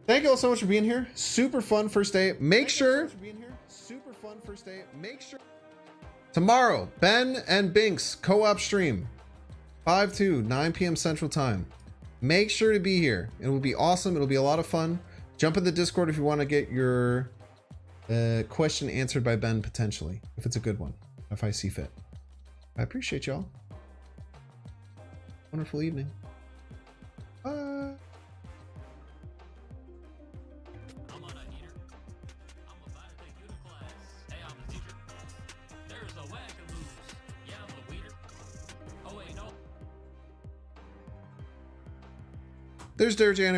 Thank you all so much for being here. Super fun first day. Make sure tomorrow, Ben and Binks co-op stream 5 to 9 p.m. Central Time. Make sure to be here. It will be awesome. It'll be a lot of fun. Jump in the Discord if you want to get your question answered by Ben potentially, if it's a good one, if I see fit. I appreciate y'all. Wonderful evening. Bye. There's Dara Jan.